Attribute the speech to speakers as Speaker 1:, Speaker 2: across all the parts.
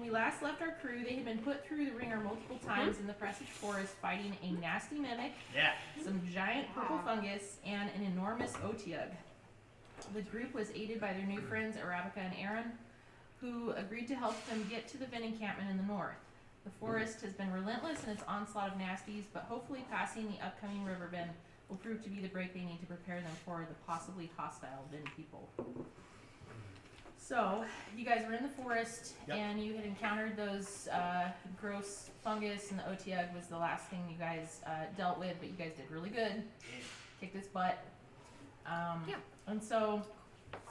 Speaker 1: we last left our crew, they had been put through the ringer multiple times in the Presage Forest, fighting a nasty mimic, some giant purple fungus, and an enormous otiug. The group was aided by their new friends Arabica and Aaron, who agreed to help them get to the Vin Encampment in the north. The forest has been relentless in its onslaught of nasties, but hopefully passing the upcoming river bend will prove to be the break they need to prepare them for the possibly hostile Vin people. So, you guys were in the forest, and you had encountered those gross fungus, and the otiug was the last thing you guys dealt with, but you guys did really good. Kicked its butt. And so,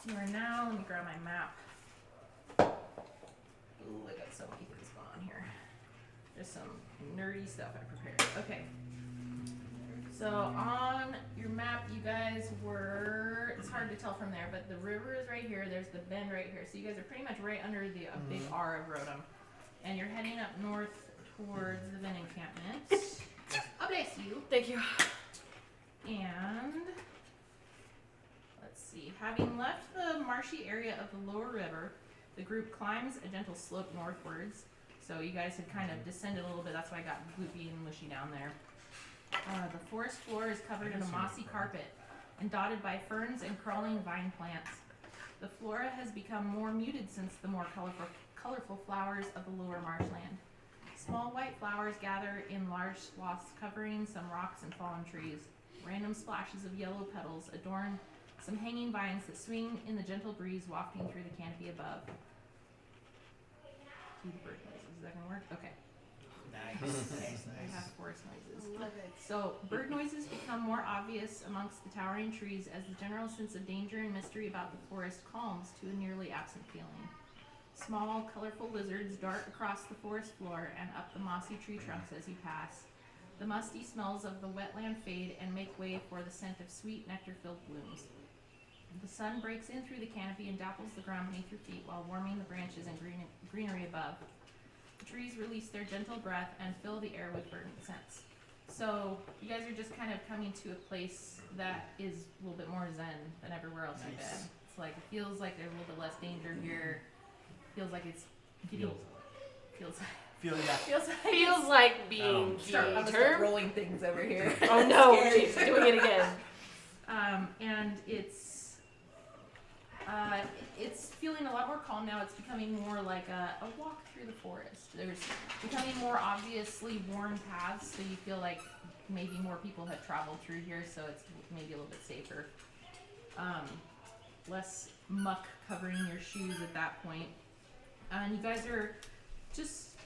Speaker 1: you are now, let me grab my map. Ooh, I got so many things going on here. There's some nerdy stuff I prepared. Okay. So on your map, you guys were, it's hard to tell from there, but the river is right here. There's the bend right here. So you guys are pretty much right under the big R of Rodham. And you're heading up north towards the Vin Encampment. Oh, bless you.
Speaker 2: Thank you.
Speaker 1: And let's see. Having left the marshy area of the lower river, the group climbs a gentle slope northwards. So you guys had kind of descended a little bit. That's why I got gloopy and mushy down there. The forest floor is covered in a mossy carpet and dotted by ferns and crawling vine plants. The flora has become more muted since the more colorful flowers of the lower marshland. Small white flowers gather in large swaths covering some rocks and fallen trees. Random splashes of yellow petals adorn some hanging vines that swing in the gentle breeze wafting through the canopy above. Do the bird noises. Is that going to work? Okay.
Speaker 3: Nice.
Speaker 1: I have forest noises.
Speaker 2: Love it.
Speaker 1: So, bird noises become more obvious amongst the towering trees as the general sense of danger and mystery about the forest calms to a nearly absent feeling. Small, colorful lizards dart across the forest floor and up the mossy tree trunks as you pass. The musty smells of the wetland fade and make way for the scent of sweet, nectar-filled blooms. The sun breaks in through the canopy and dapples the ground beneath your feet while warming the branches and greenery above. The trees release their gentle breath and fill the air with verdant scents. So you guys are just kind of coming to a place that is a little bit more zen than everywhere else you've been. It's like, it feels like there's a little bit less danger here. Feels like it's getting,
Speaker 2: Feels like being
Speaker 1: I'm gonna start rolling things over here.
Speaker 2: Oh no, she's doing it again.
Speaker 1: And it's feeling a lot more calm now. It's becoming more like a walk through the forest. There's becoming more obviously worn paths, so you feel like maybe more people have traveled through here, so it's maybe a little bit safer. Less muck covering your shoes at that point. And you guys are just,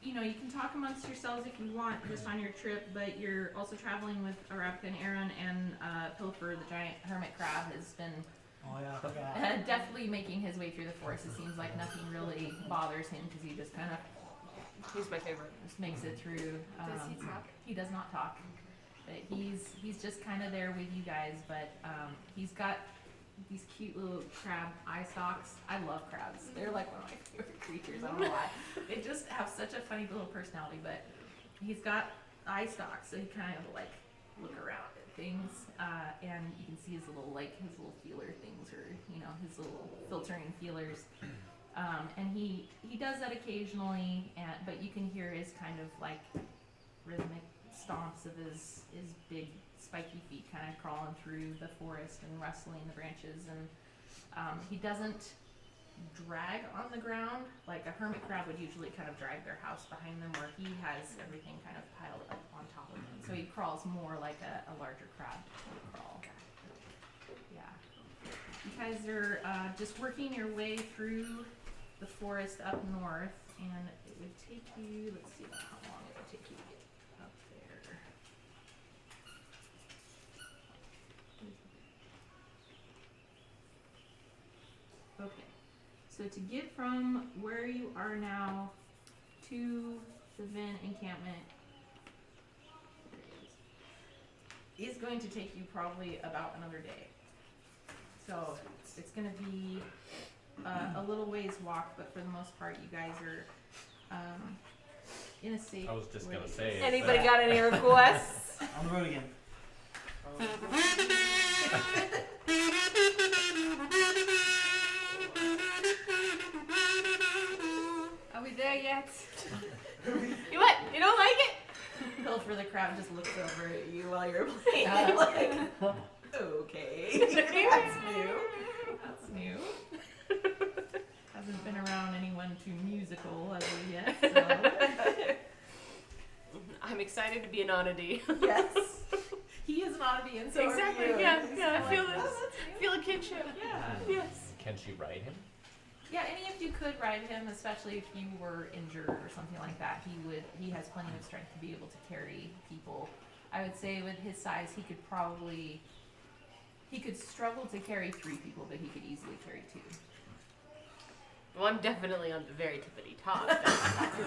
Speaker 1: you can talk amongst yourselves if you want just on your trip, but you're also traveling with Arabica and Aaron, and Pilfer, the giant hermit crab, has been definitely making his way through the forest. It seems like nothing really bothers him because he just kind of...
Speaker 2: He's my favorite.
Speaker 1: Just makes it through.
Speaker 2: Does he talk?
Speaker 1: He does not talk. But he's just kind of there with you guys, but he's got these cute little crab eye stalks. I love crabs. They're like one of my favorite creatures. I don't know why. They just have such a funny little personality, but he's got eye stalks, so he kind of like look around at things, and you can see his little feeler things, or his little filtering feelers. And he does that occasionally, but you can hear his kind of like rhythmic stomps of his big spiky feet kind of crawling through the forest and rustling the branches, and he doesn't drag on the ground like a hermit crab would usually kind of drag their house behind them, where he has everything kind of piled up on top of him. So he crawls more like a larger crab would crawl. Yeah. You guys are just working your way through the forest up north, and it would take you, let's see how long it would take you to get up there. Okay, so to get from where you are now to the Vin Encampment is going to take you probably about another day. So it's going to be a little ways walk, but for the most part, you guys are in a safe.
Speaker 4: I was just
Speaker 1: way.
Speaker 4: gonna say.
Speaker 2: Anybody got any requests?
Speaker 3: On the road again.
Speaker 4: Are we there yet?
Speaker 2: You what? You don't like it?
Speaker 1: Pilfer the crowd just looks over at you while you're playing.
Speaker 2: Uh.
Speaker 1: Like, okay. That's new. That's new. Hasn't been around anyone too musical as of yet, so.
Speaker 2: I'm excited to be an oddity.
Speaker 1: Yes. He is an oddity, and so
Speaker 2: Exactly,
Speaker 1: are you.
Speaker 2: yeah,
Speaker 1: He's
Speaker 2: yeah, I
Speaker 1: kinda
Speaker 2: feel
Speaker 1: like,
Speaker 2: this.
Speaker 1: "Oh, that's new."
Speaker 2: Feel a kinship.
Speaker 1: Yeah.
Speaker 2: Yes.
Speaker 5: Can she ride him?
Speaker 1: Yeah, any of you could ride him, especially if you were injured or something like that. He has plenty of strength to be able to carry people. I would say with his size, he could struggle to carry 3 people, but he could easily carry 2.
Speaker 2: Well, I'm definitely on the very tippity top.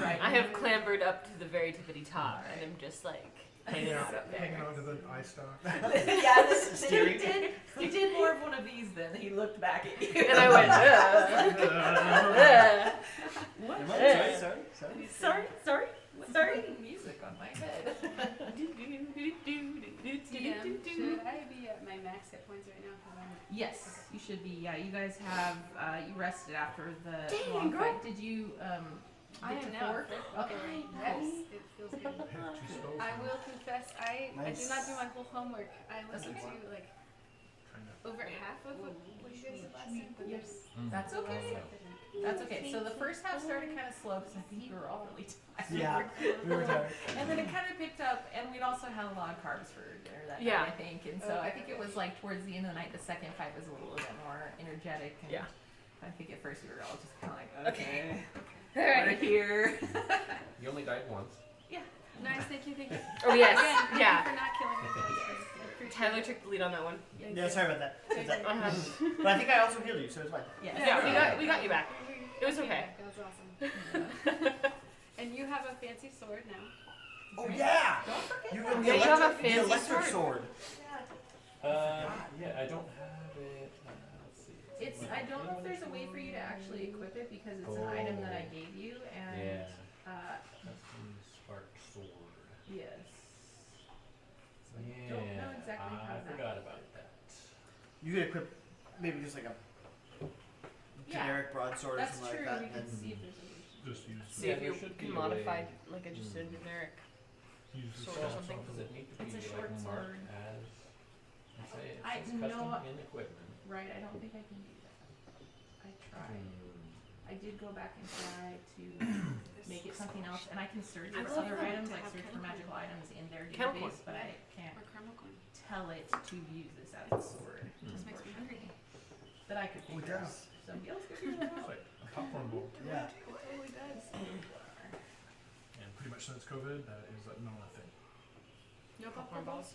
Speaker 1: Right.
Speaker 2: I have clambered up to the very tippity top, and I'm just like
Speaker 6: Hanging
Speaker 2: up there.
Speaker 6: hanging on to the eye stalk.
Speaker 1: Yeah,
Speaker 3: Steering.
Speaker 1: he did more of one of these then. He looked back at you.
Speaker 2: And I went, ugh.
Speaker 3: Sorry.
Speaker 2: Sorry.
Speaker 1: Starting music on my head.
Speaker 4: TM, should I be at my max hit points right now? Cause I'm
Speaker 1: Yes, you should be. Yeah, you guys have you rested after the
Speaker 2: Dang,
Speaker 1: long
Speaker 2: girl.
Speaker 1: fight. Did you
Speaker 4: I
Speaker 1: get
Speaker 4: am
Speaker 1: to
Speaker 4: now
Speaker 1: 4? Okay.
Speaker 4: Yes,
Speaker 1: Cool.
Speaker 4: it feels good.
Speaker 6: Have 2 spells.
Speaker 4: I will confess, I did not do my whole homework. I listened
Speaker 1: okay.
Speaker 4: to like
Speaker 6: Kinda.
Speaker 4: over half of what you guys did last time, but there's
Speaker 1: That's
Speaker 4: the
Speaker 1: okay.
Speaker 4: rest I didn't.
Speaker 1: That's okay. So the first half started kind of slow because I think you were all really tired.
Speaker 3: Yeah, we were tired.
Speaker 1: And then it kind of picked up, and we'd also had a lot of carbs for dinner that
Speaker 2: Yeah.
Speaker 1: night, I think. And so I think it was like towards the end of the night, the second fight was a little bit more energetic. And
Speaker 2: Yeah.
Speaker 1: I think at first we were all just kind of like, okay,
Speaker 2: All
Speaker 1: we're
Speaker 2: right.
Speaker 1: here.
Speaker 5: You only died once.
Speaker 4: Nice, thank you.
Speaker 2: Oh yes,
Speaker 4: Again, thank
Speaker 2: yeah.
Speaker 4: you for not killing me. I appreciate
Speaker 2: Tyler
Speaker 4: it.
Speaker 2: took the lead on that one.
Speaker 3: Yeah, sorry about that. It's like-
Speaker 2: Uh-huh.
Speaker 3: But I think I also healed you, so it's fine.
Speaker 1: Yes.
Speaker 2: Yeah, we got you back. It was
Speaker 4: Yeah,
Speaker 2: okay.
Speaker 4: that was awesome. And you have a fancy sword now.
Speaker 3: Oh yeah!
Speaker 1: Don't forget
Speaker 3: You
Speaker 1: that.
Speaker 3: have
Speaker 2: Yeah,
Speaker 3: the
Speaker 2: you have a
Speaker 3: electric, the
Speaker 2: fancy
Speaker 3: electric
Speaker 2: sword.
Speaker 3: sword.
Speaker 5: Yeah, I don't have it. Let's see.
Speaker 1: It's. I don't know if there's a way for you to actually equip it because it's an item that I gave you, and
Speaker 5: Yeah.
Speaker 1: uh,
Speaker 5: Custom spark sword.
Speaker 1: yes. So I
Speaker 5: Yeah.
Speaker 1: don't know exactly how
Speaker 5: I
Speaker 1: that.
Speaker 5: forgot about that.
Speaker 3: You could equip maybe just like a
Speaker 1: Yeah,
Speaker 3: generic broadsword or
Speaker 1: that's
Speaker 3: something
Speaker 1: true.
Speaker 3: like that.
Speaker 1: We
Speaker 3: and
Speaker 1: could
Speaker 3: then
Speaker 1: see if there's a way.
Speaker 6: Just use
Speaker 2: See
Speaker 5: Yeah,
Speaker 2: if
Speaker 5: there
Speaker 2: you
Speaker 5: should
Speaker 2: can
Speaker 5: be a
Speaker 2: modify
Speaker 5: way.
Speaker 2: like a just a generic.
Speaker 6: use the
Speaker 2: Sword or
Speaker 6: spell
Speaker 2: something.
Speaker 5: Does it need to be
Speaker 1: It's a
Speaker 5: like
Speaker 1: short
Speaker 5: marked
Speaker 1: sword.
Speaker 5: as? I say it
Speaker 1: I
Speaker 5: says
Speaker 1: know-
Speaker 5: custom in equipment.
Speaker 1: Right, I don't think I can do that. I tried. I did go back and try to make it something else, and I can search
Speaker 4: I
Speaker 1: for
Speaker 4: love
Speaker 1: other
Speaker 4: that
Speaker 1: items,
Speaker 4: to
Speaker 1: like
Speaker 4: have
Speaker 1: search for
Speaker 4: chemical.
Speaker 1: magical items in their
Speaker 2: Chemical.
Speaker 1: database, but I can't
Speaker 4: Or caramel corn.
Speaker 1: tell it to use this as a sword.
Speaker 4: Just makes me hungry.
Speaker 1: That I could
Speaker 3: Oh, it
Speaker 1: figure out.
Speaker 3: does.
Speaker 1: Somebody else could figure that
Speaker 6: It's
Speaker 1: out.
Speaker 6: like a popcorn bowl.
Speaker 3: Yeah.
Speaker 4: It totally does.
Speaker 6: And pretty much since COVID, that is a known thing.
Speaker 4: No popcorn balls.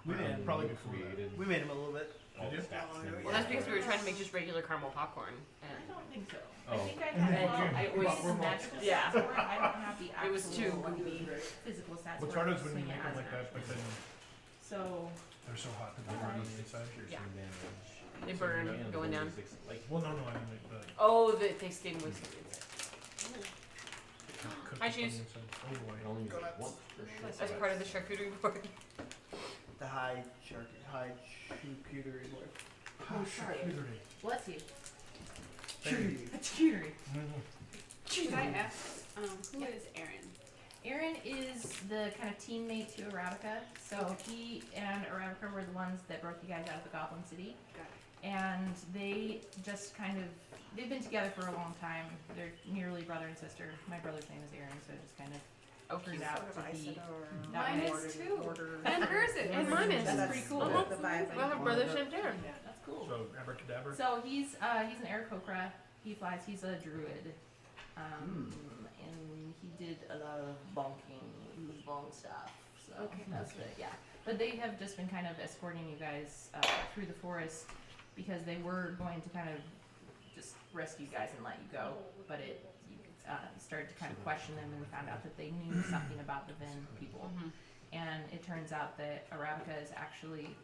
Speaker 3: We made it
Speaker 6: probably
Speaker 5: Probably
Speaker 6: before that.
Speaker 5: created
Speaker 3: We made him a little bit.
Speaker 5: all
Speaker 6: Did
Speaker 5: the
Speaker 6: you?
Speaker 5: stats in
Speaker 2: Well, that's because we were trying to make just regular caramel popcorn,
Speaker 1: I
Speaker 2: and
Speaker 1: don't think so.
Speaker 5: Oh.
Speaker 1: I think I
Speaker 6: And
Speaker 1: had,
Speaker 6: then
Speaker 1: well,
Speaker 6: June,
Speaker 1: I
Speaker 2: it was-
Speaker 1: made some magical
Speaker 2: yeah.
Speaker 1: stats for it. I don't have the actual,
Speaker 2: It was too-
Speaker 1: physical stats
Speaker 6: What's
Speaker 1: for
Speaker 6: hard
Speaker 1: it
Speaker 6: is
Speaker 1: to
Speaker 6: when
Speaker 1: swing
Speaker 6: you
Speaker 1: it
Speaker 6: make them
Speaker 1: as
Speaker 6: like
Speaker 1: an
Speaker 6: that,
Speaker 1: actual
Speaker 6: but then
Speaker 1: So,
Speaker 6: they're so hot that they burn on the inside.
Speaker 1: Yeah.
Speaker 2: they burn going down.
Speaker 5: Like,
Speaker 6: Well, no, I mean like the
Speaker 2: Oh, they stay moist on the inside.
Speaker 6: cooked
Speaker 2: Hi,
Speaker 6: up on the
Speaker 2: Shoes.
Speaker 6: inside. Oh
Speaker 5: I
Speaker 6: boy.
Speaker 5: only use
Speaker 3: Go
Speaker 5: it
Speaker 3: nuts.
Speaker 5: once for sure.
Speaker 2: That's part of the charcuterie board.
Speaker 3: The high charcuterie board.
Speaker 6: Oh, charcuterie.
Speaker 1: bless you.
Speaker 3: Thank you.
Speaker 1: Charcuterie.
Speaker 4: Should I ask, who is Aaron?
Speaker 1: Aaron is the kind of teammate to Arabica. So he and Arabica were the ones that broke you guys out of the Goblin City.
Speaker 4: Got it.
Speaker 1: And they just kind of, they've been together for a long time. They're nearly brother and sister. My brother's name is Aaron, so it just kind of turned out to be that
Speaker 4: Mine
Speaker 1: way.
Speaker 4: is too. And hers is.
Speaker 2: And mine is.
Speaker 1: That's pretty cool.
Speaker 2: Uh-huh.
Speaker 7: The vibe.
Speaker 2: We'll have brothers named Aaron.
Speaker 1: Yeah, that's cool.
Speaker 6: So abracadabra.
Speaker 1: So he's an Aarakocra. He flies. He's a druid, and he did a lot of bonking, bonk stuff. So
Speaker 4: Okay.
Speaker 1: that's it. Yeah, but they have just been kind of escorting you guys through the forest because they were going to kind of just rescue you guys and let you go, but it started to kind of question them, and we found out that they knew something about the Vin people.
Speaker 2: Mhm.
Speaker 1: And it turns out that Arabica is actually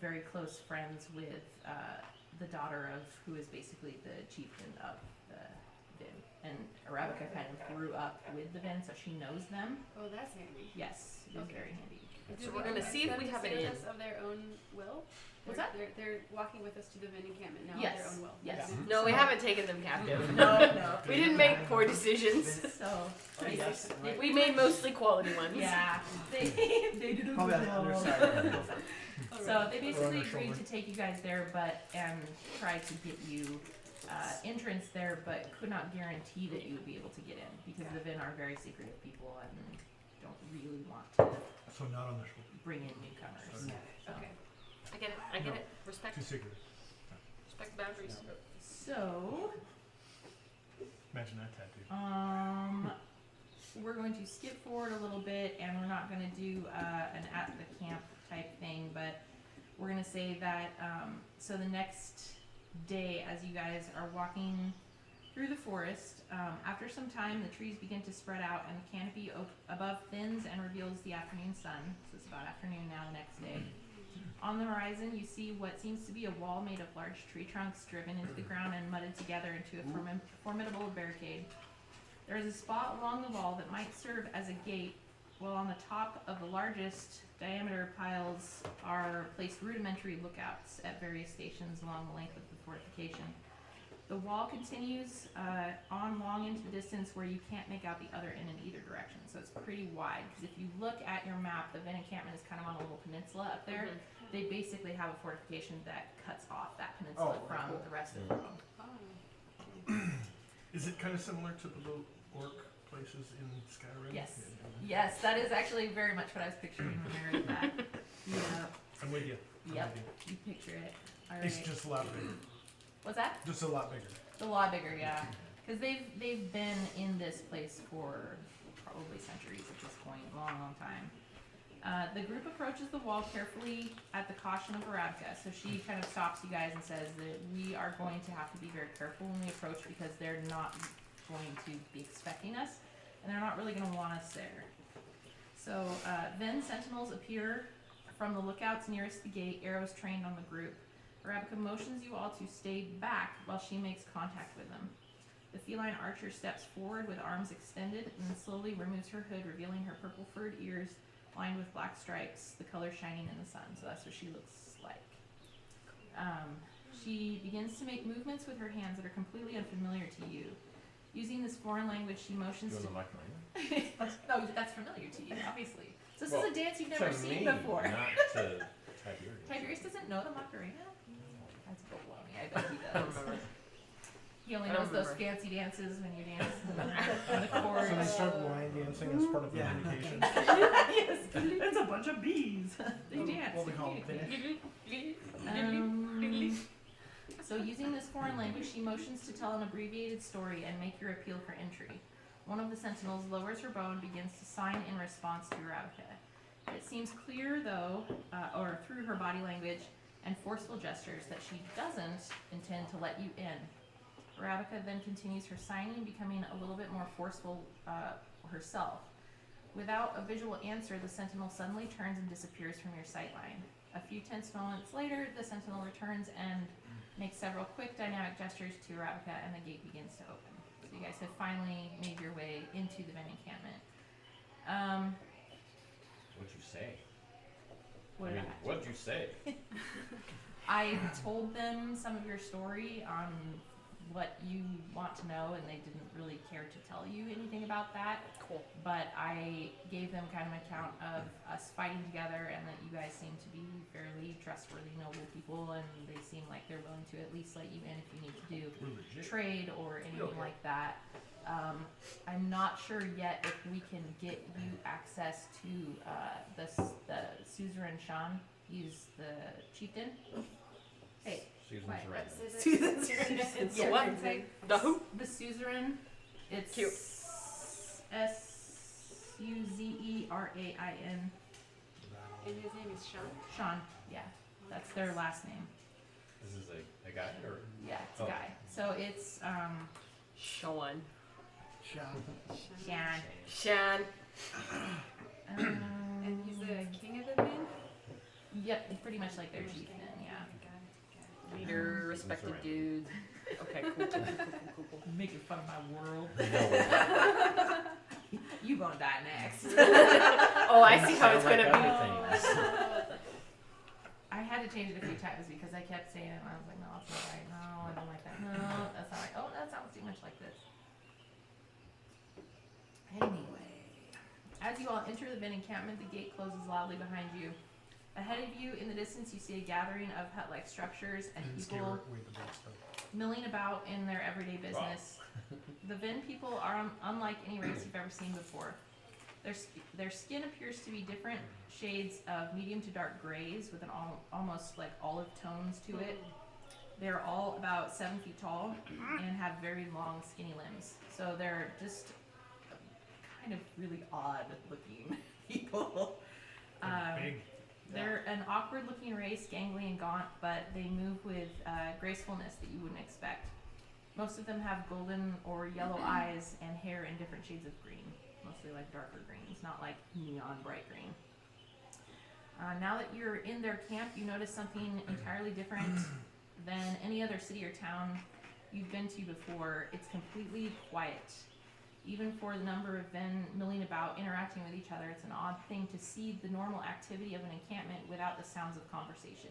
Speaker 1: very close friends with the daughter of who is basically the chieftain of the Vin. And Arabica kind of grew up with the Vin, so she knows them.
Speaker 4: Oh, that's handy.
Speaker 1: Yes, it is
Speaker 4: Okay.
Speaker 1: very handy.
Speaker 4: Do
Speaker 2: So
Speaker 4: we
Speaker 2: we're gonna
Speaker 4: convince
Speaker 2: see if
Speaker 4: them
Speaker 2: we
Speaker 4: to
Speaker 2: have
Speaker 4: stay
Speaker 2: it
Speaker 4: with
Speaker 2: in.
Speaker 4: us of their own will?
Speaker 1: What's
Speaker 4: They're-
Speaker 1: that?
Speaker 4: They're walking with us to the Vin Encampment now
Speaker 1: Yes.
Speaker 4: of their own will.
Speaker 1: Yes.
Speaker 2: No, we haven't taken them captive.
Speaker 1: No.
Speaker 2: We didn't make poor decisions.
Speaker 1: So
Speaker 3: Oh, yes. Right.
Speaker 2: We made mostly quality ones.
Speaker 1: yeah, they did a
Speaker 3: Probably on
Speaker 1: good
Speaker 3: the
Speaker 1: job.
Speaker 3: underside.
Speaker 1: So they
Speaker 6: Or on
Speaker 1: basically
Speaker 6: their
Speaker 1: agreed
Speaker 6: shoulder.
Speaker 1: to take you guys there, but and try to get you entrance there, but could not guarantee that you would be able to get in because the Vin are very secretive people and don't really want to
Speaker 6: So not on the shoulder.
Speaker 1: bring in newcomers.
Speaker 6: Okay.
Speaker 1: So.
Speaker 4: Okay.
Speaker 2: I get it. I get it. Respect.
Speaker 6: Too secret.
Speaker 2: Respect boundaries.
Speaker 1: So
Speaker 6: Imagine that tattoo.
Speaker 1: we're going to skip forward a little bit, and we're not going to do an at the camp type thing, but we're going to say that so the next day, as you guys are walking through the forest, after some time, the trees begin to spread out, and the canopy above thins and reveals the afternoon sun. So it's about afternoon now, the next day. On the horizon, you see what seems to be a wall made of large tree trunks driven into the ground and mudded together into a formidable barricade. There is a spot along the wall that might serve as a gate, while on the top of the largest diameter piles are placed rudimentary lookouts at various stations along the length of the fortification. The wall continues on long into the distance where you can't make out the other end in either direction, so it's pretty wide. Because if you look at your map, the Vin Encampment is kind of on a little peninsula up there. They basically have a fortification that cuts off that peninsula
Speaker 3: Oh,
Speaker 1: from
Speaker 3: cool.
Speaker 1: the rest of Rome.
Speaker 4: Oh.
Speaker 6: Is it kind of similar to the little orc places in Skyrim?
Speaker 1: Yes.
Speaker 6: Yeah.
Speaker 1: Yes, that is actually very much what I was picturing when I read that. Yep,
Speaker 6: I'm with you. I'm
Speaker 1: Yep.
Speaker 6: with
Speaker 1: you picture it. All
Speaker 6: you.
Speaker 1: right.
Speaker 6: It's just a lot bigger.
Speaker 1: What's that?
Speaker 6: Just a lot bigger.
Speaker 1: A lot bigger, yeah. Because they've been in this place for probably centuries at this point, long time. The group approaches the wall carefully at the caution of Arabica. So she kind of stops you guys and says that we are going to have to be very careful when we approach because they're not going to be expecting us, and they're not really going to want us there. So then sentinels appear from the lookouts nearest the gate, arrows trained on the group. Arabica motions you all to stay back while she makes contact with them. The feline archer steps forward with arms extended and then slowly removes her hood, revealing her purple furred ears lined with black stripes, the color shining in the sun. So that's what she looks like. She begins to make movements with her hands that are completely unfamiliar to you. Using this foreign language, she motions
Speaker 5: Doing
Speaker 1: to...
Speaker 5: the Macarena?
Speaker 1: No, that's familiar to you, obviously. So this
Speaker 5: Well,
Speaker 1: is a dance you've never
Speaker 5: To
Speaker 1: seen
Speaker 5: me,
Speaker 1: before.
Speaker 5: Not to Tiberius.
Speaker 1: Tiberius doesn't know the Macarena? That's baloney, I bet he
Speaker 2: I don't
Speaker 1: does.
Speaker 2: remember.
Speaker 1: He only
Speaker 2: I don't
Speaker 1: knows those
Speaker 2: remember.
Speaker 1: fancy dances when you dance on the chorus.
Speaker 6: So they start line dancing as part of the
Speaker 3: Yeah.
Speaker 6: communication.
Speaker 1: Yes, it's a bunch of bees. They dance.
Speaker 3: What we call
Speaker 1: they
Speaker 3: Finnish.
Speaker 1: communicate. So using this foreign language, she motions to tell an abbreviated story and make your appeal for entry. One of the sentinels lowers her bow and begins to sign in response to Arabica. It seems clear, though, or through her body language and forceful gestures, that she doesn't intend to let you in. Arabica then continues her signing, becoming a little bit more forceful herself. Without a visual answer, the sentinel suddenly turns and disappears from your sightline. A few tense moments later, the sentinel returns and makes several quick dynamic gestures to Arabica, and the gate begins to open. So you guys have finally made your way into the Vin Encampment.
Speaker 5: What'd you say?
Speaker 1: What
Speaker 5: I
Speaker 1: did
Speaker 5: mean,
Speaker 1: I-
Speaker 5: what'd you say?
Speaker 1: I told them some of your story on what you want to know, and they didn't really care to tell you anything about that.
Speaker 2: Cool.
Speaker 1: But I gave them kind of an account of us fighting together, and that you guys seem to be fairly trustworthy, noble people, and they seem like they're willing to at least let you in if you need to do
Speaker 6: We're legit.
Speaker 1: trade or anything
Speaker 6: Okay.
Speaker 1: like that. I'm not sure yet if we can get you access to the Suzerain Shan. He's the chieftain. Hey,
Speaker 5: Susan's
Speaker 4: Wait,
Speaker 5: right.
Speaker 4: what's
Speaker 1: Susan.
Speaker 2: The what? The who?
Speaker 1: The Suzerain. It's
Speaker 2: Cute.
Speaker 1: Suzerain.
Speaker 4: And his name is Sean.
Speaker 1: Shan. Yeah, that's their last name.
Speaker 5: This is a guy or
Speaker 1: Yeah, it's a
Speaker 5: Oh.
Speaker 1: guy. So it's
Speaker 2: Sean.
Speaker 3: Shop.
Speaker 1: Shan.
Speaker 2: Shan.
Speaker 4: And he's the king of the Vin?
Speaker 1: Yep, pretty much like their chieftain. Yeah.
Speaker 4: Got it.
Speaker 2: Leader, respected
Speaker 5: right.
Speaker 2: dude. Okay, cool.
Speaker 1: Making fun of my world.
Speaker 5: no.
Speaker 1: You gonna die next.
Speaker 2: Oh, I see how it's
Speaker 5: Sound
Speaker 2: gonna
Speaker 5: like
Speaker 2: be.
Speaker 5: other things.
Speaker 1: I had to change it a few times because I kept saying it and I was like, no, that's not right. No, I don't like that. No, that's not right. Oh, that sounds too much like this. Anyway, as you all enter the Vin Encampment, the gate closes loudly behind you. Ahead of you in the distance, you see a gathering of hut-like structures and
Speaker 6: Didn't scare
Speaker 1: people
Speaker 6: away the big stuff.
Speaker 1: milling about in their everyday business. The Vin people are unlike any race you've ever seen before. Their skin appears to be different shades of medium to dark grays with an almost like olive tones to it. They're all about 7 feet tall and have very long, skinny limbs. So they're just kind of really odd looking people.
Speaker 6: Big.
Speaker 1: They're an awkward looking race, gangly and gaunt, but they move with gracefulness that you wouldn't expect. Most of them have golden or yellow eyes and hair in different shades of green, mostly like darker greens, not like neon bright green. Now that you're in their camp, you notice something entirely different than any other city or town you've been to before. It's completely quiet. Even for the number of Vin milling about, interacting with each other, it's an odd thing to see the normal activity of an encampment without the sounds of conversation.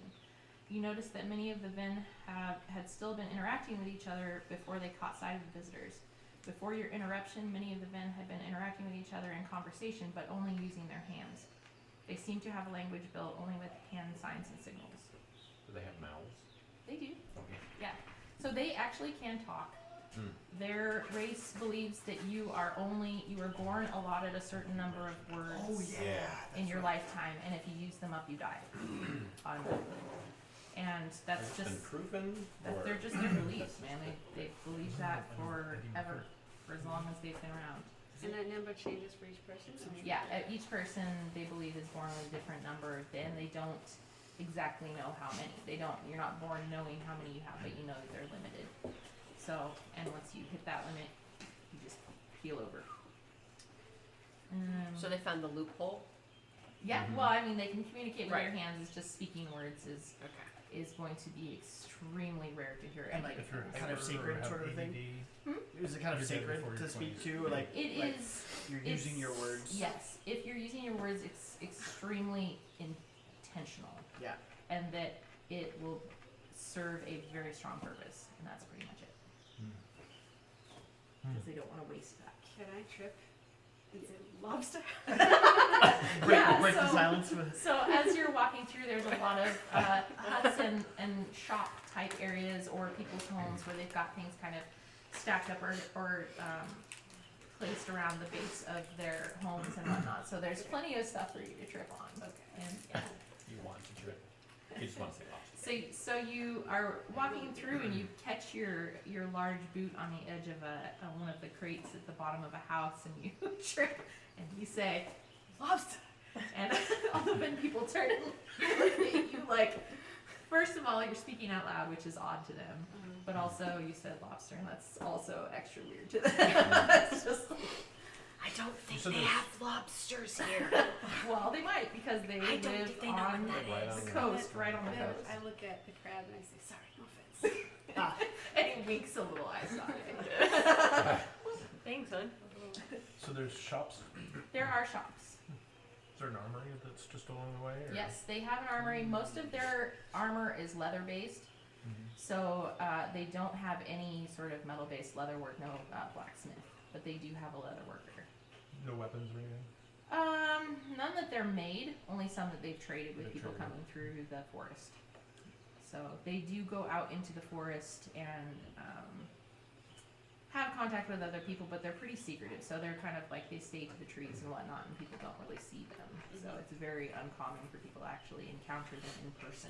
Speaker 1: You notice that many of the Vin had still been interacting with each other before they caught sight of the visitors. Before your interruption, many of the Vin had been interacting with each other in conversation, but only using their hands. They seem to have a language built only with hand signs and signals.
Speaker 5: Do they have mouths?
Speaker 1: They do.
Speaker 5: Okay.
Speaker 1: Yeah. So they actually can talk. Their race believes that you are born allotted a certain number of words in your lifetime, and if you use them up, you die automatically. And that's
Speaker 5: It's
Speaker 1: just
Speaker 5: been proven. Or
Speaker 1: they're just their beliefs, man. They've believed that forever, for as long as they've been around.
Speaker 4: And that number changes for each person? Or?
Speaker 1: Yeah, each person they believe is born with a different number, and they don't exactly know how many. You're not born knowing how many you have, but you know that they're limited. So, and once you hit that limit, you just keel over.
Speaker 2: So they found the loophole.
Speaker 1: Yeah,
Speaker 5: Mhm.
Speaker 1: well, I mean, they can communicate with their
Speaker 2: Right.
Speaker 1: hands. It's just speaking words is going to be extremely rare to hear.
Speaker 3: And
Speaker 1: any
Speaker 3: like
Speaker 1: of
Speaker 6: If you're
Speaker 1: them.
Speaker 3: kind of
Speaker 6: hyper or
Speaker 3: sacred
Speaker 6: have
Speaker 3: sort of thing?
Speaker 6: ADD,
Speaker 3: Is it kind of
Speaker 6: You're dead
Speaker 3: sacred
Speaker 6: before
Speaker 3: to
Speaker 6: your
Speaker 3: speak
Speaker 6: 20s.
Speaker 3: to? Like,
Speaker 1: It
Speaker 3: like
Speaker 1: is.
Speaker 3: you're using your words.
Speaker 1: Yes, if you're using your words, it's extremely intentional,
Speaker 3: Yeah.
Speaker 1: and that it will serve a very strong purpose, and that's pretty much it. Because they don't want to waste that.
Speaker 4: Can I trip? Is it lobster?
Speaker 3: Break the
Speaker 1: so-
Speaker 3: silence with.
Speaker 1: So as you're walking through, there's a lot of huts and shop type areas or people's homes where they've got things kind of stacked up or placed around the base of their homes and whatnot. So there's plenty of stuff for you to trip on.
Speaker 4: Okay.
Speaker 1: And yeah.
Speaker 5: you want to trip. You just want to say lobster.
Speaker 1: So you are walking through and you catch your large boot on the edge of one of the crates at the bottom of a house, and you trip and you say lobster, and all the Vin people turn and look at you like, first of all, you're speaking out loud, which is odd to them, but also you said lobster, and that's also extra weird to them. It's just like,
Speaker 2: I don't think
Speaker 6: So
Speaker 2: they
Speaker 6: there's-
Speaker 2: have lobsters here.
Speaker 1: well, they might because they
Speaker 2: I don't
Speaker 1: live
Speaker 2: think they know
Speaker 1: on
Speaker 2: what that
Speaker 5: Right
Speaker 2: is.
Speaker 5: on
Speaker 1: the
Speaker 5: the-
Speaker 1: coast, right on the
Speaker 4: Then
Speaker 1: coast.
Speaker 4: I look at the crab and I say, sorry, no offense.
Speaker 3: Ah,
Speaker 1: And he winks a little eye socket.
Speaker 2: Thanks, son.
Speaker 6: so there's shops.
Speaker 1: There are shops.
Speaker 6: Is there an armory that's just along the way? Or?
Speaker 1: Yes, they have an armory. Most of their armor is leather based, so they don't have any sort of metal based leather work, no blacksmith, but they do have a leather worker.
Speaker 6: No weapons or anything.
Speaker 1: None that they're made, only some that they've traded with
Speaker 6: They've
Speaker 1: people
Speaker 6: traded.
Speaker 1: coming through the forest. So they do go out into the forest and have contact with other people, but they're pretty secretive. So they're kind of like they stay to the trees and whatnot, and people don't really see them. So it's very uncommon for people to actually encounter them in person.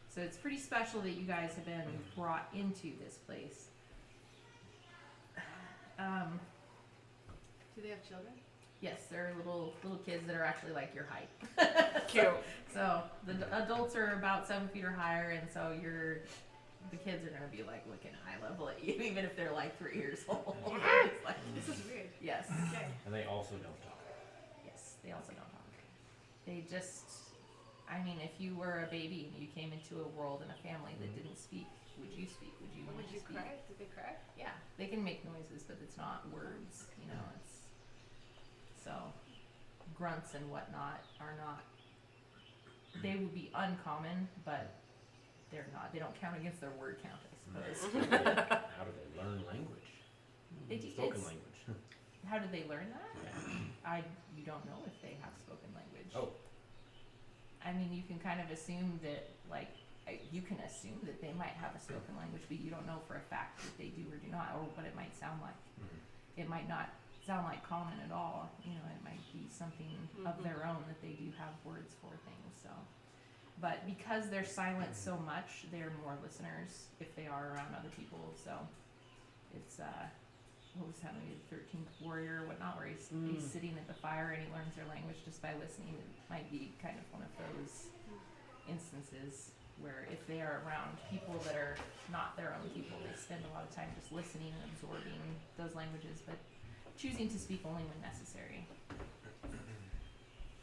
Speaker 1: So it's pretty special that you guys have been brought into this place.
Speaker 4: Do they have children?
Speaker 1: Yes, they're little kids that are actually like your height.
Speaker 2: Cute.
Speaker 1: So the adults are about 7 feet or higher, and so the kids are gonna be like looking eye level at you, even if they're like 3 years old. It's like,
Speaker 4: This is weird.
Speaker 1: yes,
Speaker 4: Okay.
Speaker 5: And they also don't talk.
Speaker 1: yes, they also don't talk. They just, I mean, if you were a baby and you came into a world and a family that didn't speak, would you speak? Would you want
Speaker 4: Would
Speaker 1: to
Speaker 4: you
Speaker 1: speak?
Speaker 4: cry? Did they cry?
Speaker 1: Yeah, they can make noises, but it's not words. You know, it's so grunts and whatnot are not. They would be uncommon, but they're not. They don't count against their word count, I suppose.
Speaker 5: How do they learn language? Spoken
Speaker 1: It's-
Speaker 5: language.
Speaker 1: How did they learn that?
Speaker 5: Yeah.
Speaker 1: You don't know if they have spoken language.
Speaker 5: Oh.
Speaker 1: I mean, you can kind of assume that, like, you can assume that they might have a spoken language, but you don't know for a fact that they do or do not, or what it might sound like.
Speaker 5: Mhm.
Speaker 1: It might not sound like common at all. You know, it might be something of their own that they do have words for things. So, but because they're silent so much, they're more listeners if they are around other people. So, it's what was that movie, the 13th Warrior or whatnot, where he's sitting at the fire and he learns their language just by listening. It might be kind of one of those instances where if they are around people that are not their own people, they spend a lot of time just listening and absorbing those languages, but choosing to speak only when necessary.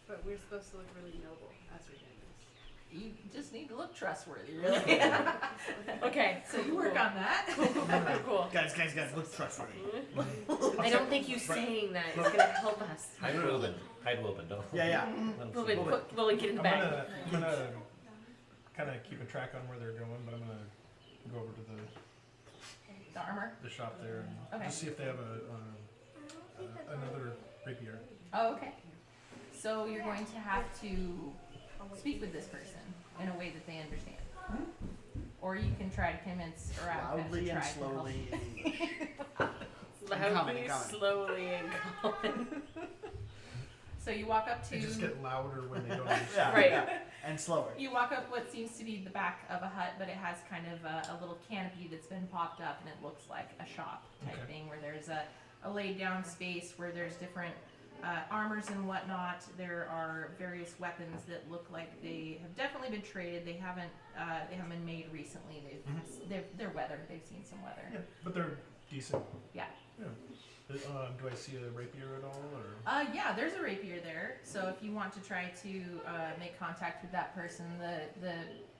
Speaker 4: But we're supposed to look really noble as we're doing this.
Speaker 1: You just need to look trustworthy, really.
Speaker 2: Okay.
Speaker 1: So you work on that.
Speaker 2: Cool.
Speaker 6: Guys, look trustworthy.
Speaker 2: I don't think you saying that is gonna help us.
Speaker 5: Hide Wilbin. Hide Wilbin. Don't.
Speaker 6: Yeah.
Speaker 5: Let 'em see.
Speaker 2: Lily, get in the bag.
Speaker 6: I'm gonna kind of keep a track on where they're going, but I'm gonna go over to
Speaker 1: The armor.
Speaker 6: the shop there and
Speaker 1: Okay.
Speaker 6: just see if they have another rapier.
Speaker 1: Oh, okay. So you're going to have to speak with this person in a way that they understand. Or you can try to convince or ask them to
Speaker 7: Loudly
Speaker 1: try
Speaker 7: and
Speaker 1: to help.
Speaker 7: slowly.
Speaker 2: Loudly,
Speaker 7: Common.
Speaker 2: slowly, and common.
Speaker 1: So you walk up
Speaker 6: They just
Speaker 1: to
Speaker 6: get louder when they don't understand.
Speaker 7: Yeah,
Speaker 2: Right.
Speaker 7: yeah. And slower.
Speaker 1: you walk up what seems to be the back of a hut, but it has kind of a little canopy that's been popped up, and it looks like a shop type
Speaker 6: Okay.
Speaker 1: thing where there's a laid down space where there's different armors and whatnot. There are various weapons that look like they have definitely been traded. They haven't been made recently. They're weathered. They've seen some weather.
Speaker 6: Yeah, but they're decent.
Speaker 1: Yeah.
Speaker 6: Do I see a rapier at all, or?
Speaker 1: Yeah, there's a rapier there. So if you want to try to make contact with that person, the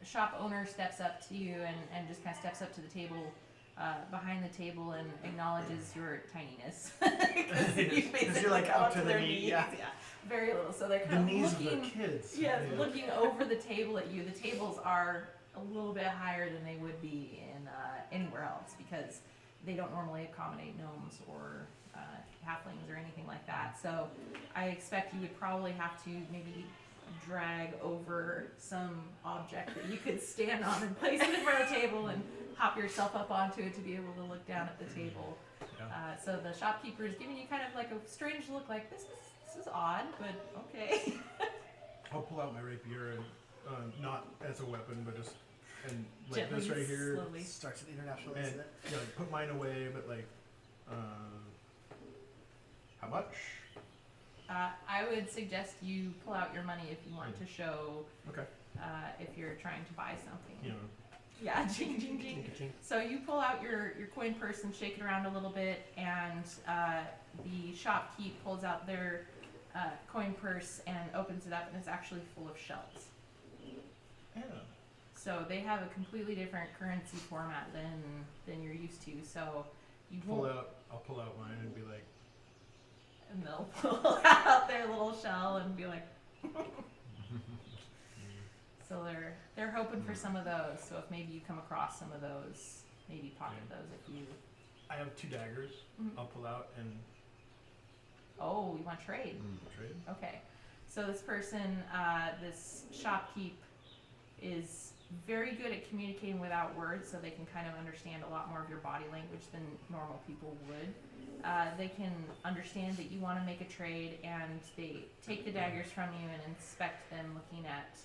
Speaker 1: shop owner steps up to you and just kind of steps up to the table, behind the table, and acknowledges your tininess. Because
Speaker 7: you're like up to their knee,
Speaker 1: knees.
Speaker 7: yeah.
Speaker 1: Very little. So they're
Speaker 6: The
Speaker 1: kind of
Speaker 6: knees of
Speaker 1: looking.
Speaker 6: the kids.
Speaker 1: Yes, looking over the table at you. The tables are a little bit higher than they would be in anywhere else because they don't normally accommodate gnomes or halflings or anything like that. So I expect you would probably have to maybe drag over some object that you could stand on and place it in front of the table and hop yourself up onto it to be able to look down at the table.
Speaker 6: Yeah.
Speaker 1: So the shopkeeper is giving you kind of like a strange look, like this is odd, but okay.
Speaker 6: I'll pull out my rapier and not as a weapon, but just and like
Speaker 1: Gently,
Speaker 6: this right here,
Speaker 1: slowly.
Speaker 7: Starts an international
Speaker 6: and
Speaker 7: incident.
Speaker 6: like put mine away, but like, how much?
Speaker 1: I would suggest you pull out your money if you want to show
Speaker 6: Okay.
Speaker 1: if you're trying to buy something.
Speaker 6: You know,
Speaker 1: Yeah, ching, ching, ching. So you pull out your coin purse and shake it around a little bit, and the shopkeep pulls out their coin purse and opens it up, and it's actually full of shells.
Speaker 6: yeah.
Speaker 1: So they have a completely different currency format than you're used to. So you won't,
Speaker 6: I'll pull out mine and be like,
Speaker 1: and they'll pull out their little shell and be like. So they're hoping for some of those. So if maybe you come across some of those, maybe pocket those if you.
Speaker 6: I have 2 daggers.
Speaker 1: Mhm.
Speaker 6: I'll pull out and
Speaker 1: Oh, you want to trade?
Speaker 6: trade.
Speaker 1: Okay. So this person, this shopkeep, is very good at communicating without words, so they can kind of understand a lot more of your body language than normal people would. They can understand that you want to make a trade, and they take the daggers from you and inspect them, looking at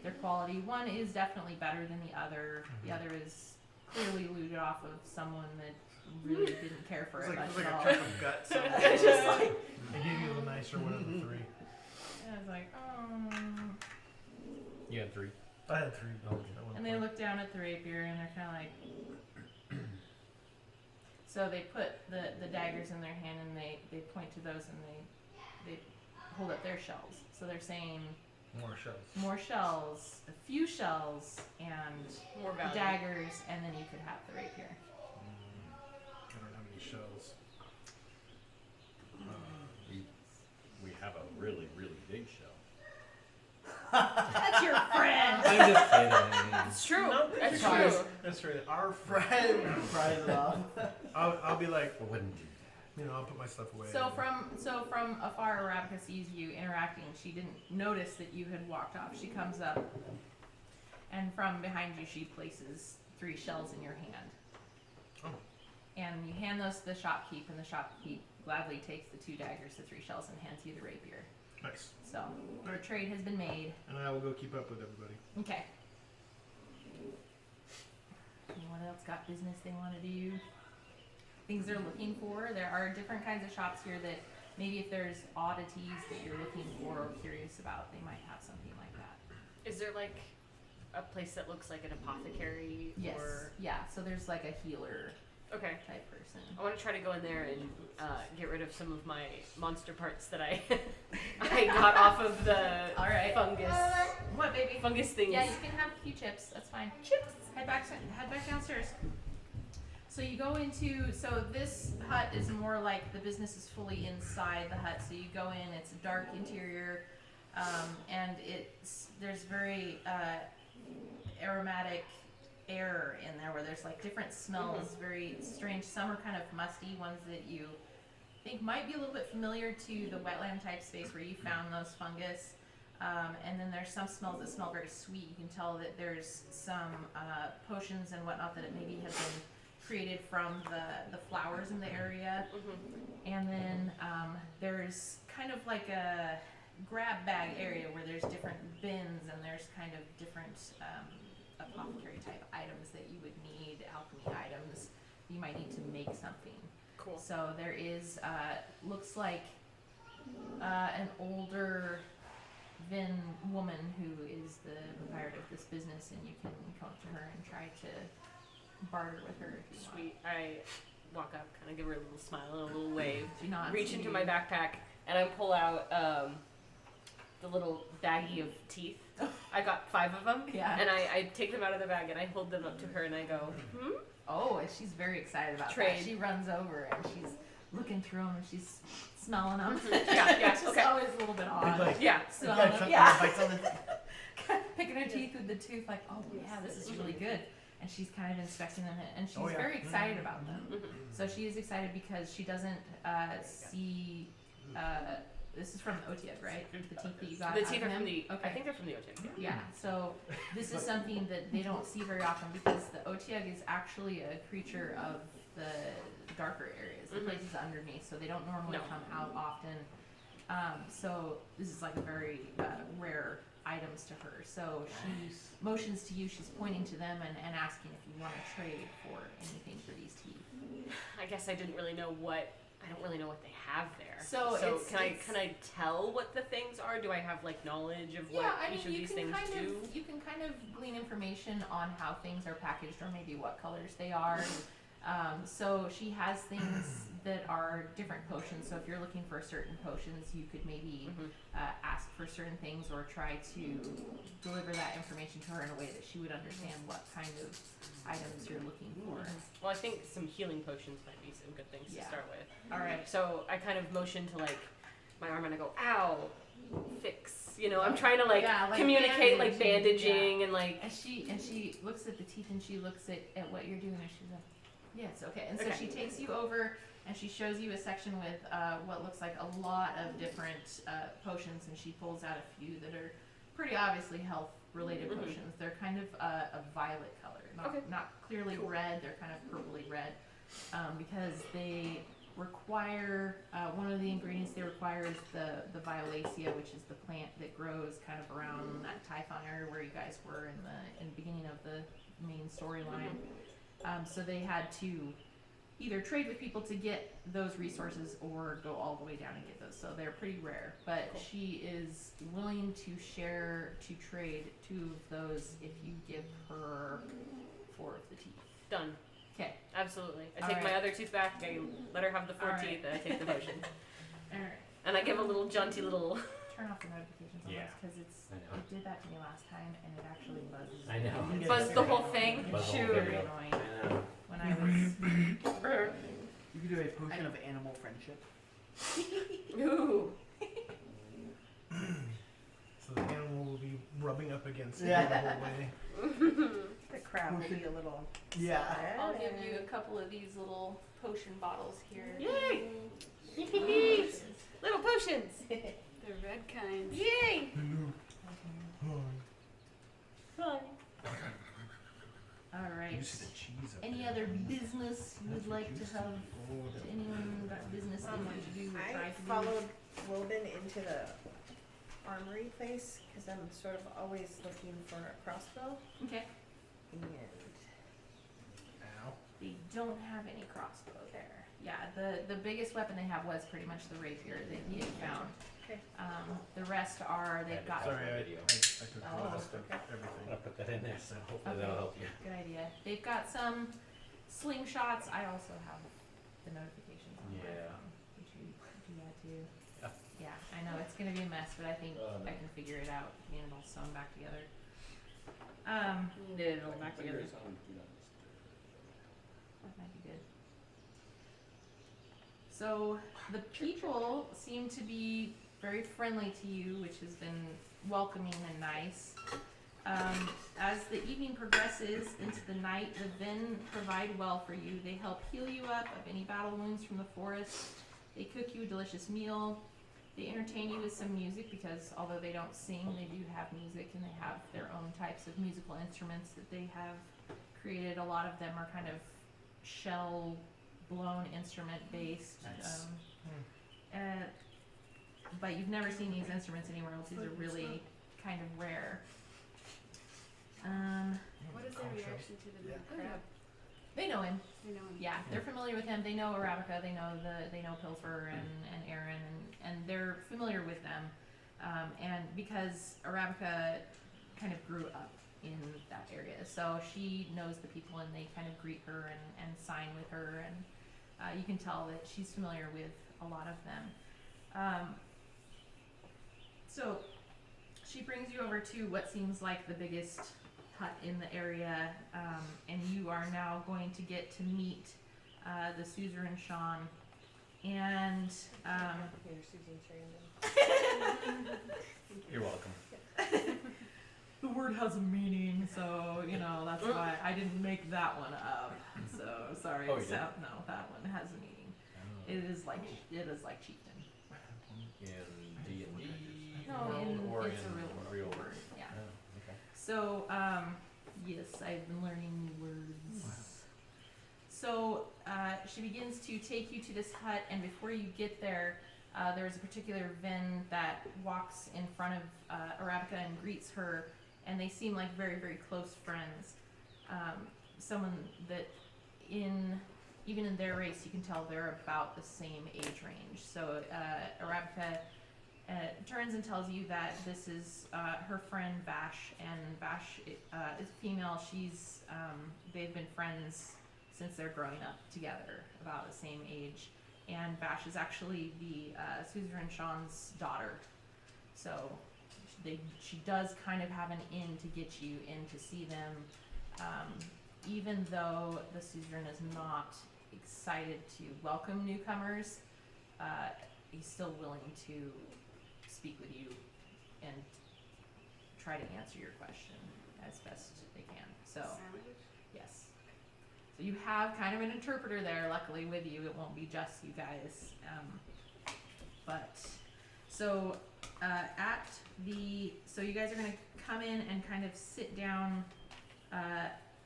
Speaker 1: their quality. One is definitely better than the other. The other is clearly looted off of someone that really didn't care for
Speaker 7: It's
Speaker 1: it
Speaker 7: like,
Speaker 1: much
Speaker 7: it's like
Speaker 1: at
Speaker 7: a
Speaker 1: all.
Speaker 7: chunk of gut.
Speaker 1: It's just like,
Speaker 6: I give you the nicer one of the 3.
Speaker 1: and I was like,
Speaker 5: You had 3.
Speaker 6: I had 3.
Speaker 5: Okay.
Speaker 6: at one
Speaker 1: And they
Speaker 6: point.
Speaker 1: look down at the rapier and they're kind of like. So they put the daggers in their hand and they point to those and they hold up their shells. So they're saying
Speaker 6: More shells.
Speaker 1: more shells, a few shells, and
Speaker 2: More
Speaker 1: the
Speaker 2: value.
Speaker 1: daggers, and then you could have the rapier.
Speaker 6: I don't have any shells.
Speaker 5: We have a just kidding.
Speaker 2: It's true.
Speaker 6: No,
Speaker 2: That's
Speaker 6: because-
Speaker 2: true.
Speaker 6: That's right. Our
Speaker 7: Fries it off.
Speaker 6: I'll be like,
Speaker 5: I wouldn't do
Speaker 6: I'll put my stuff away.
Speaker 1: So from afar, Arabica sees you interacting. She didn't notice that you had walked off. She comes up, and from behind you, she places 3 shells in your hand.
Speaker 6: Oh.
Speaker 1: And you hand those to the shopkeep, and the shopkeep gladly takes the 2 daggers, the 3 shells, and hands you the rapier.
Speaker 6: Nice.
Speaker 1: So your trade has been made.
Speaker 6: And I will go keep up with everybody.
Speaker 1: Okay. Anyone else got business they want to do? Things they're looking for. There are different kinds of shops here that maybe if there's oddities that you're looking for or curious about, they might have something like that.
Speaker 2: Is there like a place that looks like an apothecary?
Speaker 1: Yes.
Speaker 2: Or...
Speaker 1: Yeah. So there's like a healer
Speaker 2: Okay.
Speaker 1: type person.
Speaker 2: I want to try to go in there and get rid of some of my monster parts that I I got off of the
Speaker 1: All right.
Speaker 2: fungus
Speaker 1: What, baby?
Speaker 2: fungus things.
Speaker 1: Yeah, you can have a few chips. That's fine. Chips. Head back downstairs. So you go into, so this hut is more like the business is fully inside the hut. So you go in, it's a dark interior, and there's very aromatic air in there where there's like different smells, very strange. Some are kind of musty, ones that you think might be a little bit familiar to the wetland type space where you found those fungus. And then there's some smells that smell very sweet. You can tell that there's some potions and whatnot that it maybe has been created from the flowers in the area. And then there's kind of like a grab bag area where there's different bins and there's kind of different apothecary type items that you would need, alchemy items you might need to make something.
Speaker 2: Cool.
Speaker 1: So there is looks like an older Vin woman who is the proprietor of this business, and you can come up to her and try to barter with her if you
Speaker 2: Sweet. I walk up, kind of give her a little smile and a little wave.
Speaker 1: want. She nods
Speaker 2: Reach
Speaker 1: to
Speaker 2: into
Speaker 1: you.
Speaker 2: my backpack and I pull out the little baggie of teeth. I got 5 of them.
Speaker 1: Yeah.
Speaker 2: And I take them out of the bag and I hold them up to her and I go,
Speaker 1: Oh, and she's very excited about
Speaker 2: Trade.
Speaker 1: that. She runs over and she's looking through them and she's smelling them.
Speaker 2: Yeah,
Speaker 1: Which is
Speaker 2: okay.
Speaker 1: always a little bit odd.
Speaker 7: Like,
Speaker 2: Yeah.
Speaker 1: Smelling
Speaker 7: yeah,
Speaker 1: them.
Speaker 7: yeah. Bites on the
Speaker 1: Picking her teeth with the tooth, like, oh yeah, this is really good. And she's kind of inspecting them, and she's
Speaker 6: Oh, yeah.
Speaker 1: very excited about them.
Speaker 2: Mhm.
Speaker 1: So she is excited because she doesn't see. This is from the Otiug, right? The teeth that you got.
Speaker 2: The
Speaker 1: out
Speaker 2: teeth
Speaker 1: of
Speaker 2: are from
Speaker 1: him?
Speaker 2: the,
Speaker 1: Okay.
Speaker 2: I think they're from the Otiug.
Speaker 1: Yeah. So this is something that they don't see very often because the Otiug is actually a creature of the darker areas, the
Speaker 2: Mhm.
Speaker 1: places underneath. So they don't normally
Speaker 2: No.
Speaker 1: come out often. So this is like a very rare items to her. So she motions to you. She's pointing to them and asking if you want to trade for anything for these teeth.
Speaker 2: I guess I didn't really know what, I don't really know what they have there.
Speaker 1: So it's-
Speaker 2: can I tell what the things are? Do I have like knowledge of what
Speaker 1: Yeah, I
Speaker 2: each
Speaker 1: mean,
Speaker 2: of
Speaker 1: you
Speaker 2: these
Speaker 1: can
Speaker 2: things
Speaker 1: kind
Speaker 2: do?
Speaker 1: of you can kind of glean information on how things are packaged or maybe what colors they are. So she has things that are different potions. So if you're looking for certain potions, you could maybe ask for certain things or try to deliver that information to her in a way that she would understand what kind of items you're looking for.
Speaker 2: Well, I think some healing potions might be some good things
Speaker 1: Yeah.
Speaker 2: to start with.
Speaker 1: All right.
Speaker 2: So I kind of motion to like my arm and I go, ow, fix. You know, I'm trying to like,
Speaker 1: Yeah, like
Speaker 2: communicate like
Speaker 1: bandaging,
Speaker 2: bandaging and like,
Speaker 1: And she looks at the teeth and she looks at what you're doing and she's like, yes, okay. And so
Speaker 2: Okay.
Speaker 1: she takes you over and she shows you a section with what looks like a lot of different potions, and she pulls out a few that are pretty obviously health related
Speaker 2: Mhm.
Speaker 1: potions. They're kind of a violet color, not clearly
Speaker 2: Cool.
Speaker 1: red. They're kind of purpley red because they require one of the ingredients they require is the violacea, which is the plant that grows kind of around that Typhon area where you guys were in the beginning of the main storyline. So they had to either trade with people to get those resources or go all the way down and get those. So they're pretty rare, but
Speaker 2: Cool.
Speaker 1: she is willing to trade 2 of those if you give her 4 of the teeth.
Speaker 2: done.
Speaker 1: Okay.
Speaker 2: Absolutely. I
Speaker 1: All
Speaker 2: take my
Speaker 1: right.
Speaker 2: other tooth back, I let her have the 4
Speaker 1: All right.
Speaker 2: teeth, and I take the potion.
Speaker 1: All right.
Speaker 2: And I give a little jaunty little,
Speaker 1: Turn off the notifications on
Speaker 5: Yeah.
Speaker 1: this because
Speaker 5: I know.
Speaker 1: it did that to me last time and it actually buzzes.
Speaker 5: I know.
Speaker 1: It's
Speaker 2: buzz the whole
Speaker 1: very
Speaker 2: thing.
Speaker 1: annoying.
Speaker 5: Buzz
Speaker 1: It's
Speaker 5: the whole
Speaker 1: very
Speaker 5: video.
Speaker 1: annoying
Speaker 5: I know.
Speaker 1: when I was.
Speaker 7: You could do a potion of animal friendship.
Speaker 2: ooh.
Speaker 6: It's So the animal will be rubbing up against
Speaker 7: Yeah.
Speaker 6: it the whole way.
Speaker 8: The crab will be a little.
Speaker 7: Yeah.
Speaker 1: I'll give you a couple of these little potion bottles here.
Speaker 2: Yay! Little potions.
Speaker 4: The red kind.
Speaker 2: Yay!
Speaker 6: Hello. Hi.
Speaker 1: All right.
Speaker 6: You see the cheese up
Speaker 1: Any
Speaker 6: there.
Speaker 1: other business you would like to have?
Speaker 6: Oh, the-
Speaker 1: Anyone got business they want to do or try
Speaker 8: I
Speaker 1: to do?
Speaker 8: followed Woden into the armory place because I'm sort of always looking for a crossbow.
Speaker 1: Okay.
Speaker 8: And
Speaker 6: Ow.
Speaker 1: They don't have any crossbow there. Yeah, the biggest weapon they have was pretty much the rapier that he had found.
Speaker 8: Okay.
Speaker 1: The rest are they've got.
Speaker 6: Sorry, I
Speaker 5: Video.
Speaker 6: took
Speaker 1: Oh,
Speaker 6: most of
Speaker 8: okay.
Speaker 6: everything.
Speaker 5: I'll put that in there, so hopefully
Speaker 1: Okay.
Speaker 5: that'll help you.
Speaker 1: Good idea. They've got some slingshots. I also have the notifications on my
Speaker 5: Yeah.
Speaker 1: phone. Did you do that too?
Speaker 5: Yeah.
Speaker 1: Yeah, I know it's gonna be a mess, but I think
Speaker 5: Oh, no.
Speaker 1: I can figure it out. Getting it all sewn back together.
Speaker 2: Knit it all back together.
Speaker 1: That might be good. So the people seem to be very friendly to you, which has been welcoming and nice. As the evening progresses into the night, the Vin provide well for you. They help heal you up of any battle wounds from the forest. They cook you a delicious meal. They entertain you with some music because although they don't sing, they do have music and they have their own types of musical instruments that they have created. A lot of them are kind of shell blown instrument based.
Speaker 3: Nice.
Speaker 1: But you've never seen these instruments anywhere else. These are really kind of rare.
Speaker 4: What is their reaction to the big crab?
Speaker 1: They know him.
Speaker 4: They know him.
Speaker 1: Yeah, they're familiar with him. They know Arabica. They know Pilfer and Aaron, and they're familiar with them. And because Arabica kind of grew up in that area, so she knows the people, and they kind of greet her and sign with her, and you can tell that she's familiar with a lot of them. So she brings you over to what seems like the biggest hut in the area, and you are now going to get to meet the Suzerain Shan, and
Speaker 8: Here's Suzerain Shan.
Speaker 5: You're welcome.
Speaker 1: the word has a meaning, so you know that's why I didn't make that one up. So sorry,
Speaker 5: Oh, you did?
Speaker 1: no, that one has a meaning. It is like chieftain.
Speaker 5: In D&D
Speaker 1: No,
Speaker 5: world or
Speaker 1: it's
Speaker 5: in
Speaker 1: a real word. Yeah.
Speaker 5: Oh, okay.
Speaker 1: So, yes, I've been learning new words. So, she begins to take you to this hut, and before you get there, there's a particular Vin that walks in front of Arabica and greets her, and they seem like very, very close friends. Someone that even in their race, you can tell they're about the same age range. So, Arabica turns and tells you that this is her friend Vash, and Vash is female. They've been friends since they're growing up together, about the same age. And Vash is actually the Suzerain Shan's daughter. So she does kind of have an in to get you in to see them, even though the Suzerain is not excited to welcome newcomers. He's still willing to speak with you and try to answer your question as best they can. So,
Speaker 4: Sandwich?
Speaker 1: yes. So you have kind of an interpreter there, luckily, with you. It won't be just you guys. So you guys are going to come in and kind of sit down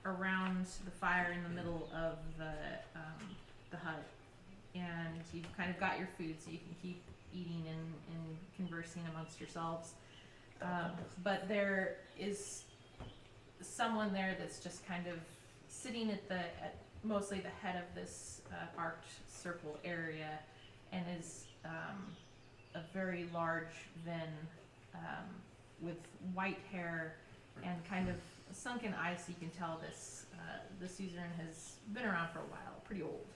Speaker 1: around the fire in the middle of the hut. And you've kind of got your food so you can keep eating and conversing amongst yourselves. But there is someone there that's just kind of sitting at mostly the head of this arced circle area, and is a very large Vin with white hair and kind of sunken eyes, so you can tell the Suzerain has been around for a while, pretty old.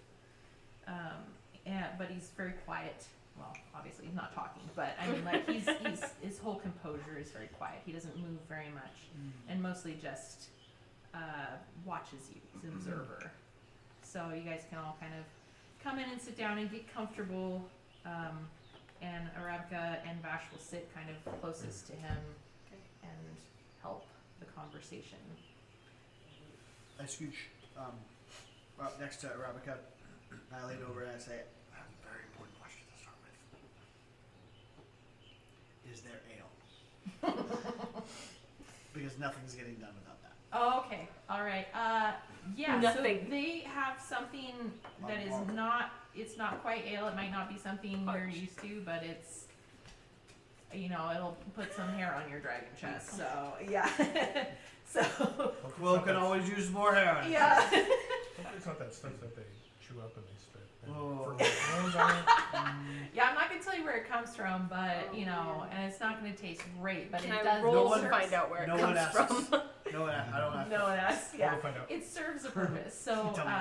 Speaker 1: But he's very quiet. Well, obviously he's not talking, but I mean, like he's his whole composure is very quiet. He doesn't move very much, and mostly just watches you. He's an observer. So you guys can all kind of come in and sit down and get comfortable. and Arabica and Vash will sit kind of closest to him and help the conversation.
Speaker 7: I scooch up next to Arabica. I lean over and I say, I have a very important question to start with. Is there ale? Because nothing's getting done without that.
Speaker 1: Oh, okay. All right. Yeah.
Speaker 2: Nothing.
Speaker 1: So they have something that is not. It's not quite ale. It might not be something you're used to, but it's. It'll put some hair on your dragon chest. So yeah. So.
Speaker 7: Quill can always use more hair.
Speaker 1: Yeah.
Speaker 6: Hopefully it's not that stuff that they chew up and they spit. And
Speaker 7: Oh.
Speaker 6: ferment on it.
Speaker 1: Yeah, I'm not gonna tell you where it comes from, but and it's not gonna taste great, but
Speaker 2: Can
Speaker 1: it
Speaker 2: I
Speaker 1: does.
Speaker 2: roll
Speaker 7: one
Speaker 2: to find out where it
Speaker 7: no one
Speaker 2: comes
Speaker 7: asks.
Speaker 2: from?
Speaker 7: No, I don't have
Speaker 1: No, that's yeah.
Speaker 6: We'll find out.
Speaker 1: It serves a purpose. So
Speaker 7: Tell me.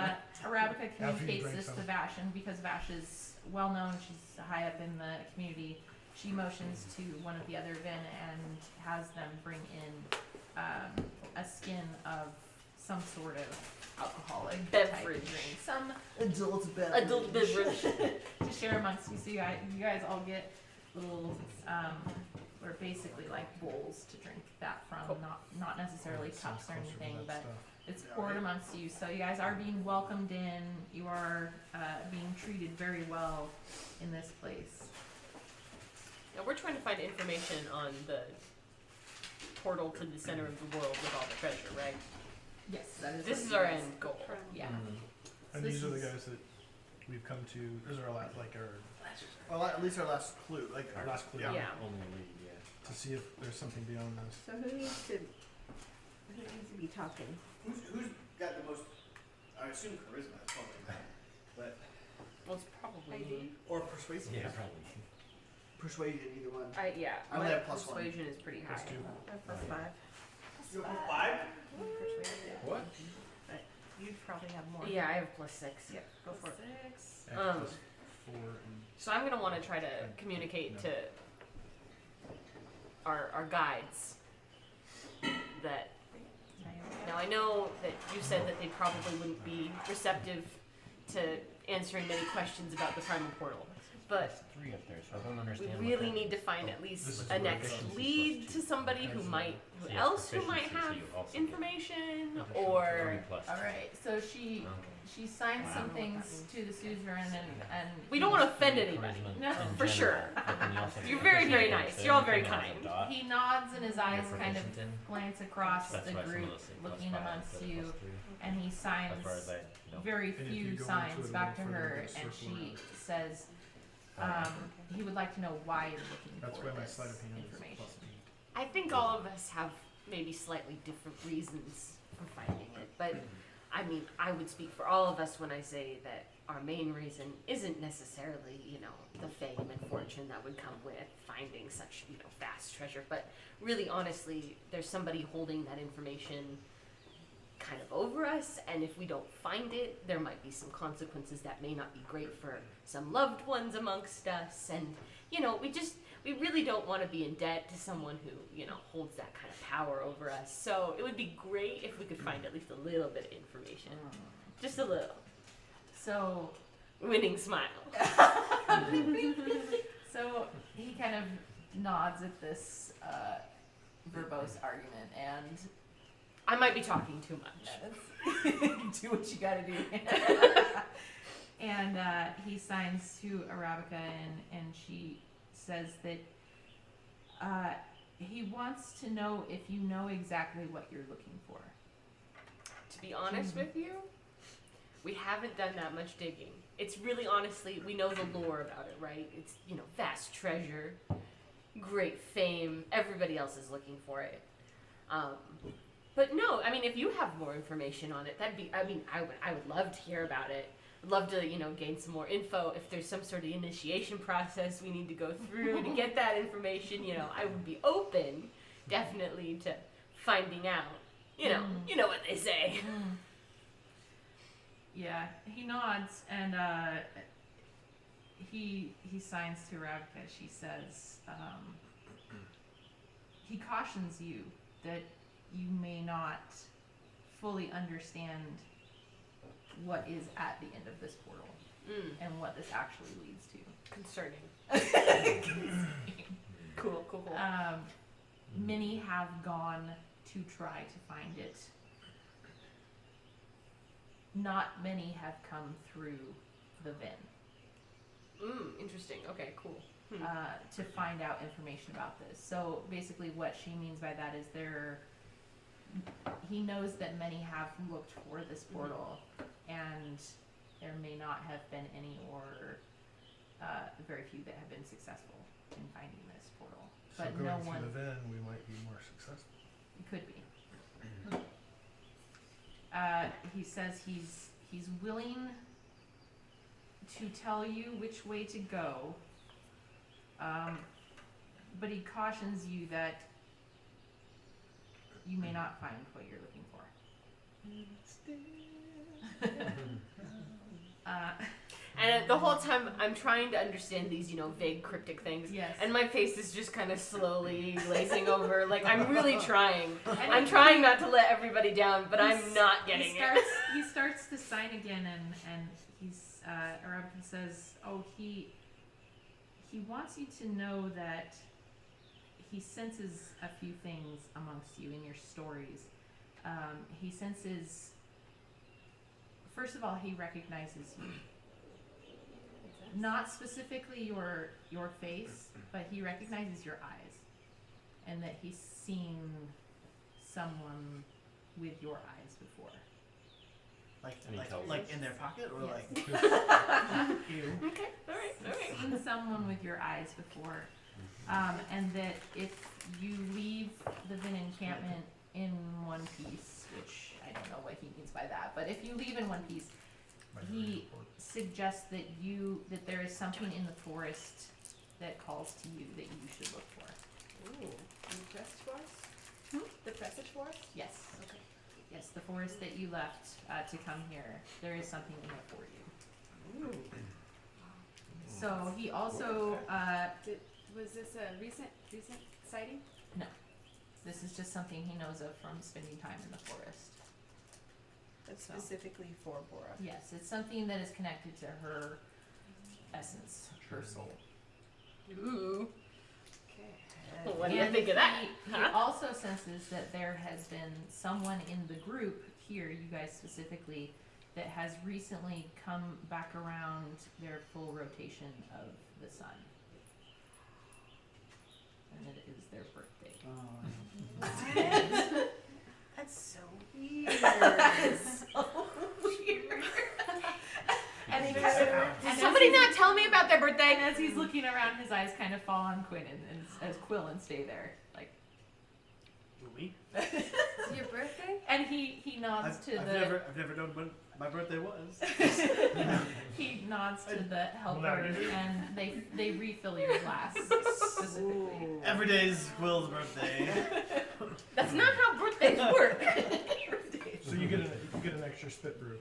Speaker 1: Arabica
Speaker 6: After you
Speaker 1: communicates
Speaker 6: drink
Speaker 1: this
Speaker 6: some.
Speaker 1: to Vash, and because Vash is well known, she's high up in the community. She motions to one of the other Vin and has them bring in a skin of some sort of alcoholic type
Speaker 2: Beverage.
Speaker 1: drink, some
Speaker 7: adult beverage.
Speaker 2: Adult beverage.
Speaker 1: to share amongst you. So you guys all get little, or basically like bowls to drink that from,
Speaker 2: Cool.
Speaker 1: not necessarily
Speaker 6: It
Speaker 1: cups
Speaker 6: sounds
Speaker 1: or
Speaker 6: closer to
Speaker 1: anything,
Speaker 6: that
Speaker 1: but
Speaker 6: stuff.
Speaker 1: it's
Speaker 7: Yeah,
Speaker 1: poured
Speaker 7: right.
Speaker 1: amongst you. So you guys are being welcomed in. You are being treated very well in this place.
Speaker 2: Now we're trying to find information on the portal to the center of the world with all the treasure, right?
Speaker 1: Yes, that is.
Speaker 2: This
Speaker 1: what
Speaker 2: is
Speaker 1: you
Speaker 2: our
Speaker 1: guys-
Speaker 2: end goal.
Speaker 1: Yeah.
Speaker 6: And
Speaker 1: So
Speaker 6: these are the
Speaker 1: this is-
Speaker 6: guys that we've come to. Those are our last,
Speaker 7: Well, at least our last clue. Like,
Speaker 6: our last clue.
Speaker 2: Yeah.
Speaker 5: Only lead, yeah.
Speaker 6: To see if there's something beyond this.
Speaker 8: So who needs to be talking?
Speaker 7: who's got the most? I assume charisma. That's probably that. But
Speaker 2: Well, it's probably me.
Speaker 7: or persuasive.
Speaker 5: Yeah, probably.
Speaker 7: Persuasion, either one.
Speaker 2: I
Speaker 7: I only
Speaker 2: my
Speaker 7: have +1.
Speaker 2: persuasion is pretty high.
Speaker 6: Plus 2.
Speaker 8: Plus 5.
Speaker 7: You have 5?
Speaker 5: What?
Speaker 8: You'd probably have more.
Speaker 2: Yeah, I have +6.
Speaker 8: Yeah, go for it.
Speaker 1: 6.
Speaker 6: And
Speaker 2: Um,
Speaker 6: plus 4 and
Speaker 2: So I'm gonna want to try to communicate
Speaker 6: No.
Speaker 2: to our guides that. Now I know that you said that they probably wouldn't be receptive to answering many questions about the Primal Portal, but
Speaker 5: There's 3 up there, so I don't
Speaker 2: we
Speaker 5: understand. what
Speaker 2: really
Speaker 5: that
Speaker 2: need to
Speaker 5: is.
Speaker 2: find at
Speaker 6: This
Speaker 2: least
Speaker 6: is
Speaker 2: a
Speaker 6: where
Speaker 2: next
Speaker 5: efficiency
Speaker 2: lead
Speaker 5: plus
Speaker 2: to
Speaker 5: 2.
Speaker 2: somebody who
Speaker 5: Excellent.
Speaker 2: might, who
Speaker 5: Yeah,
Speaker 2: else who might
Speaker 5: proficiency, so
Speaker 2: have
Speaker 5: you also get
Speaker 2: information,
Speaker 6: additional
Speaker 2: or
Speaker 5: 3+2.
Speaker 1: All right. So she signed
Speaker 5: Wow.
Speaker 1: some things to the suzerain and
Speaker 2: we don't want to offend anybody.
Speaker 5: Charisma
Speaker 1: No,
Speaker 5: in
Speaker 2: for
Speaker 5: general,
Speaker 2: sure.
Speaker 5: but then you also
Speaker 2: You're
Speaker 5: get
Speaker 2: very, very
Speaker 5: proficiency
Speaker 2: nice.
Speaker 5: points,
Speaker 2: You're all
Speaker 5: so
Speaker 2: very
Speaker 5: everything else
Speaker 2: kind.
Speaker 5: is dot.
Speaker 1: he nods and his eyes
Speaker 5: You're
Speaker 1: kind of
Speaker 5: proficient in.
Speaker 1: glance across
Speaker 5: That's
Speaker 1: the
Speaker 5: why some of
Speaker 1: group,
Speaker 5: those say
Speaker 1: looking
Speaker 5: +5
Speaker 1: amongst
Speaker 5: instead of
Speaker 1: you,
Speaker 5: +3.
Speaker 1: and he signs
Speaker 5: As far as I know.
Speaker 1: very
Speaker 6: And if
Speaker 1: few
Speaker 6: you go into
Speaker 1: signs
Speaker 6: it a
Speaker 1: back to
Speaker 6: little further,
Speaker 1: her,
Speaker 6: just
Speaker 1: and
Speaker 6: circle
Speaker 1: she
Speaker 6: around.
Speaker 1: says he would like to know why you're looking
Speaker 6: That's
Speaker 1: for
Speaker 6: why my
Speaker 1: this
Speaker 6: sleight of hand is
Speaker 1: information.
Speaker 6: +8.
Speaker 2: I think all of us have maybe slightly different reasons for finding it, but I mean, I would speak for all of us when I say that our main reason isn't necessarily, the fame and fortune that would come with finding such, vast treasure, but really honestly, there's somebody holding that information kind of over us, and if we don't find it, there might be some consequences that may not be great for some loved ones amongst us, and we really don't want to be in debt to someone who holds that kind of power over us. So it would be great if we could find at least a little bit of information, just a little.
Speaker 1: So
Speaker 2: Winning smile.
Speaker 1: So he kind of nods at this verbose argument and
Speaker 2: I might be talking too much.
Speaker 1: do what you gotta do. And he signs to Arabica and she says that he wants to know if you know exactly what you're looking for.
Speaker 2: To be honest with you, we haven't done that much digging. It's really honestly, we know the lore about it, right? It's, vast treasure, great fame, everybody else is looking for it. But no, I mean, if you have more information on it, I would love to hear about it. I'd love to, gain some more info. If there's some sort of initiation process we need to go through to get that information, I would be open, definitely, to finding out. You know what they say.
Speaker 1: Yeah, he nods and he signs to Arabica. She says he cautions you that you may not fully understand what is at the end of this portal and what this actually leads to.
Speaker 4: Concerning.
Speaker 2: Cool.
Speaker 1: Many have gone to try to find it. Not many have come through the Vin
Speaker 2: Interesting. Okay, cool.
Speaker 1: to find out information about this. So basically what she means by that is he knows that many have looked for this portal, and there may not have been any or very few that have been successful in finding this portal.
Speaker 6: So
Speaker 1: But
Speaker 6: going
Speaker 1: no
Speaker 6: through
Speaker 1: one
Speaker 6: the Ven, we might be more successful.
Speaker 1: could be. He says he's willing to tell you which way to go, but he cautions you that you may not find what you're looking for.
Speaker 2: And the whole time I'm trying to understand these, vague cryptic things.
Speaker 1: Yes.
Speaker 2: And my face is just kind of slowly glazing over. Like, I'm really trying.
Speaker 1: And
Speaker 2: I'm trying not to let everybody down, but I'm not getting it.
Speaker 1: He starts to sign again, and he's Arabica says, he wants you to know that he senses a few things amongst you in your stories. He senses, first of all, he recognizes you. Not specifically your face, but he recognizes your eyes, and that he's seen someone with your eyes before.
Speaker 7: Like in their pocket or
Speaker 1: Yes.
Speaker 7: like
Speaker 2: Okay, alright.
Speaker 1: Seen someone with your eyes before, and that if you leave the Vin Encampment in one piece, which I don't know what he means by that, but if you leave in one piece, he suggests that there is something in the forest that calls to you that you should look for.
Speaker 4: Ooh. In the Presage Forest? The Presage Forest?
Speaker 1: Yes.
Speaker 4: Okay.
Speaker 1: Yes, the forest that you left to come here. There is something in it for you.
Speaker 4: Ooh.
Speaker 1: So he also
Speaker 4: Was this a recent sighting?
Speaker 1: this is just something he knows of from spending time in the forest.
Speaker 8: That's
Speaker 1: So.
Speaker 8: specifically for Bora.
Speaker 1: Yes, it's something that is connected to her essence, her soul.
Speaker 2: Ooh.
Speaker 4: Okay.
Speaker 2: What do you think of that?
Speaker 1: He also senses that there has been someone in the group here, you guys specifically, that has recently come back around their full rotation of the sun. And it is their birthday.
Speaker 8: That's so weird.
Speaker 1: And he
Speaker 4: Did
Speaker 1: kind of,
Speaker 2: Did somebody not tell me about their birthday?
Speaker 1: and as he's looking around, his eyes kind of fall on Quinn and as Quil and stay there, like.
Speaker 7: we?
Speaker 4: Your birthday?
Speaker 1: And he nods to
Speaker 7: I've
Speaker 1: the.
Speaker 7: never known when my birthday was.
Speaker 1: He nods to the helper,
Speaker 6: Well, now you do.
Speaker 1: and they refill your glass specifically.
Speaker 7: Every day is Quill's birthday.
Speaker 2: That's not how birthdays work.
Speaker 6: So you get an extra spit brew.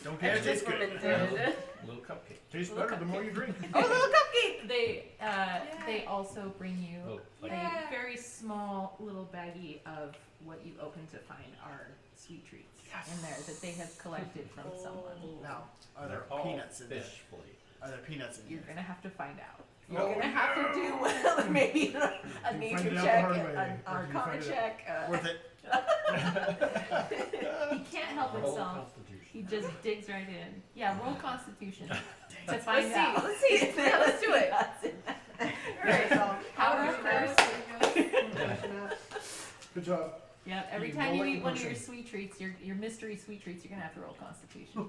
Speaker 7: Don't care. It
Speaker 2: This
Speaker 7: tastes
Speaker 2: woman
Speaker 7: good.
Speaker 2: did.
Speaker 5: Little cupcake.
Speaker 6: Tastes better the more you drink.
Speaker 2: Oh, little cupcake!
Speaker 1: They also bring you
Speaker 5: Oh, like
Speaker 1: a very small little baggie of what you open to find are sweet treats in there that they have collected from someone.
Speaker 7: Now, are there
Speaker 5: they're all
Speaker 7: peanuts in there?
Speaker 5: fish flavored.
Speaker 7: Are there peanuts in
Speaker 1: You're
Speaker 7: there?
Speaker 1: gonna have to find out.
Speaker 6: Oh.
Speaker 1: You're gonna have to do maybe a
Speaker 6: You
Speaker 1: nature
Speaker 6: find it out the
Speaker 1: check,
Speaker 6: hard way,
Speaker 1: an
Speaker 6: or you
Speaker 1: arcana
Speaker 6: find it-
Speaker 1: check.
Speaker 7: Worth it.
Speaker 1: He can't help
Speaker 5: Roll
Speaker 1: himself.
Speaker 5: Constitution.
Speaker 1: He just digs right in. Yeah, roll Constitution to find
Speaker 2: Let's
Speaker 1: out.
Speaker 2: see. Let's see. Yeah, let's do it.
Speaker 8: Alright, so
Speaker 1: Power first.
Speaker 6: Good job.
Speaker 1: Yeah, every
Speaker 6: You
Speaker 1: time
Speaker 6: roll
Speaker 1: you
Speaker 6: like
Speaker 1: eat
Speaker 6: a
Speaker 1: one of your
Speaker 6: person.
Speaker 1: sweet treats, your mystery sweet treats, you're gonna have to roll Constitution.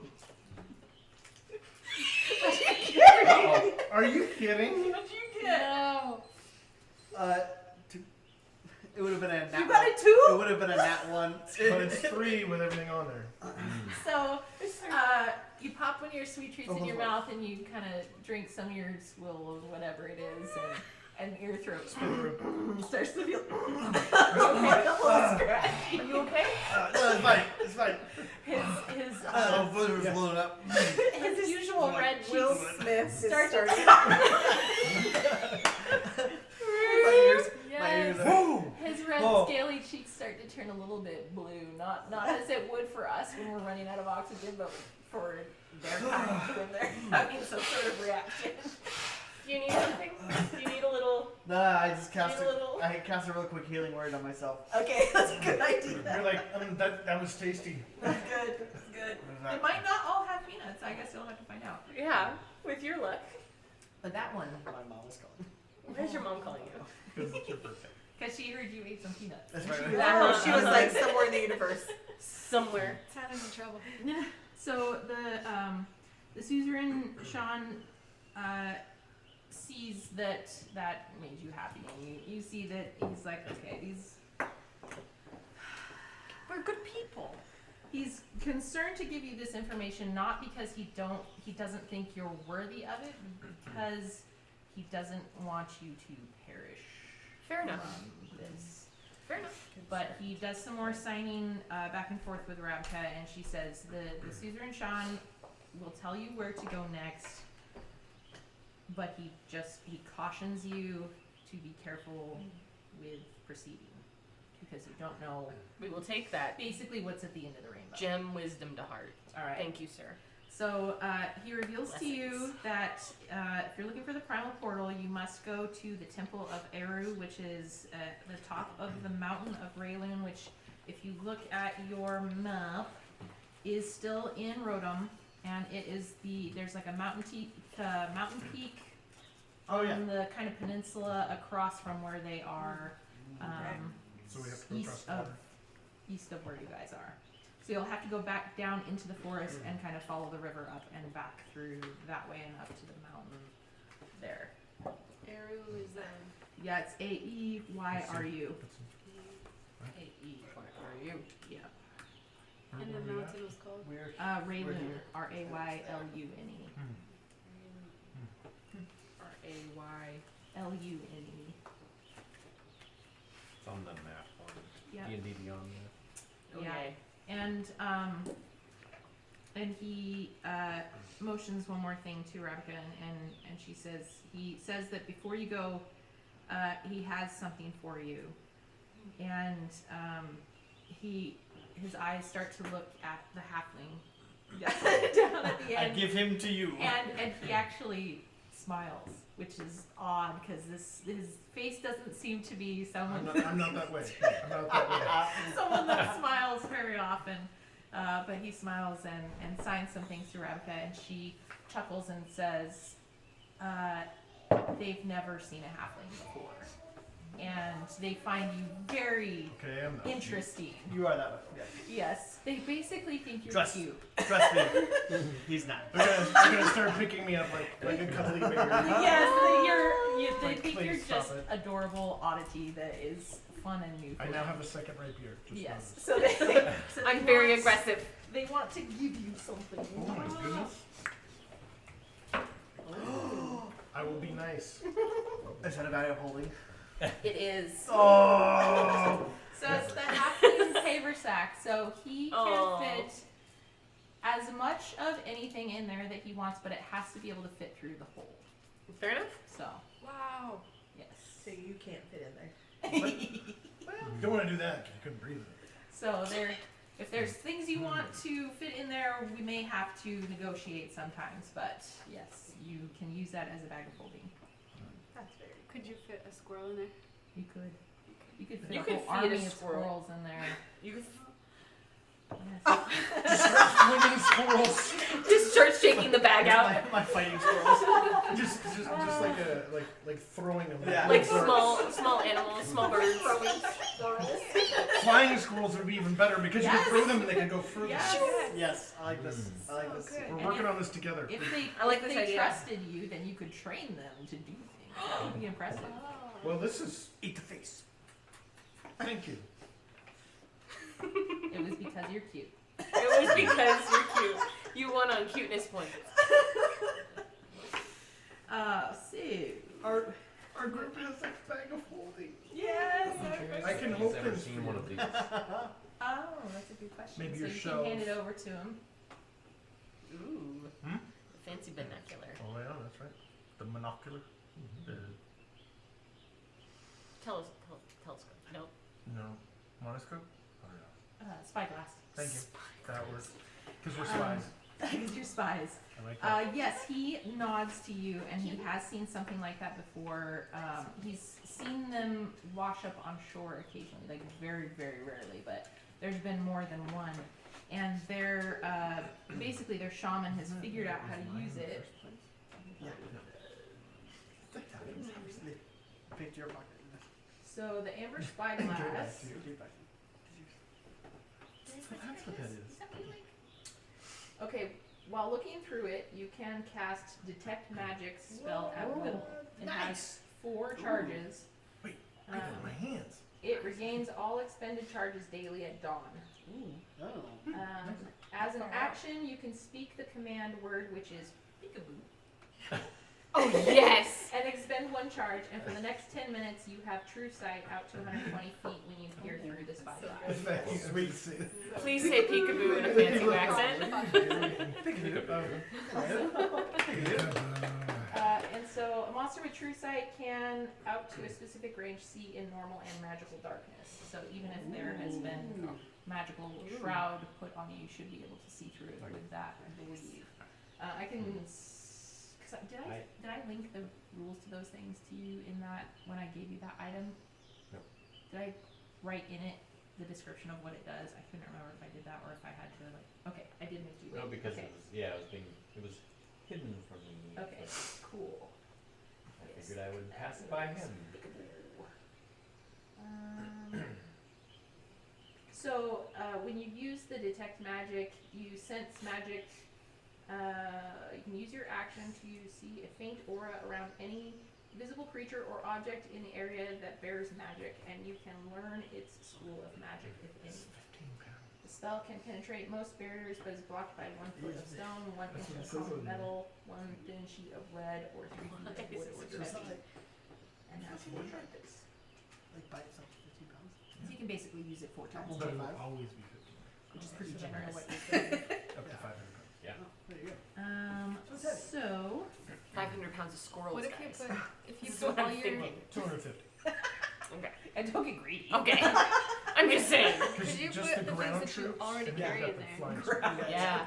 Speaker 6: Are you kidding?
Speaker 1: No.
Speaker 7: It would have been a nat.
Speaker 1: You got a
Speaker 7: It
Speaker 1: 2?
Speaker 7: would have been a nat 1.
Speaker 6: But it's 3 with everything on there.
Speaker 1: So, you pop one of your sweet treats in your mouth and you kind of drink some of your swill or whatever it is, and your throat starts to feel a little scratchy.
Speaker 2: Are you okay?
Speaker 7: No, it's fine. It's fine.
Speaker 1: His
Speaker 7: Oh, flavor was blown up.
Speaker 1: his usual red
Speaker 8: Will
Speaker 1: cheeks
Speaker 8: Smith is
Speaker 1: start to
Speaker 8: starting.
Speaker 7: My ears.
Speaker 1: Yes.
Speaker 7: My ears.
Speaker 6: Whoa!
Speaker 1: His red
Speaker 7: Oh.
Speaker 1: scaly cheeks start to turn a little bit blue. Not as it would for us when we're running out of oxygen, but for their kind when they're having some sort of reaction.
Speaker 2: Do you need something? Do you need a little?
Speaker 7: Nah, I just cast
Speaker 2: Need a little-
Speaker 7: I cast a real quick healing word on myself.
Speaker 1: Okay, that's a good
Speaker 6: You're
Speaker 1: idea.
Speaker 6: like, that was tasty.
Speaker 1: That's good. That's good.
Speaker 7: What is that?
Speaker 1: It might not all have peanuts. I guess you'll have to find out.
Speaker 2: Yeah, with your luck.
Speaker 1: But that one,
Speaker 7: My mom was calling.
Speaker 2: What is your mom calling you?
Speaker 6: Because it's your birthday.
Speaker 1: because she heard you ate some peanuts.
Speaker 7: That's right.
Speaker 8: Oh, she was like somewhere in the universe.
Speaker 2: Somewhere.
Speaker 4: Santa's in trouble.
Speaker 1: So the Suzerain Shan sees that made you happy, and you see that he's like, okay,
Speaker 2: We're good people.
Speaker 1: he's concerned to give you this information not because he doesn't think you're worthy of it, because he doesn't want you to perish.
Speaker 2: Fair enough.
Speaker 1: From this.
Speaker 2: Fair enough.
Speaker 1: But he does some more signing back and forth with Rabka, and she says the Suzerain Shan will tell you where to go next, but he cautions you to be careful with proceeding, because you don't know
Speaker 2: We will take that
Speaker 1: basically what's at the end of the rainbow.
Speaker 2: gem wisdom to heart.
Speaker 1: All right.
Speaker 2: Thank you, sir.
Speaker 1: So he reveals to you
Speaker 2: Blessings.
Speaker 1: that if you're looking for the Primal Portal, you must go to the Temple of Eru, which is at the top of the mountain of Raylun, which, if you look at your map, is still in Rodom, and it is there's like a mountain peak
Speaker 7: Oh yeah.
Speaker 1: on the kind of peninsula across from where they are,
Speaker 6: So we have to go across the water.
Speaker 1: east of where you guys are. So you'll have to go back down into the forest and kind of follow the river up and back through that way and up to the mountain there.
Speaker 4: Eru is
Speaker 1: Yeah, it's AEYRU.
Speaker 2: A-E-Y-R-U.
Speaker 1: Yeah.
Speaker 4: and the mountain was called.
Speaker 7: We're
Speaker 1: Raylune,
Speaker 7: here.
Speaker 1: RAYLUNE.
Speaker 2: R-A-Y.
Speaker 1: LUNE.
Speaker 5: It's on the map on
Speaker 1: Yeah.
Speaker 5: D&D Beyond there.
Speaker 1: Yeah.
Speaker 2: Okay.
Speaker 1: And he motions one more thing to Rabka, and he says that before you go, he has something for you, and his eyes start to look at the halfling down at the
Speaker 7: I
Speaker 1: end,
Speaker 7: give him to you.
Speaker 1: and he actually smiles, which is odd because his face doesn't seem to be someone
Speaker 6: I'm not that way. I'm not that way.
Speaker 1: someone that smiles very often. But he smiles and signs some things to Rabka, and she chuckles and says, they've never seen a halfling before. And they find you very
Speaker 6: Okay, I'm not.
Speaker 1: interesting.
Speaker 7: You are that way. Yeah.
Speaker 1: Yes, they basically think you're
Speaker 7: Trust-
Speaker 1: cute.
Speaker 7: Trust me. He's not.
Speaker 6: They're gonna start picking me up like a cuddly baby.
Speaker 1: Yes, they
Speaker 6: Like,
Speaker 1: think you're
Speaker 6: please stop
Speaker 1: just
Speaker 6: it.
Speaker 1: adorable oddity that is fun and new for
Speaker 6: I now
Speaker 1: them.
Speaker 6: have a second rapier. Just
Speaker 1: Yes,
Speaker 6: noticed.
Speaker 1: so they
Speaker 2: I'm very
Speaker 1: want-
Speaker 2: aggressive.
Speaker 1: They want to give you something.
Speaker 6: Oh my goodness. I will be nice.
Speaker 7: Is that a value of holding?
Speaker 1: It is.
Speaker 7: Oh.
Speaker 1: So it's the halfling's haversack. So he can
Speaker 2: Aw.
Speaker 1: fit as much of anything in there that he wants, but it has to be able to fit through the hole.
Speaker 2: Fair enough.
Speaker 1: So,
Speaker 4: Wow.
Speaker 1: yes.
Speaker 8: So you can't fit in there.
Speaker 6: Don't want to do that 'cause you couldn't breathe.
Speaker 1: So if there's things you want to fit in there, we may have to negotiate sometimes, but yes, you can use that as a bag of holding.
Speaker 8: That's very
Speaker 4: Could you fit a squirrel in there?
Speaker 1: You could. You could fit
Speaker 2: You
Speaker 1: a
Speaker 2: could
Speaker 1: whole
Speaker 2: feed a
Speaker 1: army of
Speaker 2: squirrel.
Speaker 1: squirrels in there.
Speaker 2: You
Speaker 1: Yes.
Speaker 6: Just start flinging squirrels.
Speaker 2: just start shaking the bag out.
Speaker 7: My fighting squirrels.
Speaker 6: Just like throwing them.
Speaker 7: Yeah.
Speaker 2: Like
Speaker 7: Squirrels.
Speaker 2: small animals, small birds.
Speaker 6: Flying squirrels would be even better because you
Speaker 1: Yes.
Speaker 6: could throw them and they could go further.
Speaker 1: Yes.
Speaker 7: Yes, I like this. I like this.
Speaker 4: good.
Speaker 6: We're working on this together.
Speaker 1: If they,
Speaker 2: I like
Speaker 1: if
Speaker 2: this
Speaker 1: they
Speaker 2: idea.
Speaker 1: trusted you, then you could train them to do things. That would be impressive.
Speaker 6: Well, this is.
Speaker 7: Eat the face.
Speaker 6: Thank you.
Speaker 1: It was because you're cute.
Speaker 2: It was because you're cute. You won on cuteness points.
Speaker 1: So.
Speaker 6: Our group has a bag of holding.
Speaker 1: Yes.
Speaker 6: I can
Speaker 5: He's
Speaker 6: hold
Speaker 5: ever
Speaker 6: things
Speaker 5: seen
Speaker 6: for
Speaker 5: one
Speaker 6: you.
Speaker 5: of these.
Speaker 1: Oh, that's a good question.
Speaker 6: Maybe
Speaker 1: so
Speaker 6: your
Speaker 1: you can hand it
Speaker 6: shelves.
Speaker 1: over to him.
Speaker 2: Ooh.
Speaker 6: Hmm?
Speaker 2: Fancy vernacular.
Speaker 6: Oh yeah, that's right. The monocular.
Speaker 2: Telescope. No.
Speaker 6: No. monoscope?
Speaker 1: Spyglass.
Speaker 6: Thank you. That works. Because we're spies.
Speaker 1: Because you're spies.
Speaker 6: I like that.
Speaker 1: Yes, he nods to you, and he has seen something like that before. He's seen them wash up on shore occasionally, like very, very rarely, but there's been more than one. And their basically their shaman has figured out how to use it.
Speaker 7: Yeah. Picked your pocket.
Speaker 1: So the amber spyglass.
Speaker 6: That's what that is.
Speaker 1: Okay, while looking through it, you can cast Detect Magic spell at will. It has 4 charges.
Speaker 6: Wait, I got it in my hands.
Speaker 1: It regains all expended charges daily at dawn.
Speaker 7: Ooh. Oh.
Speaker 1: As an action, you can speak the command word, which is peekaboo,
Speaker 2: Oh yes.
Speaker 1: and expend 1 charge. And for the next 10 minutes, you have true sight out to 120 feet when you peer through the spyglass.
Speaker 6: Sweet.
Speaker 2: Please say peekaboo in a fancy accent.
Speaker 1: And so a monster with true sight can, out to a specific range, see in normal and magical darkness. So even if there has been magical shroud put on you, you should be able to see through it with that, I believe. I can, did I link the rules to those things to you in that when I gave you that item?
Speaker 5: No.
Speaker 1: Did I write in it the description of what it does? I couldn't remember if I did that or if I had to okay, I did make you.
Speaker 5: No, because
Speaker 1: okay.
Speaker 5: it was hidden from me.
Speaker 1: Okay,
Speaker 5: but
Speaker 1: cool.
Speaker 5: I figured I would pass it by him.
Speaker 1: So when you use the detect magic, you sense magic. You can use your action to see a faint aura around any visible creature or object in the area that bears magic, and you can learn its school of magic if any. The spell can penetrate most barriers, but is blocked by 1 foot of stone, 1 inch of common metal, 1 thin sheet of lead, or 3 feet of wood or treasure. And that's 4 charges.
Speaker 7: Like by itself, 15 pounds.
Speaker 1: So you can basically use it 4 times,
Speaker 6: But it will always be 15.
Speaker 1: which is pretty generous.
Speaker 6: Up to 500 pounds.
Speaker 5: Yeah.
Speaker 7: Oh, there you go.
Speaker 1: So
Speaker 2: 500 pounds of squirrels,
Speaker 4: What if you
Speaker 2: guys.
Speaker 4: put if you
Speaker 2: This is
Speaker 4: put
Speaker 2: what
Speaker 4: all
Speaker 2: I'm
Speaker 4: your
Speaker 2: thinking.
Speaker 6: 250.
Speaker 2: Okay.
Speaker 1: and don't get greedy.
Speaker 2: Okay. I'm just saying.
Speaker 4: could you
Speaker 6: Just
Speaker 4: put
Speaker 6: the
Speaker 4: the
Speaker 6: ground
Speaker 4: things that you
Speaker 6: troops,
Speaker 4: already
Speaker 6: and you
Speaker 4: carry
Speaker 6: got
Speaker 4: in
Speaker 6: the
Speaker 4: there?
Speaker 6: flying
Speaker 2: Yeah.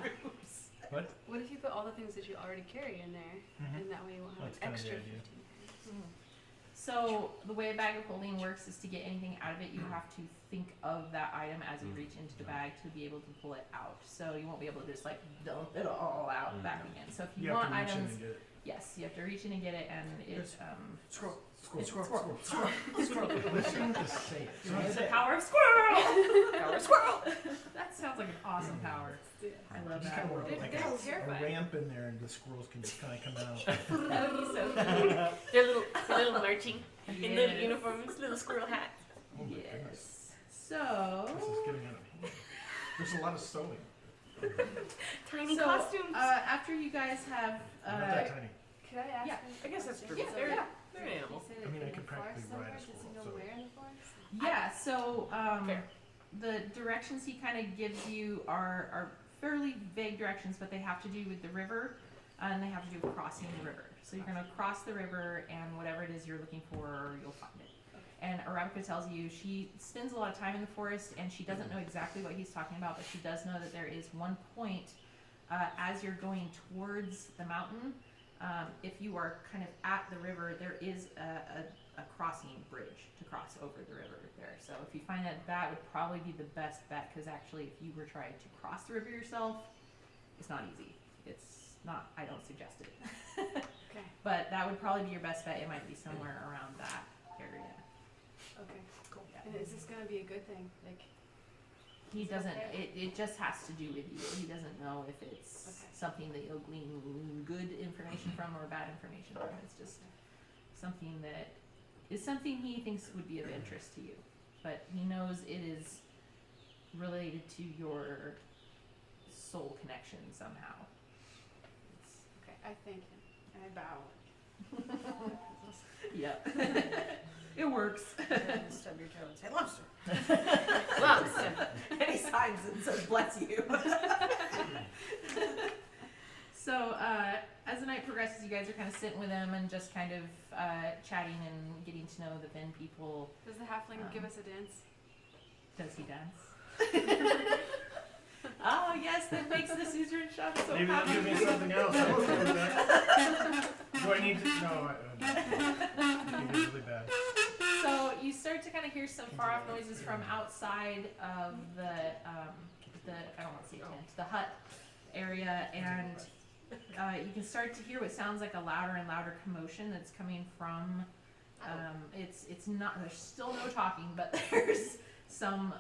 Speaker 6: What?
Speaker 4: What if you put all the things that you already carry in there,
Speaker 6: Mhm.
Speaker 4: and that way you won't have
Speaker 6: That's
Speaker 4: an
Speaker 6: kinda the
Speaker 4: extra
Speaker 6: idea.
Speaker 4: 15 pounds?
Speaker 1: So the way a bag of holding works is to get anything out of it, you have to think of that item as you reach into the bag to be able to pull it out. So you won't be able to just like dump it all out back again. So if you,
Speaker 6: You have
Speaker 1: want
Speaker 6: to reach in
Speaker 1: items,
Speaker 6: and get it.
Speaker 1: yes, you have to reach in and get it, and it
Speaker 7: Scroll.
Speaker 6: Squirrel,
Speaker 1: It's
Speaker 6: squirrel, squirrel, squirrel. Listen to say it.
Speaker 1: it's the power of squirrel.
Speaker 2: Power squirrel.
Speaker 1: That sounds like an awesome power. I love
Speaker 6: Just
Speaker 1: that.
Speaker 6: kind of
Speaker 4: They're-
Speaker 6: like
Speaker 4: they're
Speaker 6: a
Speaker 4: terrifying.
Speaker 6: ramp in there, and the squirrels can just kind of come out.
Speaker 1: That would be so cute.
Speaker 2: They're little marching in little
Speaker 1: Yes.
Speaker 2: uniforms, little squirrel hats.
Speaker 6: Oh my goodness.
Speaker 1: Yes. So.
Speaker 6: This is getting out of hand. There's a lot of sewing.
Speaker 2: Tiny
Speaker 1: So,
Speaker 2: costumes.
Speaker 1: after you guys have,
Speaker 6: Not that tiny.
Speaker 4: Could I ask?
Speaker 1: Yeah,
Speaker 4: you
Speaker 2: I guess that's
Speaker 4: question?
Speaker 2: true.
Speaker 1: Yeah,
Speaker 2: They're,
Speaker 1: yeah.
Speaker 2: they're an animal.
Speaker 4: You said
Speaker 6: I mean,
Speaker 4: in
Speaker 6: I
Speaker 4: the
Speaker 6: could practically
Speaker 4: forest
Speaker 6: ride a
Speaker 4: somewhere. Does he
Speaker 6: squirrel,
Speaker 4: know
Speaker 6: so-
Speaker 4: where in the forest?
Speaker 1: yeah, so
Speaker 2: Fair.
Speaker 1: the directions he kind of gives you are fairly vague directions, but they have to do with the river, and they have to do with crossing the river. So you're gonna cross the river, and whatever it is you're looking for, you'll find it. And Arabica tells you she spends a lot of time in the forest, and she doesn't know exactly what he's talking about, but she does know that there is one point as you're going towards the mountain. If you are kind of at the river, there is a crossing bridge to cross over the river there. So if you find that, that would probably be the best bet, because actually if you were trying to cross the river yourself, it's not easy. It's not, I don't suggest it.
Speaker 4: Okay.
Speaker 1: But that would probably be your best bet. It might be somewhere around that area.
Speaker 4: Okay. Cool.
Speaker 1: Yeah.
Speaker 4: And is this gonna be a good thing? Like,
Speaker 1: He
Speaker 4: Is it
Speaker 1: doesn't,
Speaker 4: okay?
Speaker 1: it just has to do with you. He doesn't know if it's
Speaker 4: Okay.
Speaker 1: something that you'll glean good information from or bad information from. It's just something that is something he thinks would be of interest to you. But he knows it is related to your soul connection somehow. It's,
Speaker 4: okay, I thank him and I bow.
Speaker 1: yep. It works.
Speaker 7: Stub your toe and say lobster.
Speaker 2: Lobster.
Speaker 1: And he signs and says, bless you. So, as the night progresses, you guys are kind of sitting with him and just kind of chatting and getting to know the Vin people.
Speaker 4: Does the halfling give us a dance?
Speaker 1: Does he dance? Oh yes, that makes the Suzerain Shan so
Speaker 6: Maybe they'll give me
Speaker 1: happy.
Speaker 6: something else. I'm okay with that. Do I need to? No, it'd be really bad.
Speaker 1: So you start to kind of hear some far off noises from outside of the I don't want to say tent, the hut area, and you can start to hear what sounds like a louder and louder commotion that's coming from. It's not. There's still no talking, but there's some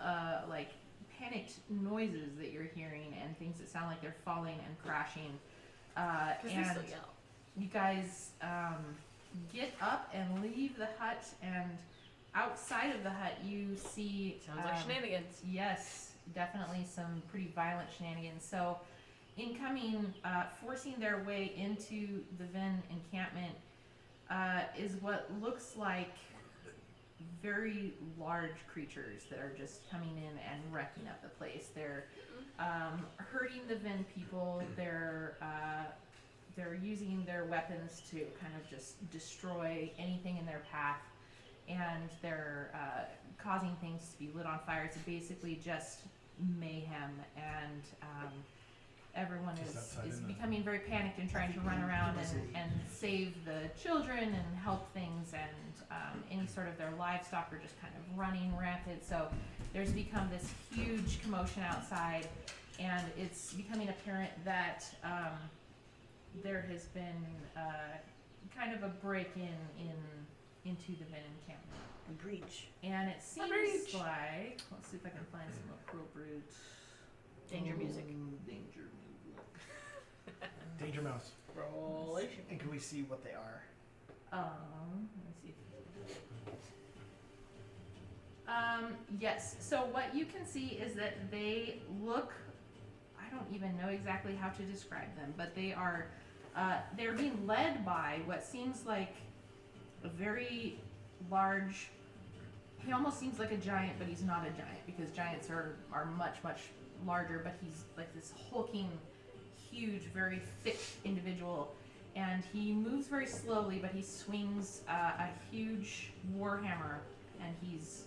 Speaker 1: like panicked noises that you're hearing and things that sound like they're falling and crashing. And you guys get up and leave the hut, and outside of the hut you see
Speaker 2: Sounds like shenanigans.
Speaker 1: yes, definitely some pretty violent shenanigans. So incoming, forcing their way into the Vin Encampment is what looks like very large creatures that are just coming in and wrecking up the place. They're hurting the Vin people. They're using their weapons to kind of just destroy anything in their path, and they're causing things to be lit on fire. It's basically just mayhem, and everyone is becoming very panicked and trying to run around and save the children and help things, and any sort of their livestock are just kind of running rampant. So there's become this huge commotion outside, and it's becoming apparent that there has been kind of a break-in into the Vin Encampment.
Speaker 8: A breach.
Speaker 1: And it seems
Speaker 2: breach.
Speaker 1: like, let's see if I can find some appropriate
Speaker 2: Danger music.
Speaker 1: Danger music.
Speaker 6: Danger mouse.
Speaker 2: Rollation.
Speaker 7: And can we see what they are?
Speaker 1: Let me see. Yes. So what you can see is that they look. I don't even know exactly how to describe them, but they are. They're being led by what seems like a very large. He almost seems like a giant, but he's not a giant because giants are much larger. But he's like this hulking, huge, very thick individual, and he moves very slowly. But he swings a huge warhammer, and he's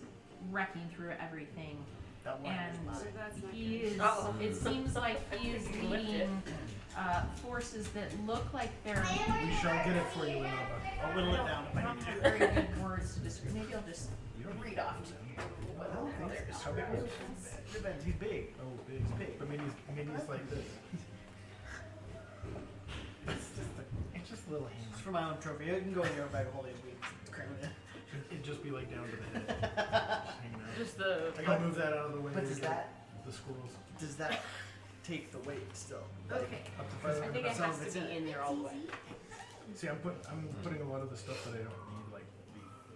Speaker 1: wrecking through everything.
Speaker 7: That one
Speaker 1: And
Speaker 7: was mine.
Speaker 4: That's not
Speaker 1: he
Speaker 4: good.
Speaker 1: is.
Speaker 2: Oh.
Speaker 1: It seems like he is leading forces that look like they're
Speaker 6: We shall get it for you, Inaba.
Speaker 7: I'll whittle it down if I
Speaker 1: not
Speaker 7: need to.
Speaker 1: very good words to describe. Maybe I'll just
Speaker 6: You don't
Speaker 1: read off to you.
Speaker 7: I don't think so. How big is he? Depends. He's big.
Speaker 6: Oh, big.
Speaker 7: He's big.
Speaker 6: But maybe he's like this. It's just a little
Speaker 7: It's
Speaker 6: hand.
Speaker 7: for my own trophy. It can go in your bag holding it. Cram it in.
Speaker 6: It'd just be like down to the head. Just hanging out.
Speaker 2: Just the.
Speaker 6: I gotta move that out of the way.
Speaker 7: But
Speaker 6: to
Speaker 7: does
Speaker 6: get
Speaker 7: that
Speaker 6: the squirrels
Speaker 7: does that take the weight still?
Speaker 1: Okay.
Speaker 6: up to
Speaker 2: I
Speaker 6: 500
Speaker 2: think it
Speaker 6: pounds.
Speaker 2: has to be in there all the way.
Speaker 6: See, I'm putting a lot of the stuff that I don't need, like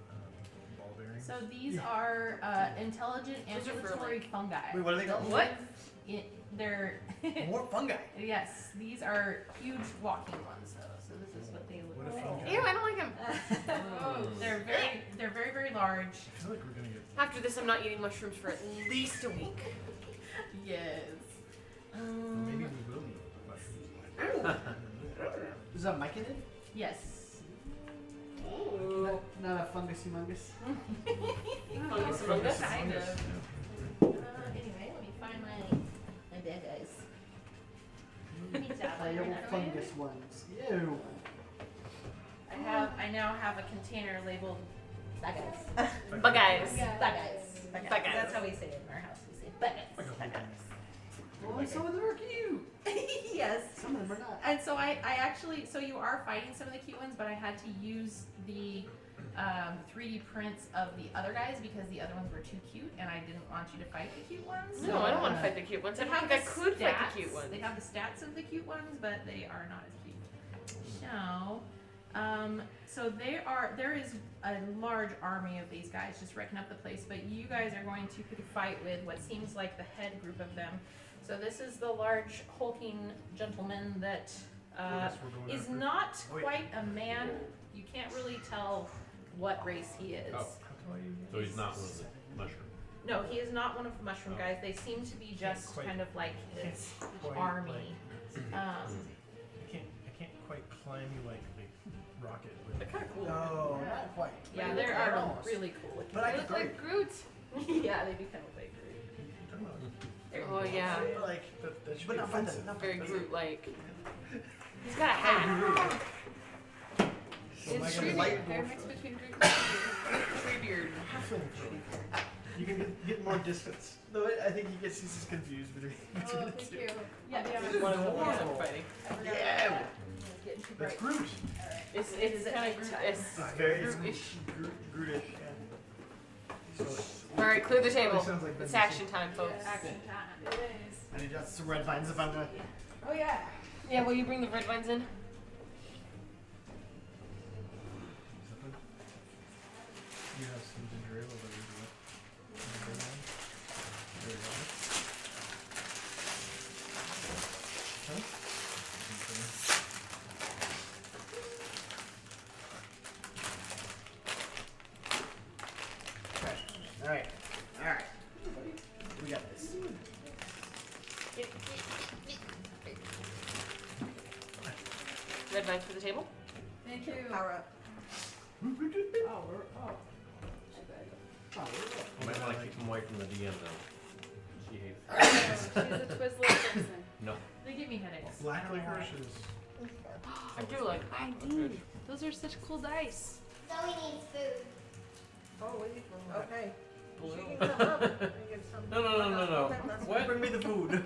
Speaker 6: the ball bearings.
Speaker 1: So these are intelligent
Speaker 2: Those are for,
Speaker 1: ambulatory
Speaker 2: like-
Speaker 1: fungi.
Speaker 7: Wait, what are they
Speaker 1: that
Speaker 7: called?
Speaker 2: What?
Speaker 1: live they're
Speaker 7: More fungi.
Speaker 1: yes, these are huge walking ones though. So this is what they
Speaker 6: What
Speaker 1: look
Speaker 6: a
Speaker 1: like.
Speaker 6: fungi.
Speaker 2: Ew, I don't like them.
Speaker 1: They're very large.
Speaker 6: I feel like we're gonna get.
Speaker 2: After this, I'm not eating mushrooms for at least a week.
Speaker 1: Yes.
Speaker 6: Maybe we will eat mushrooms.
Speaker 7: Is that myconid?
Speaker 1: Yes.
Speaker 7: Not a fungus humongous.
Speaker 2: Fungus among us.
Speaker 1: Kind of. Anyway, let me find my bad guys. Let me tap
Speaker 7: Little
Speaker 1: another way.
Speaker 7: fungus ones. Ew.
Speaker 1: I now have a container labeled bad guys.
Speaker 2: But guys.
Speaker 1: Bad guys.
Speaker 2: Bad guys.
Speaker 1: That's how we say it in our house. We say bad guys.
Speaker 6: Like a whole
Speaker 7: Well, some of them are cute.
Speaker 1: Yes.
Speaker 7: Some of them are not.
Speaker 1: And so I actually, so you are fighting some of the cute ones, but I had to use the 3D prints of the other guys because the other ones were too cute, and I didn't want you to fight the cute ones.
Speaker 2: No, I don't want to fight the cute ones. I
Speaker 1: They
Speaker 2: don't
Speaker 1: have
Speaker 2: think I
Speaker 1: the
Speaker 2: could fight
Speaker 1: stats-
Speaker 2: the cute ones.
Speaker 1: They have the stats of the cute ones, but they are not as cute. So there is a large army of these guys just wrecking up the place, but you guys are going to fight with what seems like the head group of them. So this is the large hulking gentleman that
Speaker 6: Yes, we're going
Speaker 1: is
Speaker 6: after.
Speaker 1: not
Speaker 6: Wait.
Speaker 1: quite a man. You can't really tell what race he is.
Speaker 5: Oh.
Speaker 6: How do I-
Speaker 5: So he's not one of the mushroom.
Speaker 1: No, he is not one of the mushroom
Speaker 5: Oh.
Speaker 1: guys. They seem to be just
Speaker 6: quite-
Speaker 1: kind of like
Speaker 6: can't
Speaker 1: his
Speaker 6: quite,
Speaker 1: army.
Speaker 6: I can't quite climb you like a rocket.
Speaker 2: They're kind of cool.
Speaker 7: No, not quite.
Speaker 1: Yeah,
Speaker 7: But
Speaker 1: they are
Speaker 7: almost.
Speaker 1: really cool looking.
Speaker 7: But I
Speaker 4: They
Speaker 7: could
Speaker 4: look like Groot.
Speaker 1: Yeah, they do kind of look like Groot.
Speaker 2: Oh yeah,
Speaker 7: But like,
Speaker 6: That should
Speaker 7: but
Speaker 6: be
Speaker 7: not
Speaker 6: offensive.
Speaker 2: very Groot-like. He's got a hat.
Speaker 6: So am I
Speaker 4: It's
Speaker 6: gonna
Speaker 4: Treebeard.
Speaker 6: light
Speaker 4: They're
Speaker 6: dwarf
Speaker 4: mixed between Groot and Treebeard.
Speaker 2: Treebeard.
Speaker 6: halfling through? You can get more distance.
Speaker 7: no, I think he's just confused between
Speaker 4: Oh,
Speaker 7: the
Speaker 4: thank
Speaker 7: two.
Speaker 4: you.
Speaker 1: Yeah,
Speaker 2: One of them
Speaker 7: Whoa.
Speaker 2: ends up fighting.
Speaker 7: Yeah.
Speaker 1: Getting too
Speaker 6: That's
Speaker 1: bright.
Speaker 6: Groot.
Speaker 2: It's
Speaker 1: Is it
Speaker 2: kind of
Speaker 1: nighttime?
Speaker 2: Groot-ish.
Speaker 7: It's very
Speaker 2: Groot-ish.
Speaker 7: Grootish.
Speaker 6: So
Speaker 2: All right, clear the table.
Speaker 6: sounds like
Speaker 2: It's
Speaker 6: Ben
Speaker 2: action time, folks.
Speaker 1: Action time.
Speaker 4: It is.
Speaker 7: I need just some red vines if I'm gonna.
Speaker 1: Oh yeah.
Speaker 2: Yeah, will you bring the red vines in?
Speaker 6: You have some ginger ale over there. There you go. Huh?
Speaker 7: Okay. All right. All right. We got this.
Speaker 2: Red vines for the table?
Speaker 4: Thank you.
Speaker 8: Power up.
Speaker 1: Oh, we're
Speaker 5: You might want to keep them away from the DM though. She hates
Speaker 4: She's a Twizzler person.
Speaker 5: No.
Speaker 1: They give me headaches.
Speaker 6: Black
Speaker 1: I don't know
Speaker 6: licorice
Speaker 1: why.
Speaker 6: is.
Speaker 2: I do like
Speaker 4: I
Speaker 2: that.
Speaker 4: do. Those are such cool dice.
Speaker 9: Zoe needs food.
Speaker 8: Oh, wait. Okay.
Speaker 2: Blue.
Speaker 8: She can come up and get some.
Speaker 5: No.
Speaker 8: Okay, that's
Speaker 5: What?
Speaker 7: Bring me the food.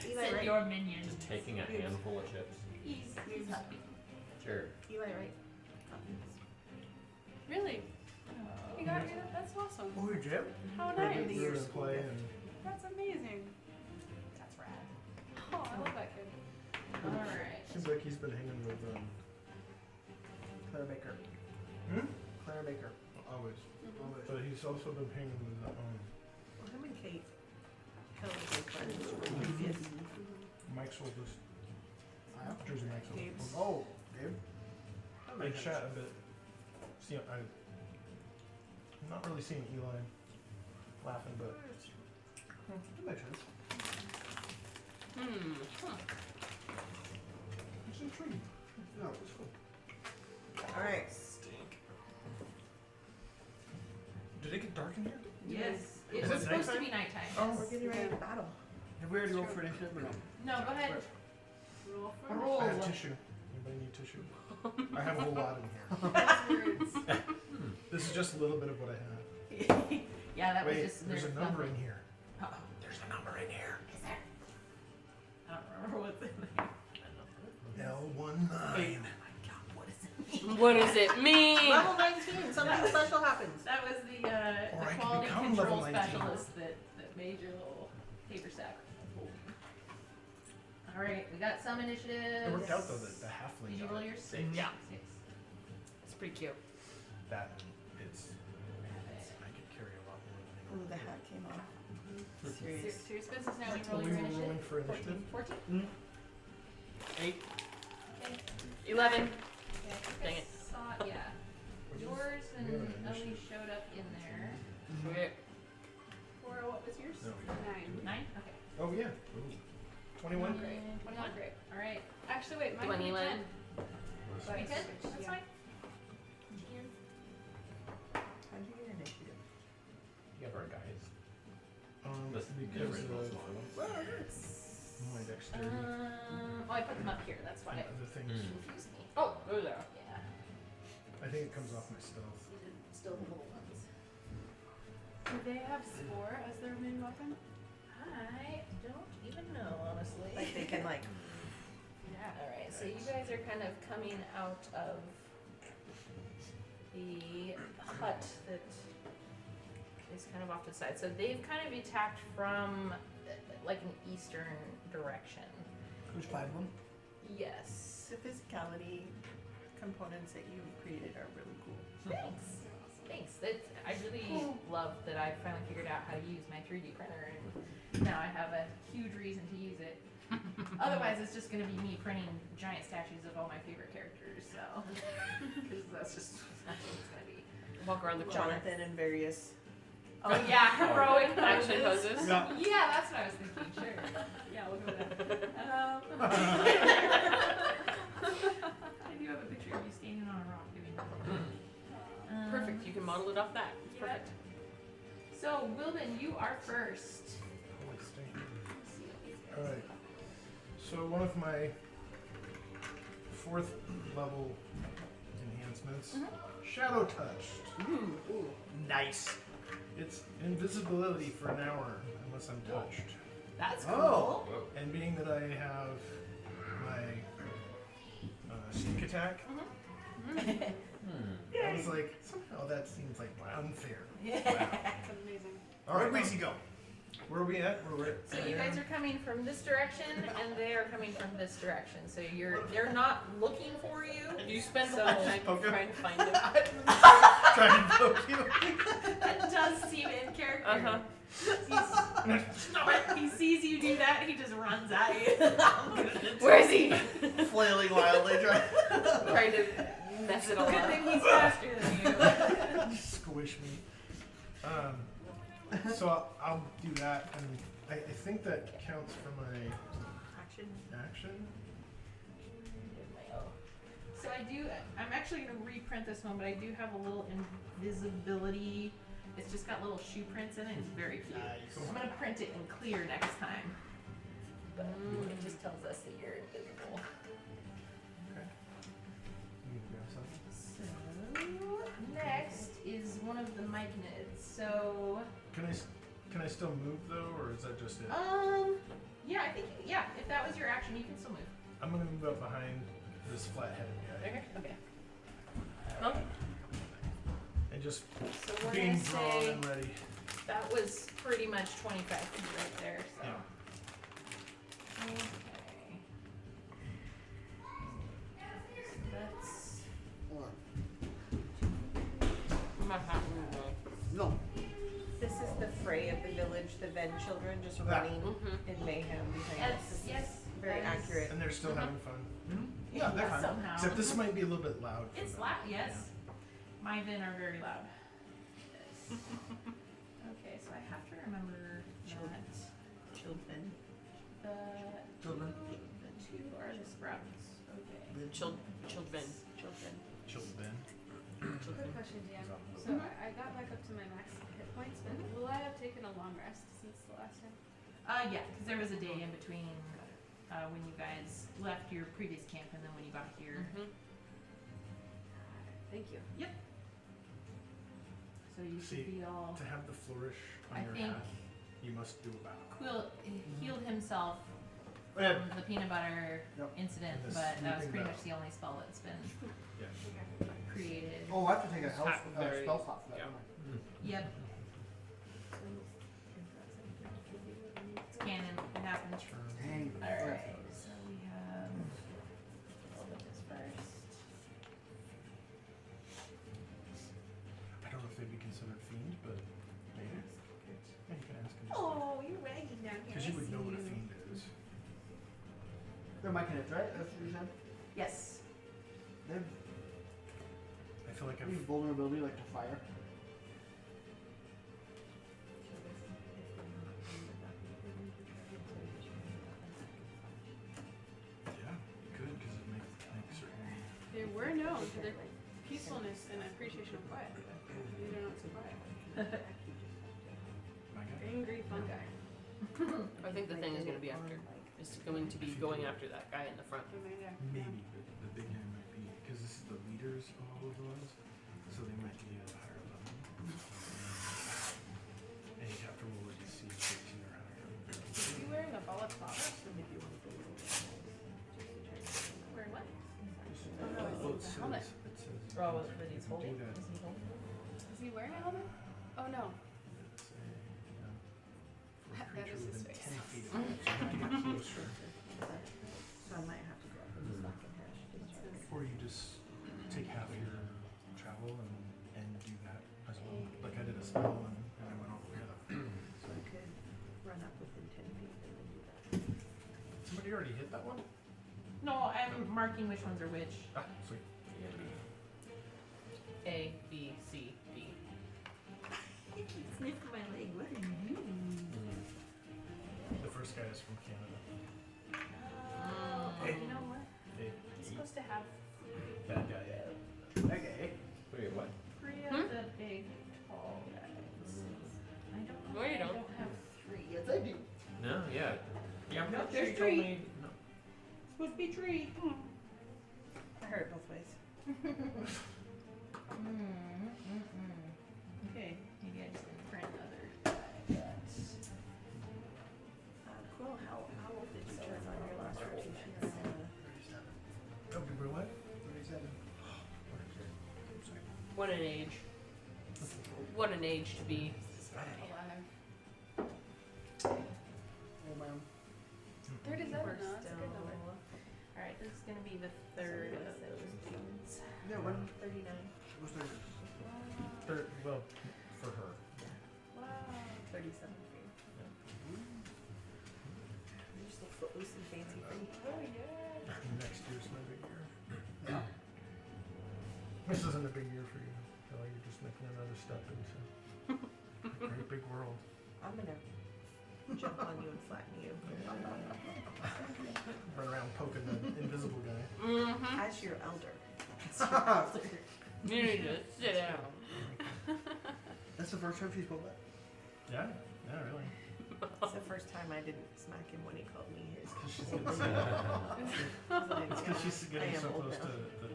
Speaker 8: Eli,
Speaker 1: Send
Speaker 8: right?
Speaker 1: your minions.
Speaker 5: Just taking a handful of chips.
Speaker 1: He's happy.
Speaker 5: Sure.
Speaker 8: Eli, right?
Speaker 4: Really? You got me that? That's awesome.
Speaker 7: Oh, Jim.
Speaker 4: How
Speaker 6: We
Speaker 4: nice.
Speaker 6: were gonna play and
Speaker 4: That's amazing.
Speaker 1: That's rad.
Speaker 4: Oh, I love that kid.
Speaker 1: Alright.
Speaker 6: seems like he's been hanging with
Speaker 7: Claire Baker.
Speaker 6: Hmm?
Speaker 7: Claire Baker.
Speaker 6: always,
Speaker 7: Always.
Speaker 6: but he's also been hanging with
Speaker 8: Well, him and Kate. Kind of like friends.
Speaker 6: Mike's oldest. Jersey Mike's oldest.
Speaker 7: Oh, Gabe.
Speaker 6: I chat a bit. See, I'm not really seeing Eli laughing, but
Speaker 7: That makes sense.
Speaker 6: it's intriguing.
Speaker 7: No, it's cool.
Speaker 8: All right.
Speaker 6: Did it get dark in here?
Speaker 1: Yes. It
Speaker 6: Is
Speaker 1: was
Speaker 6: it
Speaker 1: supposed to
Speaker 6: nighttime?
Speaker 1: be nighttime.
Speaker 6: Oh.
Speaker 1: yes.
Speaker 8: We're getting ready to battle.
Speaker 7: Have we already rolled for initiative or no?
Speaker 1: No, go ahead.
Speaker 4: Roll for
Speaker 1: Roll.
Speaker 6: I have tissue. Anybody need tissue? I have a whole lot in here.
Speaker 4: words.
Speaker 6: This is just a little bit of what I have.
Speaker 1: Yeah, that was
Speaker 6: Wait,
Speaker 1: just
Speaker 6: there's a
Speaker 1: their
Speaker 6: number
Speaker 1: fluff.
Speaker 6: in here.
Speaker 1: Uh-oh.
Speaker 6: There's a number in here.
Speaker 1: Is there? I don't remember what's in there.
Speaker 6: L19.
Speaker 2: What does it mean?
Speaker 8: Level 19. Something special happens.
Speaker 1: That was the
Speaker 6: Or I could
Speaker 1: quality
Speaker 6: become
Speaker 1: control
Speaker 6: level 19.
Speaker 1: specialist that made your little paper sack. Alright, we got some initiatives.
Speaker 6: It worked out though that the halfling
Speaker 1: Did you
Speaker 6: got
Speaker 1: roll
Speaker 6: it.
Speaker 1: yours?
Speaker 5: Six.
Speaker 2: Yeah.
Speaker 1: 6.
Speaker 2: It's pretty cute.
Speaker 6: That it's I could carry a lot more than I
Speaker 8: Ooh, the hat came off.
Speaker 1: Serious business now.
Speaker 6: know.
Speaker 1: We roll
Speaker 6: We
Speaker 1: your
Speaker 6: were rolling
Speaker 1: initiative.
Speaker 6: for initiative.
Speaker 1: 14?
Speaker 7: 8.
Speaker 2: 11.
Speaker 1: Yeah, I think
Speaker 2: Dang
Speaker 1: I
Speaker 2: it.
Speaker 1: saw, yeah. Yours and
Speaker 6: We have an
Speaker 1: Ellie
Speaker 6: initiative.
Speaker 1: showed up in there.
Speaker 2: Okay.
Speaker 1: Cora, what was yours?
Speaker 6: No, we don't.
Speaker 4: 9.
Speaker 1: 9? Okay.
Speaker 6: Oh yeah. Ooh. 21.
Speaker 1: Great. 21, great. Alright.
Speaker 4: Actually, wait, mine
Speaker 2: 21.
Speaker 4: would be 10.
Speaker 1: Should we 10? That's
Speaker 4: Yeah.
Speaker 1: fine.
Speaker 8: How'd you get initiative?
Speaker 5: You have our guys.
Speaker 6: Because my dexterity.
Speaker 1: Oh, I put them up here. That's why it
Speaker 6: The things.
Speaker 1: confused me.
Speaker 2: Oh, there they are.
Speaker 1: Yeah.
Speaker 6: I think it comes off my stealth.
Speaker 1: Still the little ones.
Speaker 4: Do they have Spore as their main weapon?
Speaker 1: I don't even know, honestly.
Speaker 8: Like they can like.
Speaker 1: Alright, so you guys are kind of coming out of the hut that is kind of off to the side. So they've kind of attacked from like an eastern direction.
Speaker 7: There's 5 of them.
Speaker 1: Yes.
Speaker 8: The physicality components that you've created are really cool.
Speaker 1: Thanks. Thanks. I really love that I finally figured out how to use my 3D printer, and now I have a huge reason to use it. Otherwise, it's just going to be me printing giant statues of all my favorite characters. So, because that's just what it's going to be.
Speaker 2: Walk around the corner.
Speaker 8: Jonathan and various.
Speaker 1: Oh yeah, heroic
Speaker 2: Action
Speaker 1: poses.
Speaker 2: poses.
Speaker 7: Yeah.
Speaker 1: Yeah, that's what I was thinking. Sure. Yeah, we'll go with that. I do have a picture of you standing on a rock doing that.
Speaker 2: Perfect. You can model it off that. It's
Speaker 1: Yeah.
Speaker 2: perfect.
Speaker 1: So, Wilbin, you are first.
Speaker 6: Holy Alright. So one of my 4th level enhancements, Shadow Touch.
Speaker 3: Ooh.
Speaker 7: Nice.
Speaker 6: It's invisibility for an hour unless I'm touched.
Speaker 1: That's cool.
Speaker 7: Oh.
Speaker 5: Whoa.
Speaker 6: And being that I have my sneak attack, I was like, somehow that seems like unfair.
Speaker 4: That's amazing.
Speaker 6: Alright,
Speaker 7: Where'd Weezy go?
Speaker 6: where are we at? We're at
Speaker 1: So you guys are coming from this direction, and they are coming from this direction. So they're not looking for you.
Speaker 3: And you spend
Speaker 1: So-
Speaker 3: the whole time
Speaker 7: Okay.
Speaker 3: trying to find him.
Speaker 6: trying to poke you.
Speaker 1: That does seem in character.
Speaker 3: Uh-huh.
Speaker 1: He sees you do that, he just runs at you.
Speaker 2: Where is he?
Speaker 7: Flailing wildly,
Speaker 2: Trying to mess it all
Speaker 1: Good
Speaker 2: up.
Speaker 1: thing he's faster than you.
Speaker 6: Squish me. So I'll do that, and I think that counts for my action.
Speaker 1: So I'm actually going to reprint this one, but I do have a little invisibility. It's just got little shoe prints in it. It's very cute.
Speaker 7: Nice.
Speaker 1: I'm going to print it in clear next time. But it just tells us that you're invisible.
Speaker 6: Okay. You can grab something.
Speaker 1: So next is one of the magnets. So
Speaker 6: Can I still move though, or is that just it?
Speaker 1: yeah, I think if that was your action, you can still move.
Speaker 6: I'm gonna move up behind this flat-headed guy
Speaker 1: Okay.
Speaker 2: Huh?
Speaker 6: and just
Speaker 1: So we're
Speaker 6: being
Speaker 1: gonna
Speaker 6: drawn
Speaker 1: say
Speaker 6: and ready.
Speaker 1: that was pretty much 25 feet right there. So.
Speaker 6: Yeah.
Speaker 1: Okay. So that's
Speaker 7: No.
Speaker 8: This is the fray of the village, the Ven children just
Speaker 7: Yeah.
Speaker 8: running in mayhem behind us. This is
Speaker 1: yes.
Speaker 8: very
Speaker 1: that is-
Speaker 8: accurate.
Speaker 6: And they're still having fun.
Speaker 7: Yeah, they're fine.
Speaker 1: Somehow.
Speaker 6: Except this might be a little bit loud. for
Speaker 1: It's
Speaker 6: them.
Speaker 1: loud, yes. My Vin are very loud. Yes. Okay, so I have to remember that
Speaker 8: Children.
Speaker 7: Children.
Speaker 1: the two are the sprouts. Okay.
Speaker 2: Children.
Speaker 8: Children.
Speaker 6: Children.
Speaker 4: Quick question, Dan. So I got back up to my max hit points, but will I have taken a long rest since the last time?
Speaker 1: Yeah, because there was a day in between when you guys left your previous camp and then when you got here.
Speaker 8: Thank you.
Speaker 1: So you should
Speaker 6: See,
Speaker 1: be all.
Speaker 6: To have the flourish on
Speaker 1: I
Speaker 6: your
Speaker 1: think
Speaker 6: hat, you must do a bow.
Speaker 1: Quil healed himself
Speaker 7: Yeah.
Speaker 1: from the peanut butter
Speaker 7: Yep.
Speaker 1: incident,
Speaker 6: And the
Speaker 1: but that was
Speaker 6: sleeping
Speaker 1: pretty
Speaker 6: bag.
Speaker 1: much the only spell that's been
Speaker 6: Yeah.
Speaker 1: created.
Speaker 7: Oh, I have to take a
Speaker 3: It's
Speaker 7: health
Speaker 3: not very-
Speaker 7: spell slot for that.
Speaker 3: yeah.
Speaker 7: don't I?
Speaker 1: Yep. It's canon. It happens.
Speaker 7: Dang.
Speaker 1: Alright, so we have a little bit this first.
Speaker 6: I don't know if they'd be considered fiend, but maybe. Yeah, you can ask him.
Speaker 8: Oh, you're ragging down here.
Speaker 6: Because you would know what a fiend is.
Speaker 7: They're myconids, right? That's what you said?
Speaker 1: Yes.
Speaker 7: They have
Speaker 6: I feel like I've.
Speaker 7: vulnerability like to fire.
Speaker 6: Yeah, you could, because it makes certain.
Speaker 4: They were known for their peacefulness and appreciation of quiet. These are not so quiet.
Speaker 6: My guy.
Speaker 4: Angry fungi.
Speaker 2: I think the thing is going to be after. It's going to be going after that guy in the front.
Speaker 6: Maybe, but the big guy might be, because this is the leaders of all of those, so they might be at a higher level. And you'd have to roll a DC 15 or higher.
Speaker 4: Is he wearing a ball of flowers?
Speaker 1: Where what?
Speaker 4: Oh no,
Speaker 6: Well,
Speaker 4: it's a helmet.
Speaker 6: it says
Speaker 1: Oh,
Speaker 6: you
Speaker 1: that he's
Speaker 6: can
Speaker 1: holding?
Speaker 6: do that.
Speaker 1: Is he holding?
Speaker 4: Is he wearing a helmet? Oh no.
Speaker 6: It's a, for a
Speaker 4: That
Speaker 6: creature
Speaker 4: is his
Speaker 6: within
Speaker 4: face.
Speaker 6: 10 feet of it, so you have to get closer.
Speaker 8: So I might have to go up with this fucking hash.
Speaker 6: Or you just take half your travel and do that as well. Like I did a spell and I went all the way up.
Speaker 8: So I could run up within 10 feet and then do that.
Speaker 6: Somebody already hit that one?
Speaker 1: No, I'm marking which ones are which.
Speaker 6: Ah, sweet.
Speaker 2: A, B, C, D.
Speaker 8: You keep sniffing my leg. What are you doing?
Speaker 6: The first guy is from Canada.
Speaker 1: Oh,
Speaker 6: Hey.
Speaker 1: you know what?
Speaker 6: Hey,
Speaker 1: He's supposed to have
Speaker 6: bad guy.
Speaker 7: Okay.
Speaker 5: Wait, what?
Speaker 1: three of the big, tall guys. I don't know.
Speaker 2: No, you
Speaker 1: why I
Speaker 2: don't.
Speaker 1: don't have three.
Speaker 7: Yes, I do.
Speaker 5: No, yeah.
Speaker 3: Yeah, I'm
Speaker 8: No,
Speaker 3: not
Speaker 8: there's
Speaker 3: sure you told
Speaker 8: tree.
Speaker 3: me. No.
Speaker 8: Supposed to be tree. I heard it both ways.
Speaker 1: Okay, maybe I just didn't print other.
Speaker 8: Cool. How old did you turn on your last rotation?
Speaker 7: 37.
Speaker 6: Oh, did we what?
Speaker 7: 37.
Speaker 2: What an age. What an age to be.
Speaker 4: Alive.
Speaker 7: Oh, man.
Speaker 4: 37, no,
Speaker 1: We're
Speaker 4: that's a good
Speaker 1: still-
Speaker 4: number.
Speaker 1: Alright, this is gonna be the third of those dudes.
Speaker 7: Yeah, when
Speaker 8: 39.
Speaker 7: was 30?
Speaker 6: Third, well, for her.
Speaker 4: Wow.
Speaker 8: 37 for you. You're still footloose and fancy free.
Speaker 4: Oh, yeah.
Speaker 6: Next year's my big year.
Speaker 7: Yeah.
Speaker 6: This isn't a big year for you. I feel like you're just making another step into a great big world.
Speaker 8: I'm gonna jump on you and flatten you.
Speaker 6: Run around poking the invisible guy.
Speaker 2: Mm-hmm.
Speaker 8: As your elder.
Speaker 2: You need to sit down.
Speaker 7: That's the first time she's pulled that.
Speaker 6: Yeah, yeah, really.
Speaker 8: It's the first time I didn't smack him when he called me his.
Speaker 6: Because she's getting so, it's because she's getting so close to the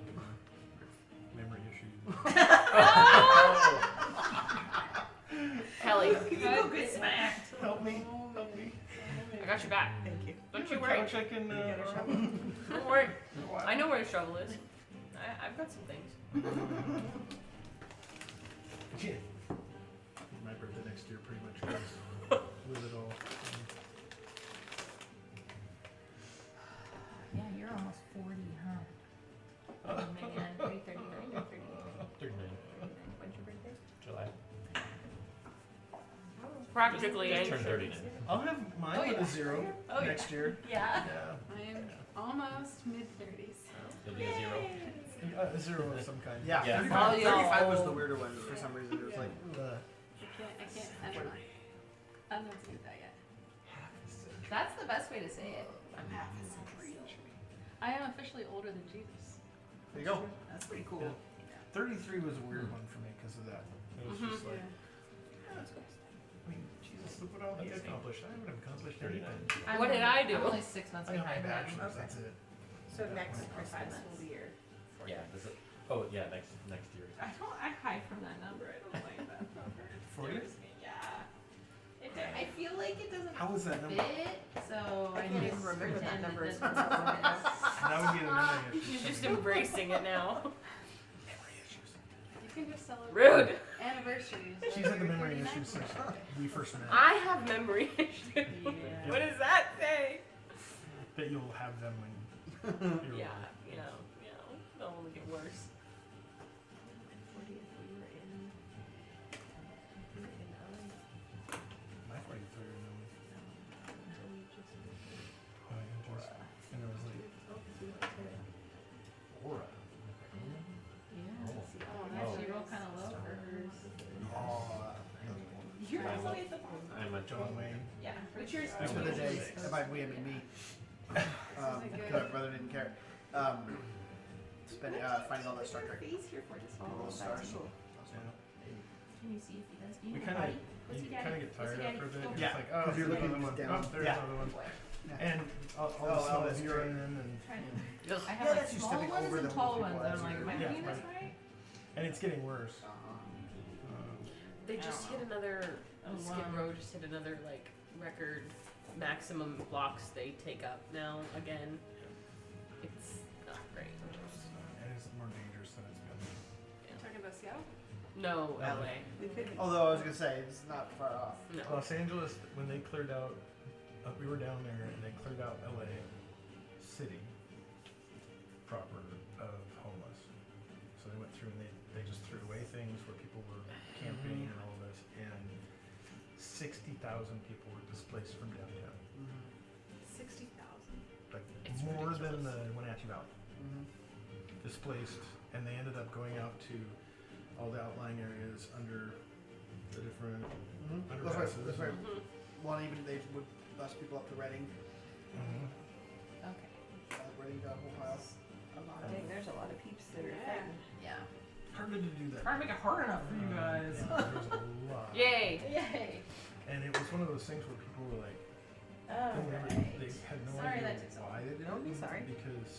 Speaker 6: memory issues.
Speaker 2: Kelly,
Speaker 8: Good smack.
Speaker 6: Help me, help me.
Speaker 2: I got your back.
Speaker 8: Thank you.
Speaker 2: Don't you worry.
Speaker 6: Couch I can,
Speaker 8: You got a shovel?
Speaker 2: Don't worry. I know where the shovel is. I've got some things.
Speaker 6: Yeah. My birthday next year pretty much goes with it all.
Speaker 1: Yeah, you're almost 40, huh? Oh man, are you 39 or 38?
Speaker 5: 39.
Speaker 8: When's your birthday?
Speaker 5: July.
Speaker 2: Practically
Speaker 5: Just turned
Speaker 2: ancient.
Speaker 5: 39.
Speaker 6: I'll have mine
Speaker 1: Oh,
Speaker 6: with
Speaker 1: yeah.
Speaker 6: a 0
Speaker 1: Oh,
Speaker 6: next year.
Speaker 1: Yeah.
Speaker 6: Yeah.
Speaker 4: I am almost mid-30s.
Speaker 5: You'll be a 0.
Speaker 6: A 0 of some kind.
Speaker 7: Yeah,
Speaker 5: Yeah.
Speaker 7: 35,
Speaker 2: Oh, yeah.
Speaker 7: 35 was the weirder one for some reason. It was like,
Speaker 4: I don't know. I'm not to do that yet.
Speaker 1: That's the best way to say it.
Speaker 4: I'm half a century. I am officially older than Jesus.
Speaker 7: there you go.
Speaker 1: That's pretty cool.
Speaker 6: Yeah. 33 was a weird one for me because of that. It was just like, I mean, Jesus, look what all he accomplished. I haven't accomplished anything.
Speaker 2: What did I do?
Speaker 1: I'm only 6 months
Speaker 6: I got my
Speaker 1: behind him.
Speaker 6: bachelor's, that's it.
Speaker 8: So next
Speaker 1: Or 5
Speaker 8: Christmas
Speaker 1: months.
Speaker 8: will be your
Speaker 5: Yeah. This is, oh, yeah, next year.
Speaker 1: I hide from that number. I don't like that number. It
Speaker 6: 40?
Speaker 1: scares me. Yeah. I feel like it doesn't
Speaker 6: How was that number?
Speaker 1: fit, so
Speaker 8: I
Speaker 1: I
Speaker 8: can't
Speaker 1: just
Speaker 8: even remember that
Speaker 1: pretend
Speaker 8: number
Speaker 1: it
Speaker 8: as
Speaker 1: doesn't
Speaker 8: much as I
Speaker 1: fit.
Speaker 6: Now we get a memory issue.
Speaker 2: She's just embracing it now.
Speaker 6: Memory issues.
Speaker 4: You can just celebrate
Speaker 2: Rude.
Speaker 4: anniversaries.
Speaker 6: She's
Speaker 4: like
Speaker 6: had the
Speaker 4: every
Speaker 6: memory
Speaker 4: 39.
Speaker 6: issues since we first met.
Speaker 2: I have memory issues.
Speaker 1: Yeah.
Speaker 2: What does that say?
Speaker 6: That you'll have them when you're
Speaker 2: Yeah,
Speaker 6: older.
Speaker 2: they'll only get worse.
Speaker 8: 40th. We were in LA.
Speaker 6: My 43 and
Speaker 8: Until we just
Speaker 6: and it was like Aura.
Speaker 1: Yeah.
Speaker 6: Oh.
Speaker 1: Oh, nice. She rolled kind of low for hers.
Speaker 7: Oh,
Speaker 1: You're also at the bottom.
Speaker 5: I'm a
Speaker 6: John Wayne.
Speaker 1: Yeah. What's yours?
Speaker 7: Thanks for the day. By we, I mean me. Because my brother didn't care. Finding all that Star Trek.
Speaker 1: Face here for just
Speaker 7: All those
Speaker 1: that's
Speaker 7: stars.
Speaker 1: cool.
Speaker 6: Yeah.
Speaker 1: Can you see if he does?
Speaker 6: We
Speaker 1: You
Speaker 6: kind of
Speaker 1: What's
Speaker 6: you
Speaker 1: your
Speaker 6: kind of
Speaker 1: daddy?
Speaker 6: get
Speaker 1: What's
Speaker 6: tired
Speaker 1: your
Speaker 6: after a bit.
Speaker 1: daddy?
Speaker 6: It's
Speaker 7: Yeah,
Speaker 6: like,
Speaker 7: 'cause you're
Speaker 6: there's
Speaker 7: looking
Speaker 6: another one.
Speaker 7: down.
Speaker 6: Oh, there's
Speaker 7: Yeah.
Speaker 6: another one.
Speaker 7: Yeah.
Speaker 6: And all
Speaker 7: Oh,
Speaker 6: the small
Speaker 7: that's
Speaker 6: urine
Speaker 7: great.
Speaker 6: and
Speaker 1: Trying to-
Speaker 2: Ugh.
Speaker 1: I have
Speaker 7: Yeah,
Speaker 1: like
Speaker 7: that's you
Speaker 1: small
Speaker 7: stepping
Speaker 1: ones
Speaker 7: over
Speaker 1: and
Speaker 7: the
Speaker 1: tall
Speaker 7: people
Speaker 1: ones.
Speaker 7: as
Speaker 1: And I'm like, am I
Speaker 6: Yeah,
Speaker 1: doing this
Speaker 6: right.
Speaker 1: right?
Speaker 6: and it's getting worse.
Speaker 2: They just hit another.
Speaker 1: Oh,
Speaker 2: Skid
Speaker 1: wow.
Speaker 2: Row just hit another record maximum blocks they take up now again. It's not great.
Speaker 6: And it's more dangerous than it's been.
Speaker 4: Talking about Seattle?
Speaker 2: No,
Speaker 6: LA.
Speaker 2: LA.
Speaker 8: we could
Speaker 7: Although I was gonna say it's not far off.
Speaker 2: No.
Speaker 6: Los Angeles, when they cleared out, we were down there and they cleared out LA City proper of homeless. So they went through and they just threw away things where people were camping and all this, and 60,000 people were displaced from downtown.
Speaker 4: 60,000.
Speaker 6: Like
Speaker 2: It's
Speaker 6: more
Speaker 2: ridiculous.
Speaker 6: than the Wenatchee Valley. Displaced, and they ended up going out to all the outlying areas under the different
Speaker 7: That's right.
Speaker 6: underpasses.
Speaker 7: That's right.
Speaker 2: Mhm.
Speaker 7: One even they would bus people up to Reading.
Speaker 1: Okay.
Speaker 7: Reading got a whole pile.
Speaker 8: a lot. Dang, there's a lot of peeps that are
Speaker 4: Yeah.
Speaker 8: fighting.
Speaker 1: Yeah.
Speaker 6: Hard to do that.
Speaker 1: Trying to make it hard enough for you guys.
Speaker 6: Yeah, there's a lot.
Speaker 2: Yay!
Speaker 1: Yay.
Speaker 6: And it was one of those things where people were like, They never,
Speaker 1: Alright.
Speaker 6: they had no
Speaker 1: Sorry
Speaker 6: idea
Speaker 1: that took so long.
Speaker 6: why they did
Speaker 8: Don't be
Speaker 6: it,
Speaker 8: sorry.
Speaker 6: because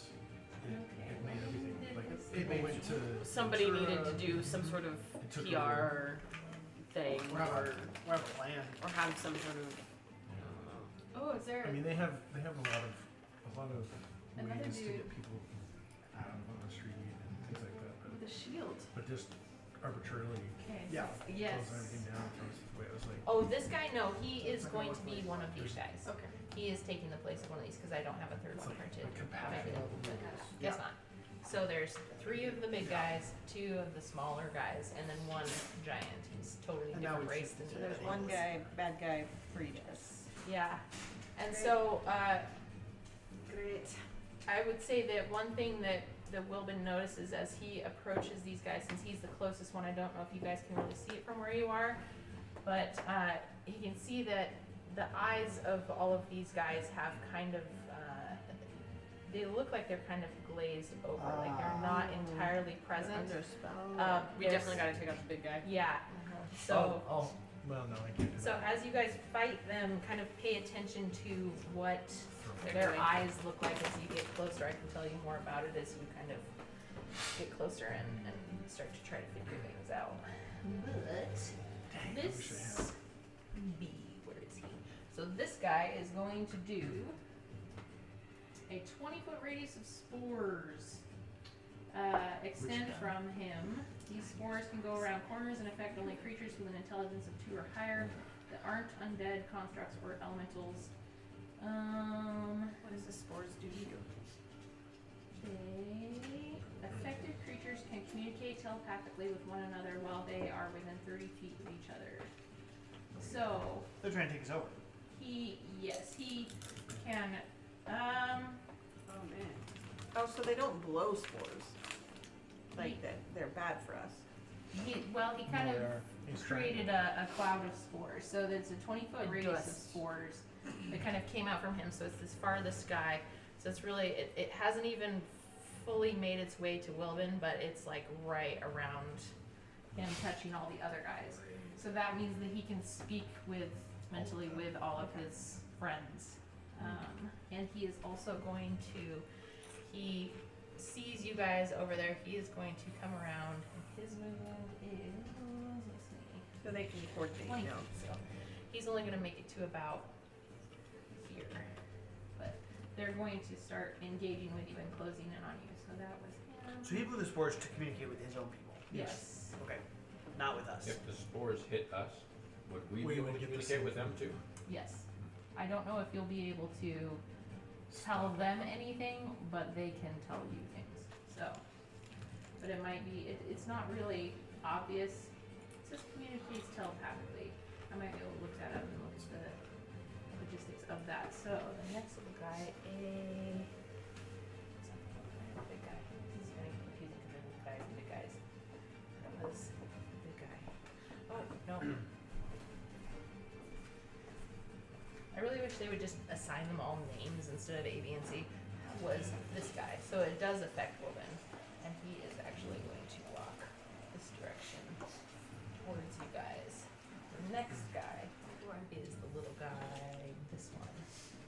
Speaker 1: Okay,
Speaker 6: it made everything,
Speaker 1: when
Speaker 6: like,
Speaker 1: did this
Speaker 6: it
Speaker 7: made
Speaker 6: went to.
Speaker 2: Somebody
Speaker 6: Ventura,
Speaker 2: needed to do some sort of
Speaker 6: it took a
Speaker 2: PR thing
Speaker 7: We'll have
Speaker 2: or
Speaker 7: a plan.
Speaker 2: have some sort of
Speaker 1: Oh, is there?
Speaker 6: I mean, they have a lot of
Speaker 1: Another
Speaker 6: ways to
Speaker 1: dude.
Speaker 6: get people out on the street and things like that,
Speaker 1: With a shield.
Speaker 6: but just arbitrarily
Speaker 1: Okay.
Speaker 7: Yeah.
Speaker 1: Yes.
Speaker 6: close everything down and throws it away. It was like,
Speaker 1: Oh, this guy, no, he is going to be one of these guys.
Speaker 2: Okay.
Speaker 1: He is taking the place of one of these because I don't have a third
Speaker 6: It's
Speaker 1: one
Speaker 6: like
Speaker 1: printed.
Speaker 6: a compassion.
Speaker 1: Maybe they'll put it.
Speaker 7: Yeah.
Speaker 1: Guess not. So there's 3 of the big guys, 2 of the smaller guys, and then 1 giant. He's totally
Speaker 7: And now
Speaker 1: different
Speaker 7: we've
Speaker 1: race than
Speaker 7: shifted
Speaker 1: the
Speaker 7: to
Speaker 8: There's
Speaker 1: other
Speaker 8: one
Speaker 1: ones.
Speaker 8: guy, bad guy for each of us.
Speaker 1: Yeah. And
Speaker 8: Great.
Speaker 1: so
Speaker 8: Great.
Speaker 1: I would say that one thing that Wilbin notices as he approaches these guys, since he's the closest one, I don't know if you guys can really see it from where you are, but he can see that the eyes of all of these guys have kind of, they look like they're kind of glazed over, like they're not entirely present.
Speaker 8: Under spell.
Speaker 2: we
Speaker 1: There's-
Speaker 2: definitely gotta take out the big guy.
Speaker 1: Yeah, so.
Speaker 6: oh, well, no, I can't do
Speaker 1: So
Speaker 6: that.
Speaker 1: as you guys fight them, kind of pay attention to what
Speaker 6: Throw it.
Speaker 1: their eyes look like as you get closer. I can tell you more about it as you kind of get closer and start to try to figure things out. But
Speaker 6: Dang, I wish I
Speaker 1: this
Speaker 6: had.
Speaker 1: B, where is he? So this guy is going to do a 20-foot radius of spores. Extend
Speaker 6: guy?
Speaker 1: from him. These spores can go around corners and affect only creatures with an intelligence of 2 or higher that aren't undead, constructs, or elementals.
Speaker 8: What does the spores do to you?
Speaker 1: Affected creatures can communicate telepathically with one another while they are within 30 feet of each other. So,
Speaker 7: They're trying to take us over.
Speaker 1: he can,
Speaker 8: Oh man. Oh, so they don't blow spores. Like that, they're bad for us.
Speaker 1: he kind
Speaker 6: No,
Speaker 1: of
Speaker 6: they are. He's trying-
Speaker 1: created a cloud of spores. So there's a 20-foot
Speaker 2: A
Speaker 1: radius of
Speaker 2: dust.
Speaker 1: spores that kind of came out from him. So it's this farthest guy. So it's really, it hasn't even fully made its way to Wilbin, but it's like right around him, touching all the other guys. So that means that he can speak mentally with all of his friends. And he is also going to, he sees you guys over there. He is going to come around. And his movement is, let's see,
Speaker 8: So they can coordinate
Speaker 1: 20
Speaker 8: now.
Speaker 1: feet. So he's only going to make it to about here. But they're going to start engaging with you and closing in on you. So that was him.
Speaker 7: So he blew the spores to communicate with his own people.
Speaker 1: Yes.
Speaker 7: Okay. Not with us.
Speaker 5: If the spores hit us, would we
Speaker 6: We
Speaker 5: be able
Speaker 6: would
Speaker 5: to
Speaker 6: get the
Speaker 5: communicate
Speaker 6: same
Speaker 5: with them too?
Speaker 1: Yes. I don't know if you'll be able to tell them anything, but they can tell you things. So, but it might be, it's not really obvious. It just communicates telepathically. I might be able to look that up and look at the logistics of that. So the next little guy, big guy. This is kind of confusing because there's guys and big guys. That was the big guy. Oh, no. I really wish they would just assign them all names instead of A, B, and C. Was this guy. So it does affect Wilbin. And he is actually going to walk this direction towards you guys. The next guy is the little guy, this one.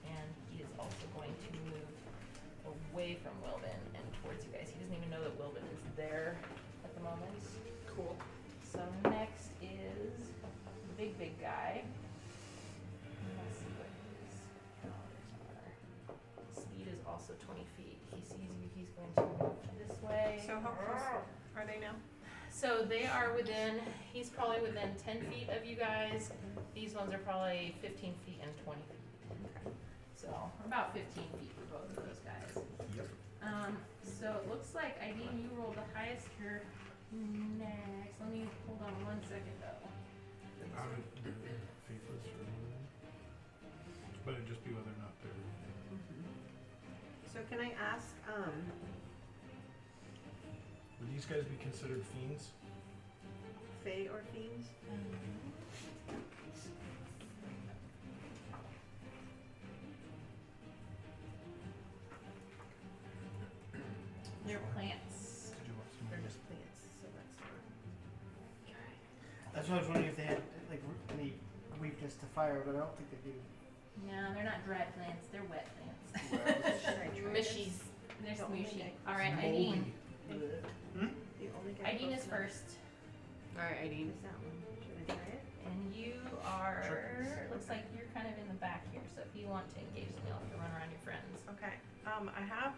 Speaker 1: And he is also going to move away from Wilbin and towards you guys. He doesn't even know that Wilbin is there at the moment.
Speaker 2: Cool.
Speaker 1: So next is the big guy. Let's see what his powers are. Speed is also 20 feet. He sees you, he's going to move this way.
Speaker 8: So how close are they now?
Speaker 1: So they are within, he's probably within 10 feet of you guys. These ones are probably 15 feet and 20 feet. So about 15 feet for both of those guys.
Speaker 6: Yep.
Speaker 1: So it looks like Ideen, you rolled the highest here next. Let me hold on 1 second though.
Speaker 6: I would do faithless or whatever. But it'd just be whether or not they're.
Speaker 8: So can I ask,
Speaker 6: Would these guys be considered fiends?
Speaker 8: Fae or fiends?
Speaker 1: They're plants.
Speaker 6: Did you want some?
Speaker 8: They're just plants, so that's fine.
Speaker 7: That's why I was wondering if they had like any weakness to fire, but I don't think they do.
Speaker 1: No, they're not dry plants. They're wet plants.
Speaker 8: Should I try
Speaker 2: Mushies.
Speaker 1: They're
Speaker 8: The only
Speaker 1: smooshy.
Speaker 8: guy
Speaker 1: All right,
Speaker 6: Moldy.
Speaker 1: Aideen.
Speaker 8: The only guy
Speaker 1: Aideen is
Speaker 8: close enough
Speaker 1: first,
Speaker 2: Alright, Aideen.
Speaker 8: is that one. Should I try it?
Speaker 1: and you are. Looks like you're kind of in the back here. So if you want to engage them, you'll have to run around your friends.
Speaker 8: Okay. I have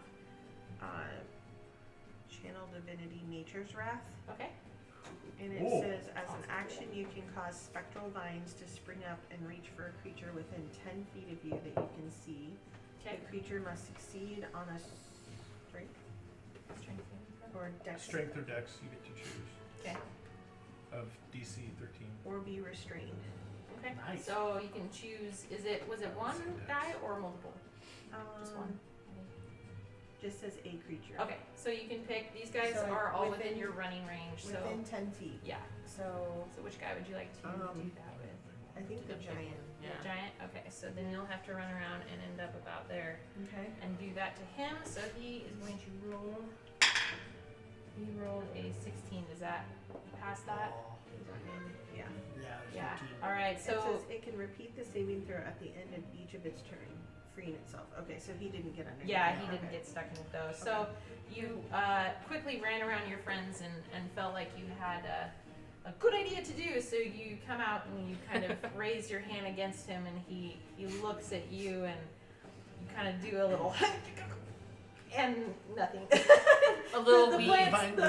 Speaker 8: Channel Divinity Nature's Wrath,
Speaker 1: Okay.
Speaker 8: and it
Speaker 6: Whoa.
Speaker 8: says as an action you can cause spectral vines to spring up and reach for a creature within 10 feet of you that you can see.
Speaker 1: Okay.
Speaker 8: The creature must succeed on a strength or dex
Speaker 6: Strength or dex, you get to choose.
Speaker 1: Okay.
Speaker 6: Of DC 13.
Speaker 8: or be restrained.
Speaker 1: Okay.
Speaker 5: Nice.
Speaker 1: So you can choose. Was it one die or multiple? Just one.
Speaker 8: Just says a creature.
Speaker 1: Okay. So you can pick. These guys
Speaker 8: So
Speaker 1: are all within
Speaker 8: within-
Speaker 1: your running range. So
Speaker 8: Within 10 feet.
Speaker 1: yeah.
Speaker 8: So
Speaker 1: So which guy would you like to do that with?
Speaker 8: I think the giant.
Speaker 1: The giant? Okay, so then you'll have to run around and end up about there
Speaker 8: Okay.
Speaker 1: and do that to him. So he is going to roll. He rolled a 16. Does that pass that?
Speaker 8: Yeah.
Speaker 7: Yeah, there's
Speaker 1: Yeah.
Speaker 7: 13.
Speaker 1: All right,
Speaker 8: It
Speaker 1: so
Speaker 8: says it can repeat the saving throw at the end of each of its turn, freeing itself. Okay, so he didn't get under.
Speaker 1: yeah, he didn't
Speaker 8: Okay.
Speaker 1: get stuck in it though. So you quickly ran around your friends and felt like you had a good idea to do. So you come out and you kind of raise your hand against him, and he looks at you, and you kind of do a little and nothing.
Speaker 2: A little
Speaker 1: the
Speaker 2: weed.
Speaker 1: plants,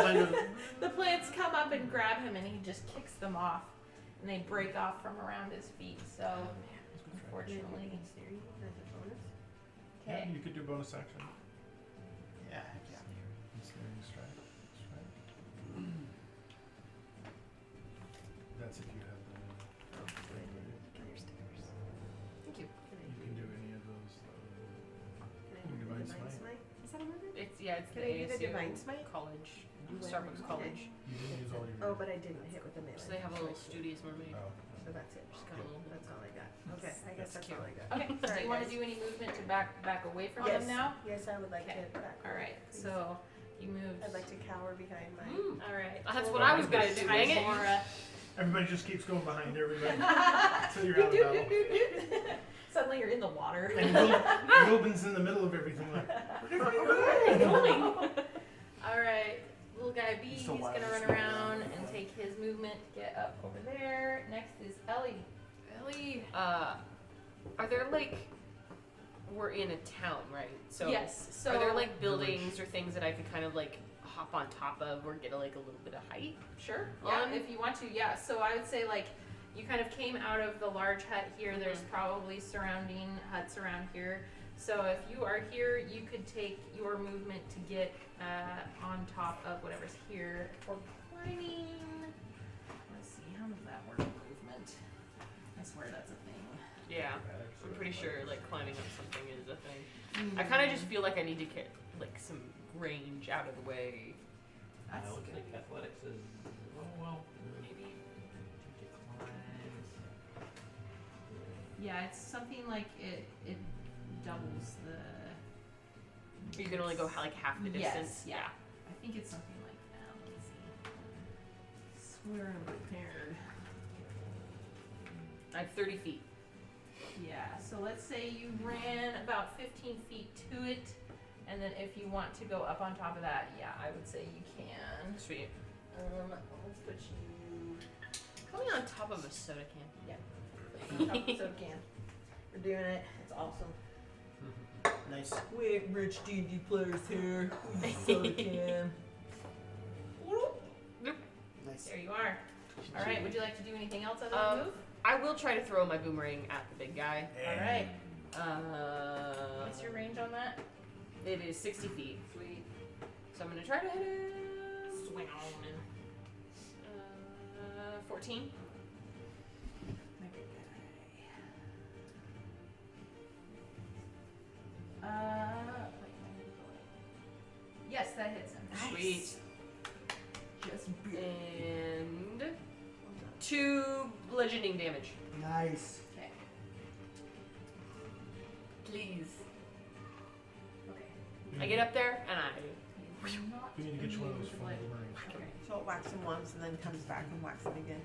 Speaker 1: the plants come up and grab him, and he just kicks them off, and they break off from around his feet. So unfortunately,
Speaker 6: Yeah,
Speaker 1: okay.
Speaker 6: you could do bonus action.
Speaker 7: Yeah, heck yeah.
Speaker 6: Ensnaring strike. That's if you have the.
Speaker 2: Thank you.
Speaker 6: You can do any of those. Divine Smite.
Speaker 8: Is that a movement?
Speaker 2: It's
Speaker 8: Can I do the
Speaker 2: ASU
Speaker 8: Divine Smite?
Speaker 2: college,
Speaker 8: You went
Speaker 2: Starbucks
Speaker 8: with-
Speaker 2: college.
Speaker 6: You didn't use all your.
Speaker 8: Oh, but I didn't hit with the melee.
Speaker 2: So they have a little studious mermaid.
Speaker 6: Oh.
Speaker 8: So that's it.
Speaker 2: Just got a little.
Speaker 8: That's all I got. Okay, I guess that's
Speaker 2: cute.
Speaker 8: all I got.
Speaker 1: Okay. Do
Speaker 8: Sorry,
Speaker 1: you want to
Speaker 8: guys.
Speaker 1: do any movement to back away from
Speaker 8: Yes.
Speaker 1: him now?
Speaker 8: Yes, I would like
Speaker 1: Okay.
Speaker 8: to back.
Speaker 1: All
Speaker 8: away,
Speaker 1: right.
Speaker 8: please.
Speaker 1: So you moved.
Speaker 8: I'd like to cower behind my.
Speaker 1: All right.
Speaker 2: That's
Speaker 1: Well,
Speaker 2: what I was gonna
Speaker 1: back
Speaker 2: do,
Speaker 1: to
Speaker 2: dang it.
Speaker 1: Laura.
Speaker 6: Everybody just keeps going behind everybody until you're out of battle.
Speaker 1: Suddenly you're in the water.
Speaker 6: And Wilbin's in the middle of everything like.
Speaker 1: All right. Little guy B, he's
Speaker 7: Still
Speaker 1: gonna
Speaker 7: wild.
Speaker 1: run around and take his movement to get up over there. Next is Ellie.
Speaker 2: Ellie, are there like, we're in a town, right? So
Speaker 1: Yes. So
Speaker 2: are there like buildings or things that I could kind of like hop on top of or get a little bit of height?
Speaker 1: Sure. Yeah,
Speaker 2: on?
Speaker 1: if you want to. Yeah. So I would say like you kind of came out of the large hut here. There's probably surrounding huts around here. So if you are here, you could take your movement to get on top of whatever's here for climbing. Let's see, how does that work? Movement. I swear that's a thing.
Speaker 2: Yeah, I'm pretty sure like climbing up something is a thing. I kind of just feel like I need to get like some range out of the way.
Speaker 5: I
Speaker 1: That's
Speaker 5: would
Speaker 1: good.
Speaker 5: think athletics is, well,
Speaker 2: Maybe.
Speaker 1: Yeah, it's something like it doubles the.
Speaker 2: You can only go like half the
Speaker 1: Yes,
Speaker 2: distance.
Speaker 1: yeah. I think it's something like that. Let's see. Swear I'm prepared.
Speaker 2: I have 30 feet.
Speaker 1: Yeah, so let's say you ran about 15 feet to it, and then if you want to go up on top of that, yeah, I would say you can.
Speaker 2: Sweet.
Speaker 1: Let's put you.
Speaker 2: Coming on top of a soda can.
Speaker 1: On top of the soda can. We're doing it. It's awesome.
Speaker 7: Nice.
Speaker 1: We ain't rich D&D players here. We use soda can.
Speaker 7: Nice.
Speaker 1: There you are. All right. Would you like to do anything else other than move?
Speaker 2: I will try to throw my boomerang at the big guy.
Speaker 1: All right.
Speaker 2: What's
Speaker 1: What's your range on that?
Speaker 2: It is 60 feet.
Speaker 1: Sweet.
Speaker 2: So I'm gonna try to hit it.
Speaker 1: Swing on in.
Speaker 2: 14.
Speaker 1: Yes, that hits him.
Speaker 2: Sweet.
Speaker 1: Just
Speaker 2: And 2 bludgeoning damage.
Speaker 7: Nice.
Speaker 1: okay.
Speaker 2: Please.
Speaker 1: Okay.
Speaker 2: I get up there and I.
Speaker 6: We need to get you one of those foam boomerangs.
Speaker 1: Okay.
Speaker 8: So it whacks him once and then comes back and whacks him again.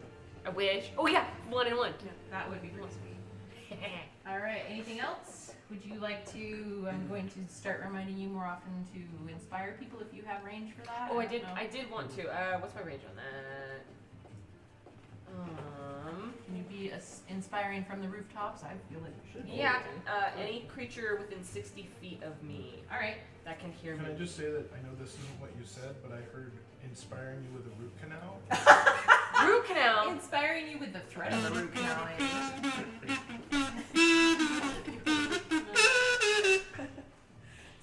Speaker 2: I wish. Oh yeah, 1 and 1.
Speaker 1: That would be pretty sweet. Alright, anything else? Would you like to, I'm going to start reminding you more often to inspire people if you have range for that.
Speaker 2: Oh, I
Speaker 1: don't
Speaker 2: did.
Speaker 1: know.
Speaker 2: I did want to. What's my range on that?
Speaker 1: Can you be inspiring from the rooftops? I feel like you should be
Speaker 2: Yeah.
Speaker 1: able to.
Speaker 2: Any creature within 60 feet of me
Speaker 1: Alright.
Speaker 2: that can hear
Speaker 6: Can
Speaker 2: me.
Speaker 6: I just say that I know this isn't what you said, but I heard inspiring you with a root canal.
Speaker 2: Root canal.
Speaker 1: Inspiring you with the threat of the root canal.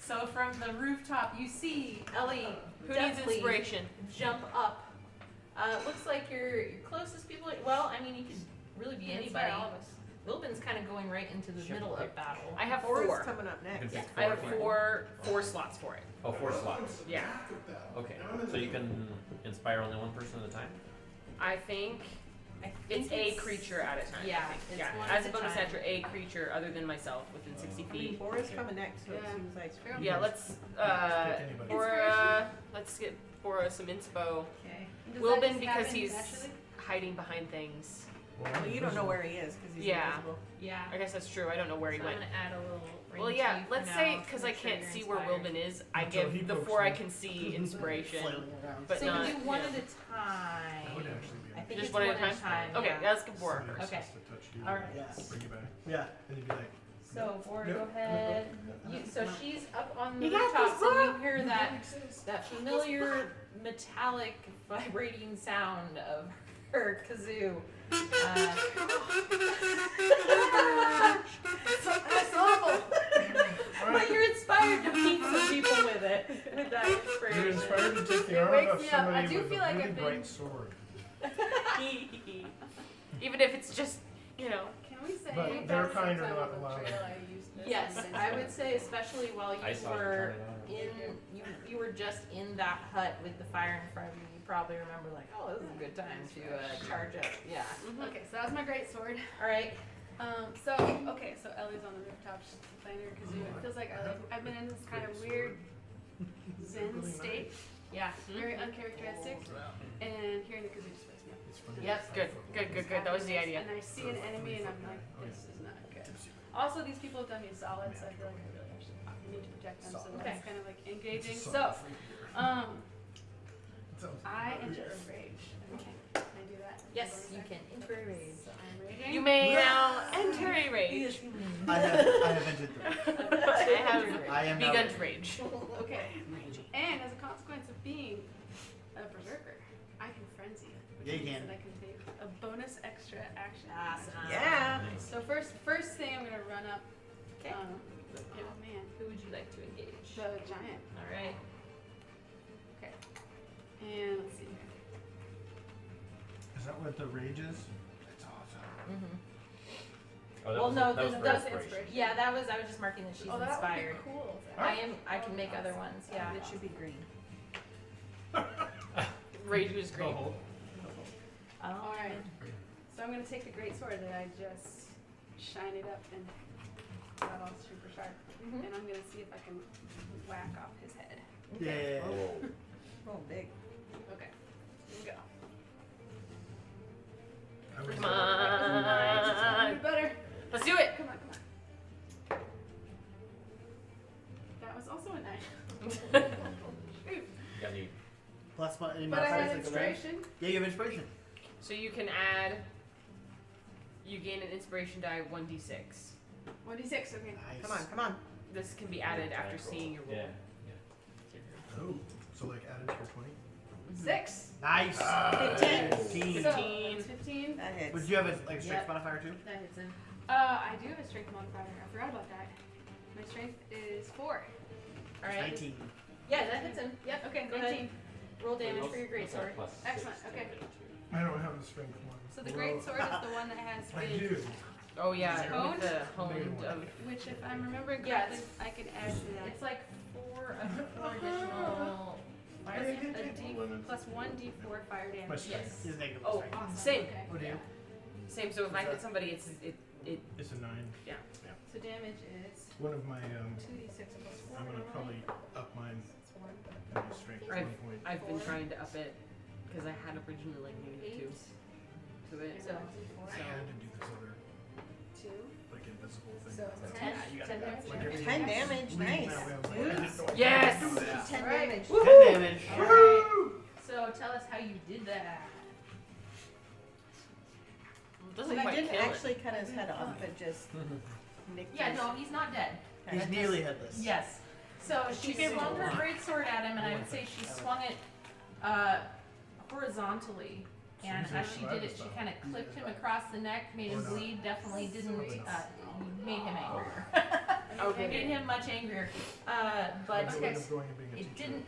Speaker 1: So from the rooftop, you see Ellie.
Speaker 2: Who needs
Speaker 1: deftly
Speaker 2: inspiration?
Speaker 1: Jump up. Looks like your closest people. Well, I mean, you could really be anybody.
Speaker 4: All of us.
Speaker 1: Wilbin's kind of going right into the middle of battle.
Speaker 2: I have
Speaker 8: Four is
Speaker 2: 4.
Speaker 8: coming up next.
Speaker 5: You can
Speaker 2: I have
Speaker 5: pick
Speaker 2: 4 slots for it.
Speaker 5: Oh, 4 slots.
Speaker 2: Yeah.
Speaker 5: Okay, so you can inspire only one person at a time?
Speaker 2: I think
Speaker 1: I
Speaker 2: it's
Speaker 1: think
Speaker 2: a creature at a time.
Speaker 1: Yeah,
Speaker 2: I think.
Speaker 1: it's
Speaker 2: Yeah.
Speaker 1: one
Speaker 2: As
Speaker 1: at
Speaker 2: a
Speaker 1: a
Speaker 2: bonus
Speaker 1: time.
Speaker 2: action, a creature other than myself within 60
Speaker 8: I mean,
Speaker 2: feet.
Speaker 8: 4 is coming next, so it
Speaker 4: Yeah.
Speaker 8: seems like.
Speaker 4: Fair.
Speaker 2: Yeah, let's
Speaker 6: Pick anybody.
Speaker 2: let's get for some inspo.
Speaker 1: Okay.
Speaker 4: Does
Speaker 2: Wilbin
Speaker 4: that just
Speaker 2: because
Speaker 4: happen
Speaker 2: he's
Speaker 4: naturally?
Speaker 2: hiding behind things.
Speaker 8: Well, you don't know where he is because he's
Speaker 2: Yeah.
Speaker 8: invisible.
Speaker 1: Yeah.
Speaker 2: I guess that's true. I don't know where he
Speaker 1: So
Speaker 2: went.
Speaker 1: I'm gonna add a little.
Speaker 2: Well,
Speaker 1: range
Speaker 2: yeah.
Speaker 1: to you for
Speaker 2: Let's
Speaker 1: now
Speaker 2: say
Speaker 1: to
Speaker 2: because
Speaker 1: make
Speaker 2: I
Speaker 1: sure
Speaker 2: can't
Speaker 1: you're
Speaker 2: see where
Speaker 1: inspired.
Speaker 2: Wilbin is, I
Speaker 6: Until he
Speaker 2: give the
Speaker 6: pokes
Speaker 2: 4 I
Speaker 6: me.
Speaker 2: can see inspiration.
Speaker 7: Flailing around.
Speaker 2: But
Speaker 1: so
Speaker 2: not.
Speaker 1: you do one
Speaker 2: yeah.
Speaker 1: at a time.
Speaker 6: That would actually be
Speaker 1: I think
Speaker 2: Just
Speaker 1: it's
Speaker 2: one at a time? Okay,
Speaker 1: yeah.
Speaker 2: let's give 4
Speaker 6: Somebody
Speaker 2: first.
Speaker 6: else
Speaker 1: Okay.
Speaker 6: has to touch you.
Speaker 1: All right.
Speaker 7: Yes.
Speaker 6: Bring you back.
Speaker 7: Yeah.
Speaker 6: And you'd be like,
Speaker 1: So, Bora,
Speaker 6: Nope.
Speaker 1: go ahead.
Speaker 6: Nope.
Speaker 1: So she's up on the
Speaker 2: You got
Speaker 1: rooftop,
Speaker 2: this,
Speaker 1: so you
Speaker 2: Bora.
Speaker 1: hear that familiar metallic vibrating sound of her kazoo.
Speaker 4: That's awful.
Speaker 1: But you're inspired to beat some people with it, with that inspiration.
Speaker 6: you're inspired to take the
Speaker 4: It
Speaker 6: arm
Speaker 4: wakes
Speaker 6: off
Speaker 4: me up. I
Speaker 6: somebody
Speaker 4: do
Speaker 6: with
Speaker 4: feel
Speaker 6: a
Speaker 4: like
Speaker 6: really
Speaker 4: I've been-
Speaker 6: bright sword.
Speaker 2: Even if it's just, you know.
Speaker 4: Can we say
Speaker 6: But
Speaker 4: that
Speaker 6: their kind are
Speaker 4: sometime
Speaker 6: not
Speaker 4: on the
Speaker 6: allowed.
Speaker 4: trail I used this
Speaker 1: Yes,
Speaker 4: and
Speaker 1: I would say especially while
Speaker 5: I
Speaker 1: you
Speaker 5: saw it
Speaker 1: were
Speaker 5: turn it on.
Speaker 1: you were just in that hut with the fire in front of you. You probably remember like, oh, this is a good time to charge up. Yeah.
Speaker 4: Okay, so that was my great sword.
Speaker 1: All right.
Speaker 4: So Ellie's on the rooftop playing her kazoo. It feels like I've been in this kind of weird zen state,
Speaker 1: Yeah.
Speaker 4: very uncharacteristic, and hearing the kazoo just wakes me up.
Speaker 6: It's funny.
Speaker 2: Yep. Good. That was the idea.
Speaker 4: And I see an enemy, and I'm like, this is not good. Also, these people have done me solid, so I feel like I need to protect them. So
Speaker 1: Okay.
Speaker 4: that's kind of like engaging.
Speaker 6: It's a
Speaker 4: So,
Speaker 6: solid
Speaker 4: um,
Speaker 6: It sounds
Speaker 4: I
Speaker 6: good.
Speaker 4: enter a rage. Okay. Can I do that?
Speaker 1: Yes, you can enter a raid.
Speaker 4: So I'm raging.
Speaker 2: You may now enter a rage.
Speaker 7: I have entered the.
Speaker 2: I
Speaker 7: I am
Speaker 2: have
Speaker 7: now.
Speaker 2: begun to rage.
Speaker 4: Okay. And as a consequence of being a berserker, I can frenzy.
Speaker 7: Yeah, you can.
Speaker 4: And I can take a bonus extra action.
Speaker 1: Awesome.
Speaker 8: Yeah.
Speaker 4: So first thing I'm gonna run up.
Speaker 1: Okay.
Speaker 4: Oh man,
Speaker 1: Who would you like to engage?
Speaker 4: the giant.
Speaker 1: All right.
Speaker 4: And let's see here.
Speaker 6: Is that what the rage is? That's awesome.
Speaker 1: Mm-hmm.
Speaker 5: Oh, that
Speaker 1: Well,
Speaker 5: was
Speaker 1: no,
Speaker 5: that was
Speaker 1: the-
Speaker 5: for
Speaker 1: that's
Speaker 5: inspiration.
Speaker 1: Yeah, that was. I was just marking that she's
Speaker 4: Oh, that
Speaker 1: inspired.
Speaker 4: would be cool.
Speaker 1: I can make other ones. Yeah.
Speaker 8: It should be green.
Speaker 2: Rage was great.
Speaker 6: Oh,
Speaker 1: All
Speaker 4: Alright. So I'm gonna take the great sword that I just shine it up and got all super sharp,
Speaker 1: Mhm.
Speaker 4: and I'm gonna see if I can whack off his head.
Speaker 7: Yeah.
Speaker 5: Whoa.
Speaker 8: Oh, big.
Speaker 4: Okay. Here we go.
Speaker 6: I was
Speaker 2: Come
Speaker 6: there.
Speaker 2: on.
Speaker 4: Do better.
Speaker 2: Let's do it.
Speaker 4: Come on. That was also a 9.
Speaker 5: Got any?
Speaker 7: Plus any
Speaker 4: But I
Speaker 7: modifiers
Speaker 4: had
Speaker 7: like the range?
Speaker 4: inspiration.
Speaker 7: Yeah, you have inspiration.
Speaker 2: So you can add. You gain an inspiration die 1d6.
Speaker 4: 1d6. Okay.
Speaker 7: Nice.
Speaker 8: Come on.
Speaker 2: This can be added after seeing your roll.
Speaker 5: Yeah.
Speaker 6: Oh, so like added to your 20?
Speaker 4: 6.
Speaker 7: Nice.
Speaker 4: 15.
Speaker 7: 15.
Speaker 4: So
Speaker 2: 15.
Speaker 4: it's 15.
Speaker 8: That hits.
Speaker 7: Would you have a like strength
Speaker 1: Yep.
Speaker 7: modifier too?
Speaker 1: That hits him.
Speaker 4: I do have a strength modifier. I forgot about that. My strength is 4.
Speaker 1: All right.
Speaker 7: 19.
Speaker 1: Yeah, that hits him. Yep.
Speaker 4: Okay,
Speaker 1: Go ahead.
Speaker 4: 19.
Speaker 1: Roll damage for your great sword.
Speaker 4: Excellent, okay.
Speaker 6: I don't have the strength one.
Speaker 4: So the great sword is the one that has
Speaker 6: I
Speaker 4: with,
Speaker 6: do.
Speaker 2: Oh yeah,
Speaker 4: Honed?
Speaker 2: with the honed of.
Speaker 4: which if I'm remembering
Speaker 1: Yeah,
Speaker 4: correctly, I can add to that.
Speaker 1: It's like four additional fire
Speaker 4: A
Speaker 1: damage.
Speaker 4: D plus 1d4 fire
Speaker 6: My
Speaker 4: damage.
Speaker 6: strength.
Speaker 1: Yes.
Speaker 7: Is negative
Speaker 2: Oh,
Speaker 7: strength.
Speaker 4: Awesome.
Speaker 2: Same.
Speaker 4: Okay.
Speaker 7: What do you?
Speaker 2: Same. So if I hit somebody, it's
Speaker 6: It's a 9.
Speaker 4: So damage is
Speaker 6: One of my,
Speaker 4: 2d6 plus 4.
Speaker 6: I'm gonna probably up mine
Speaker 4: That's 1.
Speaker 6: and my strength to 1 point.
Speaker 2: I've been trying to up it because I had originally like negative 2 to it.
Speaker 1: So,
Speaker 6: I had to do this other.
Speaker 4: 2.
Speaker 6: Like invisible thing.
Speaker 4: So
Speaker 6: Like
Speaker 1: 10?
Speaker 3: you gotta
Speaker 1: 10
Speaker 3: go.
Speaker 1: damage?
Speaker 6: like everything
Speaker 8: 10
Speaker 6: else.
Speaker 8: damage,
Speaker 6: Reading
Speaker 8: nice.
Speaker 6: that way, I'm like, I didn't know I
Speaker 2: Yes!
Speaker 6: could do that.
Speaker 8: 10
Speaker 4: Right.
Speaker 8: damage.
Speaker 7: 10 damage.
Speaker 1: Alright. So tell us how you did that.
Speaker 2: Doesn't
Speaker 8: So you
Speaker 2: quite
Speaker 8: didn't
Speaker 2: kill it.
Speaker 8: actually cut his head off, but just nicked
Speaker 1: Yeah,
Speaker 8: his...
Speaker 1: no, he's not dead.
Speaker 7: He's
Speaker 1: That's-
Speaker 7: nearly headless.
Speaker 1: Yes. So she
Speaker 2: She
Speaker 1: swung her
Speaker 2: gave
Speaker 1: great sword at him, and I would say she swung it horizontally. And
Speaker 6: So
Speaker 1: as
Speaker 6: he's
Speaker 1: she
Speaker 6: a
Speaker 1: did it, she
Speaker 6: survivor
Speaker 1: kind of
Speaker 6: style.
Speaker 1: clipped him across the neck, made him
Speaker 6: Or not.
Speaker 1: bleed. Definitely didn't made him angrier.
Speaker 2: Okay.
Speaker 1: Made him much angrier. But
Speaker 6: That's the way of going and being a
Speaker 1: it
Speaker 6: teacher.
Speaker 1: didn't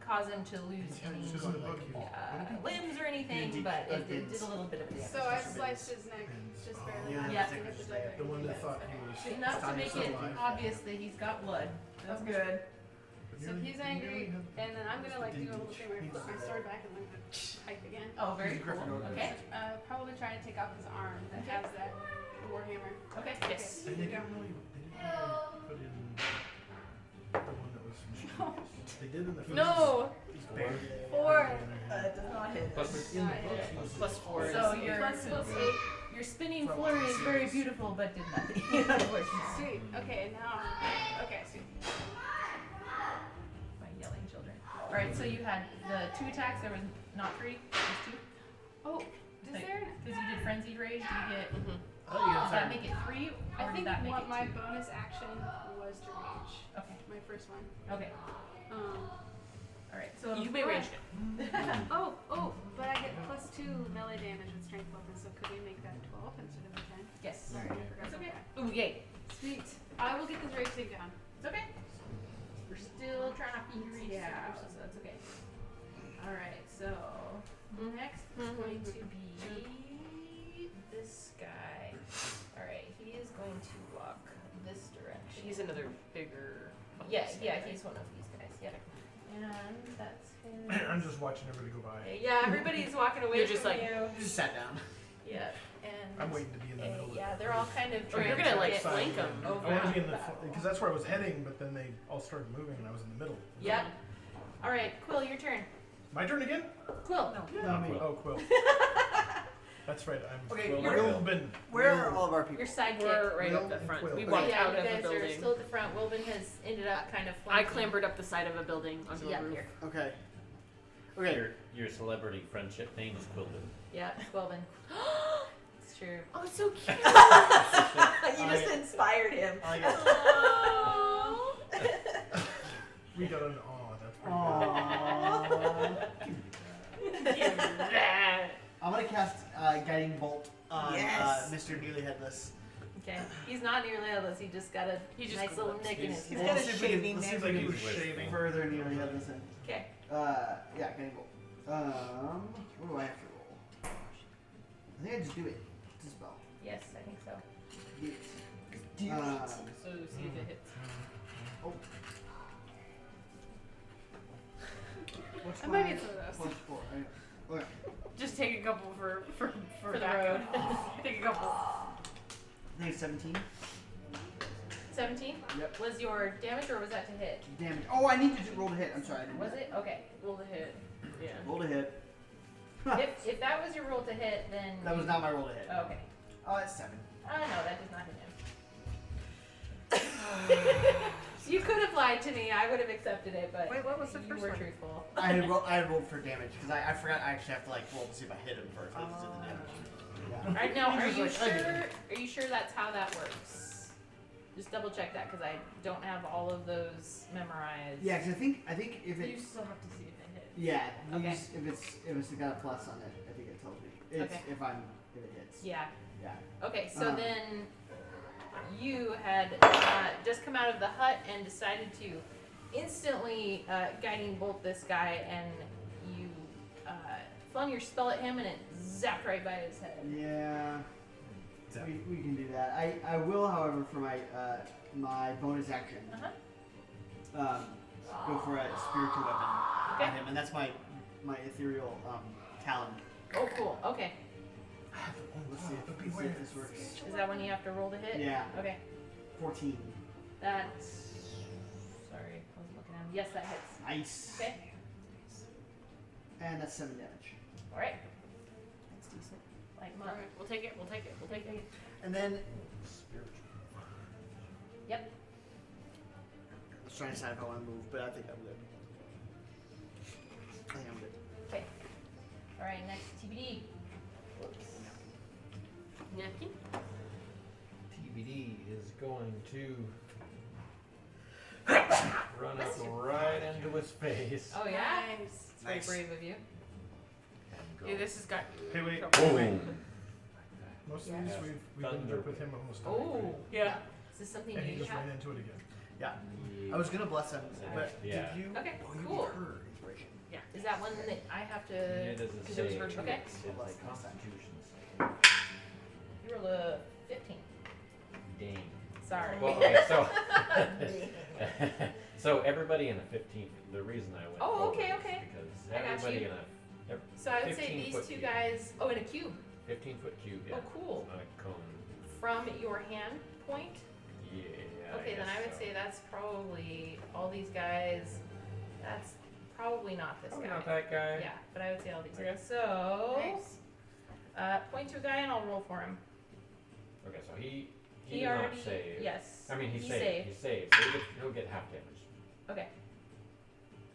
Speaker 1: cause him to lose any
Speaker 6: Just in the book, he was-
Speaker 1: limbs or anything, but it did a little bit of damage.
Speaker 4: So I sliced his neck just barely.
Speaker 7: Yeah.
Speaker 1: Yeah.
Speaker 4: To get the dagger.
Speaker 6: The one that thought he was
Speaker 1: Enough to make it
Speaker 6: alive.
Speaker 1: obviously he's got blood. That's
Speaker 4: Okay.
Speaker 1: good.
Speaker 6: But
Speaker 4: So
Speaker 6: nearly-
Speaker 4: he's
Speaker 6: nearly
Speaker 4: angry,
Speaker 6: had-
Speaker 4: and then I'm gonna like do a little thing where I flip my sword back and I'm gonna hike again.
Speaker 1: Oh, very
Speaker 7: He's a
Speaker 1: cool.
Speaker 7: Gryffindor.
Speaker 1: Okay.
Speaker 4: Probably try and take off his arm that has that warhammer.
Speaker 1: Okay.
Speaker 2: Yes.
Speaker 6: And they didn't really put in the one that was mischievous. They did in the first.
Speaker 2: No!
Speaker 6: He's buried.
Speaker 4: 4.
Speaker 8: It does not hit.
Speaker 5: Plus,
Speaker 6: But in the book, he was
Speaker 2: Plus 4
Speaker 1: So
Speaker 2: is...
Speaker 1: your your spinning flurry is very beautiful, but did nothing. Unfortunately.
Speaker 4: Sweet. Okay, now. Okay, sweet.
Speaker 1: My yelling children. All right. So you had the 2 attacks. There was not 3. Just 2.
Speaker 4: Oh, is there?
Speaker 1: Because you did frenzied rage. Do you get?
Speaker 2: Mhm.
Speaker 7: Oh, you
Speaker 1: Does that make it 3, or
Speaker 4: I
Speaker 1: did
Speaker 4: think
Speaker 1: that make
Speaker 4: what
Speaker 1: it
Speaker 4: my
Speaker 1: 2?
Speaker 4: bonus action was to rage.
Speaker 1: Okay.
Speaker 4: My first one.
Speaker 1: Okay. All right. So
Speaker 2: You may range it.
Speaker 4: But I get plus 2 melee damage with strength weapons, so could we make that 12 instead of a 10?
Speaker 1: Yes.
Speaker 4: Sorry, I forgot
Speaker 1: That's
Speaker 4: about
Speaker 1: okay.
Speaker 4: that.
Speaker 1: Ooh, yay.
Speaker 4: Sweet. I will get this rage thing down.
Speaker 1: It's okay. We're still trying to figure it out, so that's okay. All right. So next is going to be this guy. All right. He is going to walk this direction.
Speaker 2: He's another bigger...
Speaker 1: Yeah, he's one of these guys. Yeah. And that's his.
Speaker 6: I'm just watching everybody go by.
Speaker 1: Yeah, everybody's walking away
Speaker 2: You're just
Speaker 1: from
Speaker 2: like-
Speaker 1: you.
Speaker 7: You just sat down.
Speaker 1: Yeah, and
Speaker 6: I'm waiting to be in the middle of it.
Speaker 1: yeah, they're all kind of
Speaker 2: Oh,
Speaker 1: trying
Speaker 2: you're gonna
Speaker 1: to
Speaker 2: like
Speaker 1: get
Speaker 2: flank him.
Speaker 6: I
Speaker 1: over.
Speaker 6: want to be in the because that's where I was heading, but then they all started moving and I was in the middle.
Speaker 1: Yep. All right, Quill, your turn.
Speaker 6: My turn again?
Speaker 1: Quill.
Speaker 7: No, me.
Speaker 6: Oh, Quil. That's right. I'm
Speaker 7: Okay,
Speaker 6: Wilbin.
Speaker 7: Where are all of our people?
Speaker 1: Your sidekick.
Speaker 2: We're right
Speaker 6: Will
Speaker 2: up the
Speaker 6: and
Speaker 2: front.
Speaker 6: Quil.
Speaker 2: We
Speaker 6: Okay.
Speaker 2: walked
Speaker 1: Yeah,
Speaker 2: out
Speaker 1: you
Speaker 2: of the
Speaker 1: guys are
Speaker 2: building.
Speaker 1: still at the front. Wilbin has ended up kind of
Speaker 2: I
Speaker 1: flanking.
Speaker 2: clambered up the side of a building onto
Speaker 1: Yeah,
Speaker 2: a roof.
Speaker 1: here.
Speaker 7: Okay. Okay.
Speaker 5: your celebrity friendship name is Quilden.
Speaker 1: Yeah, Wilbin. It's true.
Speaker 2: Oh, it's so cute.
Speaker 8: You just inspired him.
Speaker 7: I got
Speaker 2: Aww.
Speaker 6: We got an awe. That's pretty good.
Speaker 7: Aww. I'm gonna cast Guiding Bolt on
Speaker 8: Yes.
Speaker 7: Mr. Nearly Headless.
Speaker 1: Okay. He's not nearly headless. He just got a
Speaker 2: He just
Speaker 1: nice little nick in his
Speaker 8: He's
Speaker 1: head.
Speaker 8: got a
Speaker 7: Let's see if we can-
Speaker 8: shaving
Speaker 7: let's see
Speaker 8: neck.
Speaker 7: if we
Speaker 6: He
Speaker 7: can
Speaker 6: was shaving.
Speaker 7: further Nearly Headless in.
Speaker 1: Okay.
Speaker 7: Yeah, Guiding Bolt. What do I have to roll? I think I just do it. It's a spell.
Speaker 1: Yes, I think so.
Speaker 7: Do it.
Speaker 2: So see if it hits.
Speaker 7: What's
Speaker 4: I might
Speaker 7: my
Speaker 4: be some of those.
Speaker 7: plus 4? Okay.
Speaker 2: Just take a couple for
Speaker 1: the
Speaker 2: backup.
Speaker 1: road.
Speaker 2: Take a couple.
Speaker 7: I think it's 17.
Speaker 1: 17
Speaker 7: Yep.
Speaker 1: was your damage, or was that to hit?
Speaker 7: Damage. Oh, I need to roll to hit. I'm sorry. I didn't do
Speaker 1: Was
Speaker 7: that.
Speaker 1: it? Okay.
Speaker 2: Roll the hit. Yeah.
Speaker 7: Roll to hit.
Speaker 1: If that was your roll to hit, then
Speaker 7: That was not my roll to hit.
Speaker 1: okay.
Speaker 7: Oh, it's 7.
Speaker 1: Oh no, that does not hit him. You could have lied to me. I would have accepted it, but
Speaker 8: Wait, what was the
Speaker 1: you
Speaker 8: first
Speaker 1: were
Speaker 8: one?
Speaker 1: truthful.
Speaker 7: I had rolled for damage because I forgot I actually have to like roll to see if I hit him first. I just did the damage.
Speaker 1: All right, now are you
Speaker 7: Like, I did.
Speaker 1: sure? Are you sure that's how that works? Just double check that because I don't have all of those memorized.
Speaker 7: Yeah, because I think if
Speaker 1: You
Speaker 7: it
Speaker 1: still have to see if it hits.
Speaker 7: yeah
Speaker 1: Okay.
Speaker 7: if it's got a plus on it, I think it tells me it's
Speaker 1: Okay.
Speaker 7: if it hits.
Speaker 1: Yeah.
Speaker 7: Yeah.
Speaker 1: Okay, so
Speaker 7: Uh-huh.
Speaker 1: then you had just come out of the hut and decided to instantly guiding bolt this guy, and you flung your spell at him, and it zapped right by his head.
Speaker 7: Yeah. We can do that. I will, however, for my my bonus action,
Speaker 1: Uh-huh.
Speaker 7: go for a spiritual weapon
Speaker 1: Okay.
Speaker 7: on him, and that's my ethereal talon.
Speaker 1: Oh, cool. Okay.
Speaker 7: Let's see if this works.
Speaker 1: Is that when you have to roll to hit?
Speaker 7: Yeah.
Speaker 1: Okay.
Speaker 7: 14.
Speaker 1: That's. Sorry, I wasn't looking at him. Yes, that hits.
Speaker 7: Nice.
Speaker 1: Okay.
Speaker 7: And that's 7 damage.
Speaker 1: All right. That's decent. Like mine.
Speaker 2: Alright, we'll take it. We'll take it. We'll take it.
Speaker 7: And then
Speaker 5: Spiritual.
Speaker 1: Yep.
Speaker 7: I was trying to decide if I want to move, but I think I'm good. I think I'm good.
Speaker 1: Okay. All right. Next TBD. Whoops.
Speaker 2: Napkin?
Speaker 5: TBD is going to run up right into his face.
Speaker 1: Oh yeah.
Speaker 4: Nice.
Speaker 1: It's very
Speaker 7: Nice.
Speaker 1: brave of you.
Speaker 5: And go.
Speaker 2: Yeah, this has got.
Speaker 6: Hey, wait.
Speaker 5: Boom.
Speaker 6: Most of
Speaker 1: Yeah.
Speaker 6: these we've been
Speaker 5: Thunder.
Speaker 6: with him almost.
Speaker 1: Oh.
Speaker 2: Yeah.
Speaker 1: Is this something
Speaker 6: And he
Speaker 1: you
Speaker 6: just
Speaker 1: have?
Speaker 6: ran into it again.
Speaker 7: Yeah. I was gonna bless him, but
Speaker 5: Yeah.
Speaker 7: did you?
Speaker 1: Okay,
Speaker 7: Oh, you
Speaker 1: cool.
Speaker 7: gave her inspiration.
Speaker 1: Is that one that I have to?
Speaker 5: It doesn't
Speaker 1: Because it was
Speaker 5: say.
Speaker 1: virtual. Okay.
Speaker 5: It's a Constitution
Speaker 1: You rolled a 15.
Speaker 5: save. Dang.
Speaker 1: Sorry.
Speaker 5: Well, okay, so so everybody in a 15. The reason I went.
Speaker 1: Oh,
Speaker 5: over
Speaker 1: okay,
Speaker 5: is
Speaker 1: okay.
Speaker 5: Because
Speaker 1: I got
Speaker 5: everybody
Speaker 1: you.
Speaker 5: in a
Speaker 1: So I would say
Speaker 5: 15
Speaker 1: these
Speaker 5: foot
Speaker 1: two
Speaker 5: cube.
Speaker 1: guys. Oh, in a cube.
Speaker 5: 15-foot cube. Yeah.
Speaker 1: Oh, cool.
Speaker 5: On a cone.
Speaker 1: From your hand point.
Speaker 5: Yeah.
Speaker 1: Okay, then I would
Speaker 5: guess
Speaker 1: say that's probably all these guys. That's probably not this
Speaker 5: Probably
Speaker 1: guy.
Speaker 5: not that guy.
Speaker 1: Yeah, but I would say all these
Speaker 5: Okay.
Speaker 1: guys. So,
Speaker 4: Nice.
Speaker 1: point to a guy and I'll roll for him.
Speaker 5: Okay, so he
Speaker 1: He
Speaker 5: did
Speaker 1: already.
Speaker 5: not save.
Speaker 1: Yes.
Speaker 5: I mean, he saved.
Speaker 1: saved.
Speaker 5: He saved. So he'll get half damage.
Speaker 1: Okay.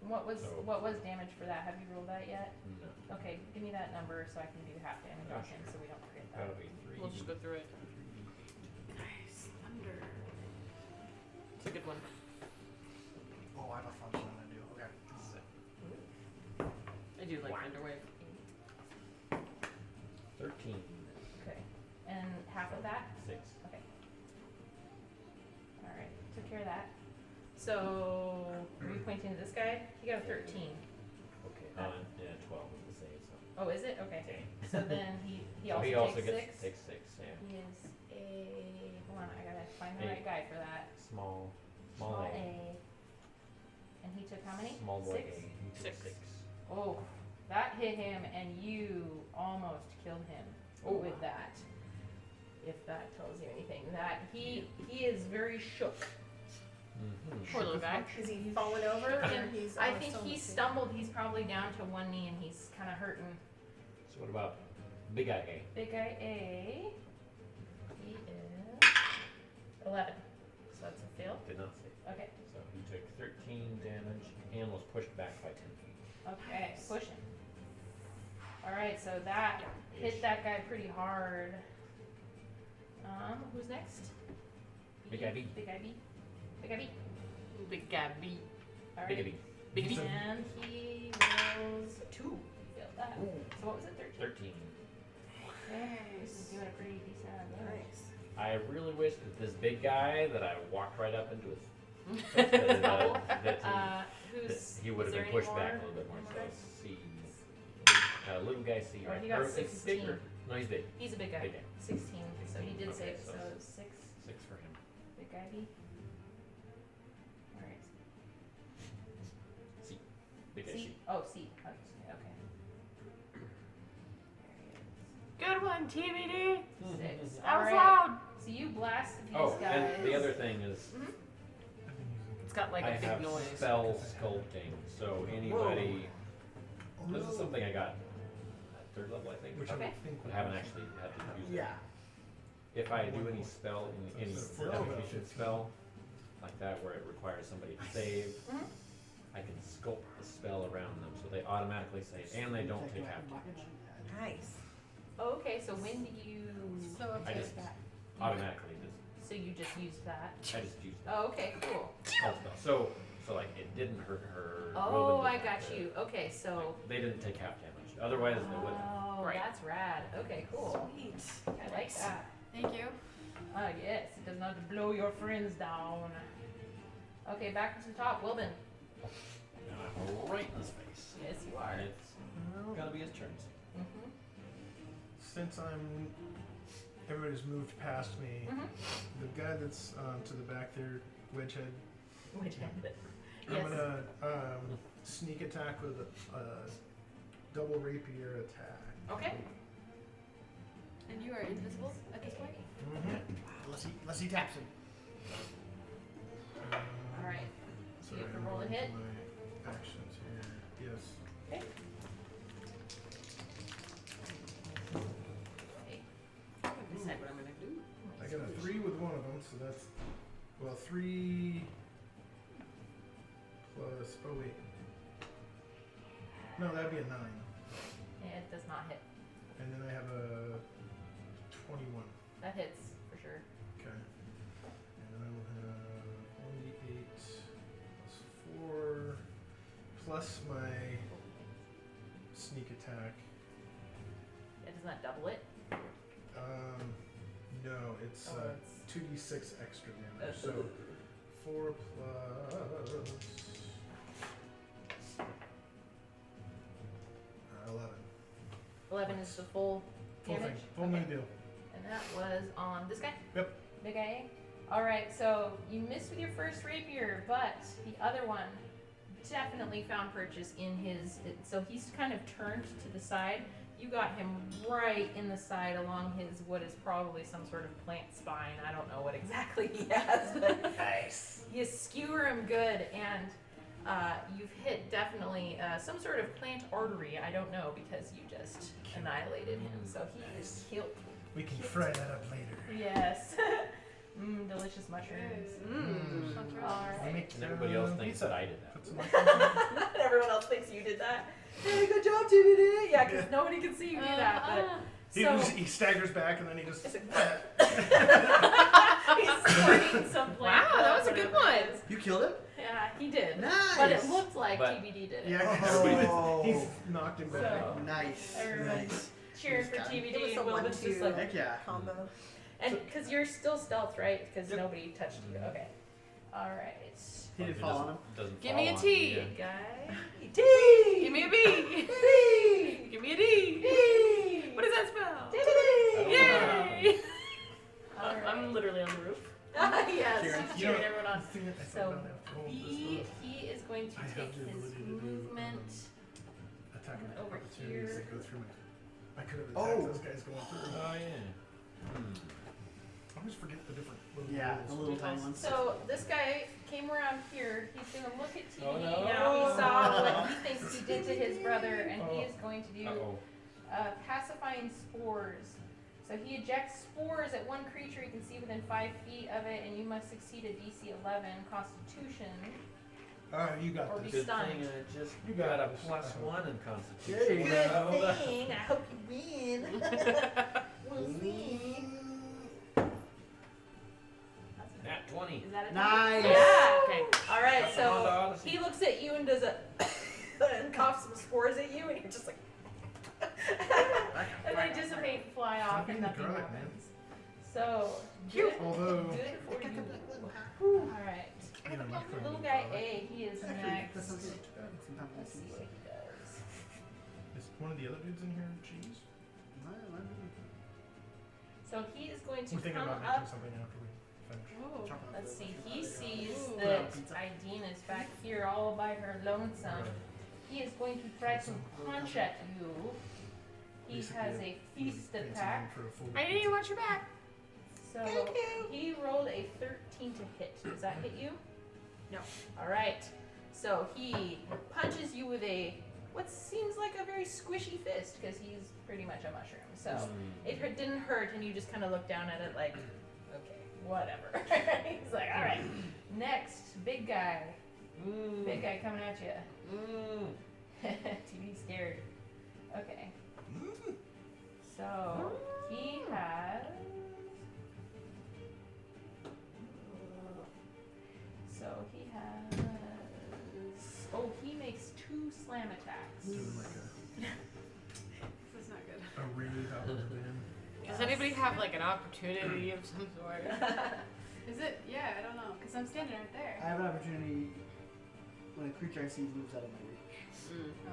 Speaker 1: What was
Speaker 5: So-
Speaker 1: what was damage for that? Have you rolled that yet?
Speaker 5: No.
Speaker 1: Okay, give me that number so I can do half damage
Speaker 5: Oh,
Speaker 1: on him so we don't forget that.
Speaker 5: That'll be 3.
Speaker 2: We'll just go through it.
Speaker 4: Nice. Thunder.
Speaker 2: It's a good one.
Speaker 7: Oh, I have a function I'm gonna do. Okay.
Speaker 2: I do like underwave.
Speaker 5: 13.
Speaker 1: Okay. And half of that?
Speaker 5: 6.
Speaker 1: Okay. Alright, took care of that. So, are we pointing to this guy? He got a 13.
Speaker 5: Okay. Yeah, 12 is the save. So.
Speaker 1: Oh, is it? Okay.
Speaker 5: Dang.
Speaker 1: So then he
Speaker 5: So
Speaker 1: also
Speaker 5: he also
Speaker 1: takes
Speaker 5: gets
Speaker 1: 6.
Speaker 5: takes 6. Yeah.
Speaker 1: He is a. Hold on, I gotta find the
Speaker 5: 8.
Speaker 1: right guy for that.
Speaker 5: Small
Speaker 1: Small
Speaker 5: A.
Speaker 1: A. And he took how many?
Speaker 5: Small boy
Speaker 1: 6?
Speaker 5: A. He took
Speaker 2: 6.
Speaker 5: 6.
Speaker 1: Oh, that hit him, and you almost killed him with that. If that tells you anything, that he is very shook.
Speaker 5: Mm-hmm.
Speaker 2: Poor little guy.
Speaker 8: Is he falling over or
Speaker 1: And
Speaker 8: he's
Speaker 1: I
Speaker 8: on
Speaker 1: think
Speaker 8: his
Speaker 1: he
Speaker 8: own?
Speaker 1: stumbled. He's probably down to one knee, and he's kind of hurting.
Speaker 5: So what about Big Eye A?
Speaker 1: Big guy A. He is 11. So that's a fail.
Speaker 5: Did not save.
Speaker 1: Okay.
Speaker 5: So he took 13 damage and was pushed back by 10 feet.
Speaker 1: Okay. Push him. All right. So that hit that guy pretty hard. Who's next?
Speaker 5: Big Eye B.
Speaker 1: Big Eye B. Big Eye B.
Speaker 2: Big Gabby.
Speaker 1: All right.
Speaker 5: Big B.
Speaker 2: Big B.
Speaker 1: And he rolls 2. Failed that. So what was it? 13.
Speaker 5: 13.
Speaker 1: This is doing a pretty decent amount of damage.
Speaker 8: Nice.
Speaker 5: I really wish that this big guy that I walked right up into his face, that
Speaker 1: Who's
Speaker 5: he would
Speaker 1: is
Speaker 5: have
Speaker 1: there
Speaker 5: been pushed
Speaker 1: any
Speaker 5: back a
Speaker 1: more?
Speaker 5: little bit more. So C. Little guy C.
Speaker 1: Oh,
Speaker 5: Right?
Speaker 1: he got
Speaker 5: Or is he
Speaker 1: 16.
Speaker 5: bigger? No, he's big.
Speaker 1: He's a big guy.
Speaker 5: Big guy.
Speaker 1: 16. So he did
Speaker 5: Okay,
Speaker 1: save.
Speaker 5: so
Speaker 1: So 6.
Speaker 5: 6 for him.
Speaker 1: Big guy B. All right.
Speaker 5: C. Big guy
Speaker 1: C.
Speaker 5: C.
Speaker 1: Oh, C. Okay.
Speaker 2: Good one, TBD.
Speaker 1: There he is. 6.
Speaker 2: That
Speaker 1: All
Speaker 2: was
Speaker 1: right.
Speaker 2: loud.
Speaker 1: So you blasted these
Speaker 5: Oh,
Speaker 1: guys.
Speaker 5: and the other thing is
Speaker 1: Mhm.
Speaker 6: I've been using
Speaker 2: It's got like
Speaker 5: I
Speaker 2: a big
Speaker 5: have
Speaker 2: noise.
Speaker 5: spell sculpting. So anybody, this is something I got at 3rd level, I think.
Speaker 6: which
Speaker 1: Okay.
Speaker 6: I think
Speaker 5: I haven't actually had to use it.
Speaker 7: Yeah.
Speaker 5: If I do any spell, any
Speaker 7: Still
Speaker 5: evocation
Speaker 6: about
Speaker 5: spell, like that where it requires somebody to save,
Speaker 1: Mhm.
Speaker 5: I can sculpt the spell around them so they automatically save and they don't take half damage.
Speaker 8: Nice.
Speaker 1: Oh, okay. So when do you?
Speaker 4: So if
Speaker 5: I
Speaker 4: there's
Speaker 5: just
Speaker 4: that.
Speaker 5: automatically
Speaker 1: So you just used that.
Speaker 5: I just used that
Speaker 1: Oh, okay. Cool.
Speaker 5: spell. So like it didn't hurt her.
Speaker 1: Oh,
Speaker 5: Wilden
Speaker 1: I
Speaker 5: didn't
Speaker 1: got
Speaker 5: have to-
Speaker 1: you. Okay. So.
Speaker 5: They didn't take half damage. Otherwise they would have.
Speaker 1: Oh,
Speaker 2: Right.
Speaker 1: that's rad. Okay, cool.
Speaker 8: Sweet.
Speaker 1: I like that.
Speaker 4: Thank you.
Speaker 1: Yes, it does not blow your friends down. Okay, back to the top. Wilbin.
Speaker 5: And I'm right in his face.
Speaker 1: Yes, you are.
Speaker 5: And it's gotta be his turn.
Speaker 1: Mm-hmm.
Speaker 6: Since everybody's moved past me,
Speaker 1: Mm-hmm.
Speaker 6: the guy that's to the back there, Wedgehead,
Speaker 1: Which hand?
Speaker 6: I'm
Speaker 1: Yes.
Speaker 6: gonna sneak attack with a double rapier attack.
Speaker 1: Okay.
Speaker 4: And you are invisible at this point?
Speaker 7: Unless he taps him.
Speaker 1: All right.
Speaker 6: So
Speaker 1: You have to
Speaker 6: I'm
Speaker 1: roll a
Speaker 6: going
Speaker 1: hit?
Speaker 6: My actions here. Yes.
Speaker 1: Okay. Okay.
Speaker 2: Decide what I'm gonna do.
Speaker 6: So that's, well, 3 plus, oh wait. No, that'd be a 9.
Speaker 1: Yeah, it does not hit.
Speaker 6: And then I have a 21.
Speaker 1: That hits for sure.
Speaker 6: Okay. And then I will have 1d8 plus 4 plus my sneak attack.
Speaker 1: It does not double it.
Speaker 6: No, it's
Speaker 1: Oh,
Speaker 6: 2d6 extra damage. So 4 plus 11.
Speaker 1: 11 is the full
Speaker 6: Full
Speaker 1: damage.
Speaker 6: thing. Full
Speaker 1: Okay.
Speaker 6: new deal.
Speaker 1: And that was on this guy?
Speaker 6: Yep.
Speaker 1: Big A? Alright, so you missed with your first rapier, but the other one definitely found purchase in his. So he's kind of turned to the side. You got him right in the side along his, what is probably some sort of plant spine. I don't know what exactly he has, but
Speaker 6: Nice.
Speaker 1: you skewer him good, and you've hit definitely some sort of plant artery. I don't know, because you just annihilated him. So he is killed.
Speaker 6: We can fry that up later.
Speaker 1: Yes. Delicious mushrooms. Alright.
Speaker 5: And everybody else thinks that I did that.
Speaker 6: Put some mushrooms in.
Speaker 1: Not everyone else thinks you did that. Hey, good job, TBD. Yeah, because nobody can see you do that. But
Speaker 6: He staggers back and then he just.
Speaker 1: he's squirting some plant.
Speaker 2: Wow, that was a good
Speaker 1: whatever it
Speaker 2: one.
Speaker 1: is.
Speaker 7: You killed him?
Speaker 1: Yeah, he did.
Speaker 7: Nice.
Speaker 1: But it looked like
Speaker 5: But-
Speaker 1: TBD did it.
Speaker 6: Yeah,
Speaker 7: Oh.
Speaker 6: he's knocked him back.
Speaker 1: So-
Speaker 7: Nice.
Speaker 1: Everybody
Speaker 7: Nice.
Speaker 1: cheers for
Speaker 8: It was
Speaker 1: TBD.
Speaker 8: a
Speaker 1: And Wilbur's just
Speaker 8: 1-2.
Speaker 1: like,
Speaker 7: Heck yeah.
Speaker 8: Combo.
Speaker 1: and because you're still stealth, right? Because
Speaker 7: Yep.
Speaker 1: nobody touched you. Okay. All right.
Speaker 7: He didn't
Speaker 5: It
Speaker 7: fall on him.
Speaker 5: doesn't
Speaker 2: Give
Speaker 5: fall
Speaker 2: me a
Speaker 5: on
Speaker 2: T.
Speaker 5: you,
Speaker 1: Good guy.
Speaker 2: Give me a B.
Speaker 1: D.
Speaker 2: Give me a D.
Speaker 1: D.
Speaker 2: What does that spell?
Speaker 1: D.
Speaker 2: Yay!
Speaker 1: All right.
Speaker 2: I'm literally on the roof.
Speaker 1: Yes,
Speaker 7: Cheering.
Speaker 1: he's cheering everyone on.
Speaker 6: So
Speaker 1: He is going to
Speaker 6: I have
Speaker 1: take
Speaker 6: the
Speaker 1: his
Speaker 6: ability to do,
Speaker 1: movement.
Speaker 6: attack and
Speaker 1: over
Speaker 6: opportunities
Speaker 1: here.
Speaker 6: that go through my. I could have
Speaker 7: Oh.
Speaker 6: attacked those guys going through.
Speaker 5: Oh yeah.
Speaker 6: I always forget the different little
Speaker 7: Yeah,
Speaker 6: rules.
Speaker 7: the little tiny ones.
Speaker 1: So this guy came around here. He's going to look at TBD.
Speaker 5: Oh, no.
Speaker 1: Now he saw what he thinks he did to his brother, and he is going to do
Speaker 5: Uh-oh.
Speaker 1: pacifying spores. So he ejects spores at one creature he can see within 5 feet of it, and you must succeed a DC 11 Constitution.
Speaker 6: You got
Speaker 1: Or be
Speaker 6: this.
Speaker 5: Good
Speaker 1: stunned.
Speaker 5: thing I just
Speaker 6: You got
Speaker 5: got a
Speaker 6: this.
Speaker 5: +1 in Constitution.
Speaker 6: Good
Speaker 5: Well,
Speaker 1: thing. I hope you win. We'll see.
Speaker 5: Nat 20.
Speaker 1: Is that a
Speaker 7: Nice.
Speaker 1: Yeah.
Speaker 2: Okay.
Speaker 1: All right.
Speaker 5: That's on the
Speaker 1: So
Speaker 5: Odyssey.
Speaker 1: he looks at you and does a and coughs some spores at you, and you're just like, and they dissipate and fly off,
Speaker 6: Stop
Speaker 1: and
Speaker 6: eating the
Speaker 1: nothing
Speaker 6: garlic, man.
Speaker 1: happens. So good,
Speaker 6: Although,
Speaker 1: good for you. All right.
Speaker 6: you know, my friend
Speaker 1: Little
Speaker 6: with
Speaker 1: guy
Speaker 6: garlic.
Speaker 1: A, he is
Speaker 7: Actually,
Speaker 1: next.
Speaker 7: that sounds too bad. Sometimes I
Speaker 1: Let's see
Speaker 7: see
Speaker 1: what he does.
Speaker 6: Is one of the other dudes in here cheese?
Speaker 1: So he is going to
Speaker 6: We're thinking
Speaker 1: come
Speaker 6: about making
Speaker 1: up.
Speaker 6: something after we finish.
Speaker 4: Oh.
Speaker 1: Let's see. He sees
Speaker 4: Ooh.
Speaker 1: that Idina's back here all by her lonesome. He is going to try to punch at you. He has a feast
Speaker 6: Fancy
Speaker 1: attack.
Speaker 6: name for a full
Speaker 2: I didn't even watch your back.
Speaker 1: So he rolled a 13 to hit. Does that hit you?
Speaker 2: No.
Speaker 1: All right. So he punches you with a what seems like a very squishy fist because he's pretty much a mushroom. So it didn't hurt, and you just kind of look down at it like, okay, whatever. He's like, all right. Next, big guy. Big guy coming at you. TV scared. Okay. So he has. So he has. Oh, he makes 2 slam attacks.
Speaker 6: Doing like
Speaker 4: This is not good.
Speaker 6: a raid out of the van.
Speaker 2: Does anybody have like an opportunity of some sort?
Speaker 4: Is it? Yeah, I don't know. Because I'm standing right
Speaker 7: I
Speaker 4: there.
Speaker 7: have an opportunity when a creature I see moves out of my reach.
Speaker 4: Oh.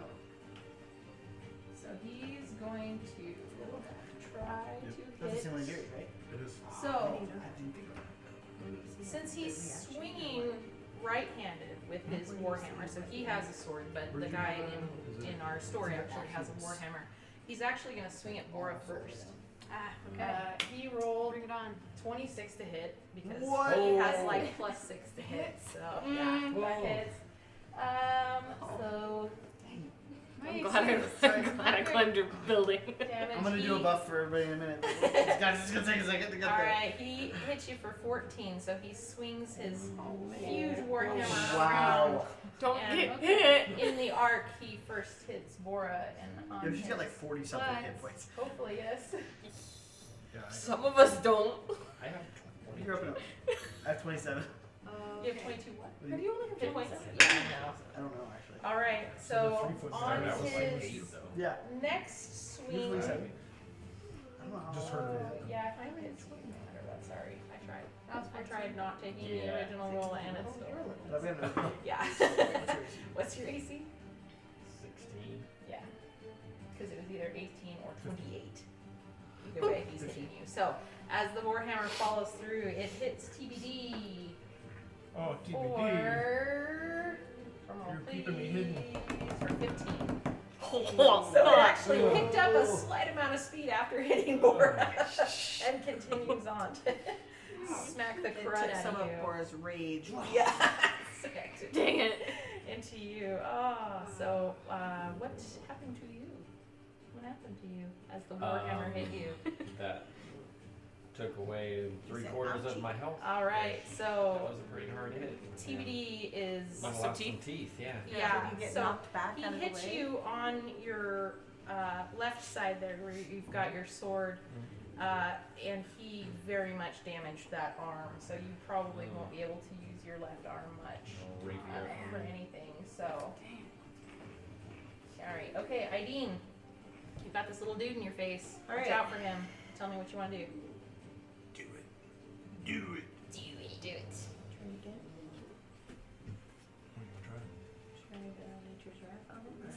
Speaker 1: So he's going to try
Speaker 6: Yep.
Speaker 1: to
Speaker 7: That's a
Speaker 1: hit.
Speaker 7: similar theory, right?
Speaker 1: Oh.
Speaker 6: It is.
Speaker 1: So
Speaker 7: I didn't think about that.
Speaker 1: since he's swinging right-handed with his warhammer, so he has a sword, but the guy in our story actually has a warhammer. He's actually going to swing at Bora first.
Speaker 4: Ah, okay.
Speaker 1: He rolled
Speaker 4: Bring it on.
Speaker 1: 26 to hit because
Speaker 7: What?
Speaker 1: he has like +6 to hit. So yeah, that hits. So
Speaker 4: My
Speaker 2: I'm glad I climbed your building.
Speaker 7: I'm gonna do a buff for everybody in a minute. Guys, it's gonna take a second to get there.
Speaker 1: Alright, he hits you for 14, so he swings his huge warhammer around.
Speaker 7: Wow.
Speaker 2: Don't
Speaker 1: And
Speaker 2: get hit.
Speaker 1: in the arc, he first hits Bora and on
Speaker 7: Yeah, she's got like
Speaker 1: his
Speaker 7: 40 something
Speaker 1: butt.
Speaker 7: hit points.
Speaker 1: Hopefully, yes.
Speaker 6: Yeah,
Speaker 2: Some of us don't.
Speaker 5: I have 20.
Speaker 7: You're up and up. I have 27.
Speaker 1: You have 22 what?
Speaker 7: Have
Speaker 1: you only have 27? Yeah, I know.
Speaker 7: I don't know actually.
Speaker 1: Alright,
Speaker 6: So
Speaker 1: so
Speaker 6: the 3 foot
Speaker 1: on
Speaker 5: That was like
Speaker 1: his
Speaker 5: 8 though.
Speaker 7: Yeah.
Speaker 1: next swing.
Speaker 7: Usually 7. I don't know how.
Speaker 6: Just heard of it.
Speaker 1: Yeah, I did swing matter, but sorry. I tried. I tried not taking the
Speaker 5: Yeah.
Speaker 1: original roll and it's still
Speaker 7: But we have no-
Speaker 1: Yeah.
Speaker 7: What's your AC?
Speaker 1: What's your AC?
Speaker 5: 16.
Speaker 1: Yeah. Because it was either 18 or 28. Either way, he's hitting you. So, as the Warhammer follows through, it hits TBD
Speaker 6: Oh, TBD.
Speaker 1: for...
Speaker 6: You're keeping me hidden.
Speaker 1: For 15.
Speaker 2: Oh,
Speaker 1: So it actually picked up a slight amount of speed after hitting Bora and continues on to smack the
Speaker 8: It
Speaker 1: crud
Speaker 8: took
Speaker 1: out
Speaker 8: some
Speaker 1: of
Speaker 8: of
Speaker 1: you.
Speaker 8: Bora's rage.
Speaker 1: Yeah. Smacked it
Speaker 2: Dang it.
Speaker 1: into you. Ah, so what happened to you? What happened to you as the warhammer hit you?
Speaker 5: That took away 3/4 of my health.
Speaker 1: All right,
Speaker 5: That
Speaker 1: so
Speaker 5: was a pretty hard hit.
Speaker 1: TBD is
Speaker 5: I
Speaker 2: Some
Speaker 5: lost
Speaker 2: teeth?
Speaker 5: some teeth, yeah.
Speaker 1: yeah.
Speaker 8: You get
Speaker 1: So
Speaker 8: knocked back
Speaker 1: he
Speaker 8: out of the
Speaker 1: hits
Speaker 8: way.
Speaker 1: you on your left side there, where you've got your sword. And he very much damaged that arm, so you probably won't be able to use your left arm much
Speaker 5: Rapier.
Speaker 1: for anything. So, sorry. Okay, Aideen, you've got this little dude in your face.
Speaker 8: All
Speaker 1: Watch
Speaker 8: right.
Speaker 1: out for him. Tell me what you want to do.
Speaker 6: Do it. Do it.
Speaker 1: Do it. Do it.
Speaker 8: Try again.
Speaker 6: I'm gonna try.
Speaker 8: Try nature's wrath on him, or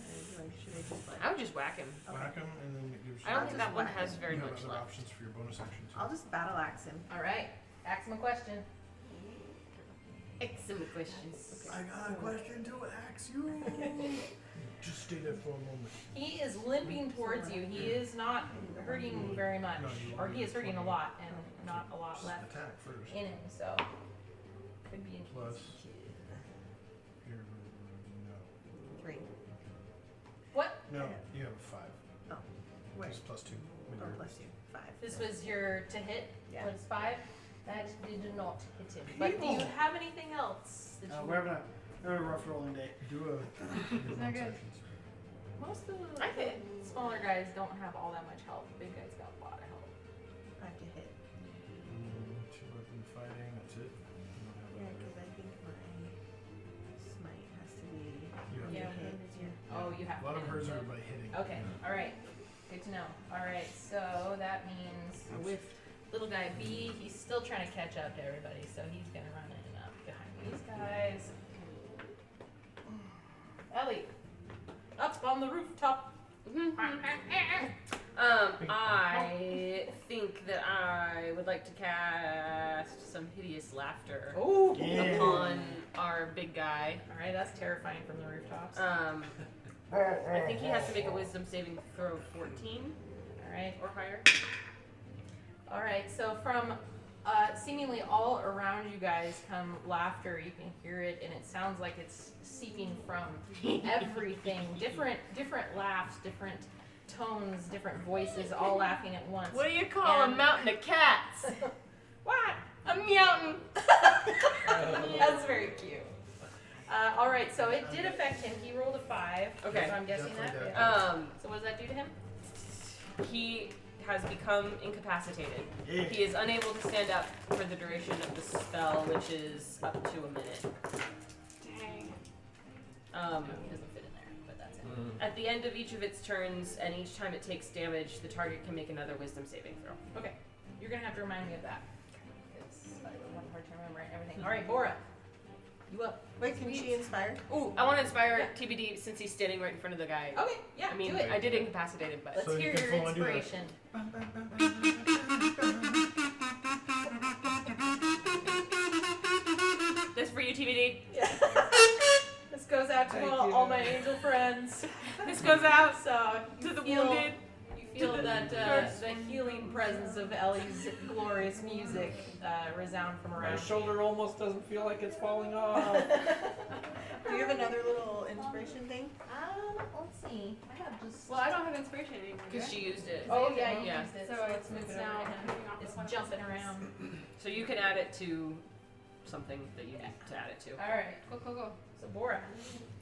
Speaker 8: should I just like?
Speaker 2: I would just whack him.
Speaker 6: Whack him and then it gives you.
Speaker 2: I don't think that one
Speaker 8: whack
Speaker 2: has
Speaker 8: him.
Speaker 2: very
Speaker 6: you have
Speaker 2: much
Speaker 6: other
Speaker 2: left.
Speaker 6: options for your bonus action too.
Speaker 8: I'll just battle axe him.
Speaker 1: All right. Ask him a question.
Speaker 2: Excellent questions.
Speaker 7: I got a question to ask you.
Speaker 6: Just stay there for a moment.
Speaker 1: He is limping towards you. He is not hurting very much,
Speaker 6: No, you
Speaker 1: or he is hurting a lot, and not a lot
Speaker 6: Just
Speaker 1: left
Speaker 6: attack first.
Speaker 1: in him. So, could be an
Speaker 6: Plus.
Speaker 1: easy kill.
Speaker 6: Here, no.
Speaker 8: 3.
Speaker 1: What?
Speaker 6: No, you have a 5.
Speaker 8: Oh, wait.
Speaker 6: Just plus 2. When
Speaker 8: Oh,
Speaker 6: you're-
Speaker 8: plus 2. 5.
Speaker 1: This was your to hit.
Speaker 8: Yeah.
Speaker 1: Was 5. That did not hit him. But do you have anything else that you?
Speaker 7: We're having a rough rolling day.
Speaker 6: Do a. your
Speaker 1: Not
Speaker 6: bonus
Speaker 1: good.
Speaker 6: actions.
Speaker 1: Most of the
Speaker 2: I hit.
Speaker 1: smaller guys don't have all that much health. The big guys got a lot of health.
Speaker 8: 5 to hit.
Speaker 6: 2 weapon fighting, that's it. You don't have
Speaker 8: Yeah,
Speaker 6: other-
Speaker 8: because I think my smite has to be.
Speaker 6: You have
Speaker 1: Yeah.
Speaker 6: to hit.
Speaker 1: Oh, you have.
Speaker 6: A lot of
Speaker 1: to
Speaker 6: hers
Speaker 1: hit,
Speaker 6: are
Speaker 1: so-
Speaker 6: by hitting.
Speaker 1: Okay. All right. Good to know. All right. So that means
Speaker 6: I whiffed.
Speaker 1: little guy B, he's still trying to catch up to everybody, so he's gonna run in up behind these guys. Ellie, up on the rooftop.
Speaker 2: I think that I would like to cast some hideous laughter
Speaker 1: Oh.
Speaker 7: Yeah.
Speaker 2: upon our big guy.
Speaker 1: All right, that's terrifying from the rooftops.
Speaker 2: I think he has to make a wisdom saving throw of 14
Speaker 1: All right.
Speaker 2: or higher.
Speaker 1: All right. So from seemingly all around you guys come laughter. You can hear it, and it sounds like it's seeping from everything. Different laughs, different tones, different voices, all laughing at once.
Speaker 2: What do you call
Speaker 1: And-
Speaker 2: a mountain of cats?
Speaker 1: What?
Speaker 2: A meowtin'.
Speaker 1: That's very cute. All right, so it did affect him. He rolled a 5.
Speaker 2: Okay.
Speaker 1: So I'm guessing that.
Speaker 6: Definitely
Speaker 1: Yeah. So what does that do to him?
Speaker 2: He has become incapacitated.
Speaker 7: Yeah.
Speaker 2: He is unable to stand up for the duration of the spell, which is up to a minute.
Speaker 4: Dang.
Speaker 1: He doesn't fit in there, but that's it.
Speaker 2: At the end of each of its turns, and each time it takes damage, the target can make another wisdom saving throw.
Speaker 1: Okay. You're going to have to remind me of that. Because I have a hard time remembering everything. All right, Bora. You up.
Speaker 8: Wait, can she inspire?
Speaker 2: Ooh, I want to inspire
Speaker 1: Yeah.
Speaker 2: TBD since he's standing right in front of the guy.
Speaker 1: Okay, yeah,
Speaker 2: I mean,
Speaker 1: do it.
Speaker 2: I did incapacitate him, but
Speaker 1: Let's
Speaker 6: So you
Speaker 1: hear
Speaker 6: can
Speaker 1: your
Speaker 6: full on do that.
Speaker 1: inspiration.
Speaker 2: this for you, TBD.
Speaker 1: Yeah. This goes out to all my angel friends.
Speaker 2: This goes out
Speaker 1: So
Speaker 2: to the
Speaker 1: feel-
Speaker 2: wounded.
Speaker 1: You feel that the healing presence of Ellie's glorious music resound from
Speaker 5: My
Speaker 1: around.
Speaker 5: shoulder almost doesn't feel like it's falling off.
Speaker 8: Do you have another little inspiration thing?
Speaker 1: Let's see. I have just.
Speaker 4: Well, I don't have inspiration anymore. do I?
Speaker 2: Because she used it.
Speaker 1: Oh yeah, you
Speaker 2: Yeah.
Speaker 1: used it.
Speaker 4: So
Speaker 1: So let's
Speaker 4: it's
Speaker 1: move it
Speaker 4: now
Speaker 1: over to him.
Speaker 4: moving off
Speaker 1: It's
Speaker 4: of one of
Speaker 1: jumping
Speaker 4: his
Speaker 1: around.
Speaker 2: So you can add it to something that you need to add it to.
Speaker 1: All right.
Speaker 4: Go.
Speaker 1: So Bora.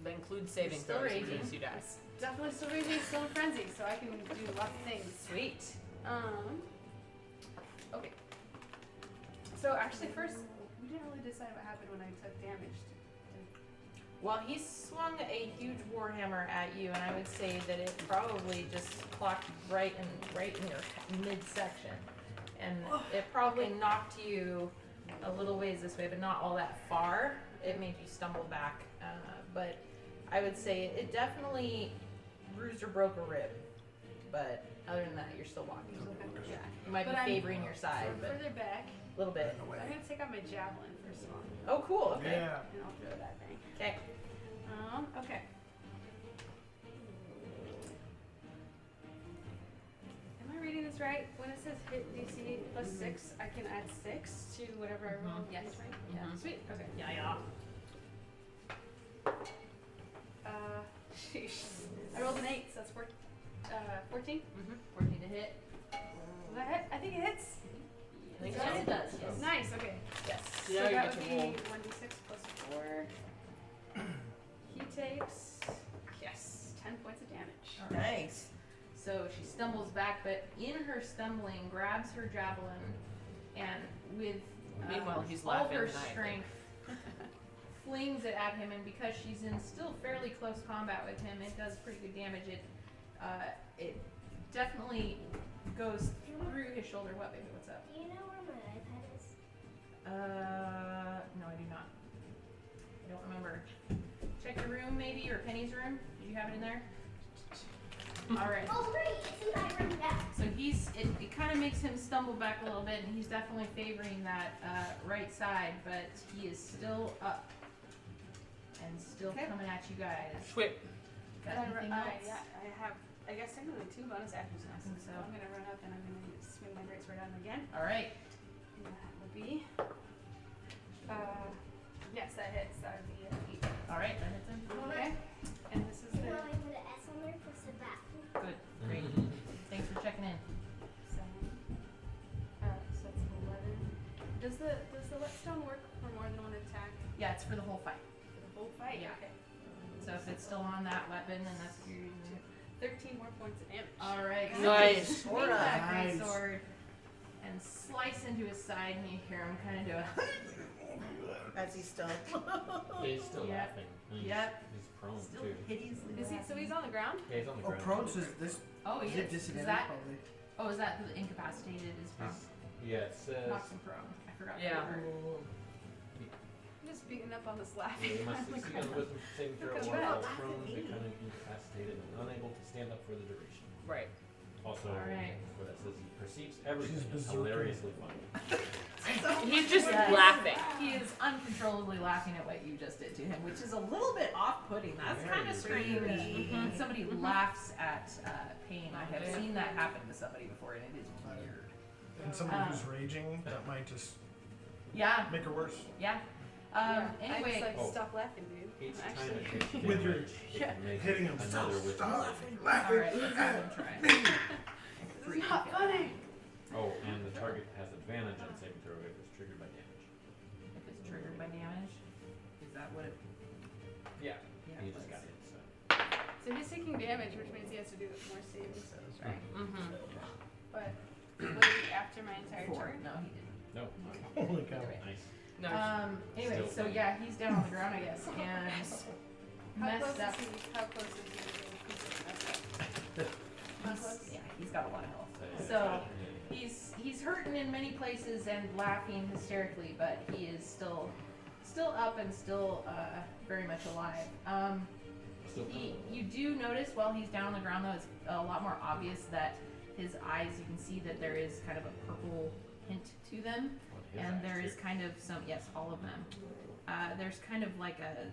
Speaker 2: That includes saving
Speaker 1: Still
Speaker 2: throws in
Speaker 1: raging.
Speaker 2: case you die.
Speaker 4: It's definitely still raging, still in frenzy, so I can do lots of things.
Speaker 2: Sweet.
Speaker 4: Okay. So actually, first we didn't really decide what happened when I took damage.
Speaker 1: Well, he swung a huge warhammer at you, and I would say that it probably just clocked right in your midsection, and it probably knocked you a little ways this way, but not all that far. It made you stumble back, but I would say it definitely bruised or broke a rib. But other than that, you're still walking. Yeah, you might
Speaker 4: But
Speaker 1: be
Speaker 4: I'm
Speaker 1: favoring your side,
Speaker 4: So
Speaker 1: but
Speaker 4: further back,
Speaker 1: a little bit.
Speaker 4: I'm gonna take out my javelin first of all,
Speaker 1: Oh, cool. Okay.
Speaker 6: Yeah.
Speaker 4: and I'll throw that thing.
Speaker 1: Okay.
Speaker 4: Okay. Am I reading this right? When it says hit DC plus 6, I can add 6 to whatever I roll.
Speaker 1: Yes.
Speaker 4: Right?
Speaker 1: Yeah.
Speaker 4: Sweet. Okay.
Speaker 1: Yeah.
Speaker 4: Sheesh. I rolled an 8, so that's 14.
Speaker 1: 14 to hit.
Speaker 4: Will that hit? I think it hits.
Speaker 2: I think
Speaker 1: Yes,
Speaker 2: so.
Speaker 1: it does. Yes.
Speaker 4: Nice. Okay.
Speaker 1: Yes.
Speaker 4: So
Speaker 2: Now you
Speaker 4: that
Speaker 2: get
Speaker 4: would
Speaker 2: to
Speaker 4: be
Speaker 2: roll.
Speaker 4: 1d6 plus 4. He takes 10 points of damage.
Speaker 1: All right.
Speaker 8: Nice.
Speaker 1: So she stumbles back, but in her stumbling, grabs her javelin, and with
Speaker 2: Meanwhile, he's
Speaker 1: all
Speaker 2: laughing
Speaker 1: her
Speaker 2: maniacally.
Speaker 1: strength, flings it at him. And because she's in still fairly close combat with him, it does pretty good damage. It definitely goes through his shoulder. What, baby? What's up?
Speaker 9: Do you know where my iPad is?
Speaker 1: No, I do not. I don't remember. Check your room, maybe, or Penny's room. Did you have it in there? All right.
Speaker 9: Oh, great! It's in my room now.
Speaker 1: So it kind of makes him stumble back a little bit, and he's definitely favoring that right side, but he is still up and still
Speaker 4: Okay.
Speaker 1: coming at you guys.
Speaker 2: Whip.
Speaker 1: Got anything else?
Speaker 4: Yeah, I have. I guess technically 2 bonus actions now.
Speaker 1: I think so.
Speaker 4: I'm gonna run up and I'm gonna swing my greatsword at him again.
Speaker 1: All right.
Speaker 4: And that would be. Yes, that hits. That would be 8.
Speaker 1: All right, that hits him.
Speaker 4: Okay. And this is
Speaker 9: You
Speaker 4: the
Speaker 9: know I put an S on there for Sebastian.
Speaker 1: Good. Great. Thanks for checking in.
Speaker 4: 7. So that's 11. Does the whetstone work for more than one attack?
Speaker 1: Yeah, it's for the whole fight.
Speaker 4: For the whole fight?
Speaker 1: Yeah.
Speaker 4: Okay.
Speaker 1: So if it's still on that weapon, then that's what you're using.
Speaker 4: 13 more points of damage.
Speaker 1: All right.
Speaker 2: Nice.
Speaker 1: Swing that great
Speaker 7: Nice.
Speaker 1: sword and slice into his side, and you hear him kind of do a.
Speaker 8: As he's still.
Speaker 5: He's still
Speaker 1: Yep.
Speaker 5: laughing. He's,
Speaker 1: Yep.
Speaker 5: He's prone
Speaker 1: Still
Speaker 5: too.
Speaker 1: hideously.
Speaker 4: Is he? So he's on the ground?
Speaker 5: Yeah, he's on the
Speaker 7: Oh,
Speaker 5: ground.
Speaker 7: prone says this.
Speaker 1: Oh, he
Speaker 7: Is it
Speaker 1: is. Is
Speaker 7: disadvantage?
Speaker 1: that?
Speaker 7: Probably.
Speaker 1: Oh, is that the incapacitated? Is
Speaker 5: Yeah, it says.
Speaker 1: knocks him prone. I forgot.
Speaker 2: Yeah.
Speaker 1: That word.
Speaker 4: I'm just beating up on this
Speaker 5: You
Speaker 4: laughing.
Speaker 5: must succeed on a wisdom saving throw
Speaker 4: Look
Speaker 5: or
Speaker 4: at
Speaker 5: fall
Speaker 8: that.
Speaker 5: prone, becoming incapacitated and unable to stand up for the duration.
Speaker 2: Right.
Speaker 5: Also,
Speaker 1: Alright.
Speaker 5: what it says, he perceives everything
Speaker 6: She's
Speaker 5: as
Speaker 6: berserking.
Speaker 5: hilariously funny.
Speaker 2: He's just
Speaker 1: Yes.
Speaker 2: laughing.
Speaker 1: He is uncontrollably laughing at what you just did to him, which is a little bit off-putting. That's kind of
Speaker 5: Very
Speaker 1: strange
Speaker 8: creepy.
Speaker 1: when somebody laughs at pain. I have seen that happen to somebody before, and it is weird.
Speaker 6: And somebody who's raging, that might just
Speaker 1: Yeah,
Speaker 6: make her worse.
Speaker 1: yeah.
Speaker 4: I
Speaker 1: Anyway,
Speaker 4: just like
Speaker 5: Oh.
Speaker 4: stop laughing, dude.
Speaker 5: Each time
Speaker 4: Actually.
Speaker 5: it takes
Speaker 6: With your-
Speaker 5: damage, it can make
Speaker 6: hitting him.
Speaker 5: another wisdom
Speaker 6: Stop
Speaker 5: saving.
Speaker 1: all
Speaker 6: laughing.
Speaker 1: right, let's have him try.
Speaker 4: This is not funny.
Speaker 5: Oh, and the target has advantage on saving throw if it's triggered by damage.
Speaker 1: If it's triggered by damage, is that what it?
Speaker 5: Yeah,
Speaker 1: Yeah.
Speaker 5: he just got hit, so.
Speaker 4: So he's taking damage, which means he has to do more saving throws, right?
Speaker 2: Mm-hmm.
Speaker 4: But would it be after my entire
Speaker 1: Four.
Speaker 4: turn?
Speaker 1: No, he didn't.
Speaker 5: No,
Speaker 6: Holy cow.
Speaker 1: Anyway.
Speaker 5: nice.
Speaker 2: No.
Speaker 1: Anyway,
Speaker 5: Still
Speaker 1: so
Speaker 5: funny.
Speaker 1: yeah, he's down on the ground, I guess, and
Speaker 4: How close
Speaker 1: messed up.
Speaker 4: is he? How close is he to being messed up? How close?
Speaker 1: Yeah, he's got a lot of health.
Speaker 5: Yeah.
Speaker 1: So he's hurting in many places and laughing hysterically, but he is still up and still very much alive.
Speaker 5: Still
Speaker 1: You do notice while he's down on the ground, though, it's a lot more obvious that his eyes, you can see that there is kind of a purple hint to them,
Speaker 5: on his
Speaker 1: and
Speaker 5: eyes,
Speaker 1: there is
Speaker 5: too.
Speaker 1: kind of some, yes, all of them. There's kind of like a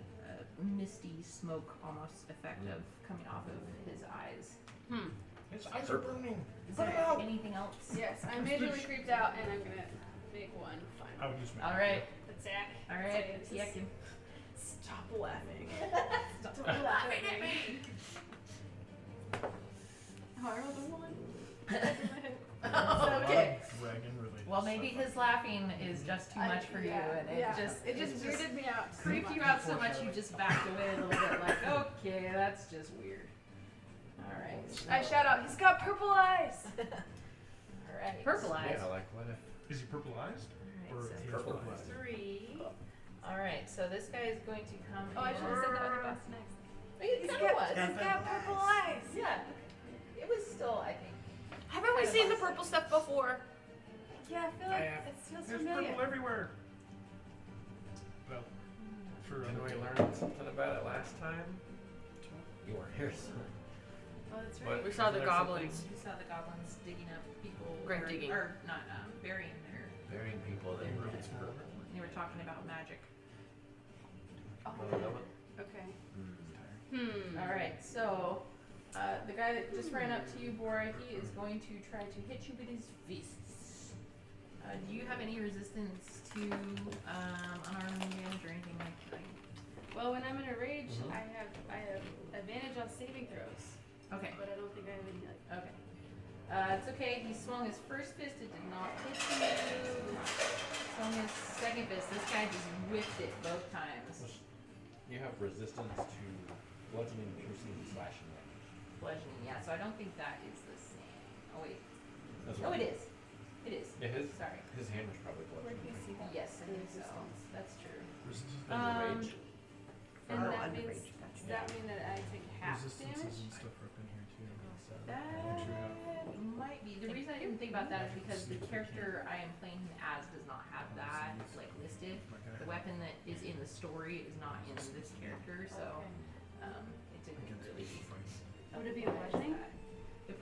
Speaker 1: misty smoke almost effect of coming off of his eyes.
Speaker 6: His eyes are burning.
Speaker 1: Is
Speaker 6: Put
Speaker 1: there
Speaker 6: him out.
Speaker 1: anything else?
Speaker 4: Yes, I'm majorly creeped out, and I'm gonna make one
Speaker 6: I
Speaker 4: final.
Speaker 6: would just make
Speaker 1: All right,
Speaker 4: Attack.
Speaker 1: all right,
Speaker 4: So it's
Speaker 1: Tiakin.
Speaker 4: just
Speaker 1: Stop laughing.
Speaker 4: Stop laughing at me. Oh, I rolled a 1.
Speaker 1: Okay.
Speaker 6: Dragon related.
Speaker 1: Well, maybe his laughing is just too much for you, and
Speaker 4: it just weirded me out. so
Speaker 1: creeped
Speaker 4: much.
Speaker 1: you out so much you just backed away a little bit, like, okay, that's just weird. All right.
Speaker 4: I shout out, he's got purple eyes.
Speaker 1: All right.
Speaker 2: Purple eyes.
Speaker 5: Yeah, like what if?
Speaker 6: Is he purpleized?
Speaker 1: All right,
Speaker 6: Or
Speaker 1: so
Speaker 6: he has
Speaker 5: purple
Speaker 6: purple
Speaker 5: eyes.
Speaker 6: eyes?
Speaker 1: 3. All right, so this guy is going to come.
Speaker 4: Oh, I should have said the other boss next.
Speaker 1: It
Speaker 4: He's
Speaker 1: kind of was.
Speaker 4: got purple eyes.
Speaker 1: Yeah. It was still, I think.
Speaker 2: Haven't we seen the purple stuff before?
Speaker 4: Yeah, I feel like it feels
Speaker 6: There's
Speaker 4: familiar.
Speaker 6: purple everywhere. Well, for
Speaker 5: Didn't we
Speaker 6: other
Speaker 5: learn something about it last time? You weren't here, so.
Speaker 4: Oh, that's
Speaker 5: What?
Speaker 4: right.
Speaker 2: We saw the
Speaker 5: Is there
Speaker 2: goblins.
Speaker 1: You saw the goblins digging up people.
Speaker 2: Grave
Speaker 1: or,
Speaker 2: digging.
Speaker 1: Or not, burying their.
Speaker 5: Burying people that were
Speaker 6: It's more.
Speaker 1: They were talking about magic.
Speaker 4: Oh, okay.
Speaker 1: All right, so the guy that just ran up to you, Bora, he is going to try to hit you with his fists. Do you have any resistance to unarmed damage or anything like that?
Speaker 4: Well, when I'm in a rage,
Speaker 5: Mhm.
Speaker 4: I have advantage on saving throws,
Speaker 1: Okay,
Speaker 4: but I don't think I have any like.
Speaker 1: okay. It's okay. He swung his first fist. It did not hit you. Swung his second fist. This guy just whipped it both times.
Speaker 5: You have resistance to bludgeoning, piercing, and slashing damage.
Speaker 1: Bludgeoning, yeah. So I don't think that is the same. Oh wait.
Speaker 5: That's
Speaker 1: Oh,
Speaker 5: what-
Speaker 1: it is. It is.
Speaker 5: Yeah,
Speaker 1: Sorry.
Speaker 5: his hammer's probably
Speaker 4: Where do
Speaker 5: bludgeoning.
Speaker 4: you see that?
Speaker 1: Yes, I think so.
Speaker 4: Resistance.
Speaker 1: That's true.
Speaker 6: Resistance,
Speaker 5: Rage.
Speaker 4: And
Speaker 8: Oh,
Speaker 4: that
Speaker 8: under
Speaker 4: means
Speaker 8: rage, gotcha.
Speaker 4: does that mean that I take half
Speaker 6: resistances
Speaker 4: damage?
Speaker 6: and stuff are up in here too.
Speaker 1: That might be. The reason I didn't think about that is because the character I am playing him as does not have that like listed. The weapon that is in the story is not in this character, so
Speaker 4: Okay.
Speaker 1: it didn't really.
Speaker 4: Would it be a bludgeoning?
Speaker 1: The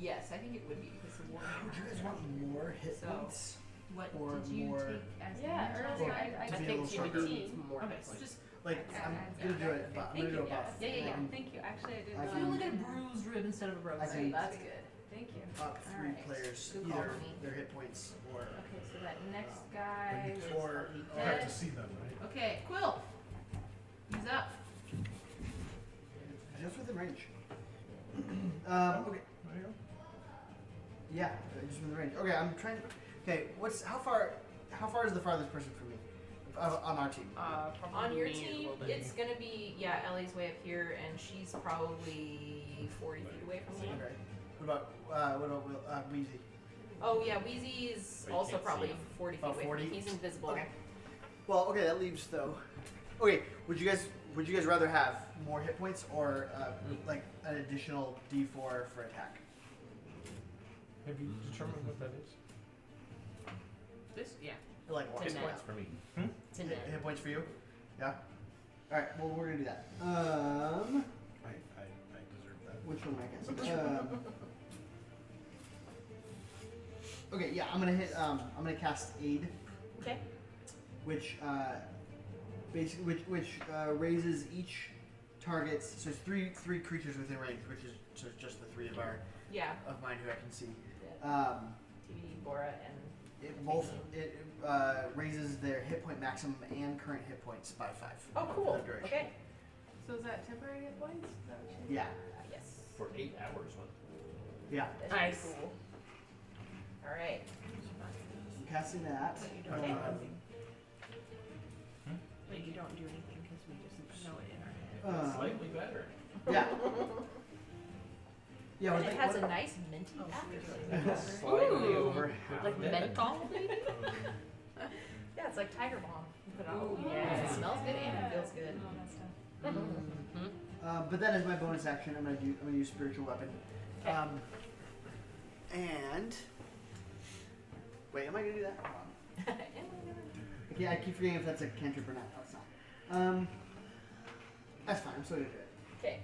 Speaker 1: yes, I think it would be because the war.
Speaker 7: Would you guys want more hit
Speaker 1: So,
Speaker 7: points?
Speaker 1: What
Speaker 7: or
Speaker 1: did you
Speaker 7: more-
Speaker 1: take as
Speaker 4: Yeah,
Speaker 1: damage?
Speaker 4: earlier
Speaker 7: Well,
Speaker 4: I
Speaker 7: to
Speaker 2: I
Speaker 7: be a
Speaker 2: think
Speaker 7: little
Speaker 2: TBD
Speaker 7: stronger.
Speaker 2: needs more.
Speaker 1: Okay, so just
Speaker 7: Like,
Speaker 4: Yeah,
Speaker 7: I'm
Speaker 4: yeah,
Speaker 7: gonna do
Speaker 4: yeah.
Speaker 7: it, but I'm
Speaker 4: Thank
Speaker 7: gonna do
Speaker 4: you,
Speaker 7: a buff.
Speaker 1: yeah, yeah, yeah.
Speaker 4: Thank you. Actually, I didn't.
Speaker 7: I
Speaker 1: so
Speaker 7: can-
Speaker 1: you only get a bruised rib instead of a broken
Speaker 7: I
Speaker 1: rib.
Speaker 7: can-
Speaker 1: That's good.
Speaker 4: Thank you.
Speaker 7: Up 3
Speaker 1: Alright.
Speaker 7: players,
Speaker 1: Good call,
Speaker 7: either
Speaker 1: homie.
Speaker 7: their hit points or.
Speaker 1: Okay, so that next guy is
Speaker 7: Before-
Speaker 1: probably
Speaker 6: I'll have
Speaker 1: dead.
Speaker 6: to see them, right?
Speaker 1: Okay, Quil. He's up.
Speaker 7: Just within range. Okay.
Speaker 6: There you go.
Speaker 7: Yeah, just within range. Okay, I'm trying to. Okay, how far is the farthest person from me? On our team.
Speaker 1: On your
Speaker 2: me a
Speaker 1: team,
Speaker 2: little bit.
Speaker 1: it's gonna be Ellie's way up here, and she's probably 40 feet away from you.
Speaker 7: Okay. What about Wheezy?
Speaker 1: Oh yeah, Wheezy is
Speaker 5: But you
Speaker 1: also
Speaker 5: can't see
Speaker 1: probably
Speaker 5: him.
Speaker 1: 40 feet
Speaker 7: About
Speaker 1: away
Speaker 7: 40?
Speaker 1: from you. He's invisible.
Speaker 7: Okay. Well, okay, that leaves though. Okay, would you guys rather have more hit points or like an additional D4 for attack?
Speaker 6: Have you determined what that is?
Speaker 2: This, yeah.
Speaker 7: Like what?
Speaker 2: Ten
Speaker 5: Hit
Speaker 2: net.
Speaker 5: points for me.
Speaker 2: It's in
Speaker 7: Hit,
Speaker 2: there.
Speaker 7: hit points for you? Yeah. All right. Well, we're gonna do that.
Speaker 6: I deserve that.
Speaker 7: Which one am I guessing? Okay. Yeah, I'm gonna hit. I'm gonna cast Aid,
Speaker 1: Okay.
Speaker 7: which basically which raises each target's. So it's three creatures within range, which is so it's just the 3 of our
Speaker 1: Yeah.
Speaker 7: of mine who I can see.
Speaker 1: TBD, Bora, and
Speaker 7: It raises their hit point maximum and current hit points by 5.
Speaker 1: oh,
Speaker 7: for
Speaker 1: cool.
Speaker 7: the duration.
Speaker 1: Okay.
Speaker 4: So is that temporary hit points? Is that what you
Speaker 7: Yeah.
Speaker 1: Yes.
Speaker 5: For 8 hours, huh?
Speaker 7: Yeah.
Speaker 1: That's
Speaker 2: Nice.
Speaker 1: pretty cool. All right.
Speaker 7: I'm casting that.
Speaker 1: Okay.
Speaker 8: But you don't do anything because we just know it in our head.
Speaker 5: Slightly better.
Speaker 7: Yeah. Yeah.
Speaker 1: And
Speaker 7: what
Speaker 1: it
Speaker 7: they-
Speaker 1: has a
Speaker 7: what-
Speaker 1: nice minty aftertaste.
Speaker 5: Slightly
Speaker 1: Ooh.
Speaker 5: over half
Speaker 1: Like
Speaker 5: dead.
Speaker 1: menthol, maybe? Yeah, it's like Tiger Balm. You put it on.
Speaker 2: Ooh, yeah.
Speaker 1: It smells good and it feels good.
Speaker 4: all that stuff.
Speaker 2: Mm-hmm.
Speaker 7: But that is my bonus action. I'm gonna use spiritual weapon.
Speaker 1: Okay.
Speaker 7: And wait, am I gonna do that? Hold on. Okay, I keep forgetting if that's a cantrip or not. No, it's not. That's fine. I'm still gonna do it.
Speaker 1: Okay.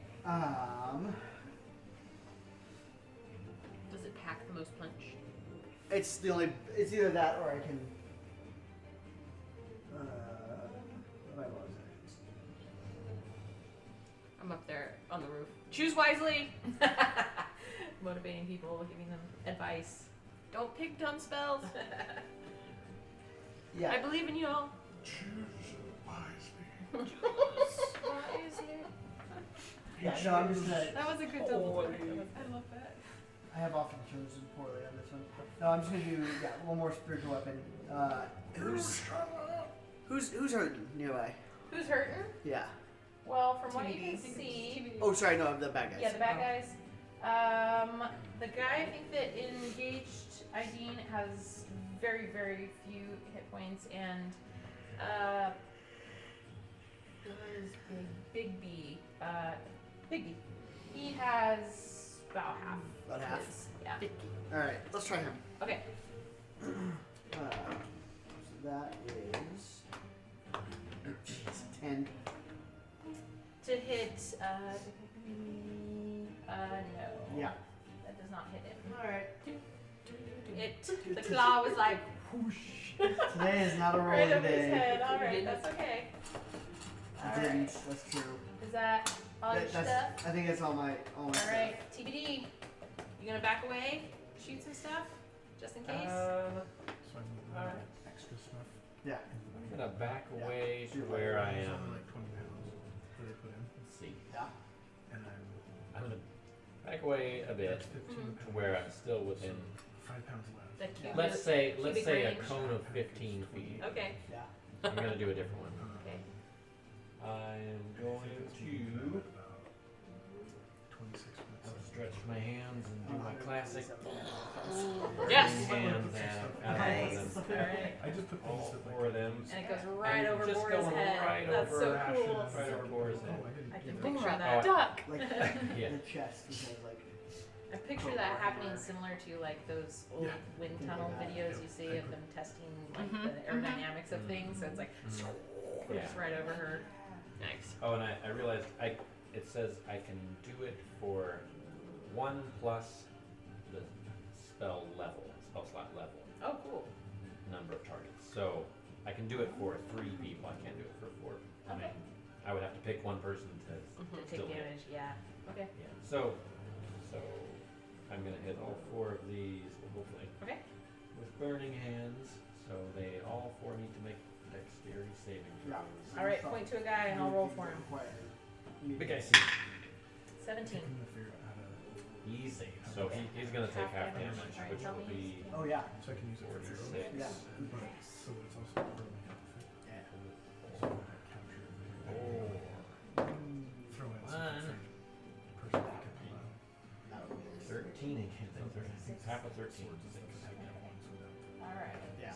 Speaker 2: Does it pack the most punch?
Speaker 7: It's the only. It's either that or I can. What am I bonus actions?
Speaker 2: I'm up there on the roof. Choose wisely.
Speaker 1: Motivating people, giving them advice.
Speaker 2: Don't pick dumb spells.
Speaker 7: Yeah.
Speaker 2: I believe in you all.
Speaker 6: Choose wisely.
Speaker 7: Yeah, no, I'm just
Speaker 4: That was a good double. I love that.
Speaker 7: I have often chosen poorly on this one. No, I'm just gonna do one more spiritual weapon. Who's hurting nearby?
Speaker 1: Who's hurting?
Speaker 7: Yeah.
Speaker 1: Well, from what you
Speaker 8: TBD.
Speaker 1: can see,
Speaker 7: Oh, sorry, no, the bad guys.
Speaker 1: yeah, the bad guys. The guy I think that engaged Ideen has very, very few hit points, and who is Big B? Big B. He has about half.
Speaker 7: About half?
Speaker 1: His, yeah.
Speaker 7: All right, let's try him.
Speaker 1: Okay.
Speaker 7: So that is 10.
Speaker 1: To hit, no.
Speaker 7: Yeah.
Speaker 1: That does not hit him.
Speaker 7: All right.
Speaker 1: The claw was like,
Speaker 7: Today is not a
Speaker 1: right
Speaker 7: rolling
Speaker 1: over his
Speaker 7: day.
Speaker 1: head. Alright, that's okay.
Speaker 7: I didn't. That's true.
Speaker 1: Is that all your stuff?
Speaker 7: I think that's all my stuff.
Speaker 1: Alright, TBD. You gonna back away? Shoot some stuff? Just in case?
Speaker 6: So I can
Speaker 1: Alright.
Speaker 6: extra stuff.
Speaker 7: Yeah.
Speaker 5: I'm gonna back
Speaker 7: Yeah.
Speaker 5: away to
Speaker 7: Sure.
Speaker 5: where I
Speaker 6: It's
Speaker 5: am.
Speaker 6: only like 20 pounds that they put in,
Speaker 5: Let's see.
Speaker 7: Yeah.
Speaker 6: and
Speaker 5: I'm gonna back away a bit
Speaker 6: that's 15
Speaker 5: to
Speaker 6: pounds.
Speaker 5: where I'm still within.
Speaker 6: 5 pounds left.
Speaker 1: The cubic-
Speaker 5: Let's say
Speaker 1: cubic
Speaker 5: a
Speaker 1: range.
Speaker 5: cone of 15 feet.
Speaker 1: Okay.
Speaker 7: Yeah.
Speaker 5: I'm gonna do a different one.
Speaker 1: Okay.
Speaker 5: I am going to
Speaker 6: About 26 minutes.
Speaker 5: stretch my hands and do my classic
Speaker 2: Yes.
Speaker 5: hands out
Speaker 8: Nice.
Speaker 5: of them.
Speaker 1: Alright.
Speaker 6: I just put
Speaker 5: All
Speaker 6: things that
Speaker 5: four of them.
Speaker 1: And it goes right
Speaker 5: And
Speaker 1: over
Speaker 5: just
Speaker 1: Bora's
Speaker 5: going
Speaker 1: head.
Speaker 5: right
Speaker 1: That's
Speaker 5: over
Speaker 1: so
Speaker 6: Ashes.
Speaker 1: cool.
Speaker 5: Right over Bora's
Speaker 6: Oh,
Speaker 5: head.
Speaker 6: I didn't
Speaker 1: I
Speaker 6: do
Speaker 1: can
Speaker 6: that.
Speaker 1: picture
Speaker 5: Oh,
Speaker 1: that.
Speaker 2: Duck.
Speaker 7: Like
Speaker 5: Yeah.
Speaker 7: the chest is like.
Speaker 1: I picture that happening similar to like those old wind tunnel videos you see of them testing like the aerodynamics of things. So it's like
Speaker 5: Yeah.
Speaker 1: just right over her.
Speaker 2: Nice.
Speaker 5: Oh, and I realized it says I can do it for 1 plus the spell slot level
Speaker 1: Oh, cool.
Speaker 5: number of targets. So I can do it for 3 people. I can't do it for 4. I mean, I would have to pick one person to
Speaker 1: To
Speaker 5: still
Speaker 1: take
Speaker 5: hit.
Speaker 1: damage, yeah. Okay.
Speaker 5: Yeah. So I'm gonna hit all 4 of these, hopefully,
Speaker 1: Okay.
Speaker 5: with burning hands. So they all 4 need to make dexterity saving
Speaker 7: Yeah.
Speaker 5: throws.
Speaker 1: Alright, point to a guy and I'll roll for him.
Speaker 5: Big guy C.
Speaker 1: 17.
Speaker 6: I'm gonna figure out how to.
Speaker 5: Easy. So he's gonna take half damage,
Speaker 1: Alright,
Speaker 5: which
Speaker 1: tell
Speaker 5: will
Speaker 1: me.
Speaker 5: be
Speaker 7: Oh yeah.
Speaker 6: So I can use it for
Speaker 5: 46.
Speaker 6: arrows.
Speaker 7: Yeah.
Speaker 6: But so it's also part of my outfit.
Speaker 7: Yeah.
Speaker 6: So I capture it.
Speaker 5: Oh.
Speaker 6: Throw in
Speaker 5: One.
Speaker 6: some different person that can come out.
Speaker 5: 13 again. Half of 13.
Speaker 1: Alright.
Speaker 7: Yeah.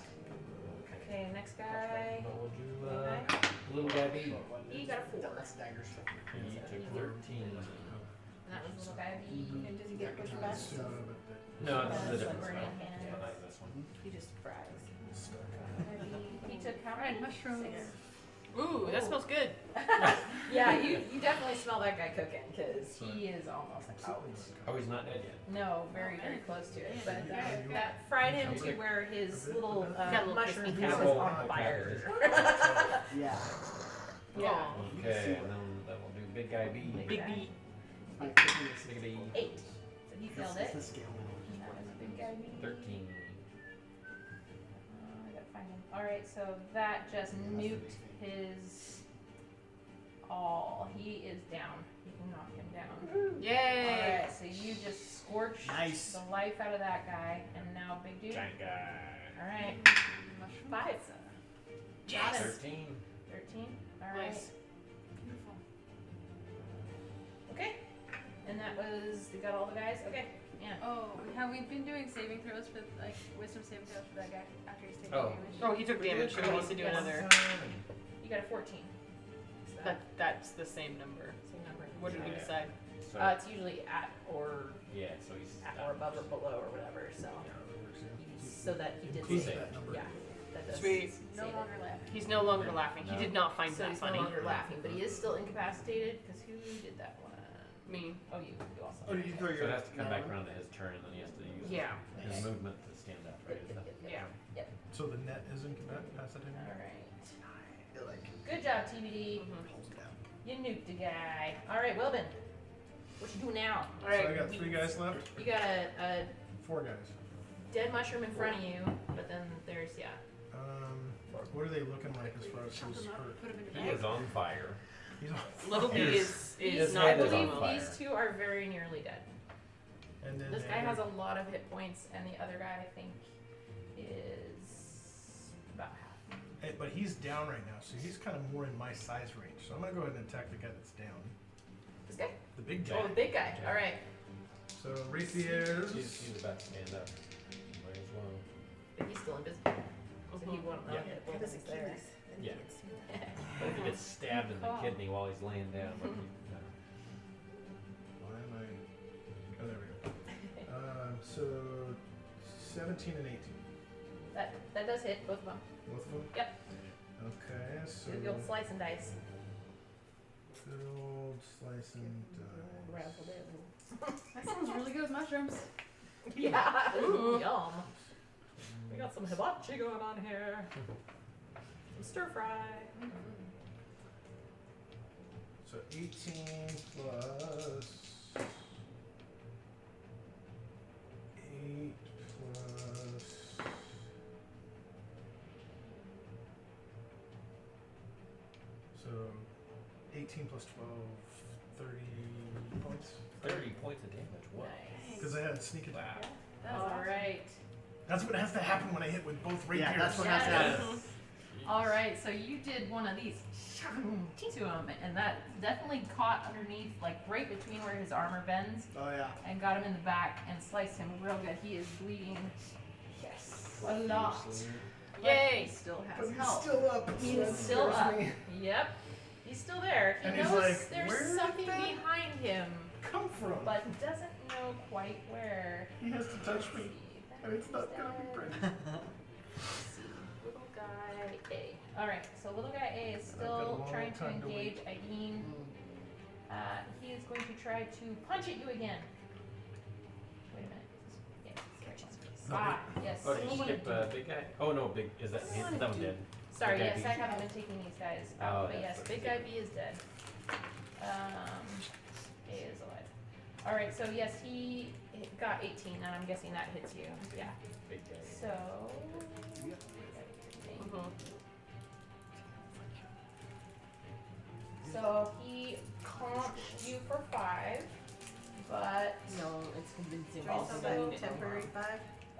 Speaker 1: Okay, next guy.
Speaker 5: What would you,
Speaker 1: Okay.
Speaker 5: little guy B?
Speaker 1: He got a 4.
Speaker 7: That's daggers.
Speaker 5: He took 13.
Speaker 1: And that was little guy B.
Speaker 4: And does he get pushed back?
Speaker 5: No, this is a
Speaker 1: That's
Speaker 5: different
Speaker 1: what
Speaker 5: spell.
Speaker 1: burning hands.
Speaker 5: But not this one.
Speaker 1: He just fries. He took how
Speaker 4: Red
Speaker 1: many?
Speaker 4: mushrooms.
Speaker 1: 6.
Speaker 2: Ooh, that smells good.
Speaker 1: Yeah, you definitely smell that guy cooking because he is almost out.
Speaker 5: Oh, he's not dead yet.
Speaker 1: No, very, very close to it. But that fried him to where his little
Speaker 2: Got a little
Speaker 1: mushroom
Speaker 2: crispy
Speaker 1: cap
Speaker 2: tail.
Speaker 1: was on fire.
Speaker 7: Yeah.
Speaker 1: Yeah.
Speaker 5: Okay, and then that will do big guy B.
Speaker 2: Big B.
Speaker 7: My
Speaker 5: Big B.
Speaker 1: 8. So he failed
Speaker 7: That's
Speaker 1: it.
Speaker 7: the scale.
Speaker 1: And that was a big guy B.
Speaker 5: 13.
Speaker 1: I gotta find him. Alright, so that just nuked his all. He is down. You can knock him down.
Speaker 2: Yay.
Speaker 1: Alright, so you just scorched
Speaker 7: Nice.
Speaker 1: the life out of that guy, and now big dude.
Speaker 5: Giant guy.
Speaker 1: Alright. 5.
Speaker 2: Yes.
Speaker 5: 13.
Speaker 1: 13. Alright.
Speaker 2: Nice.
Speaker 1: Okay. And that was, we got all the guys? Okay. Yeah.
Speaker 4: Oh, have we been doing saving throws for like wisdom saving throws for that guy after he's taken
Speaker 5: Oh.
Speaker 4: damage?
Speaker 2: Oh, he took damage, so he needs to do
Speaker 1: Yes.
Speaker 2: another.
Speaker 1: You got a 14. So
Speaker 2: That's the same number.
Speaker 1: same number.
Speaker 2: What did we
Speaker 5: Yeah.
Speaker 2: decide?
Speaker 5: So,
Speaker 1: It's usually at or
Speaker 5: so he's
Speaker 1: above or below or whatever. So so that he did
Speaker 5: He's
Speaker 1: save.
Speaker 5: safe.
Speaker 1: Yeah. That does
Speaker 2: Sweet.
Speaker 4: No
Speaker 1: save it.
Speaker 4: longer laughing.
Speaker 2: He's no longer laughing. He
Speaker 5: No.
Speaker 2: did not find
Speaker 1: So
Speaker 2: that
Speaker 1: he's
Speaker 2: funny.
Speaker 1: no longer laughing, but he is still incapacitated because who did that one?
Speaker 2: Me.
Speaker 1: Oh, you also.
Speaker 7: Oh, did you throw
Speaker 5: So
Speaker 7: your?
Speaker 5: it has to come back around to his turn, and then he has to use
Speaker 2: Yeah.
Speaker 5: his movement to stand up, right? Is that-
Speaker 2: Yeah.
Speaker 6: So the net is incapacitated?
Speaker 1: All right.
Speaker 7: Like
Speaker 1: Good job, TBD.
Speaker 2: Mhm.
Speaker 7: holds it down.
Speaker 1: You nuked a guy. All right, Wilbin. What you doing now?
Speaker 2: All
Speaker 6: So I
Speaker 2: right.
Speaker 6: got 3 guys left?
Speaker 1: You got a
Speaker 6: 4 guys.
Speaker 1: dead mushroom in front of you, but then there's
Speaker 6: What are they looking like as far as
Speaker 4: Chop
Speaker 6: his
Speaker 4: them up,
Speaker 6: hurt?
Speaker 4: put them in a
Speaker 5: He
Speaker 4: bag.
Speaker 5: is on fire.
Speaker 6: He's on
Speaker 2: Little B
Speaker 6: fire.
Speaker 2: is
Speaker 5: His
Speaker 2: not
Speaker 5: head is
Speaker 2: doing
Speaker 5: on
Speaker 2: well.
Speaker 5: fire.
Speaker 1: These two are very nearly dead.
Speaker 6: And then
Speaker 1: This
Speaker 6: the
Speaker 1: guy
Speaker 6: other-
Speaker 1: has a lot of hit points, and the other guy, I think, is about half.
Speaker 6: But he's down right now, so he's kind of more in my size range. So I'm gonna go ahead and attack the guy that's down.
Speaker 1: This guy?
Speaker 6: The big guy.
Speaker 1: Oh, the big guy.
Speaker 5: Yeah.
Speaker 1: All right.
Speaker 6: So rapiers.
Speaker 5: He's about to stand up. Might as well.
Speaker 1: But he's still invisible, so he won't know
Speaker 5: Yeah.
Speaker 1: hit
Speaker 8: It was
Speaker 1: both there.
Speaker 8: Achilles. And he
Speaker 5: Yeah.
Speaker 8: gets to that.
Speaker 5: But if he gets stabbed in the
Speaker 1: Call.
Speaker 5: kidney while he's laying down, what do you-
Speaker 6: Why am I? Oh, there we go. So 17 and 18.
Speaker 1: That does hit both of them.
Speaker 6: Both of them?
Speaker 1: Yep.
Speaker 6: Okay, so
Speaker 1: The old slice and dice.
Speaker 6: good old slice and dice.
Speaker 4: That sounds really good with mushrooms.
Speaker 1: Yeah. Ooh, yum. We got some hibachi going on here. Some stir fry.
Speaker 6: So 18 plus 8 plus. So 18 plus 12, 30 points.
Speaker 5: 30 points of damage. What?
Speaker 1: Nice.
Speaker 6: Because I had sneak attack.
Speaker 5: Wow.
Speaker 4: That's
Speaker 1: All
Speaker 4: awesome.
Speaker 1: right.
Speaker 6: That's what has to happen when I hit with both rapiers.
Speaker 7: Yeah, that's what has to happen.
Speaker 1: All right. So you did one of these to him, and that definitely caught underneath, like right between where his armor bends,
Speaker 7: Oh yeah.
Speaker 1: and got him in the back and sliced him real good. He is bleeding. Yes. A lot. But
Speaker 2: Yay!
Speaker 1: He still
Speaker 6: But
Speaker 1: has
Speaker 6: he's
Speaker 1: health.
Speaker 6: still up. so
Speaker 1: He's
Speaker 6: that
Speaker 1: still
Speaker 6: scares
Speaker 1: up.
Speaker 6: me.
Speaker 1: Yep. He's still there. He
Speaker 6: And he's
Speaker 1: knows
Speaker 6: like,
Speaker 1: there's
Speaker 6: "Where did
Speaker 1: something
Speaker 6: that
Speaker 1: behind him,
Speaker 6: Come from.
Speaker 1: but doesn't know quite where.
Speaker 6: He has to touch me,
Speaker 1: Let's
Speaker 6: and it's not
Speaker 1: see.
Speaker 6: gonna be pretty.
Speaker 1: Let's see. Little guy A. All right. So little guy A is
Speaker 6: I've got a
Speaker 1: still
Speaker 6: long
Speaker 1: trying to
Speaker 6: time to
Speaker 1: engage Aideen. He is going to try to punch at you again. Wait a minute. Yes.
Speaker 6: No,
Speaker 1: Ah, yes.
Speaker 5: Oh, did you
Speaker 1: he-
Speaker 5: skip big guy? Oh no, big. Is that one dead?
Speaker 1: Sorry,
Speaker 5: Big guy
Speaker 1: yes,
Speaker 5: B.
Speaker 1: I haven't been taking these guys
Speaker 5: Oh,
Speaker 1: out, but
Speaker 5: that's
Speaker 1: yes,
Speaker 5: what
Speaker 1: big
Speaker 5: you
Speaker 1: guy
Speaker 5: did.
Speaker 1: B is dead. A is alive. All right, so yes, he got 18, and I'm guessing that hits you. Yeah.
Speaker 5: Big guy.
Speaker 1: So.
Speaker 7: Yep.
Speaker 1: So he comped you for 5, but
Speaker 2: No, it's convincing.
Speaker 1: Also
Speaker 8: So
Speaker 1: that
Speaker 8: that temporary 5.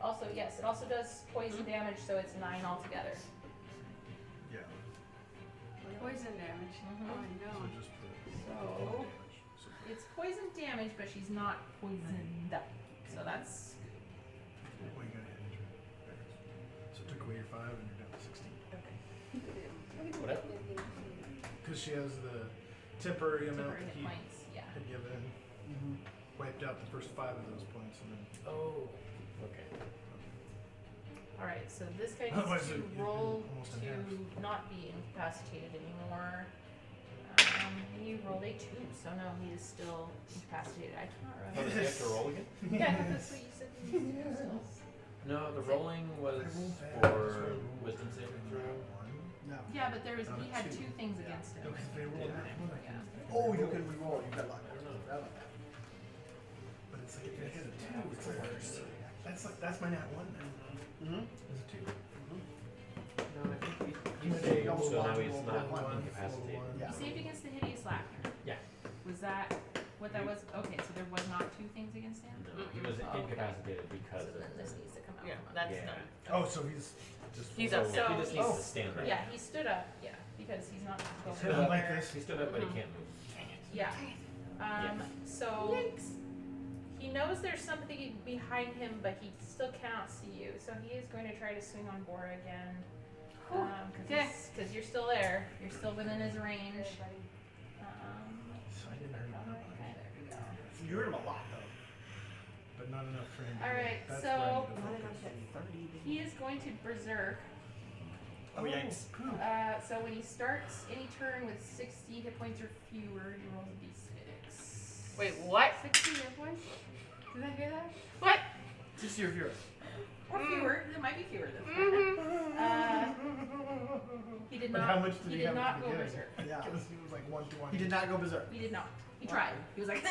Speaker 1: also yes, it also does poison damage, so it's 9 altogether.
Speaker 6: Yeah.
Speaker 4: Poison damage.
Speaker 1: Mhm.
Speaker 4: Oh
Speaker 6: So
Speaker 4: no.
Speaker 6: just put.
Speaker 1: So it's poison damage, but she's not poisoned. So that's
Speaker 6: Oh, you got hit. So it took away your 5, and you're down to 16.
Speaker 5: Whatever.
Speaker 6: Because she has the temporary amount
Speaker 1: temporary
Speaker 6: that
Speaker 1: hit
Speaker 6: he
Speaker 1: points. Yeah.
Speaker 6: had given.
Speaker 7: Mm-hmm.
Speaker 6: Wiped out the first 5 of those points, and then.
Speaker 5: Oh. Okay.
Speaker 1: All right, so this guy
Speaker 6: Otherwise
Speaker 1: needs to
Speaker 6: it'd be
Speaker 1: roll
Speaker 6: almost in
Speaker 1: to
Speaker 6: half.
Speaker 1: not be incapacitated anymore. He rolled a 2, so no, he is still incapacitated. I can't
Speaker 5: Oh,
Speaker 1: remember.
Speaker 5: does he have to roll again?
Speaker 1: Yeah, that's what you said. He needs to do still.
Speaker 5: No, the rolling was
Speaker 6: I rolled bad,
Speaker 5: for
Speaker 6: so I rolled
Speaker 5: wisdom saving throw.
Speaker 6: 1.
Speaker 7: No.
Speaker 1: Yeah, but there was
Speaker 6: Not
Speaker 1: he
Speaker 6: a
Speaker 1: had
Speaker 6: 2.
Speaker 1: 2 things
Speaker 7: Yeah.
Speaker 1: against him.
Speaker 6: No, because they rolled
Speaker 5: Yeah.
Speaker 6: that one. I
Speaker 1: Yeah.
Speaker 6: can-
Speaker 7: Oh, you can re-roll. You got luck.
Speaker 5: I don't know.
Speaker 7: Forgot about that.
Speaker 6: But it's like if you hit a 2, it's the worst. That's my nat 1 now.
Speaker 7: Mm-hmm.
Speaker 6: It's a 2.
Speaker 5: No, I think he
Speaker 6: You
Speaker 5: saved,
Speaker 7: almost
Speaker 5: so now
Speaker 7: lost
Speaker 5: he's
Speaker 7: roll
Speaker 5: not
Speaker 7: one,
Speaker 5: incapacitated.
Speaker 7: Yeah.
Speaker 1: He saved against the hideous laughter.
Speaker 5: Yeah.
Speaker 1: Was that what that was? Okay, so there was not 2 things against him.
Speaker 5: No, he was
Speaker 1: Oh, okay.
Speaker 5: incapacitated
Speaker 1: So
Speaker 5: because of
Speaker 1: then this needs to come out.
Speaker 2: Yeah,
Speaker 1: from under.
Speaker 2: that's
Speaker 5: Yeah.
Speaker 2: done.
Speaker 6: Oh, so he's just.
Speaker 2: He's
Speaker 5: so
Speaker 2: up.
Speaker 1: So
Speaker 5: he just needs
Speaker 7: he's-
Speaker 5: to stand right.
Speaker 1: Yeah, he stood up. Yeah, because he's not
Speaker 5: He
Speaker 1: going
Speaker 5: stood up
Speaker 6: like this.
Speaker 5: He stood up, but he can't move.
Speaker 1: Yeah. So he knows there's something behind him, but he still cannot see you. So he is going to try to swing on Bora again. Because you're still there. You're still within his range.
Speaker 6: So I didn't hurt him that much.
Speaker 1: Okay, there we go.
Speaker 7: You hurt him a lot though.
Speaker 6: But not enough for him. to
Speaker 1: All
Speaker 6: do it.
Speaker 1: right,
Speaker 6: That's
Speaker 1: so-
Speaker 6: where I need to
Speaker 8: Not
Speaker 6: focus.
Speaker 8: enough at 30.
Speaker 1: He is going to berserk.
Speaker 7: Oh, yikes.
Speaker 6: Poop.
Speaker 1: So when he starts any turn with 60 hit points or fewer, he rolls a d6.
Speaker 2: Wait, what?
Speaker 1: 60 hit points? Did I hear that?
Speaker 2: What?
Speaker 7: Just your viewer.
Speaker 1: Or fewer. There might be fewer this time. He did
Speaker 6: But
Speaker 1: not.
Speaker 6: how much did he
Speaker 1: did
Speaker 6: have at
Speaker 1: not
Speaker 6: the
Speaker 1: go
Speaker 6: beginning?
Speaker 1: berserk.
Speaker 7: Yeah.
Speaker 6: Because he was like 120.
Speaker 7: He did not go berserk.
Speaker 1: He did not. He tried. He was like,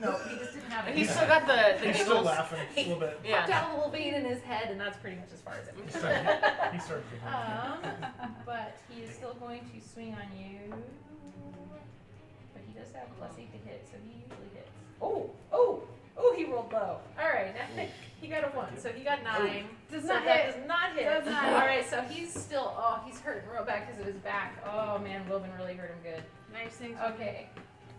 Speaker 1: no, he just didn't have it.
Speaker 2: He's still got the
Speaker 6: He's still
Speaker 2: giggles.
Speaker 6: laughing a little bit.
Speaker 1: popped
Speaker 2: Yeah.
Speaker 1: out a little vein in his head, and that's pretty much as far as it
Speaker 6: He
Speaker 1: went.
Speaker 6: started giggling.
Speaker 1: But he is still going to swing on you. But he does have +8 to hit, so he usually hits. Oh, he rolled low. Alright, he got a 1, so he got 9.
Speaker 4: Does
Speaker 1: So
Speaker 4: not
Speaker 1: that
Speaker 4: hit.
Speaker 1: does not hit.
Speaker 4: Does not hit.
Speaker 1: Alright, so he's still, he's hurting real bad because of his back. Oh man, Wilbin really hurt him good.
Speaker 4: Nice things.
Speaker 1: Okay,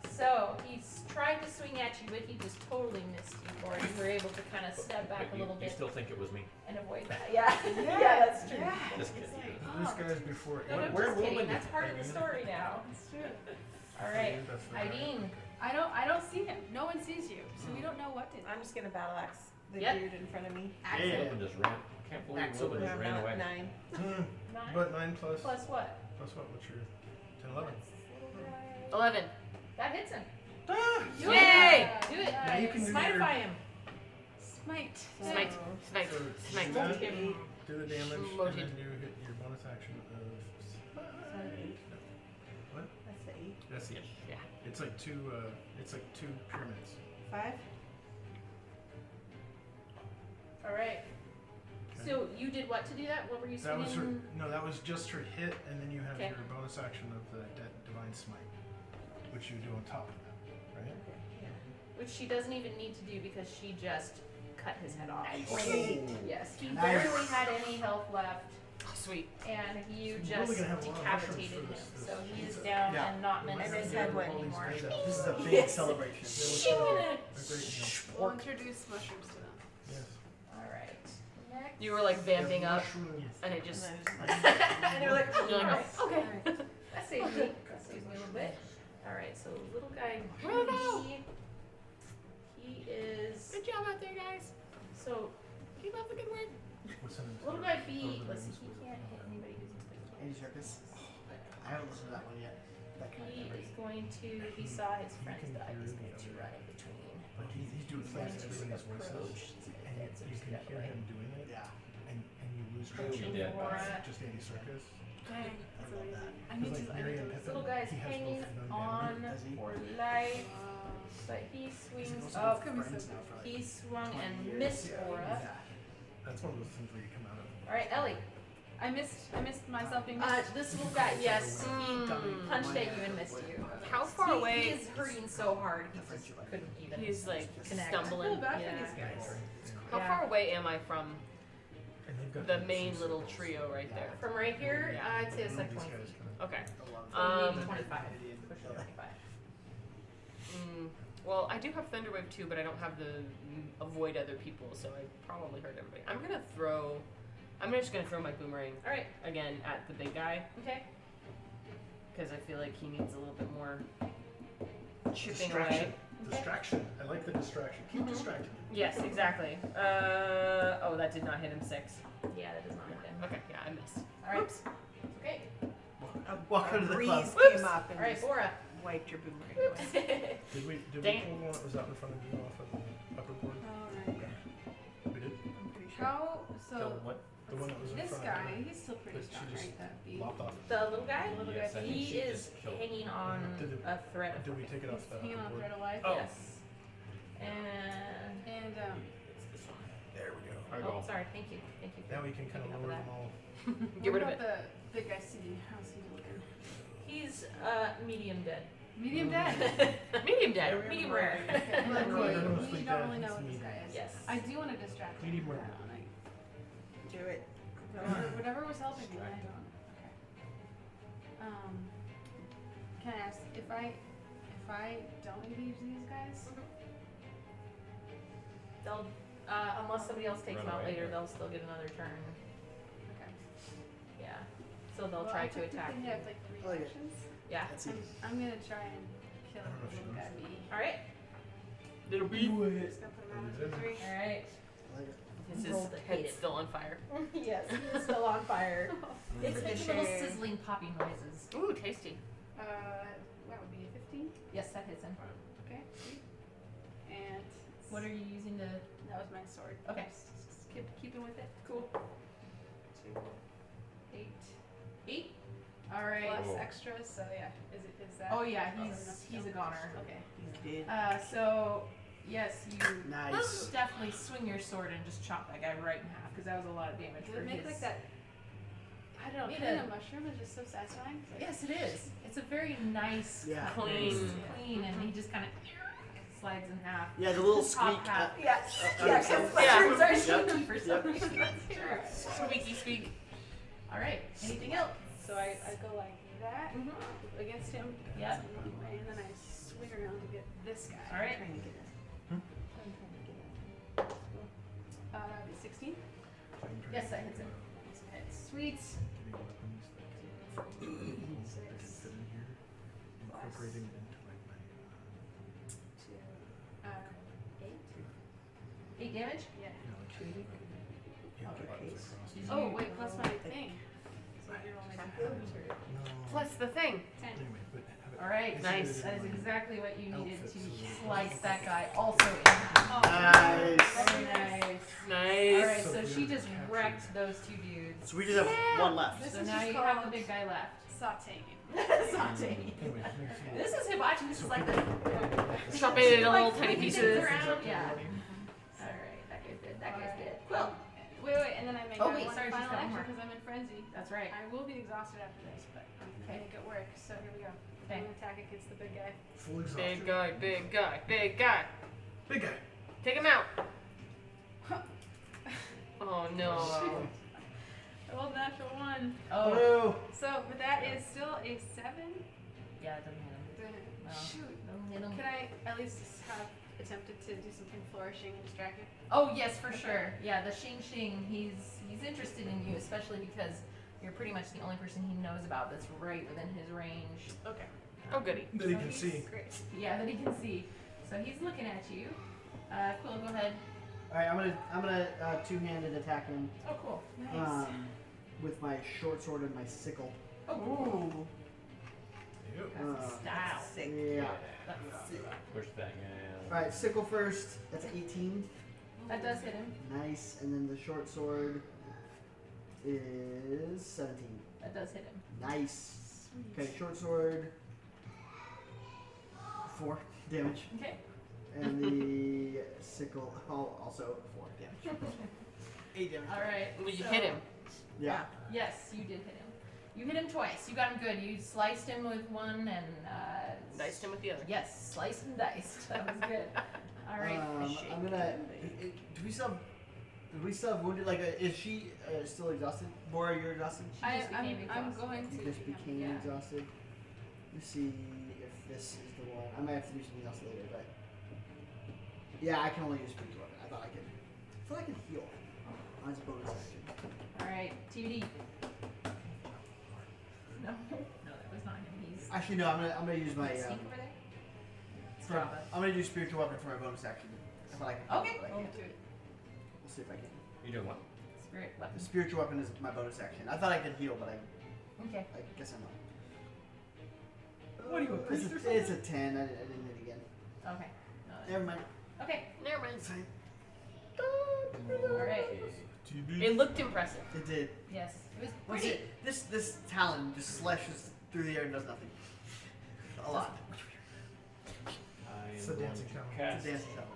Speaker 1: so he's tried to swing at you, but he just totally missed you, or you were able to kind of step back
Speaker 5: But
Speaker 1: a little
Speaker 5: you
Speaker 1: bit
Speaker 5: still think it was me?
Speaker 1: and avoid that. Yeah, yeah, that's true.
Speaker 5: Just kidding.
Speaker 6: This guy's before.
Speaker 1: No, I'm
Speaker 6: where
Speaker 1: just
Speaker 6: will
Speaker 1: kidding.
Speaker 6: we
Speaker 1: That's
Speaker 6: get?
Speaker 1: part of the story now.
Speaker 4: It's true.
Speaker 1: All right,
Speaker 6: That's the guy.
Speaker 1: Ideen.
Speaker 4: I don't see him. No one sees you, so we don't know what to do.
Speaker 8: I'm just gonna battle axe the
Speaker 1: Yep.
Speaker 8: dude in front of me.
Speaker 7: Yeah.
Speaker 5: Wilbin just ran. Can't believe Wilbin just ran away.
Speaker 8: 9.
Speaker 6: Hmm,
Speaker 1: 9
Speaker 6: But 9 plus.
Speaker 1: plus what?
Speaker 6: Plus what? What's your 10, 11?
Speaker 2: 11.
Speaker 1: That hits him.
Speaker 6: Ah!
Speaker 1: Do
Speaker 2: Yay!
Speaker 1: it. Do it.
Speaker 6: Now you can do your-
Speaker 1: Smitify him.
Speaker 4: Smite.
Speaker 2: Smite. Smite.
Speaker 6: So
Speaker 2: Smite.
Speaker 6: do that,
Speaker 1: Him.
Speaker 6: do the damage, and
Speaker 2: Loaded.
Speaker 6: then you hit your bonus action of. What?
Speaker 8: That's the 8.
Speaker 6: That's the.
Speaker 2: Yeah.
Speaker 6: It's like two. It's like 2 pyramids.
Speaker 8: 5?
Speaker 1: All right.
Speaker 6: Okay.
Speaker 1: So you did what to do that? What were you
Speaker 6: That was her.
Speaker 1: swinging?
Speaker 6: No, that was just her hit, and then you have
Speaker 1: Okay.
Speaker 6: your bonus action of the divine smite, which you do on top of that, right?
Speaker 1: Which she doesn't even need to do because she just cut his head off. Yes, he
Speaker 7: Nice.
Speaker 1: barely had any health left,
Speaker 2: Oh, sweet.
Speaker 1: and you
Speaker 6: We're
Speaker 1: just
Speaker 6: really gonna have a lot of mushrooms
Speaker 1: decapitated
Speaker 6: for
Speaker 1: him.
Speaker 6: this
Speaker 1: So he is
Speaker 6: pizza.
Speaker 1: down
Speaker 7: Yeah.
Speaker 1: and not meant
Speaker 6: I
Speaker 1: to
Speaker 6: just
Speaker 1: be
Speaker 8: had
Speaker 1: moved
Speaker 8: one.
Speaker 1: anymore.
Speaker 7: This is a big
Speaker 1: Yes.
Speaker 7: celebration.
Speaker 4: We'll introduce mushrooms to them.
Speaker 6: Yes.
Speaker 1: All right. Next.
Speaker 2: You were like vamping up,
Speaker 6: Mushrooms.
Speaker 2: and it just.
Speaker 1: and you're like,
Speaker 2: You're like,
Speaker 1: "Alright,
Speaker 2: okay.
Speaker 1: that saves me. That saves me a little bit. All right, so little guy
Speaker 2: Bravo.
Speaker 1: he is
Speaker 2: Good job out there, guys.
Speaker 1: so
Speaker 2: Keep up the good work.
Speaker 6: What's in it?
Speaker 1: little guy B.
Speaker 6: Oh, the
Speaker 1: Let's see,
Speaker 6: names.
Speaker 1: he can't hit anybody who's in
Speaker 7: Andy Circus. I haven't listened to that one yet. That kind
Speaker 1: He
Speaker 7: of
Speaker 1: is going to. He saw his friends
Speaker 6: can
Speaker 1: die. He's
Speaker 6: hear
Speaker 1: going
Speaker 6: the
Speaker 1: to
Speaker 6: other-
Speaker 1: run in between.
Speaker 6: Like he's doing
Speaker 1: He's going
Speaker 6: things
Speaker 1: to
Speaker 6: everybody's voices,
Speaker 1: approach. He's gonna
Speaker 6: and
Speaker 1: dead, so
Speaker 6: you
Speaker 1: just
Speaker 6: can
Speaker 1: get
Speaker 6: hear
Speaker 1: away.
Speaker 6: him doing it,
Speaker 7: Yeah.
Speaker 6: and you lose track.
Speaker 1: Approaching
Speaker 5: He did.
Speaker 1: Laura.
Speaker 6: Just Andy Circus.
Speaker 4: Dang, that's amazing. I need
Speaker 6: Because
Speaker 4: to.
Speaker 6: like
Speaker 4: I
Speaker 6: Mary
Speaker 4: need
Speaker 6: and
Speaker 4: to
Speaker 6: Pippin,
Speaker 1: Little guy's
Speaker 6: he has
Speaker 1: hanging
Speaker 6: both of them
Speaker 1: on
Speaker 7: Does he?
Speaker 1: for life,
Speaker 4: Wow.
Speaker 1: but he swings
Speaker 7: Also
Speaker 1: up.
Speaker 7: been friends now for like
Speaker 1: He swung
Speaker 7: 20
Speaker 1: and
Speaker 7: years.
Speaker 1: missed
Speaker 7: Yeah.
Speaker 1: Aura.
Speaker 7: Yeah.
Speaker 6: That's one of those things where you come out of.
Speaker 1: All right, Ellie.
Speaker 4: I missed myself being missed.
Speaker 1: This little guy, yes, he
Speaker 2: Mm.
Speaker 1: punched at you and missed you.
Speaker 2: How far
Speaker 1: He
Speaker 2: away?
Speaker 1: is hurting so hard he just couldn't even.
Speaker 2: He's like
Speaker 1: connect.
Speaker 4: I feel
Speaker 2: stumbling.
Speaker 4: bad
Speaker 1: Yeah.
Speaker 4: for these guys.
Speaker 2: How
Speaker 1: Yeah.
Speaker 2: far away am I from
Speaker 6: And they've got
Speaker 2: the
Speaker 6: these
Speaker 2: main
Speaker 6: things
Speaker 2: little
Speaker 6: that-
Speaker 2: trio right there?
Speaker 1: From right here,
Speaker 2: Yeah.
Speaker 1: I'd say it's like
Speaker 6: These
Speaker 1: 20
Speaker 6: guys
Speaker 1: feet.
Speaker 6: kinda-
Speaker 2: Okay.
Speaker 1: So maybe 25. Push it 25.
Speaker 2: Well, I do have Thunderwave too, but I don't have the avoid other people, so I probably hurt everybody. I'm just gonna throw my boomerang
Speaker 1: All right.
Speaker 2: again at the big guy
Speaker 1: Okay.
Speaker 2: because I feel like he needs a little bit more chipping
Speaker 6: Distraction.
Speaker 2: away.
Speaker 6: Distraction. I like the distraction. Keep distracting him.
Speaker 2: Yes, exactly. Oh, that did not hit him 6.
Speaker 1: Yeah, that does not hit him.
Speaker 2: Okay, yeah, I missed.
Speaker 1: All right.
Speaker 2: Whoops.
Speaker 1: Okay.
Speaker 7: Welcome to the
Speaker 8: breeze
Speaker 7: club.
Speaker 2: Whoops.
Speaker 8: came up and
Speaker 1: All right,
Speaker 8: just
Speaker 1: Bora.
Speaker 8: wiped your boomerang away.
Speaker 6: Did we
Speaker 2: Dang.
Speaker 6: pull one that was out in front of you off of the upper board?
Speaker 4: Alright.
Speaker 6: We did.
Speaker 8: I'm pretty sure.
Speaker 4: How? So
Speaker 5: What?
Speaker 6: The one that was in
Speaker 4: this
Speaker 6: front
Speaker 4: guy,
Speaker 6: of you.
Speaker 4: he's still pretty
Speaker 6: But she
Speaker 4: strong,
Speaker 6: just
Speaker 4: right? That B.
Speaker 6: Lopped off.
Speaker 1: The little guy.
Speaker 4: Little
Speaker 5: Yes,
Speaker 4: guy
Speaker 5: I
Speaker 4: B.
Speaker 5: think
Speaker 1: He
Speaker 5: she
Speaker 1: is
Speaker 5: just killed
Speaker 1: hanging on
Speaker 6: Did it-
Speaker 1: a thread of
Speaker 6: Did we
Speaker 1: life.
Speaker 6: take it off the
Speaker 4: Hanging on a
Speaker 6: board?
Speaker 4: thread of life.
Speaker 6: Oh.
Speaker 1: Yes. And
Speaker 4: And
Speaker 6: There we go.
Speaker 5: I
Speaker 1: oh,
Speaker 5: go.
Speaker 1: sorry. Thank you. Thank you.
Speaker 6: Now we can kind of
Speaker 1: Picking up
Speaker 6: lower
Speaker 1: that.
Speaker 6: them all.
Speaker 2: Get rid of
Speaker 4: what
Speaker 2: it.
Speaker 4: about the big guy C? How's he looking?
Speaker 1: He's medium dead.
Speaker 4: Medium dead.
Speaker 2: Medium dead.
Speaker 1: Medium rare.
Speaker 4: Okay,
Speaker 6: Medium
Speaker 4: well,
Speaker 6: rare.
Speaker 4: we don't really know what this
Speaker 6: Medium.
Speaker 4: guy is.
Speaker 1: Yes.
Speaker 4: I do want to distract him.
Speaker 6: Medium rare.
Speaker 8: Do it.
Speaker 4: Whatever was helping me, I don't. Okay. Can I ask if I don't engage these guys?
Speaker 1: They'll unless somebody else takes
Speaker 5: Run
Speaker 1: them out
Speaker 5: away,
Speaker 1: later,
Speaker 5: or-
Speaker 1: they'll still get another turn.
Speaker 4: Okay.
Speaker 1: Yeah. So they'll
Speaker 4: Well,
Speaker 1: try
Speaker 4: I
Speaker 1: to attack
Speaker 4: technically
Speaker 1: you.
Speaker 4: have like 3
Speaker 7: I like it.
Speaker 4: actions.
Speaker 1: Yeah.
Speaker 7: That's
Speaker 4: I'm,
Speaker 7: easy.
Speaker 4: I'm gonna try and kill
Speaker 6: I don't know if
Speaker 4: the
Speaker 6: she
Speaker 4: little guy
Speaker 6: knows.
Speaker 4: B.
Speaker 1: All right.
Speaker 2: Little bee.
Speaker 4: Just gonna put him out
Speaker 6: Is it?
Speaker 4: of misery.
Speaker 1: All right.
Speaker 7: I like it.
Speaker 2: His
Speaker 1: Roll the
Speaker 2: head's
Speaker 1: hate.
Speaker 2: still on fire.
Speaker 1: Yes, he's still on fire. It's
Speaker 8: For
Speaker 1: making little
Speaker 8: sure.
Speaker 1: sizzling popping noises.
Speaker 2: Ooh, tasty.
Speaker 4: That would be a 15.
Speaker 1: Yes, that hits him.
Speaker 4: Okay, sweet. And
Speaker 1: What are you using to?
Speaker 4: that was my sword.
Speaker 1: Okay.
Speaker 4: Just keeping with it.
Speaker 1: Cool. 2, 8, 8. All right.
Speaker 4: plus
Speaker 5: Oh.
Speaker 4: extras. So yeah, is that?
Speaker 1: Oh yeah,
Speaker 4: enough
Speaker 1: he's a
Speaker 4: still?
Speaker 1: goner.
Speaker 4: Okay.
Speaker 7: He's dead.
Speaker 1: So yes, you
Speaker 7: Nice.
Speaker 1: definitely swing your sword and just chop that guy right in half because that was a lot of damage
Speaker 4: Does
Speaker 1: for
Speaker 4: it make
Speaker 1: his.
Speaker 4: like that? I don't know.
Speaker 1: Made
Speaker 4: Kind
Speaker 1: a-
Speaker 4: of mushroom is just so satisfying. It's like-
Speaker 1: Yes, it is. It's a very nice,
Speaker 7: Yeah.
Speaker 1: cut.
Speaker 2: Clean.
Speaker 1: It's clean, and he just kind of slides in half.
Speaker 7: Yeah, the little
Speaker 1: Top
Speaker 7: squeak.
Speaker 1: half.
Speaker 7: uh,
Speaker 1: Yeah,
Speaker 7: uh,
Speaker 1: yeah,
Speaker 7: uh,
Speaker 1: because
Speaker 2: yeah.
Speaker 1: mushrooms are
Speaker 7: Yep.
Speaker 1: sneaky for some
Speaker 7: Yep.
Speaker 1: reason. That's true.
Speaker 2: Squeaky squeak.
Speaker 1: All right. Anything else?
Speaker 4: So I go like that
Speaker 1: Mhm.
Speaker 4: against him.
Speaker 1: Yeah.
Speaker 4: And then I swing around to get this guy.
Speaker 1: All right.
Speaker 4: That'd be 16.
Speaker 1: Yes, that hits him. Sweet.
Speaker 6: Getting weapons that I can fit in here, incorporating it into like my.
Speaker 4: 8.
Speaker 1: 8 damage.
Speaker 4: Yeah.
Speaker 6: Yeah, like buttons across.
Speaker 1: Did
Speaker 4: Oh
Speaker 1: you-
Speaker 4: wait, plus my thing. So you're only
Speaker 6: No.
Speaker 2: Plus the thing.
Speaker 4: 10.
Speaker 6: Anyway, but have it.
Speaker 1: All right.
Speaker 2: Nice.
Speaker 1: That is exactly what you needed
Speaker 6: Outfits
Speaker 1: to
Speaker 6: is a-
Speaker 1: slice that guy also in half.
Speaker 7: Nice.
Speaker 1: Very nice.
Speaker 2: Nice.
Speaker 1: All right,
Speaker 6: So
Speaker 1: so
Speaker 6: if
Speaker 1: she
Speaker 6: we
Speaker 1: just
Speaker 6: captured-
Speaker 1: wrecked those 2 dudes.
Speaker 7: So we just have one left.
Speaker 4: This
Speaker 1: So
Speaker 4: is
Speaker 1: now
Speaker 4: just
Speaker 1: you have the
Speaker 4: called
Speaker 1: big guy left.
Speaker 4: Sauteing.
Speaker 1: Sauteing.
Speaker 6: Anyway, makes you-
Speaker 1: This is hibachi. This is like the
Speaker 2: Chop it into
Speaker 1: like
Speaker 2: little tiny
Speaker 1: flipping
Speaker 2: pieces.
Speaker 1: things around.
Speaker 6: Exactly
Speaker 1: Yeah.
Speaker 6: what I mean.
Speaker 1: All right, that guy's dead. That guy's
Speaker 4: Alright.
Speaker 1: dead. Quill.
Speaker 4: Wait, and then I make
Speaker 1: Oh,
Speaker 4: my
Speaker 1: wait,
Speaker 4: one
Speaker 1: sorry, she's
Speaker 4: final
Speaker 1: got one
Speaker 4: action
Speaker 1: more.
Speaker 4: because I'm in frenzy.
Speaker 1: That's right.
Speaker 4: I will be exhausted after this, but I'm gonna make it work. So here we go.
Speaker 1: Okay.
Speaker 4: I'm gonna attack against the big guy.
Speaker 6: Full exhaustion.
Speaker 2: Big guy, big guy, big guy.
Speaker 6: Big guy.
Speaker 2: Take him out. Oh no.
Speaker 4: I rolled a natural 1.
Speaker 1: Oh.
Speaker 4: So, but that is still a 7.
Speaker 1: Yeah, it doesn't hit him. No.
Speaker 4: Shoot.
Speaker 1: Doesn't hit him.
Speaker 4: Could I at least have attempted to do something flourishing and distract him?
Speaker 1: Oh yes, for sure. Yeah, the Xing Xing, he's interested in you, especially because you're pretty much the only person he knows about that's right within his range.
Speaker 4: Okay.
Speaker 2: Oh goody.
Speaker 6: That he
Speaker 1: So
Speaker 6: can
Speaker 1: he's-
Speaker 6: see.
Speaker 4: Great.
Speaker 1: Yeah, that he can see. So he's looking at you. Quill, go ahead.
Speaker 7: All right, I'm gonna two-handed attack him
Speaker 1: Oh, cool.
Speaker 4: Nice.
Speaker 7: with my short sword and my sickle.
Speaker 1: Oh,
Speaker 6: Ew.
Speaker 1: that's a style.
Speaker 7: Yeah.
Speaker 1: That's,
Speaker 5: Push that guy
Speaker 7: All right, sickle first. That's 18.
Speaker 1: that does hit him.
Speaker 7: Nice, and then the short sword is 17.
Speaker 1: That does hit him.
Speaker 7: Nice. Okay, short sword. 4 damage,
Speaker 1: Okay.
Speaker 7: and the sickle also 4 damage. 8 damage.
Speaker 1: All right.
Speaker 2: Well, you
Speaker 1: so-
Speaker 2: hit him.
Speaker 7: Yeah.
Speaker 1: Yes, you did hit him. You hit him twice. You got him good. You sliced him with one and
Speaker 2: Diced him with the other.
Speaker 1: Yes, sliced and diced. That was good. All right.
Speaker 7: I'm gonna. Do we still have wounded? Like, is she still exhausted? Bora, you're exhausted.
Speaker 1: She just became
Speaker 4: I'm
Speaker 1: exhausted.
Speaker 4: going to.
Speaker 7: You just became
Speaker 1: Yeah.
Speaker 7: exhausted. Let's see if this is the one. I might have to do something else later, but yeah, I can only use spiritual weapon. I thought I could heal on his bonus action.
Speaker 1: All right. TBD. No, that was not him. He's
Speaker 7: Actually, no. I'm gonna use my.
Speaker 1: sneak over there.
Speaker 7: For, I'm gonna do spiritual weapon for my bonus action. I thought I could.
Speaker 1: Okay.
Speaker 7: but I
Speaker 1: Roll
Speaker 7: can't.
Speaker 1: to it.
Speaker 7: We'll see if I can.
Speaker 5: You doing what?
Speaker 1: Spirit
Speaker 7: The
Speaker 1: weapon.
Speaker 7: spiritual weapon is my bonus action. I thought I could heal, but
Speaker 1: Okay.
Speaker 7: I guess I'm not.
Speaker 6: What are you, a priest or
Speaker 7: It's a 10. I didn't hit again.
Speaker 1: Okay. No,
Speaker 7: Never mind.
Speaker 1: okay.
Speaker 2: Never mind.
Speaker 7: It's fine.
Speaker 1: All right.
Speaker 6: TB.
Speaker 2: It looked impressive.
Speaker 7: It did.
Speaker 1: Yes, it was
Speaker 7: What's
Speaker 1: pretty.
Speaker 7: it? This talon just slashes through the air and does nothing. A lot.
Speaker 5: I am
Speaker 6: It's a
Speaker 5: going
Speaker 6: dancing
Speaker 5: to
Speaker 6: talon.
Speaker 7: It's
Speaker 5: cast
Speaker 7: a dancing talon.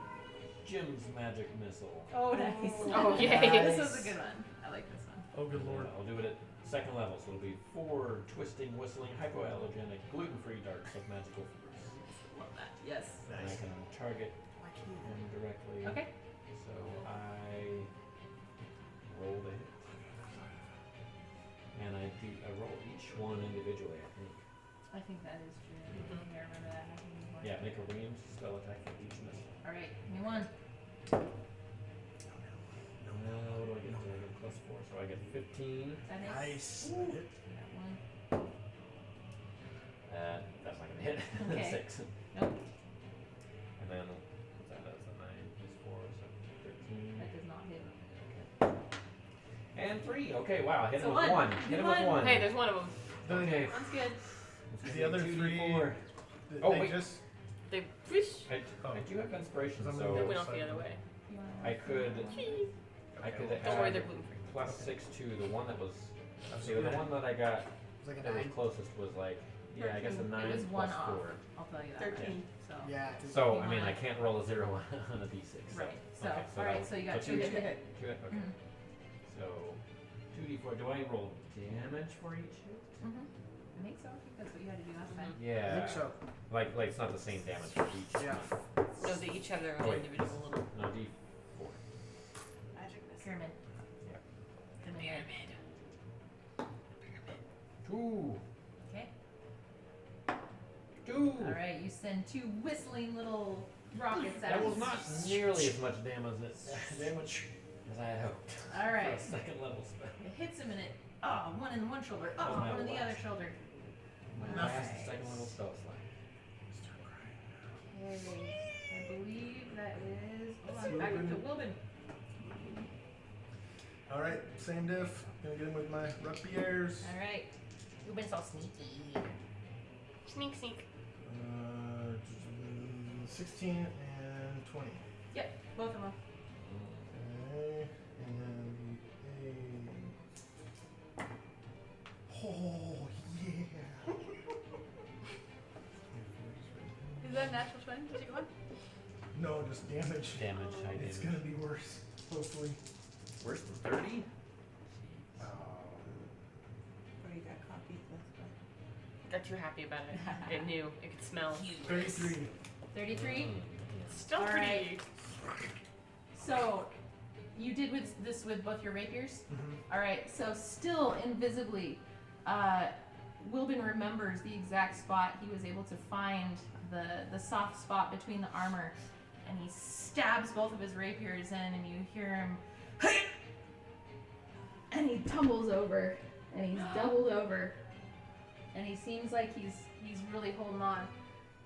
Speaker 5: Jim's magic missile.
Speaker 1: Oh, nice.
Speaker 2: Oh, yay.
Speaker 1: This was a good one. I like this one.
Speaker 6: Oh, good lord.
Speaker 5: I'll do it at second level, so it'll be 4 twisting, whistling, hypoallergenic, gluten-free darts of magical force.
Speaker 1: Love that. Yes.
Speaker 5: And I can target him directly.
Speaker 1: Okay.
Speaker 5: So I roll the hit. And I roll each one individually, I think.
Speaker 1: I think that is true. I think I remember that happening before.
Speaker 5: Yeah, make a ranged spell attack for each missile.
Speaker 1: All right. Give me one.
Speaker 5: What do I get? I get +4, so I get 15.
Speaker 1: That hits.
Speaker 6: Nice. Hit.
Speaker 1: That one.
Speaker 5: That's not gonna hit.
Speaker 1: Okay.
Speaker 5: 6.
Speaker 1: Nope.
Speaker 5: And then what's that? That's a 9 plus 4, so 13.
Speaker 1: That does not hit.
Speaker 5: And 3. Okay, wow. Hit
Speaker 1: So
Speaker 5: him with
Speaker 1: one.
Speaker 5: 1.
Speaker 1: You
Speaker 5: Hit him with
Speaker 1: won.
Speaker 5: 1.
Speaker 2: Hey, there's one of them.
Speaker 5: Okay.
Speaker 1: One's good.
Speaker 6: The other
Speaker 5: 2d4.
Speaker 6: Oh,
Speaker 5: wait.
Speaker 6: just.
Speaker 2: They whoosh.
Speaker 5: I do have inspiration,
Speaker 6: I'm
Speaker 5: so
Speaker 6: gonna
Speaker 2: They
Speaker 6: go
Speaker 2: went off the other way.
Speaker 1: You wanna-
Speaker 5: I could
Speaker 2: Don't worry,
Speaker 5: add
Speaker 2: they're gluten free.
Speaker 5: +6 to the one that was.
Speaker 6: I'm
Speaker 5: See, the one that I got
Speaker 7: like a
Speaker 5: It was
Speaker 7: 9.
Speaker 5: closest was like, yeah, I guess a 9
Speaker 1: It was one
Speaker 5: plus
Speaker 1: off.
Speaker 5: 4.
Speaker 1: I'll tell you that.
Speaker 8: 13.
Speaker 1: So.
Speaker 7: Yeah.
Speaker 5: So,
Speaker 1: You
Speaker 5: I mean,
Speaker 1: wanna-
Speaker 5: I can't roll a 0 on a d6. So.
Speaker 1: Right. So,
Speaker 5: Okay,
Speaker 1: all right.
Speaker 5: that-
Speaker 1: So you got
Speaker 5: so
Speaker 1: two
Speaker 5: two
Speaker 1: hit.
Speaker 5: 2 hit, okay.
Speaker 1: Mhm.
Speaker 5: So, 2d4. Do I roll damage for each hit?
Speaker 1: I think so. I think that's what you had to do last time.
Speaker 5: Yeah.
Speaker 7: I think so.
Speaker 5: Like it's not the same damage for each.
Speaker 7: Yeah.
Speaker 2: No, they each have their
Speaker 5: Oh,
Speaker 2: own
Speaker 5: wait.
Speaker 2: individual little.
Speaker 5: No, d4.
Speaker 4: Magic missile.
Speaker 1: Pyramid.
Speaker 5: Yeah.
Speaker 1: Pyramid.
Speaker 5: 2.
Speaker 1: Okay.
Speaker 5: 2.
Speaker 1: All right. You send 2 whistling little rockets at
Speaker 5: That was
Speaker 1: us.
Speaker 5: not nearly as much damage as I had hoped.
Speaker 1: All
Speaker 5: For
Speaker 1: right.
Speaker 5: a second level spell.
Speaker 1: It hits him in it. Oh, one in one shoulder.
Speaker 5: That
Speaker 1: Oh,
Speaker 5: was my
Speaker 1: one in the
Speaker 5: last.
Speaker 1: other shoulder.
Speaker 5: My last
Speaker 1: Alright.
Speaker 5: second level spell slide.
Speaker 1: Okay. I believe that is. Hold on. Back up to Wilbin.
Speaker 6: All right, same diff. Gonna get him with my rapiers.
Speaker 1: All right. Wilbin's all sneaky.
Speaker 2: Sneak, sneak.
Speaker 6: 16 and 20.
Speaker 1: Yep. Both of them.
Speaker 6: Okay, and then the 8. Oh yeah.
Speaker 4: Is that a natural 20? Did you go on?
Speaker 6: No, just damage.
Speaker 5: Damage, high
Speaker 6: It's
Speaker 5: damage.
Speaker 6: gonna be worse, hopefully.
Speaker 5: Worse than 30?
Speaker 8: Oh, you got copied. That's good.
Speaker 2: Got too happy about it. It knew. It could smell.
Speaker 6: 33.
Speaker 1: 33.
Speaker 2: It's still
Speaker 1: All
Speaker 2: pretty.
Speaker 1: So, you did with this with both your rapiers.
Speaker 6: Mm-hmm.
Speaker 1: All right. So, still invisibly, Wilbin remembers the exact spot he was able to find the soft spot between the armor, and he stabs both of his rapiers in, and you hear him, and he tumbles over, and he's doubled over, and he seems like he's really holding on.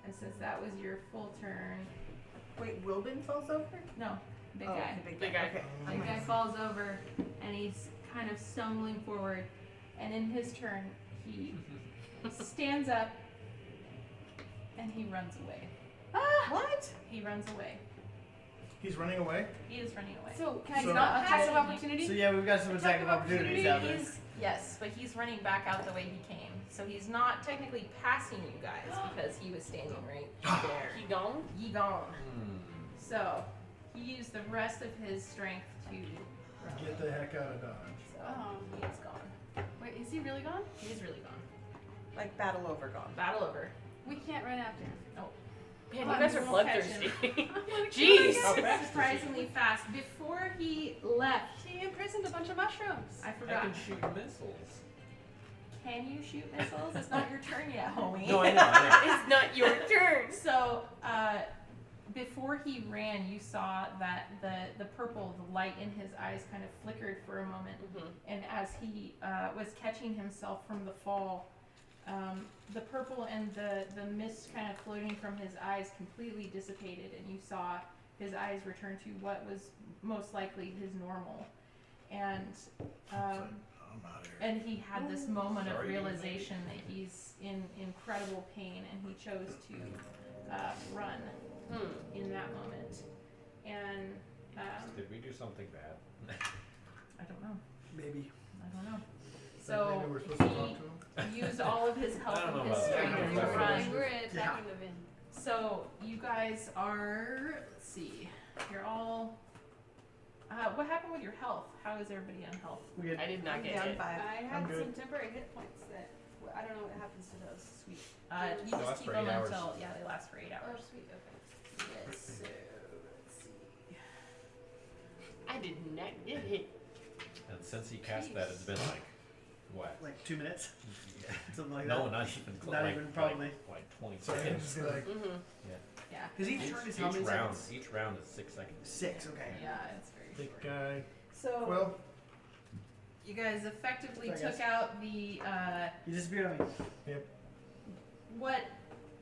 Speaker 1: And since that was your full turn,
Speaker 8: Wait, Wilbin falls over?
Speaker 1: no, big
Speaker 8: Oh,
Speaker 1: guy.
Speaker 8: the big
Speaker 2: Big
Speaker 8: guy.
Speaker 2: guy.
Speaker 8: Okay.
Speaker 1: Big guy falls over, and he's kind of stumbling forward. And in his turn, he stands up, and he runs away.
Speaker 8: What?
Speaker 1: He runs away.
Speaker 6: He's running away.
Speaker 1: He is running away.
Speaker 4: So, can I
Speaker 6: So-
Speaker 4: not
Speaker 1: Not
Speaker 4: passive
Speaker 1: attacking you.
Speaker 4: opportunity?
Speaker 7: So yeah, we've got some
Speaker 1: Attack
Speaker 7: attack
Speaker 1: of
Speaker 7: of opportunities out there.
Speaker 1: He's- yes, but he's running back out the way he came. So he's not technically passing you guys because he was standing right there.
Speaker 2: He gone?
Speaker 1: Ye gone.
Speaker 5: Hmm.
Speaker 1: So he used the rest of his strength to run
Speaker 6: Get
Speaker 1: away.
Speaker 6: the heck out of Dodge.
Speaker 1: So
Speaker 4: Oh.
Speaker 1: he is gone.
Speaker 4: Wait, is he really gone?
Speaker 1: He is really gone.
Speaker 8: Like battle over gone.
Speaker 1: Battle over.
Speaker 4: We can't run after him.
Speaker 2: Man,
Speaker 1: Come
Speaker 2: you
Speaker 1: on,
Speaker 2: guys are
Speaker 1: we won't catch
Speaker 2: bloodthirsty.
Speaker 1: Jeez.
Speaker 2: Jeez.
Speaker 1: Surprisingly fast. Before he left,
Speaker 4: He imprisoned a bunch of mushrooms.
Speaker 1: I
Speaker 5: I
Speaker 1: forgot.
Speaker 5: can shoot missiles.
Speaker 1: Can you shoot missiles? It's not your turn yet, homie.
Speaker 5: No, I know.
Speaker 2: It's not your turn.
Speaker 1: So, before he ran, you saw that the purple, the light in his eyes kind of flickered for a moment. And as he was catching himself from the fall, the purple and the mist kind of floating from his eyes completely dissipated, and you saw his eyes return to what was most likely his normal. And
Speaker 6: I'm out of here.
Speaker 1: and he had this moment of
Speaker 5: Sorry.
Speaker 1: realization that he's in incredible pain, and he chose to run in that moment. And
Speaker 5: Did we do something bad?
Speaker 1: I don't know.
Speaker 6: Maybe.
Speaker 1: I don't know.
Speaker 6: Maybe
Speaker 1: So
Speaker 6: we're supposed to talk to him.
Speaker 1: he used all of his health
Speaker 5: I don't
Speaker 1: and
Speaker 5: know
Speaker 1: his
Speaker 5: about that.
Speaker 1: strength to
Speaker 5: Yeah.
Speaker 1: run.
Speaker 4: We're attacking the Vin.
Speaker 1: So you guys are, let's see, you're all, what happened with your health? How is everybody on health?
Speaker 7: We get
Speaker 2: I did not
Speaker 8: I'm
Speaker 2: get
Speaker 8: down
Speaker 2: hit.
Speaker 8: 5.
Speaker 4: I
Speaker 6: I'm
Speaker 4: had
Speaker 6: good.
Speaker 4: some temporary hit points that I don't know what happens to those. Sweet.
Speaker 1: You
Speaker 5: They
Speaker 1: just
Speaker 5: last
Speaker 1: keep
Speaker 5: for
Speaker 1: them
Speaker 5: 8 hours.
Speaker 1: until, yeah, they last for 8
Speaker 4: Oh,
Speaker 1: hours.
Speaker 4: sweet. Okay.
Speaker 1: Yes, so, let's see.
Speaker 2: I did not get hit.
Speaker 5: And since he cast that, it's been like, what?
Speaker 7: like 2 minutes,
Speaker 5: Yeah.
Speaker 7: something like
Speaker 5: No,
Speaker 7: that.
Speaker 5: not even close.
Speaker 7: Not
Speaker 5: like,
Speaker 7: even probably.
Speaker 5: Like 20
Speaker 6: So I can
Speaker 5: seconds.
Speaker 6: just be like,
Speaker 1: Yeah,
Speaker 7: Because each turn is how many
Speaker 5: round,
Speaker 7: seconds?
Speaker 5: each round is 6 seconds.
Speaker 7: 6. Okay.
Speaker 1: yeah, it's very
Speaker 6: big
Speaker 1: short.
Speaker 6: guy.
Speaker 1: So,
Speaker 6: Well,
Speaker 1: you guys effectively
Speaker 7: Sorry,
Speaker 1: took
Speaker 7: guys.
Speaker 1: out the,
Speaker 7: You disappeared on me.
Speaker 1: what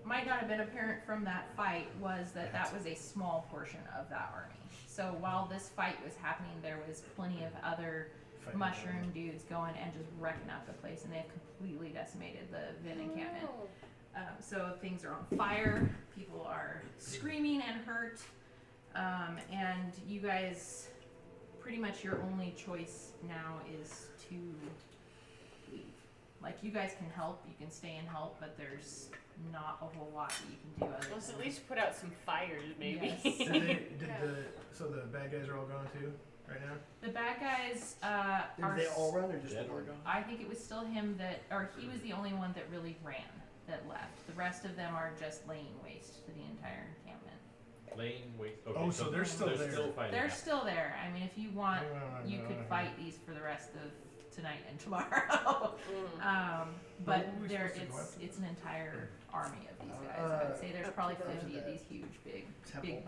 Speaker 1: might not have been apparent from that fight was that that was a small portion of that army. So while this fight was happening, there was plenty of other
Speaker 6: fighting
Speaker 1: mushroom dudes going and just wrecking up the place, and they've completely decimated the Vin Encampment. So things are on fire, people are screaming and hurt, and you guys, pretty much your only choice now is to leave. like you guys can help, you can stay and help, but there's not a whole lot that you can do other
Speaker 2: Let's
Speaker 1: than
Speaker 2: at least put out some fires, maybe.
Speaker 1: Yes.
Speaker 6: So the bad guys are all gone too, right now?
Speaker 1: The bad guys
Speaker 7: Did
Speaker 1: are.
Speaker 7: they all run or just
Speaker 5: Dead
Speaker 7: one?
Speaker 5: or gone?
Speaker 1: I think it was still him that, or he was the only one that really ran, that left. The rest of them are just laying waste to the entire encampment.
Speaker 5: Laying wait. Okay,
Speaker 6: Oh, so they're still there.
Speaker 5: Still fighting.
Speaker 1: They're still there. I mean, if you want, you
Speaker 6: No,
Speaker 1: could
Speaker 6: no.
Speaker 1: fight these for the rest of tonight and tomorrow. But
Speaker 6: When were we
Speaker 1: there,
Speaker 6: supposed to go after
Speaker 1: it's an entire army of these guys. I would say there's
Speaker 7: up
Speaker 1: probably
Speaker 7: to the-
Speaker 1: 50 of these huge, big,
Speaker 7: Temple.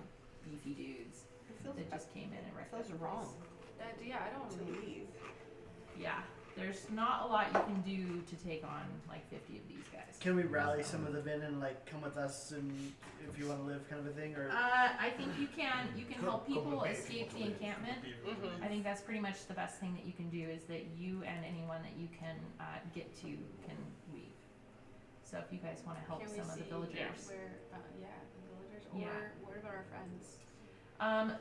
Speaker 1: beefy dudes
Speaker 8: It feels,
Speaker 1: that just came in and
Speaker 8: it
Speaker 1: wrecked
Speaker 8: feels
Speaker 1: the
Speaker 8: wrong
Speaker 1: place.
Speaker 4: Yeah, I don't want
Speaker 8: to
Speaker 4: to leave.
Speaker 8: leave.
Speaker 1: Yeah, there's not a lot you can do to take on like 50 of these guys.
Speaker 7: Can we rally some of the Vin and like come with us and if you want to live kind of a thing or?
Speaker 1: I think you can help
Speaker 6: Go
Speaker 1: people
Speaker 6: with me.
Speaker 1: escape the encampment.
Speaker 2: Mhm.
Speaker 1: I think that's pretty much the best thing that you can do is that you and anyone that you can get to can leave. So if you guys want to help
Speaker 4: Can we
Speaker 1: some of the
Speaker 4: see
Speaker 1: villagers.
Speaker 4: Where, the villagers, or
Speaker 1: Yeah.
Speaker 4: what about our friends?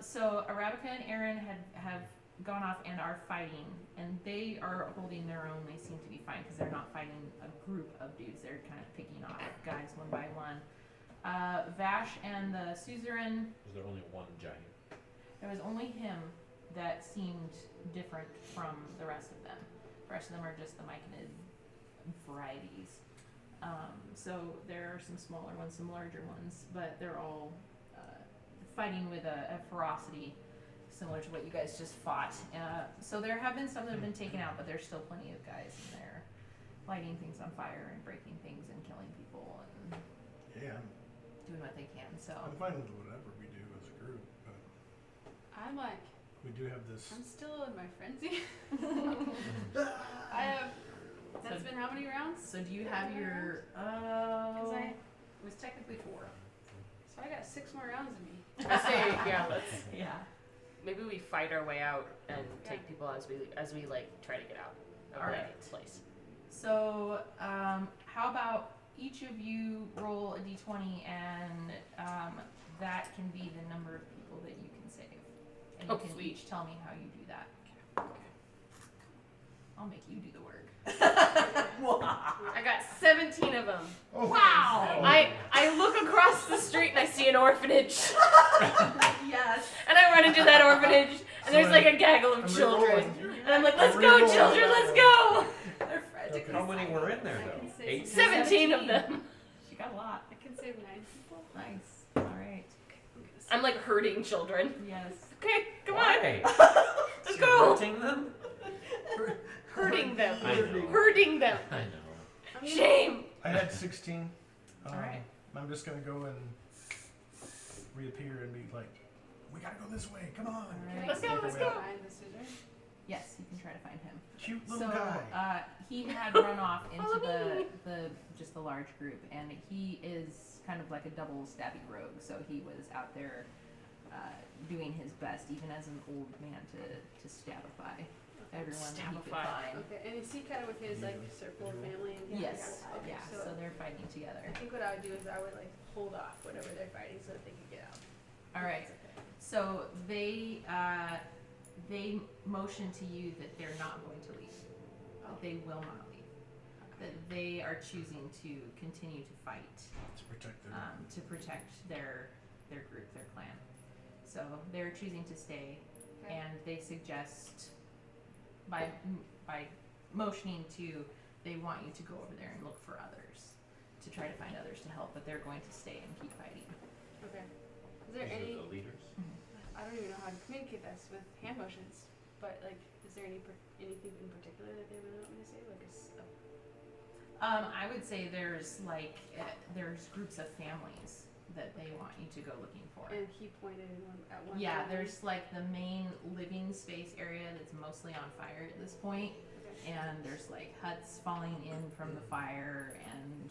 Speaker 1: So Arabica and Aaron have gone off and are fighting, and they are holding their own. They seem to be fine because they're not fighting a group of dudes. They're kind of picking off guys one by one. Vash and the Suzerain,
Speaker 5: Was there only one giant?
Speaker 1: there was only him that seemed different from the rest of them. The rest of them are just the myconid varieties. So there are some smaller ones, some larger ones, but they're all fighting with a ferocity similar to what you guys just fought. So there have been some that have been taken out, but there's still plenty of guys in there lighting things on fire and breaking things and killing people and
Speaker 6: Yeah,
Speaker 1: doing what they can. So
Speaker 6: I'm fine with whatever we do as a group, but
Speaker 4: I'm like,
Speaker 6: we do have this.
Speaker 4: I'm still in my frenzy. I have. That's
Speaker 1: So-
Speaker 4: been how many rounds?
Speaker 1: So do you have your?
Speaker 4: Because
Speaker 1: It was technically 4.
Speaker 4: so I got 6 more rounds in me.
Speaker 2: I say, yeah, let's
Speaker 1: Yeah.
Speaker 2: maybe we fight our way out and
Speaker 4: Yeah.
Speaker 2: take people as we like try to get out of
Speaker 1: All
Speaker 2: the
Speaker 1: right.
Speaker 2: place.
Speaker 1: So how about each of you roll a d20 and that can be the number of people that you can save, and you
Speaker 2: Oh,
Speaker 1: can
Speaker 2: sweet.
Speaker 1: each tell me how you do that. I'll make you do the work.
Speaker 2: I got 17 of them.
Speaker 6: Oh,
Speaker 1: Wow!
Speaker 2: I look across the street and I see an orphanage,
Speaker 1: Yes.
Speaker 2: and I run into that orphanage, and there's like a gaggle of
Speaker 6: I'm
Speaker 2: children,
Speaker 6: re-rolling.
Speaker 2: and I'm like, let's
Speaker 6: I'm
Speaker 2: go,
Speaker 6: re-rolling.
Speaker 2: children, let's go.
Speaker 1: They're frantically
Speaker 5: How many were in there
Speaker 4: I
Speaker 5: though?
Speaker 4: can say
Speaker 5: 8?
Speaker 2: 17 of them.
Speaker 1: She got a lot.
Speaker 4: I can save 9 people.
Speaker 1: Nice. All right.
Speaker 2: I'm like herding children.
Speaker 1: Yes.
Speaker 2: Okay, come on,
Speaker 5: Why?
Speaker 2: let's
Speaker 5: You're
Speaker 2: go.
Speaker 5: hurting them?
Speaker 2: Herding them.
Speaker 5: I know.
Speaker 2: Herding them.
Speaker 5: I know.
Speaker 4: I mean,
Speaker 2: Shame.
Speaker 6: I had 16.
Speaker 1: Alright.
Speaker 6: I'm just gonna go and reappear and be like, we gotta go this way. Come on.
Speaker 1: All right.
Speaker 2: Let's go,
Speaker 6: Make our
Speaker 2: let's
Speaker 6: way
Speaker 2: go.
Speaker 6: out.
Speaker 4: Find the scissors.
Speaker 1: Yes, you can try to find him.
Speaker 6: Cute little
Speaker 1: So
Speaker 6: guy.
Speaker 1: he had run off into
Speaker 2: Follow
Speaker 1: the just the large group, and he is kind of like a double stabby rogue. So he was out there doing his best, even as an old man, to stabify everyone that he could
Speaker 2: Stabify.
Speaker 1: find.
Speaker 4: Okay, and is he kind of with his like circle of family? And
Speaker 1: Yes,
Speaker 4: Okay,
Speaker 1: yeah.
Speaker 4: So,
Speaker 1: So they're fighting together.
Speaker 4: I think what I would do is I would like hold off whatever they're fighting so that they can get out.
Speaker 1: All right.
Speaker 4: That's okay.
Speaker 1: So they motion to you that they're not going to leave. That they will not leave. That they are choosing to continue to fight.
Speaker 6: To protect their.
Speaker 1: To protect their group, their clan. So they're choosing to stay,
Speaker 4: Okay.
Speaker 1: and they suggest by motioning to, they want you to go over there and look for others, to try to find others to help, but they're going to stay and keep fighting.
Speaker 4: Okay. Is there
Speaker 5: These
Speaker 4: any?
Speaker 5: are the leaders.
Speaker 4: I don't even know how to communicate this with hand motions, but like, is there anything in particular that they really want me to say? Like
Speaker 1: I would say there's like there's groups of families that they want you to go looking for.
Speaker 4: and he pointed in at one.
Speaker 1: Yeah,
Speaker 4: family.
Speaker 1: there's like the main living space area that's mostly on fire at this point,
Speaker 4: Okay.
Speaker 1: and there's like huts falling in from the fire and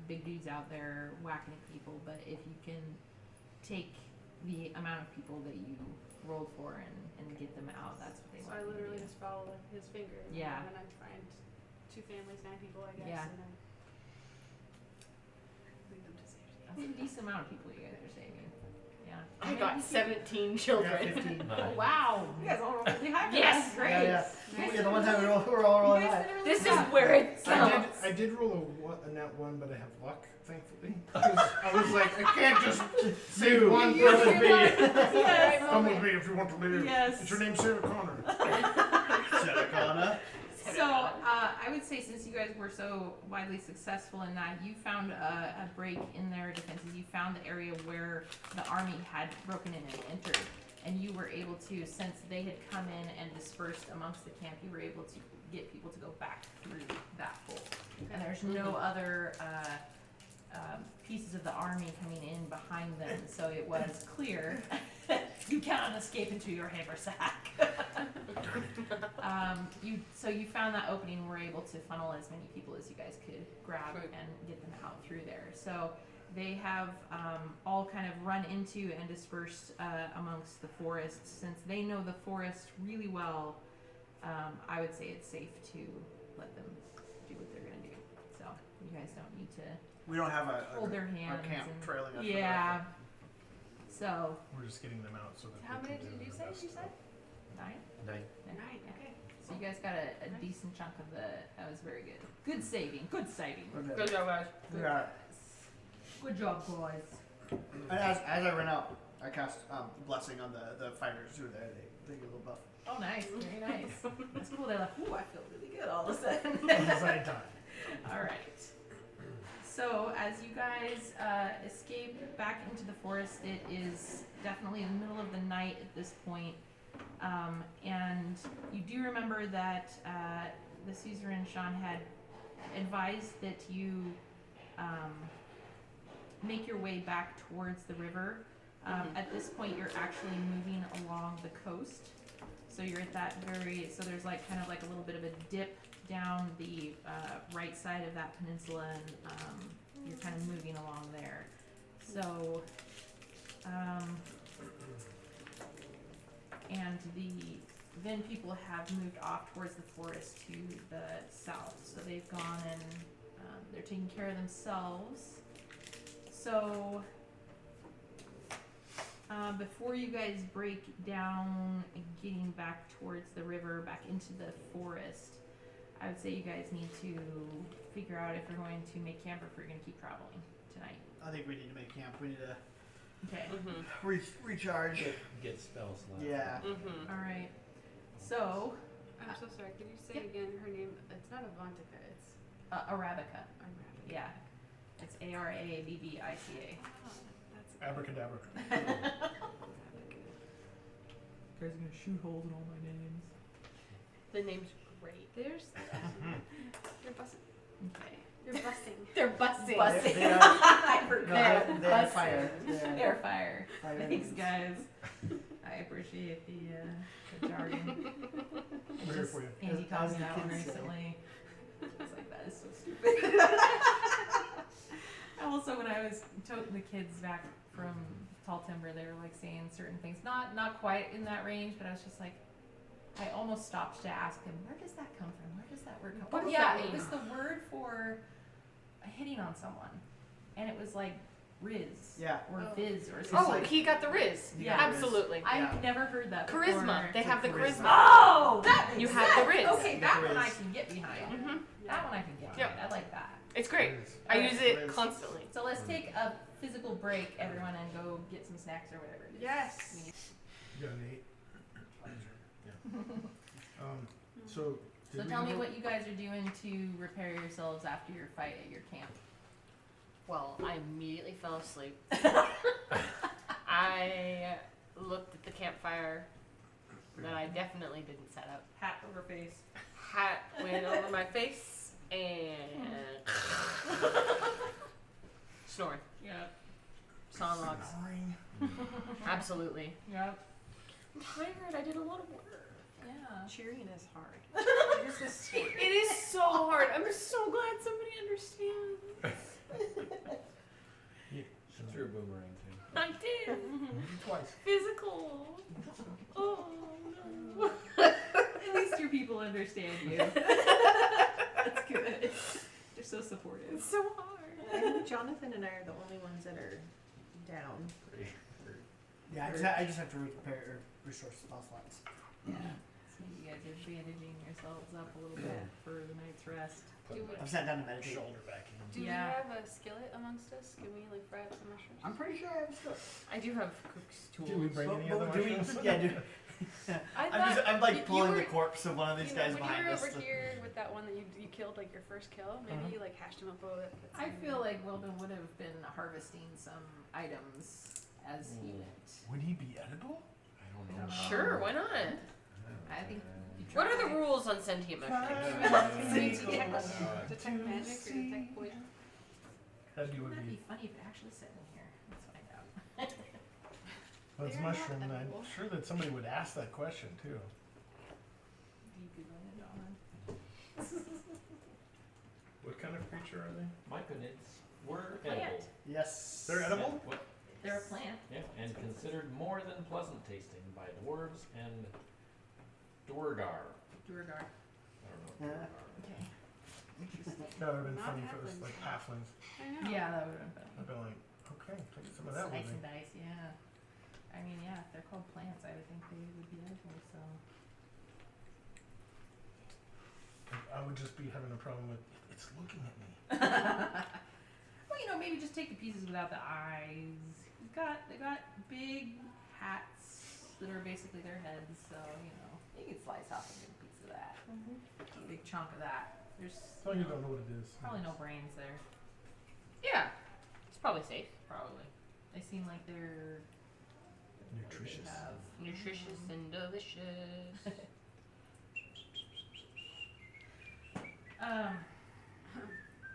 Speaker 1: big dudes out there whacking at people. But if you can take the amount of people that you rolled for and get them out, that's what they
Speaker 4: So
Speaker 1: want.
Speaker 4: I
Speaker 1: you to
Speaker 4: literally
Speaker 1: do.
Speaker 4: just follow like, his finger.
Speaker 1: Yeah.
Speaker 4: And I find 2 families, 9 people, I guess.
Speaker 1: Yeah.
Speaker 4: And then lead them to safety.
Speaker 1: That's a decent amount of people you guys are saving. Yeah.
Speaker 2: I
Speaker 1: And
Speaker 2: got
Speaker 1: maybe
Speaker 2: 17
Speaker 7: Yeah,
Speaker 2: children.
Speaker 7: 15.
Speaker 1: Oh wow! You guys all rolled really high. for
Speaker 2: Yes!
Speaker 1: that. Great.
Speaker 7: Yeah, yeah.
Speaker 1: You guys
Speaker 7: Yeah, the one time we were all rolling high.
Speaker 2: This is where it counts.
Speaker 6: I did roll a nat 1, but I have luck, thankfully. I was like, I can't just save one
Speaker 1: You
Speaker 6: person.
Speaker 1: used your luck. Yes.
Speaker 6: Come with me if you want to live.
Speaker 1: Yes.
Speaker 6: Is your name Sarah Connor?
Speaker 7: Sarah Connor.
Speaker 1: So, I would say since you guys were so widely successful in that, you found a break in their defenses. You found the area where the army had broken in and entered. And you were able to, since they had come in and dispersed amongst the camp, you were able to get people to go back through that hole. And there's no other pieces of the army coming in behind them, so it was clear you cannot escape into your haversack. So you found that opening and were able to funnel as many people as you guys could grab and get them out through there. So they have all kind of run into and dispersed amongst the forest. Since they know the forest really well, I would say it's safe to let them do what they're going to do. So you guys don't need to
Speaker 7: We don't have
Speaker 1: hold their
Speaker 7: a
Speaker 1: hands.
Speaker 7: camp
Speaker 1: and,
Speaker 7: trailing us.
Speaker 1: yeah. So,
Speaker 6: We're just getting them out so that
Speaker 4: How
Speaker 6: they
Speaker 4: many
Speaker 6: can
Speaker 4: did
Speaker 6: do
Speaker 4: you
Speaker 6: their
Speaker 4: say?
Speaker 6: best.
Speaker 4: You said?
Speaker 1: 9?
Speaker 5: 9.
Speaker 1: Yeah.
Speaker 4: Right. Okay.
Speaker 1: So you guys got a decent chunk of that was very good. Good saving. Good saving.
Speaker 2: Good job, guys.
Speaker 7: We are.
Speaker 1: Good job, boys.
Speaker 7: And as I ran out, I cast blessing on the fighters who are there. They get a little buff.
Speaker 1: Oh, nice. Very nice. That's cool. They're like, ooh, I feel really good all of a sudden.
Speaker 6: As I die.
Speaker 1: All right. So as you guys escape back into the forest, it is definitely in the middle of the night at this point. And you do remember that the Suzerain Shan had advised that you make your way back towards the river. At this point, you're actually moving along the coast. So you're at that so there's like kind of like a little bit of a dip down the right side of that peninsula, and you're kind of moving along there. So, and the Vin people have moved off towards the forest to the south. So they've gone and they're taking care of themselves. So, before you guys break down and getting back towards the river, back into the forest, I would say you guys need to figure out if you're going to make camp or if you're going to keep traveling tonight.
Speaker 7: I think we need to make camp. We need to
Speaker 1: Okay.
Speaker 7: recharge.
Speaker 5: Get spell slots.
Speaker 7: Yeah.
Speaker 1: All right. So,
Speaker 4: I'm so sorry. Could you say
Speaker 1: Yep.
Speaker 4: again her name? It's not Avantika. It's
Speaker 1: Arabica.
Speaker 4: Arabica.
Speaker 1: Yeah. It's Arabbica.
Speaker 4: Oh, that's
Speaker 6: Abracadabra.
Speaker 1: You guys are going to shoot holes in all my names.
Speaker 2: The name's great.
Speaker 4: There's. They're busting.
Speaker 1: Okay.
Speaker 4: They're busting.
Speaker 1: They're busting.
Speaker 7: Busting. They are-
Speaker 1: I
Speaker 7: No,
Speaker 1: forgot.
Speaker 7: they're fire.
Speaker 1: They're fire.
Speaker 7: Fire
Speaker 1: Thanks,
Speaker 7: enemies.
Speaker 1: guys. I appreciate the jargon.
Speaker 6: We're here for you.
Speaker 1: Andy
Speaker 7: As
Speaker 1: taught me
Speaker 7: the
Speaker 1: that one
Speaker 7: kids say.
Speaker 1: recently. I was like, that is so stupid. Also, when I was toting the kids back from Tall Timber, they were like saying certain things, not quite in that range, but I was just like, I almost stopped to ask him, where does that come from? Where does that word come from?
Speaker 2: What does
Speaker 1: Yeah,
Speaker 2: that
Speaker 1: it
Speaker 2: mean?
Speaker 1: was the word for hitting on someone, and it was like Riz
Speaker 7: Yeah.
Speaker 1: or
Speaker 4: Oh.
Speaker 1: Fizz or
Speaker 7: It's
Speaker 2: Oh,
Speaker 1: something.
Speaker 7: like-
Speaker 2: he got the Riz.
Speaker 1: Yeah.
Speaker 2: Absolutely.
Speaker 1: I've never heard that before.
Speaker 2: Charisma. They have the
Speaker 7: charisma.
Speaker 2: charisma.
Speaker 1: Oh, that makes
Speaker 2: You have the
Speaker 1: sense.
Speaker 2: Riz.
Speaker 1: Okay,
Speaker 7: The
Speaker 1: that one
Speaker 7: Riz.
Speaker 1: I can get behind.
Speaker 2: hmm
Speaker 1: That one I can get
Speaker 2: Yep.
Speaker 1: behind. I like that.
Speaker 2: It's great.
Speaker 6: Riz.
Speaker 2: I
Speaker 1: Alright.
Speaker 2: use it
Speaker 7: Riz.
Speaker 2: constantly.
Speaker 1: So let's take a physical break, everyone, and go get some snacks or whatever it is.
Speaker 4: Yes.
Speaker 6: You got an 8. Yeah. So,
Speaker 1: So
Speaker 6: did we
Speaker 1: tell me
Speaker 6: know-
Speaker 1: what you guys are doing to repair yourselves after your fight at your camp.
Speaker 2: Well, I immediately fell asleep. I looked at the campfire that I definitely didn't set up.
Speaker 1: Hat over face.
Speaker 2: Hat went over my face and snoring.
Speaker 1: Yep.
Speaker 2: Song logs.
Speaker 6: Snoring.
Speaker 2: Absolutely.
Speaker 1: Yep.
Speaker 2: I'm tired. I did a lot of work.
Speaker 1: Yeah.
Speaker 8: Cheering is hard.
Speaker 2: It is so hard. I'm so glad somebody understands.
Speaker 5: She threw a boomerang too.
Speaker 2: I did.
Speaker 6: Twice.
Speaker 2: Physical. Oh no.
Speaker 1: At least your people understand you. That's good. They're so supportive.
Speaker 2: It's so hard.
Speaker 8: I think Jonathan and I are the only ones that are down.
Speaker 7: Yeah, I just have to repair or restore spell slots.
Speaker 1: Yeah. Maybe you guys are bandaging yourselves up a little bit for the night's rest.
Speaker 4: Do we,
Speaker 7: I've sat down to meditate.
Speaker 6: Shoulder back in.
Speaker 4: do we
Speaker 1: Yeah.
Speaker 4: have a skillet amongst us? Can we like fry up some mushrooms?
Speaker 7: I'm pretty sure I have stuff.
Speaker 2: I do have cook's tools.
Speaker 6: Did we bring any other
Speaker 7: do we,
Speaker 6: mushrooms?
Speaker 7: yeah, dude. I'm like pulling the corpse of one of these guys
Speaker 4: when
Speaker 7: behind
Speaker 4: you were
Speaker 7: us.
Speaker 4: over here with that one that you killed like your first kill, maybe you like hashed him up a little bit. put
Speaker 1: I
Speaker 4: some-
Speaker 1: feel like Wilden would have been harvesting some items as he went.
Speaker 6: Would he be edible?
Speaker 5: I don't
Speaker 1: I don't know.
Speaker 2: Sure, why not?
Speaker 1: I think you
Speaker 2: What are
Speaker 1: try.
Speaker 2: the rules on sentient mushrooms?
Speaker 4: Can we detect magic or detect poison?
Speaker 6: That'd be would
Speaker 1: Wouldn't that
Speaker 6: be.
Speaker 1: be funny if it actually said in here? Let's find out.
Speaker 6: Well, it's
Speaker 4: They're not
Speaker 6: mushroom. I'm
Speaker 4: edible.
Speaker 6: sure that somebody would ask that question too.
Speaker 1: You Googling it, Dawn?
Speaker 6: What kind of creature are they?
Speaker 5: Myconids were
Speaker 1: Plant.
Speaker 5: edible.
Speaker 7: Yes.
Speaker 6: They're edible?
Speaker 5: And what-
Speaker 1: They're a plant.
Speaker 5: yeah, and considered more than pleasant tasting by dwarves and Duergar.
Speaker 1: Duergar.
Speaker 5: I don't know.
Speaker 7: Yeah.
Speaker 1: Okay.
Speaker 6: That would have been
Speaker 4: Not
Speaker 6: funny if it was
Speaker 4: halflings.
Speaker 6: like halflings.
Speaker 4: I know.
Speaker 1: Yeah, that would have been
Speaker 6: I'd
Speaker 1: funny.
Speaker 6: been like, okay, take some of that with
Speaker 1: Slice
Speaker 6: me.
Speaker 1: and dice, yeah. I mean, yeah, if they're called plants, I would think they would be edible, so.
Speaker 6: I would just be having a problem with it's looking at me.
Speaker 1: Well, you know, maybe just take the pieces without the eyes. They got big hats that are basically their heads, so you know you can slice off a good piece of that. A big chunk of that. There's
Speaker 6: So you don't know what it is.
Speaker 1: probably no brains there.
Speaker 2: Yeah, it's probably safe.
Speaker 1: Probably. They seem like they're
Speaker 6: Nutritious.
Speaker 1: They have,
Speaker 2: Nutritious and delicious.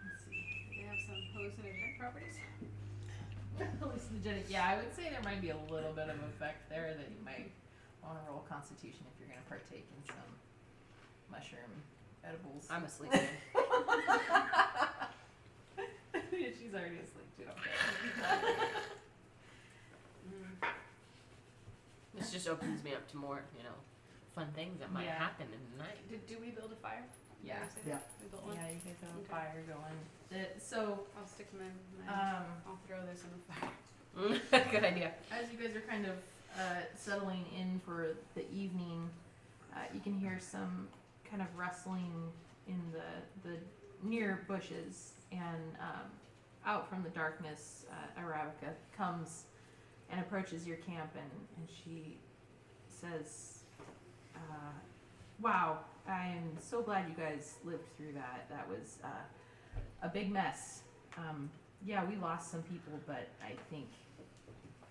Speaker 1: let's see.
Speaker 4: They have some hallucinogenic properties.
Speaker 1: Hallucinogenic. Yeah, I would say there might be a little bit of effect there that you might want to roll Constitution if you're going to partake in some mushroom edibles.
Speaker 2: I'm asleep.
Speaker 1: Yeah, she's already asleep too. Okay.
Speaker 2: This just opens me up to more, fun things that might
Speaker 1: Yeah.
Speaker 2: happen in the night.
Speaker 4: Do we build a fire?
Speaker 1: Yeah.
Speaker 4: Did I say
Speaker 7: Yeah.
Speaker 4: that? We built one.
Speaker 1: Yeah, you guys have a
Speaker 4: Okay.
Speaker 1: fire going. So,
Speaker 4: I'll stick them in. And
Speaker 1: um,
Speaker 4: I'll throw this in the fire.
Speaker 2: Good idea.
Speaker 1: as you guys are kind of settling in for the evening, you can hear some kind of rustling in the near bushes, and out from the darkness, Arabica comes and approaches your camp, and she says, "Wow, I am so glad you guys lived through that. That was a big mess. Yeah, we lost some people, but I think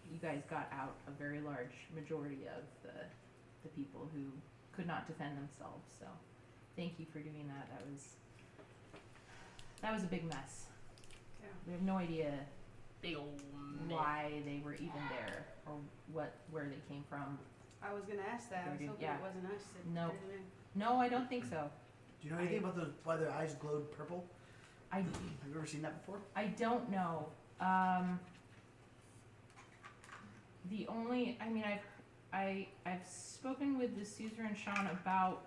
Speaker 1: you guys got out a very large majority of the people who could not defend themselves. So, thank you for doing that. That was a big mess.
Speaker 4: Yeah.
Speaker 1: We have no idea
Speaker 2: Big old
Speaker 1: why they were even there or where they came from.
Speaker 4: I was gonna ask that. I was
Speaker 1: They did-
Speaker 4: hoping
Speaker 1: yeah.
Speaker 4: it wasn't us. that
Speaker 1: No.
Speaker 4: turned them in.
Speaker 1: No, I don't think so.
Speaker 7: Do you know anything about why their eyes glowed purple?
Speaker 1: I
Speaker 7: Have you ever seen that before?
Speaker 1: I don't know. The only, I mean, I've spoken with the Suzerain Shan about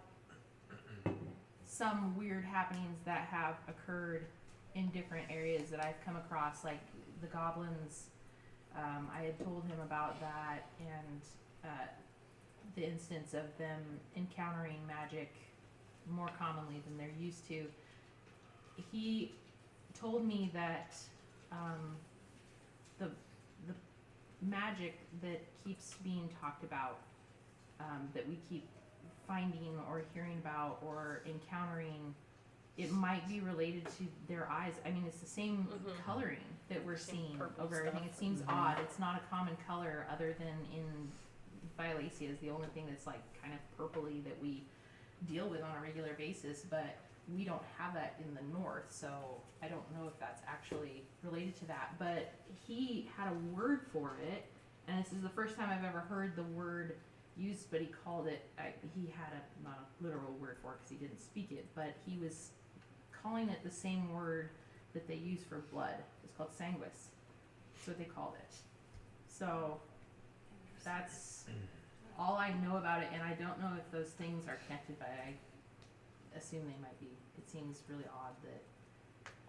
Speaker 1: some weird happenings that have occurred in different areas that I've come across, like the goblins. I had told him about that, and the instance of them encountering magic more commonly than they're used to. He told me that the magic that keeps being talked about, that we keep finding or hearing about or encountering, it might be related to their eyes. I mean, it's the same
Speaker 2: Mhm.
Speaker 1: coloring that we're
Speaker 2: Same
Speaker 1: seeing
Speaker 2: purple
Speaker 1: over everything.
Speaker 2: stuff.
Speaker 1: It seems odd. It's not a common color other than in Violacia is the only thing that's like kind of purpley that we deal with on a regular basis, but we don't have that in the north, so I don't know if that's actually related to that. But he had a word for it, and this is the first time I've ever heard the word used, but he called it, he had not a literal word for it because he didn't speak it, but he was calling it the same word that they use for blood. It's called sanguis. That's what they called it. So that's all I know about it, and I don't know if those things are connected, but I assume they might be. It seems really odd that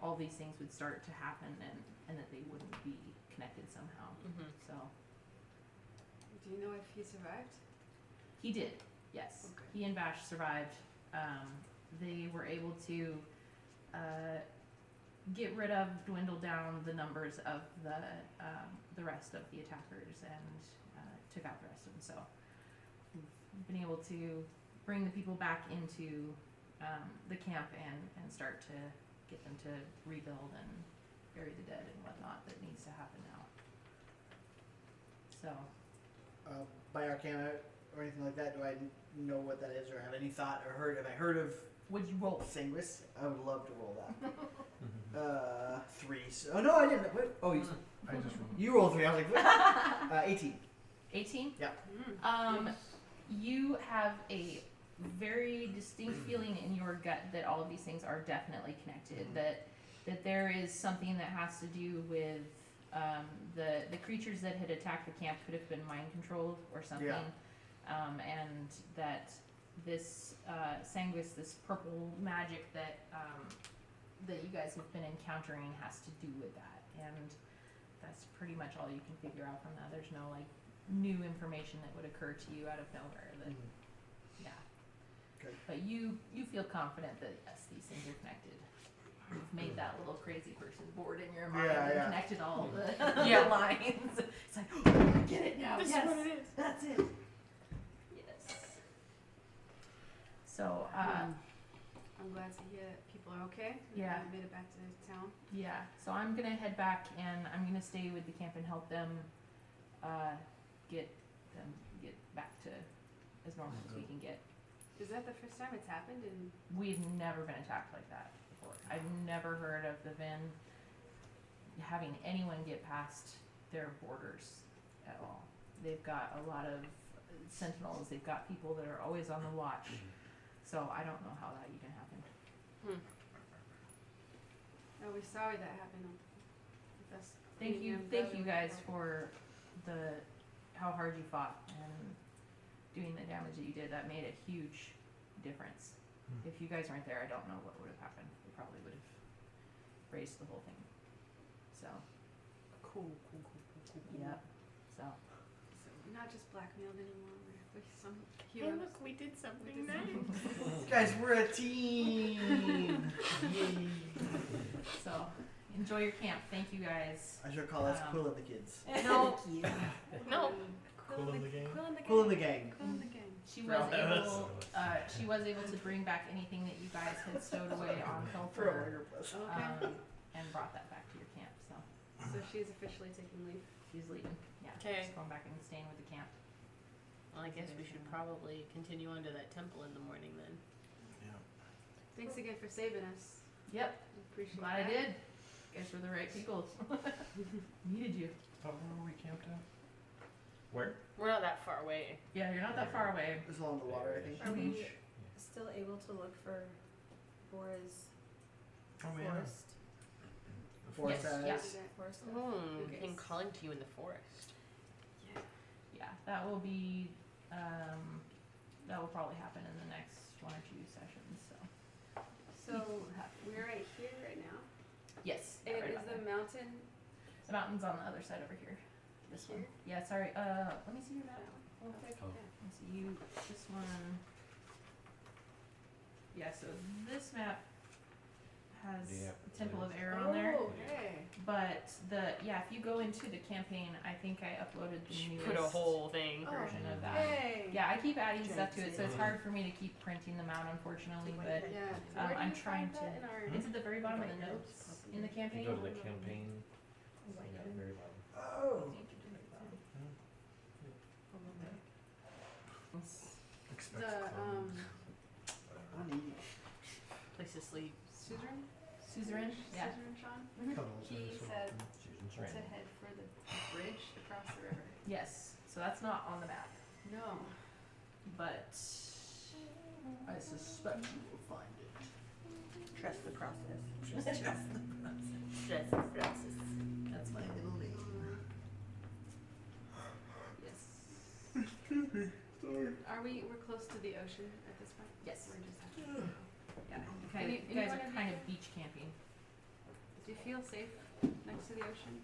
Speaker 1: all these things would start to happen and that they wouldn't be connected somehow.
Speaker 2: Mhm.
Speaker 1: So
Speaker 4: Do you know if he survived?
Speaker 1: he did. Yes,
Speaker 4: Okay.
Speaker 1: he and Bash survived. They were able to get rid of, dwindle down the numbers of the rest of the attackers and took out the rest of them. So we've been able to bring the people back into the camp and start to get them to rebuild and bury the dead and whatnot that needs to happen now. So
Speaker 7: By Arcana or anything like that, do I know what that is or have any thought or heard? Have I heard of
Speaker 1: would you roll?
Speaker 7: Sanguis? I would love to roll that. 3. Oh no, I didn't. What? Oh, you,
Speaker 6: I just rolled.
Speaker 7: you rolled 3. I was like, what? 18.
Speaker 1: 18?
Speaker 7: Yeah.
Speaker 1: You have a very distinct feeling in your gut that all of these things are definitely connected. That there is something that has to do with the creatures that had attacked the camp could have been mind controlled or something.
Speaker 7: Yeah.
Speaker 1: And that this Sanguis, this purple magic that that you guys have been encountering has to do with that. And that's pretty much all you can figure out from that. There's no like new information that would occur to you out of nowhere that yeah.
Speaker 7: Good.
Speaker 1: But you feel confident that yes, these things are connected. You've made that little crazy person board in your mind
Speaker 7: Yeah,
Speaker 1: and
Speaker 7: yeah.
Speaker 1: connected all the,
Speaker 2: Yeah.
Speaker 1: the lines. It's like, oh, I get it now.
Speaker 2: This
Speaker 1: yes,
Speaker 2: is what it is.
Speaker 1: that's it. Yes. So,
Speaker 4: I'm glad to hear that people are okay. and
Speaker 1: Yeah.
Speaker 4: they made it back to town.
Speaker 1: yeah. So I'm gonna head back and I'm gonna stay with the camp and help them get back to as normal as we can get.
Speaker 4: Is that the first time it's happened? And
Speaker 1: We've never been attacked like that before. I've never heard of the Vin having anyone get past their borders at all. They've got a lot of sentinels. They've got people that are always on the watch. So I don't know how that even happened.
Speaker 4: we're sorry that happened with us.
Speaker 1: Thank
Speaker 4: being
Speaker 1: you
Speaker 4: your brother.
Speaker 1: guys for how hard you fought and doing the damage that you did. That made a huge difference. If you guys weren't there, I don't know what would have happened. We probably would have raised the whole thing. So,
Speaker 2: Cool.
Speaker 1: yeah. So,
Speaker 4: So we're not just blackmailed anymore. We're some
Speaker 2: Hey,
Speaker 4: heroes.
Speaker 2: look, we did something
Speaker 4: We did
Speaker 2: nice.
Speaker 7: Guys, we're a team. Yay.
Speaker 1: so enjoy your camp. Thank you guys.
Speaker 7: I should call us Quil and the kids.
Speaker 2: No. No.
Speaker 6: Cool in the game.
Speaker 4: Quill in the
Speaker 7: Quil and the
Speaker 4: gang.
Speaker 7: gang.
Speaker 4: Quill in the gang.
Speaker 1: She was able to bring back anything that you guys had stowed away on
Speaker 7: For a
Speaker 1: Pilfer,
Speaker 7: murder plus.
Speaker 4: Okay.
Speaker 1: and brought that back to your camp. So
Speaker 4: So she's officially taking leave.
Speaker 1: she's leaving. Yeah,
Speaker 2: Okay.
Speaker 1: she's going back and staying with the camp.
Speaker 2: Well, I guess we should probably continue on to that temple in the morning then.
Speaker 6: Yeah.
Speaker 4: Thanks again for saving us.
Speaker 1: Yep,
Speaker 4: Appreciate
Speaker 1: glad I
Speaker 4: that.
Speaker 1: did. You guys were the right people. Needed you.
Speaker 6: Where were we camped at?
Speaker 5: Where?
Speaker 2: We're not that far away.
Speaker 1: Yeah, you're not that far away.
Speaker 7: It's along the water, I think.
Speaker 8: Are we still able to look for Bora's
Speaker 6: Oh yeah.
Speaker 8: forest?
Speaker 7: The forest
Speaker 1: Yes,
Speaker 7: has.
Speaker 1: yeah.
Speaker 8: Forest stuff?
Speaker 2: Hmm. And calling to you in the forest.
Speaker 1: Yeah, that will be, that will probably happen in the next 1 or 2 sessions, so.
Speaker 4: So we're right here right now.
Speaker 1: Yes.
Speaker 4: And
Speaker 1: right
Speaker 4: is
Speaker 1: about
Speaker 4: the
Speaker 1: there.
Speaker 4: mountain
Speaker 1: The mountain's on the other side over here. This one. Yeah, sorry, let me see your map. Real quick.
Speaker 5: Oh.
Speaker 1: Let me see you, this one. Yeah, so this map has
Speaker 5: Yeah.
Speaker 1: Temple of Air on there.
Speaker 4: Oh, okay.
Speaker 1: But if you go into the campaign, I think I uploaded the newest
Speaker 2: Put a whole thing.
Speaker 4: Oh,
Speaker 1: version of that.
Speaker 4: Hey.
Speaker 1: Yeah, I keep adding stuff to it, so it's hard for me to keep printing them out, unfortunately. But
Speaker 4: Yeah.
Speaker 1: Um,
Speaker 4: Where do
Speaker 1: I'm
Speaker 4: you
Speaker 1: trying
Speaker 4: find that
Speaker 1: to-
Speaker 4: in our
Speaker 1: it's at the very bottom of the notes in the
Speaker 5: You
Speaker 1: campaign.
Speaker 5: go to the campaign. Yeah, very bottom.
Speaker 7: Oh.
Speaker 6: Expect
Speaker 4: the
Speaker 6: clones.
Speaker 7: Honey.
Speaker 2: Place to sleep.
Speaker 4: Suzerain?
Speaker 1: Suzerain? Yeah.
Speaker 4: Suzerain Shan?
Speaker 6: Cuddles
Speaker 4: He
Speaker 6: every so
Speaker 4: said
Speaker 6: often.
Speaker 5: Susan
Speaker 4: to
Speaker 5: Sarandon.
Speaker 4: head for the bridge across the river.
Speaker 1: Yes. So that's not on the map,
Speaker 4: No.
Speaker 1: but I suspect you will find it.
Speaker 2: Trust the process.
Speaker 1: Just trust the process.
Speaker 2: Trust the process.
Speaker 1: That's my middle name. Yes.
Speaker 4: We're close to the ocean at this point?
Speaker 1: Yes.
Speaker 4: We're just
Speaker 1: Yeah.
Speaker 4: Any-
Speaker 1: You guys
Speaker 4: anyone
Speaker 1: are
Speaker 4: of
Speaker 1: kind
Speaker 4: you-
Speaker 1: of beach camping.
Speaker 4: Do you feel safe next to the ocean?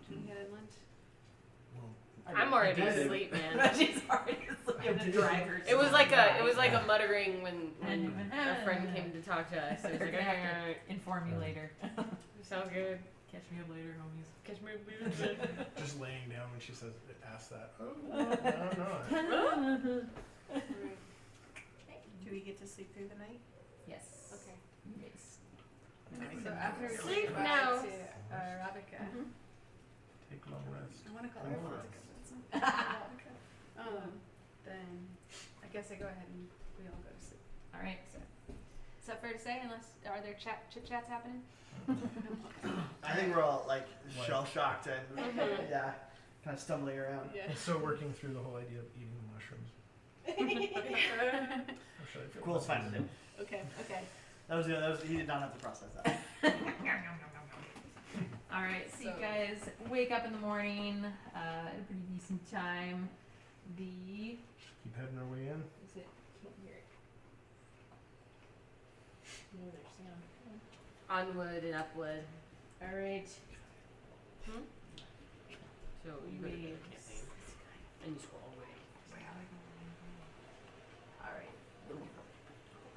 Speaker 4: Should we head inland?
Speaker 6: Well,
Speaker 2: I'm already
Speaker 6: did.
Speaker 2: asleep, man.
Speaker 1: She's already asleep in the driver's
Speaker 2: It was
Speaker 1: seat.
Speaker 2: like a muttering when
Speaker 1: And-
Speaker 2: a friend came to talk to us. It was
Speaker 1: They're
Speaker 2: like,
Speaker 1: gonna have
Speaker 2: alright,
Speaker 1: to inform you later.
Speaker 2: sounds good.
Speaker 1: Catch me up later, homies.
Speaker 2: Catch me later.
Speaker 6: Just laying down when she says, asks that. Oh, I don't know.
Speaker 8: Do we get to sleep through the night?
Speaker 1: Yes.
Speaker 8: Okay.
Speaker 1: Yes.
Speaker 4: So after we
Speaker 2: Sleep
Speaker 4: say goodbye
Speaker 2: now.
Speaker 4: to Radhika,
Speaker 6: Take a long rest.
Speaker 4: I want to call her
Speaker 6: Clean
Speaker 4: Radhika,
Speaker 6: frogs.
Speaker 4: but it's not Radhika. Then I guess I go ahead and we all go to sleep.
Speaker 1: All right.
Speaker 4: Is that fair to say? Unless are there chit chats happening?
Speaker 7: I think we're all like
Speaker 6: What?
Speaker 7: shell shocked and yeah, kind of stumbling around.
Speaker 4: Yeah.
Speaker 6: I'm still working through the whole idea of eating the mushrooms. Or should I feel
Speaker 7: Quill's
Speaker 6: bad?
Speaker 7: fine with it.
Speaker 4: Okay.
Speaker 7: That was he did not have to process that.
Speaker 1: All right. So you
Speaker 4: So-
Speaker 1: guys wake up in the morning at a pretty decent time. The
Speaker 6: Keep heading our way in.
Speaker 1: is it? Can't hear it. No, there's sound.
Speaker 2: Onward and upward.
Speaker 1: All right.
Speaker 2: So you go to the
Speaker 1: Waves.
Speaker 2: campaign and you scroll away.
Speaker 1: All right.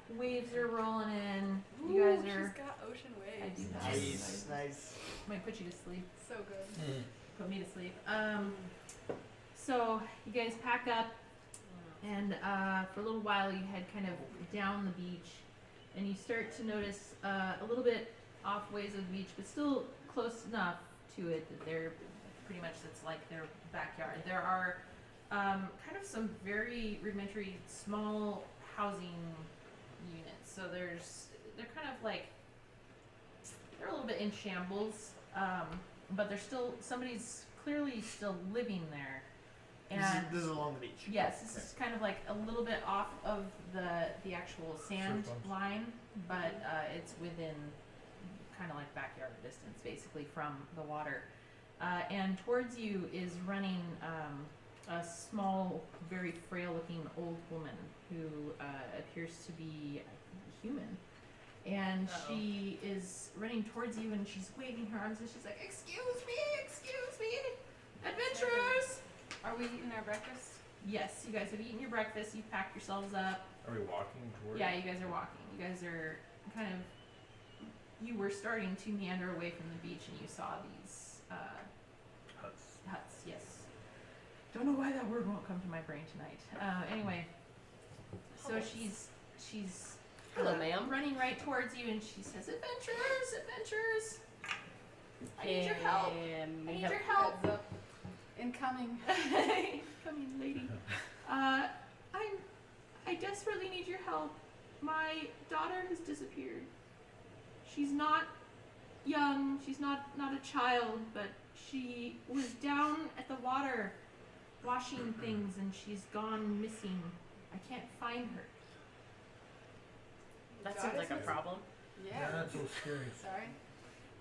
Speaker 1: The waves are rolling in. You guys are.
Speaker 4: She's got ocean
Speaker 1: I
Speaker 4: waves.
Speaker 1: do that.
Speaker 7: Nice, nice.
Speaker 1: Might put you to sleep.
Speaker 4: So good.
Speaker 1: Put me to sleep. So you guys pack up, and for a little while you head kind of down the beach, and you start to notice a little bit off ways of the beach, but still close enough to it that they're pretty much it's like their backyard. There are kind of some very rudimentary small housing units. So they're kind of like they're a little bit in shambles, but there's still somebody's clearly still living there. And
Speaker 7: This is along the beach.
Speaker 1: yes, this is kind of like a little bit off of the actual sand
Speaker 6: Surf bumps.
Speaker 1: line, but it's within kind of like backyard distance, basically, from the water. And towards you is running a small, very frail-looking old woman who appears to be human. And she is running towards you, and she's waving her arms, and she's like, excuse me, adventurers!
Speaker 4: Are we eating our breakfast?
Speaker 1: Yes, you guys have eaten your breakfast, you've packed yourselves up.
Speaker 5: Are we walking toward?
Speaker 1: Yeah, you guys are walking. You guys are kind of, you were starting to meander away from the beach, and you saw these huts, yes. Don't know why that word won't come to my brain tonight. Anyway, so she's
Speaker 2: Hello, ma'am.
Speaker 1: running right towards you, and she says, adventurers, I need your help. I need your help.
Speaker 4: Heads up. Incoming.
Speaker 1: Come in, lady. I desperately need your help. My daughter has disappeared. She's not young. She's not a child, but she was down at the water washing things, and she's gone missing. I can't find her.
Speaker 2: That seems like a problem.
Speaker 4: Yeah.
Speaker 6: That's so scary.
Speaker 4: Sorry.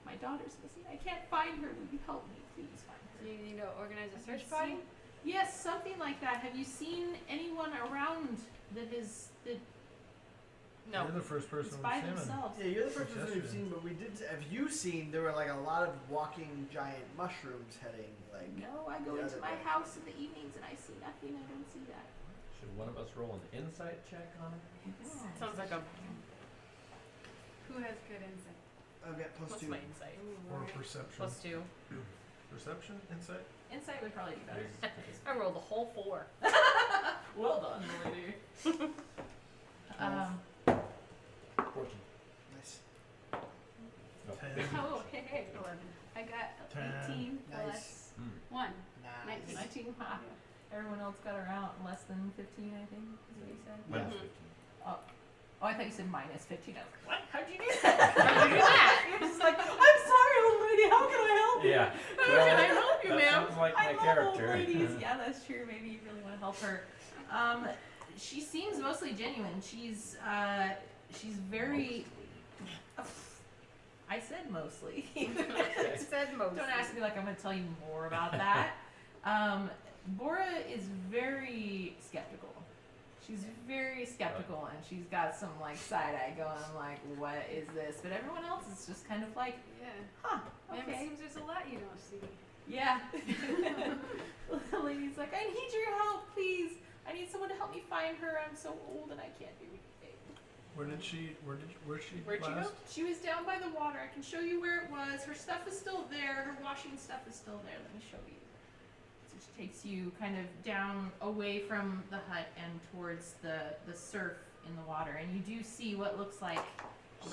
Speaker 1: My daughter's missing. I can't find her. Will you help me, please find her?
Speaker 4: Do you need to organize a
Speaker 1: Have
Speaker 4: search
Speaker 1: you
Speaker 4: party?
Speaker 1: seen- Yes, something like that. Have you seen anyone around that
Speaker 2: No.
Speaker 6: You're the first person
Speaker 1: is
Speaker 6: with
Speaker 1: by
Speaker 6: salmon.
Speaker 1: themselves?
Speaker 7: Yeah, you're the first
Speaker 6: Yes,
Speaker 7: person we've
Speaker 6: yesterday.
Speaker 7: seen, but we did. Have you seen? There were like a lot of walking giant mushrooms heading like.
Speaker 1: No, I go
Speaker 7: the
Speaker 1: into
Speaker 7: other
Speaker 1: my
Speaker 7: way.
Speaker 1: house in the evenings and I see nothing. I don't see that.
Speaker 5: Should one of us roll an insight check on it?
Speaker 2: Sounds like a.
Speaker 4: Who has good insight?
Speaker 7: I've got plus
Speaker 2: What's
Speaker 7: 2.
Speaker 2: my insight?
Speaker 6: Or perception.
Speaker 2: +2.
Speaker 6: Perception? Insight?
Speaker 1: Insight would probably be better.
Speaker 2: I rolled a whole 4.
Speaker 1: Well done, lady.
Speaker 5: 14.
Speaker 7: Nice.
Speaker 5: No,
Speaker 6: 10.
Speaker 1: Oh, hey. I got 18
Speaker 7: Nice.
Speaker 1: plus
Speaker 5: Mm.
Speaker 4: 1.
Speaker 7: Nice.
Speaker 1: 19. Ha. Everyone else got around less than 15, I think, is what you said.
Speaker 5: Minus
Speaker 2: Mhm.
Speaker 5: 15.
Speaker 1: Oh, I thought you said minus 15. I was like, what? How'd you do that?
Speaker 2: How'd you do that?
Speaker 1: You're just like, I'm sorry, old lady. How can I help you?
Speaker 5: Yeah.
Speaker 2: How can I help you,
Speaker 5: that
Speaker 2: ma'am?
Speaker 5: sounds like
Speaker 1: I
Speaker 5: my
Speaker 1: love
Speaker 5: character.
Speaker 1: old ladies. Yeah, that's true. Maybe you really want to help her. She seems mostly genuine. She's very. I said mostly.
Speaker 2: Said most.
Speaker 1: Don't ask me like I'm going to tell you more about that. Bora is very skeptical. She's very skeptical, and she's got some like side eye going. I'm like, what is this? But everyone else is just kind of like,
Speaker 4: Yeah.
Speaker 1: huh,
Speaker 4: Maybe it
Speaker 1: okay.
Speaker 4: seems there's a lot you don't see.
Speaker 1: Yeah. The lady's like, I need your help, please. I need someone to help me find her. I'm so old and I can't do anything.
Speaker 6: Where'd she
Speaker 2: Where'd she go?
Speaker 6: last?
Speaker 1: She was down by the water. I can show you where it was. Her stuff is still there. Her washing stuff is still there. Let me show you. So she takes you kind of down away from the hut and towards the surf in the water. And you do see what looks like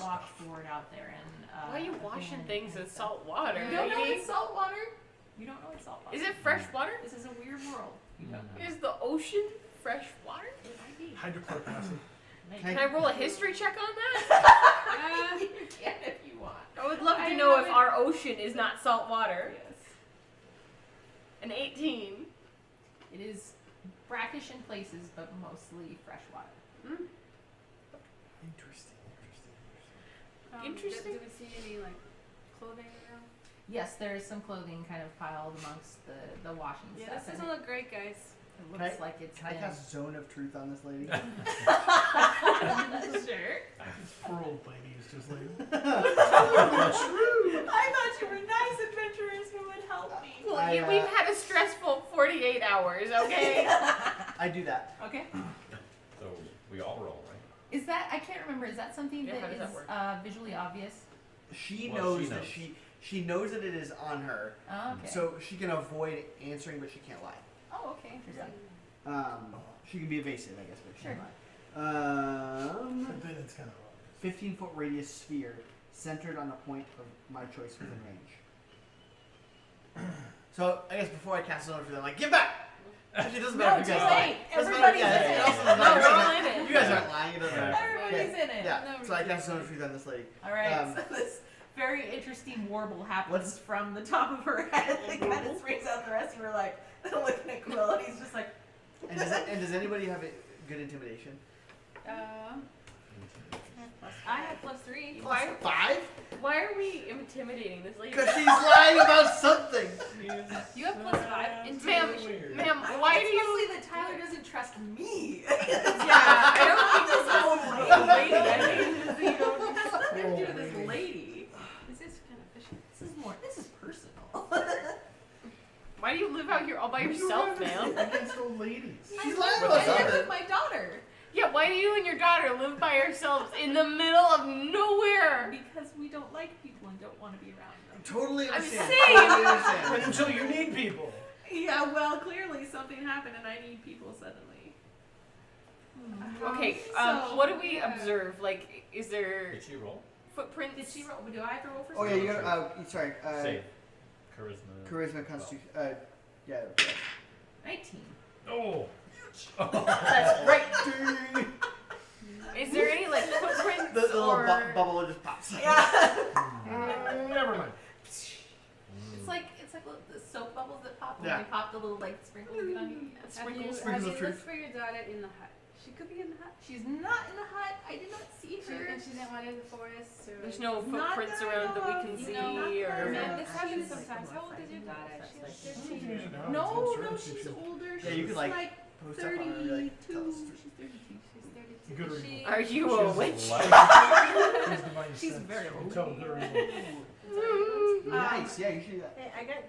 Speaker 1: washboard out there. And
Speaker 2: Why are you
Speaker 1: a
Speaker 2: washing
Speaker 1: van
Speaker 2: things
Speaker 1: and
Speaker 2: in
Speaker 1: stuff.
Speaker 2: salt water?
Speaker 1: You don't know
Speaker 2: lady?
Speaker 1: it's salt water? You don't know it's salt water.
Speaker 2: Is it fresh water?
Speaker 1: This is a weird world. You don't know.
Speaker 2: Is the ocean fresh water?
Speaker 1: It might be.
Speaker 6: Hydrochloric acid.
Speaker 1: Maybe.
Speaker 7: Can
Speaker 2: Can I roll a history check on that?
Speaker 1: You can if you want.
Speaker 2: I would love
Speaker 1: I
Speaker 2: to know if
Speaker 1: haven't-
Speaker 2: our ocean is not salt water.
Speaker 1: Yes.
Speaker 2: An 18.
Speaker 1: It is brackish in places, but mostly fresh water.
Speaker 7: Interesting.
Speaker 2: Interesting.
Speaker 4: Do we see any like clothing around?
Speaker 1: Yes, there is some clothing kind of piled amongst the washing
Speaker 4: Yeah,
Speaker 1: stuff.
Speaker 4: this doesn't look great, guys.
Speaker 1: It looks like it's
Speaker 7: Can I
Speaker 1: been...
Speaker 7: cast Zone of Truth on this lady?
Speaker 1: Sure.
Speaker 6: Poor old lady is just like.
Speaker 1: I thought you were nice adventurers who would help me.
Speaker 2: Well,
Speaker 7: I,
Speaker 2: we've had a stressful 48 hours, okay?
Speaker 7: I do that.
Speaker 1: Okay.
Speaker 5: So we all roll, right?
Speaker 1: Is that, I can't remember, is that something
Speaker 2: Yeah, how
Speaker 1: that
Speaker 2: does that
Speaker 1: is
Speaker 2: work?
Speaker 1: visually obvious?
Speaker 7: She
Speaker 5: Well,
Speaker 7: knows
Speaker 5: she
Speaker 7: that
Speaker 5: knows.
Speaker 7: she knows that it is on her,
Speaker 1: Oh, okay.
Speaker 7: so she can avoid answering, but she can't lie.
Speaker 1: Oh, okay, interesting.
Speaker 7: She can be evasive, I guess, but she can't
Speaker 1: Sure.
Speaker 7: lie.
Speaker 6: But then it's kind of
Speaker 7: 15-foot radius sphere centered on a point of my choice within range. So I guess before I cast it over to them, like, get back! Actually, it doesn't matter
Speaker 1: No,
Speaker 7: if you
Speaker 1: too
Speaker 7: guys lie.
Speaker 1: late.
Speaker 7: Doesn't
Speaker 1: Everybody's
Speaker 7: matter,
Speaker 1: in
Speaker 7: yeah,
Speaker 1: it.
Speaker 7: it also doesn't
Speaker 2: No,
Speaker 7: matter.
Speaker 2: we're all in it.
Speaker 7: You guys aren't lying, it doesn't matter.
Speaker 1: Everybody's in it.
Speaker 7: Yeah,
Speaker 4: No,
Speaker 7: so I cast Zone of Truth on this lady.
Speaker 1: Alright,
Speaker 7: Um,
Speaker 1: so this very interesting warble happens
Speaker 7: What's-
Speaker 1: from the top of her head and kind of springs out the rest of her, like, looking at Quil, and he's just like,
Speaker 7: And does anybody have a good intimidation?
Speaker 1: I have +3.
Speaker 2: Why,
Speaker 7: 5?
Speaker 2: why are we intimidating this lady?
Speaker 7: Because she's lying about something.
Speaker 1: You have +5.
Speaker 2: Ma'am, ma'am, why do
Speaker 1: It's
Speaker 2: you...
Speaker 1: mostly that Tyler doesn't trust me.
Speaker 2: Yeah, I don't think this is a lady. I think you know...
Speaker 1: Nothing to do with this lady.
Speaker 4: This is kind of fishy.
Speaker 1: This is personal.
Speaker 2: Why do you live out here all by yourself, ma'am?
Speaker 6: against old ladies.
Speaker 7: She's lying
Speaker 1: I
Speaker 7: about
Speaker 1: live
Speaker 7: something.
Speaker 1: with my daughter.
Speaker 2: Yeah, why do you and your daughter live by yourselves in the middle of nowhere?
Speaker 1: Because we don't like people and don't want to be around them.
Speaker 7: Totally
Speaker 2: I'm
Speaker 7: understand.
Speaker 2: saying.
Speaker 7: Totally understand.
Speaker 6: And until you need people.
Speaker 1: Yeah, well, clearly something happened and I need people suddenly.
Speaker 2: Okay,
Speaker 1: So-
Speaker 2: what do we observe? Like, is there
Speaker 5: Did she roll?
Speaker 2: footprints?
Speaker 1: Did she roll? Do I have to roll for
Speaker 7: Oh yeah,
Speaker 1: something?
Speaker 7: you got sorry.
Speaker 5: Save. Charisma.
Speaker 7: Charisma, Constitution. Yeah.
Speaker 1: 19.
Speaker 6: Oh.
Speaker 2: That's right. Is there any like footprints
Speaker 7: The little
Speaker 2: or?
Speaker 7: bubble just pops.
Speaker 6: Never mind.
Speaker 1: It's like the soap bubbles that pop when
Speaker 7: Yeah.
Speaker 1: they pop the little like sprinkles get on you.
Speaker 7: Sprinkles
Speaker 4: Have you
Speaker 7: of truth.
Speaker 4: looked for your daughter in the hut? She could be in the hut.
Speaker 1: She's not in the hut. I did not see
Speaker 4: She,
Speaker 1: her.
Speaker 4: and she didn't want in the forest. Or
Speaker 2: There's no
Speaker 1: Not
Speaker 2: footprints
Speaker 1: that I
Speaker 2: around that we
Speaker 1: know
Speaker 2: can
Speaker 1: of.
Speaker 2: see,
Speaker 1: No, not that I
Speaker 2: or
Speaker 1: know
Speaker 4: Man,
Speaker 1: of.
Speaker 4: this happens
Speaker 1: She's like
Speaker 4: sometimes.
Speaker 1: a
Speaker 4: How old is your daughter? She's like 13.
Speaker 6: Use it now.
Speaker 1: No,
Speaker 6: It's
Speaker 1: no,
Speaker 6: absurd.
Speaker 1: she's older.
Speaker 7: Yeah, you
Speaker 1: she's
Speaker 7: could, like,
Speaker 1: like
Speaker 7: Post up on her,
Speaker 1: 32.
Speaker 7: like, tell us.
Speaker 1: She's 32.
Speaker 4: She's 32.
Speaker 6: Good
Speaker 4: Is
Speaker 6: or
Speaker 4: she,
Speaker 6: evil.
Speaker 2: are you a witch?
Speaker 6: She's divine
Speaker 1: She's
Speaker 6: sense.
Speaker 1: very
Speaker 6: You can
Speaker 1: old.
Speaker 6: tell good or evil.
Speaker 7: Nice. Yeah, you should do that.
Speaker 8: Hey, I got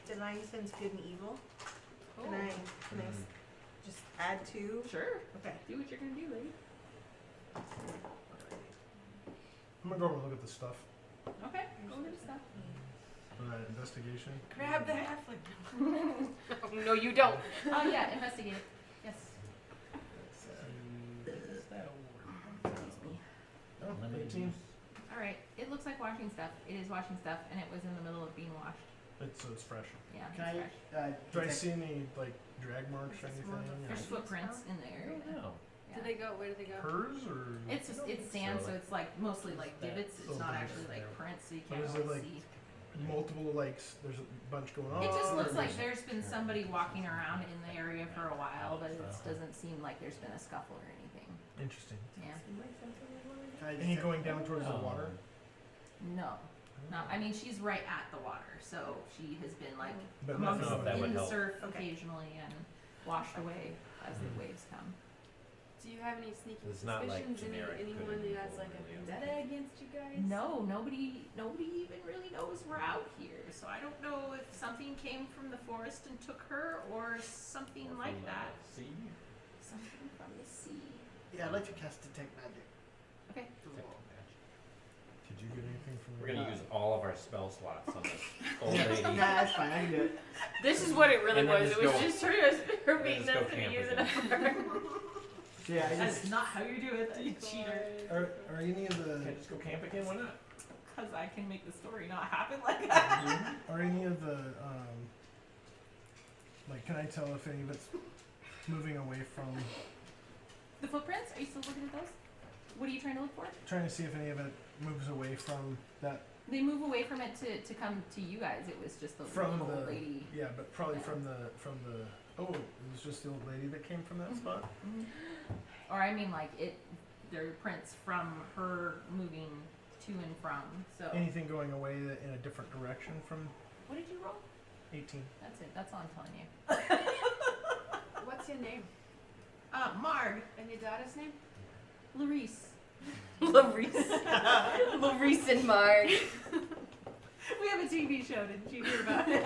Speaker 8: divine sense, good and evil. Can I just add 2?
Speaker 1: Sure.
Speaker 8: Okay.
Speaker 1: Do what you're gonna do, lady.
Speaker 6: I'm gonna go over and look at the stuff.
Speaker 1: Okay. Go over to stuff.
Speaker 6: Investigation.
Speaker 8: Grab the halfling.
Speaker 2: No, you don't.
Speaker 1: Oh yeah, investigate it. Yes.
Speaker 6: Oh,
Speaker 5: Limited
Speaker 6: 18.
Speaker 5: use.
Speaker 1: All right. It looks like washing stuff. It is washing stuff, and it was in the middle of being washed.
Speaker 6: So it's fresh.
Speaker 1: Yeah,
Speaker 7: Can
Speaker 1: it's
Speaker 7: I?
Speaker 1: fresh.
Speaker 6: Do I see any like drag marks or anything?
Speaker 1: There's footprints in the area.
Speaker 5: No.
Speaker 1: Yeah.
Speaker 4: Did they go? Where did they go?
Speaker 6: Hers or?
Speaker 1: It's sand, so it's like mostly like divots. It's
Speaker 6: Oh,
Speaker 1: not
Speaker 6: divots.
Speaker 1: actually like prints, so you
Speaker 6: But
Speaker 1: can't
Speaker 6: is it
Speaker 1: really
Speaker 6: like-
Speaker 1: see.
Speaker 6: multiple there's a bunch going on.
Speaker 1: It just looks
Speaker 6: or
Speaker 1: like
Speaker 6: is-
Speaker 1: there's been somebody walking around in the area for a while, but it doesn't seem like there's been a scuffle or anything.
Speaker 6: Interesting.
Speaker 1: Yeah.
Speaker 7: Can I
Speaker 6: Any
Speaker 7: detect-
Speaker 6: going down towards the water?
Speaker 1: No. No. I mean, she's right at the water, so she has been like
Speaker 6: But
Speaker 1: amongst
Speaker 6: nothing.
Speaker 5: if that would
Speaker 1: in the
Speaker 5: help.
Speaker 1: surf
Speaker 8: Okay.
Speaker 1: occasionally and washed away as the waves come.
Speaker 8: Do
Speaker 4: Do you have any sneaky
Speaker 5: It's not like
Speaker 4: suspicions?
Speaker 5: generic
Speaker 4: Anyone
Speaker 5: good
Speaker 4: who has like a
Speaker 5: and evil.
Speaker 4: vendetta against you guys?
Speaker 1: No, nobody even really knows we're out here. So I don't know if something came from the forest and took her, or something
Speaker 5: Or
Speaker 1: like
Speaker 5: from the
Speaker 1: that.
Speaker 5: sea.
Speaker 1: Something from the sea.
Speaker 7: Yeah, I'd like to cast detect magic.
Speaker 1: Okay.
Speaker 6: Did you get anything from
Speaker 5: We're gonna use all of our spell slots on this old
Speaker 7: Yeah,
Speaker 5: lady.
Speaker 7: that's fine. I can do it.
Speaker 2: This is what it really
Speaker 5: And then
Speaker 2: was.
Speaker 5: just
Speaker 2: It was
Speaker 5: go-
Speaker 2: just sort of her
Speaker 5: then
Speaker 2: beating
Speaker 5: just
Speaker 2: us
Speaker 5: go
Speaker 2: to be
Speaker 5: camp
Speaker 2: using
Speaker 5: again.
Speaker 2: it.
Speaker 7: So yeah, I
Speaker 1: That
Speaker 7: just
Speaker 1: is not how you do it, you cheater.
Speaker 6: Are any of the
Speaker 5: Can't just go camp again? Why not?
Speaker 1: Because I can make the story not happen like that.
Speaker 6: are any of the like can I tell if any of it's moving away from
Speaker 1: The footprints? Are you still looking at those? What are you trying to look for?
Speaker 6: trying to see if any of it moves away from that
Speaker 1: They move away from it to come to you guys. It was just the
Speaker 6: from
Speaker 1: little
Speaker 6: the
Speaker 1: lady.
Speaker 6: yeah, but probably
Speaker 1: Yeah.
Speaker 6: from the oh, it was just the old lady that came from that spot.
Speaker 1: Or I mean, like it. There are prints from her moving to and from. So
Speaker 6: Anything going away in a different direction from
Speaker 1: what did you roll?
Speaker 6: 18.
Speaker 1: That's it. That's all I'm telling you.
Speaker 4: What's your name?
Speaker 1: Marg,
Speaker 4: And your daughter's name?
Speaker 1: Larice.
Speaker 2: Larice and Marg.
Speaker 1: We have a TV show. Didn't you hear about it?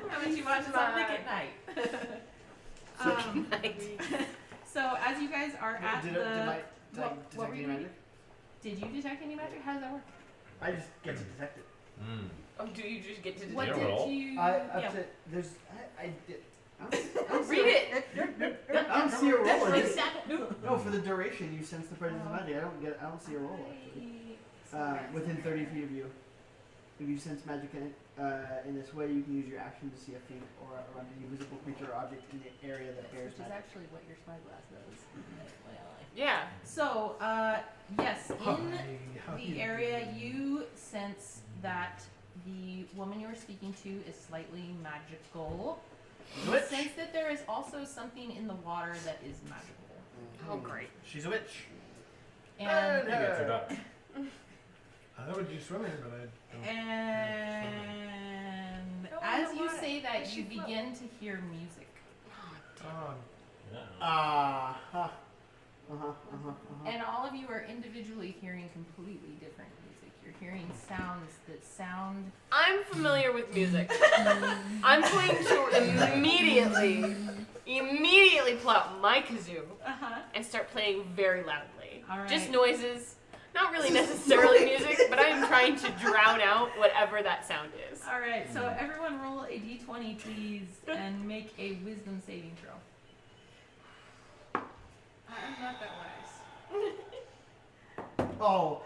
Speaker 1: Haven't you watched it on Nick at Night? So as you guys are at
Speaker 7: did
Speaker 1: the,
Speaker 7: I
Speaker 1: what
Speaker 7: detect
Speaker 1: were
Speaker 7: any
Speaker 1: you
Speaker 7: magic?
Speaker 1: Did you detect any magic? How does that work?
Speaker 7: I just get to detect it.
Speaker 5: Mm.
Speaker 2: Oh, do you just get to
Speaker 1: What
Speaker 5: you
Speaker 1: did
Speaker 5: roll?
Speaker 1: you?
Speaker 7: I
Speaker 1: yeah.
Speaker 7: up to there's I did. I don't see
Speaker 2: Read
Speaker 7: a-
Speaker 2: it.
Speaker 7: I don't see a roll.
Speaker 2: That's
Speaker 7: in
Speaker 2: like
Speaker 7: it.
Speaker 2: that.
Speaker 7: No, for the duration you sense the presence of magic. I don't see a roll actually. Within 30 feet of you. If you sense magic in this way, you can use your action to see a faint aura around any visible creature or object in the area that bears
Speaker 1: Which is
Speaker 7: magic.
Speaker 1: actually what your spyglass does.
Speaker 2: Yeah.
Speaker 1: So, yes, in
Speaker 6: How
Speaker 1: the
Speaker 6: you
Speaker 1: area
Speaker 6: doing?
Speaker 1: you sense that the woman you were speaking to is slightly magical. You
Speaker 7: Witch.
Speaker 1: sense that there is also something in the water that is magical.
Speaker 2: Oh, great.
Speaker 7: She's a witch.
Speaker 1: And
Speaker 5: Maybe it's her duck.
Speaker 6: I would do swimming, but I don't.
Speaker 1: and
Speaker 4: Go in
Speaker 1: as
Speaker 4: the
Speaker 1: you
Speaker 4: water.
Speaker 1: say that,
Speaker 4: Does
Speaker 1: you
Speaker 4: she float?
Speaker 1: begin to hear music.
Speaker 6: Oh,
Speaker 1: And all of you are individually hearing completely different music. You're hearing sounds that sound.
Speaker 2: I'm familiar with music. I'm going to immediately pull out my kazoo and start playing very loudly.
Speaker 1: All right.
Speaker 2: Just noises. Not really necessarily music, but I am trying to drown out whatever that sound is.
Speaker 1: All right, so everyone roll a d20, please, and make a wisdom saving throw.
Speaker 4: I'm not that wise.
Speaker 7: Oh.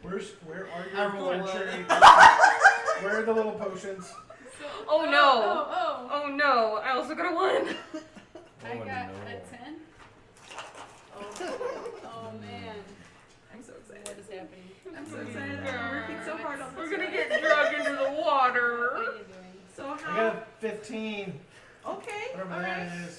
Speaker 6: where are
Speaker 7: I
Speaker 6: your
Speaker 7: roll a
Speaker 6: adventure? Where are the little potions?
Speaker 2: Oh no!
Speaker 4: Oh,
Speaker 2: Oh no! I also got a 1.
Speaker 4: I got
Speaker 5: no.
Speaker 4: a 10. Oh man.
Speaker 1: I'm so excited.
Speaker 4: What is happening?
Speaker 1: I'm so excited. I'm working so hard on this.
Speaker 2: We're gonna
Speaker 1: one.
Speaker 2: get dragged into the
Speaker 4: What
Speaker 2: water.
Speaker 4: are you doing?
Speaker 1: So
Speaker 6: I
Speaker 1: how?
Speaker 6: got a 15.
Speaker 1: Okay.
Speaker 6: Whatever
Speaker 1: All
Speaker 6: that
Speaker 1: right.
Speaker 6: is.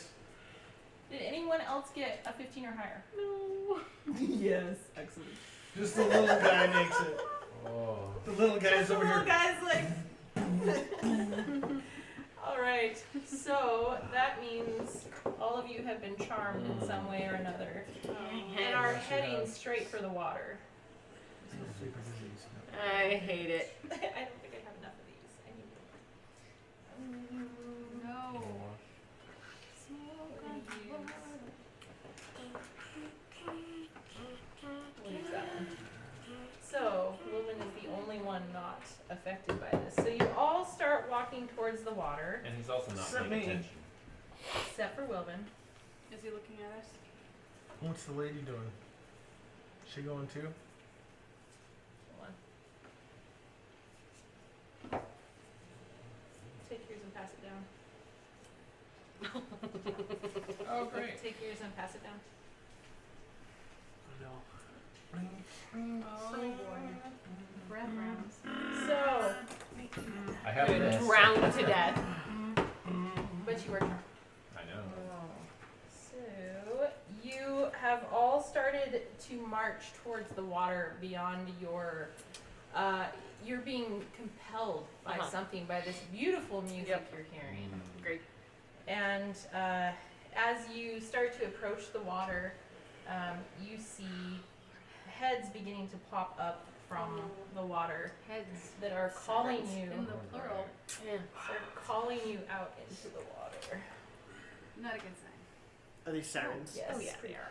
Speaker 1: Did anyone else get a 15 or higher?
Speaker 2: No.
Speaker 1: Yes. Excellent.
Speaker 6: Just the little guy makes it.
Speaker 5: Oh.
Speaker 6: The little guy's
Speaker 1: The
Speaker 6: over
Speaker 1: little
Speaker 6: here.
Speaker 1: guy's like. All right. So that means all of you have been charmed in some way or another, and are heading straight for the water.
Speaker 6: Super disease.
Speaker 2: I hate it.
Speaker 1: I don't think I have enough of these. I need
Speaker 4: No.
Speaker 1: We'll use that one. So, Lumen is the only one not affected by this. So you all start walking towards the water,
Speaker 5: And he's also not
Speaker 6: Except
Speaker 5: paying
Speaker 6: me.
Speaker 5: attention.
Speaker 1: except for Wilvin.
Speaker 4: Is he looking at us?
Speaker 6: What's the lady doing? She going too?
Speaker 1: Hold on. Take yours and pass it down.
Speaker 3: Oh, great.
Speaker 1: Take yours and pass it down.
Speaker 4: Oh boy.
Speaker 1: Breath rounds. So,
Speaker 5: I have this.
Speaker 2: Drowned to death.
Speaker 1: but you are charmed.
Speaker 5: I know.
Speaker 1: So, you have all started to march towards the water beyond your, you're being compelled by something, by this beautiful music
Speaker 2: Yep.
Speaker 1: you're hearing.
Speaker 2: Great.
Speaker 1: And as you start to approach the water, you see heads beginning to pop up from the water
Speaker 4: Heads.
Speaker 1: that are calling you.
Speaker 4: In the plural.
Speaker 2: Yeah.
Speaker 1: They're calling you out into the water.
Speaker 4: Not a good sign.
Speaker 7: Are these sirens?
Speaker 1: Yes.
Speaker 2: Oh yeah, they are.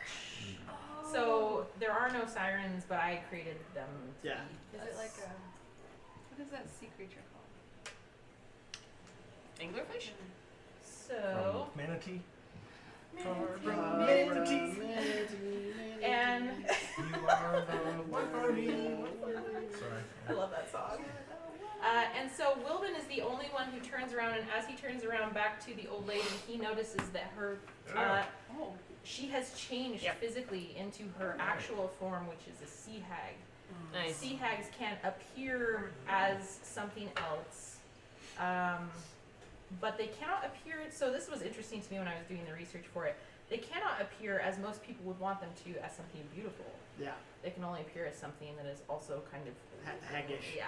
Speaker 1: So there are no sirens, but I created them. To
Speaker 7: Yeah.
Speaker 1: be
Speaker 4: Is it like a. What is that sea creature called?
Speaker 2: Anglerfish?
Speaker 1: So
Speaker 6: Manatee.
Speaker 1: and
Speaker 6: You are the one for me. Sorry.
Speaker 1: I love that song. And so Wilbin is the only one who turns around, and as he turns around back to the old lady, he notices that her
Speaker 4: Oh.
Speaker 1: she has changed
Speaker 2: Yep.
Speaker 1: physically into her actual form, which is a sea hag.
Speaker 2: Nice.
Speaker 1: Sea hags can appear as something else, but they cannot appear. So this was interesting to me when I was doing the research for it. They cannot appear as most people would want them to, as something beautiful.
Speaker 7: Yeah.
Speaker 1: They can only appear as something that is also kind of
Speaker 7: Haggish.
Speaker 1: Yeah,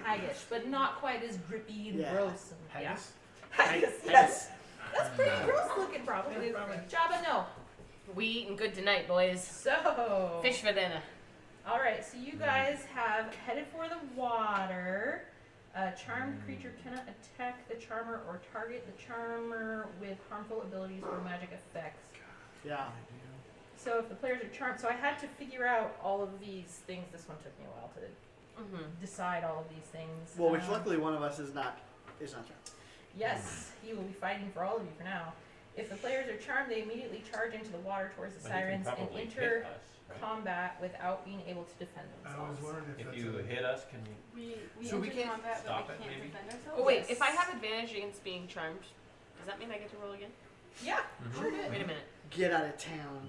Speaker 1: haggish, but not quite as drippy and
Speaker 7: Yeah.
Speaker 1: gross. And,
Speaker 6: Haggis?
Speaker 1: Yeah, haggis. Yes, that's pretty gross looking, probably. Jabba, no.
Speaker 2: We eating good tonight, boys.
Speaker 1: So
Speaker 2: Fish for dinner.
Speaker 1: All right, so you guys have headed for the water. A charmed creature cannot attack the charmer or target the charmer with harmful abilities or magic effects.
Speaker 7: Yeah.
Speaker 1: So if the players are charmed, so I had to figure out all of these things. This one took me a while to
Speaker 2: Mm-hmm.
Speaker 1: decide all of these things.
Speaker 7: Well, which luckily one of us is not charmed.
Speaker 1: Yes, he will be fighting for all of you for now. If the players are charmed, they immediately charge into the water towards the
Speaker 5: But he can
Speaker 1: sirens and
Speaker 5: probably
Speaker 1: enter
Speaker 5: hit us, right?
Speaker 1: combat without being able to defend
Speaker 6: I was
Speaker 1: themselves.
Speaker 6: wondering if
Speaker 5: If
Speaker 6: that's
Speaker 5: you
Speaker 6: a,
Speaker 5: hit us, can you?
Speaker 4: We
Speaker 6: So we
Speaker 4: enter
Speaker 6: can't
Speaker 4: combat,
Speaker 5: stop
Speaker 4: but
Speaker 5: it,
Speaker 4: we can't
Speaker 5: maybe?
Speaker 4: defend ourselves.
Speaker 2: Oh wait,
Speaker 1: Yes.
Speaker 2: if I have advantage against being charmed, does that mean I get to roll again?
Speaker 1: Yeah,
Speaker 5: Mhm.
Speaker 1: sure did.
Speaker 2: Wait a minute.
Speaker 7: Get out of town.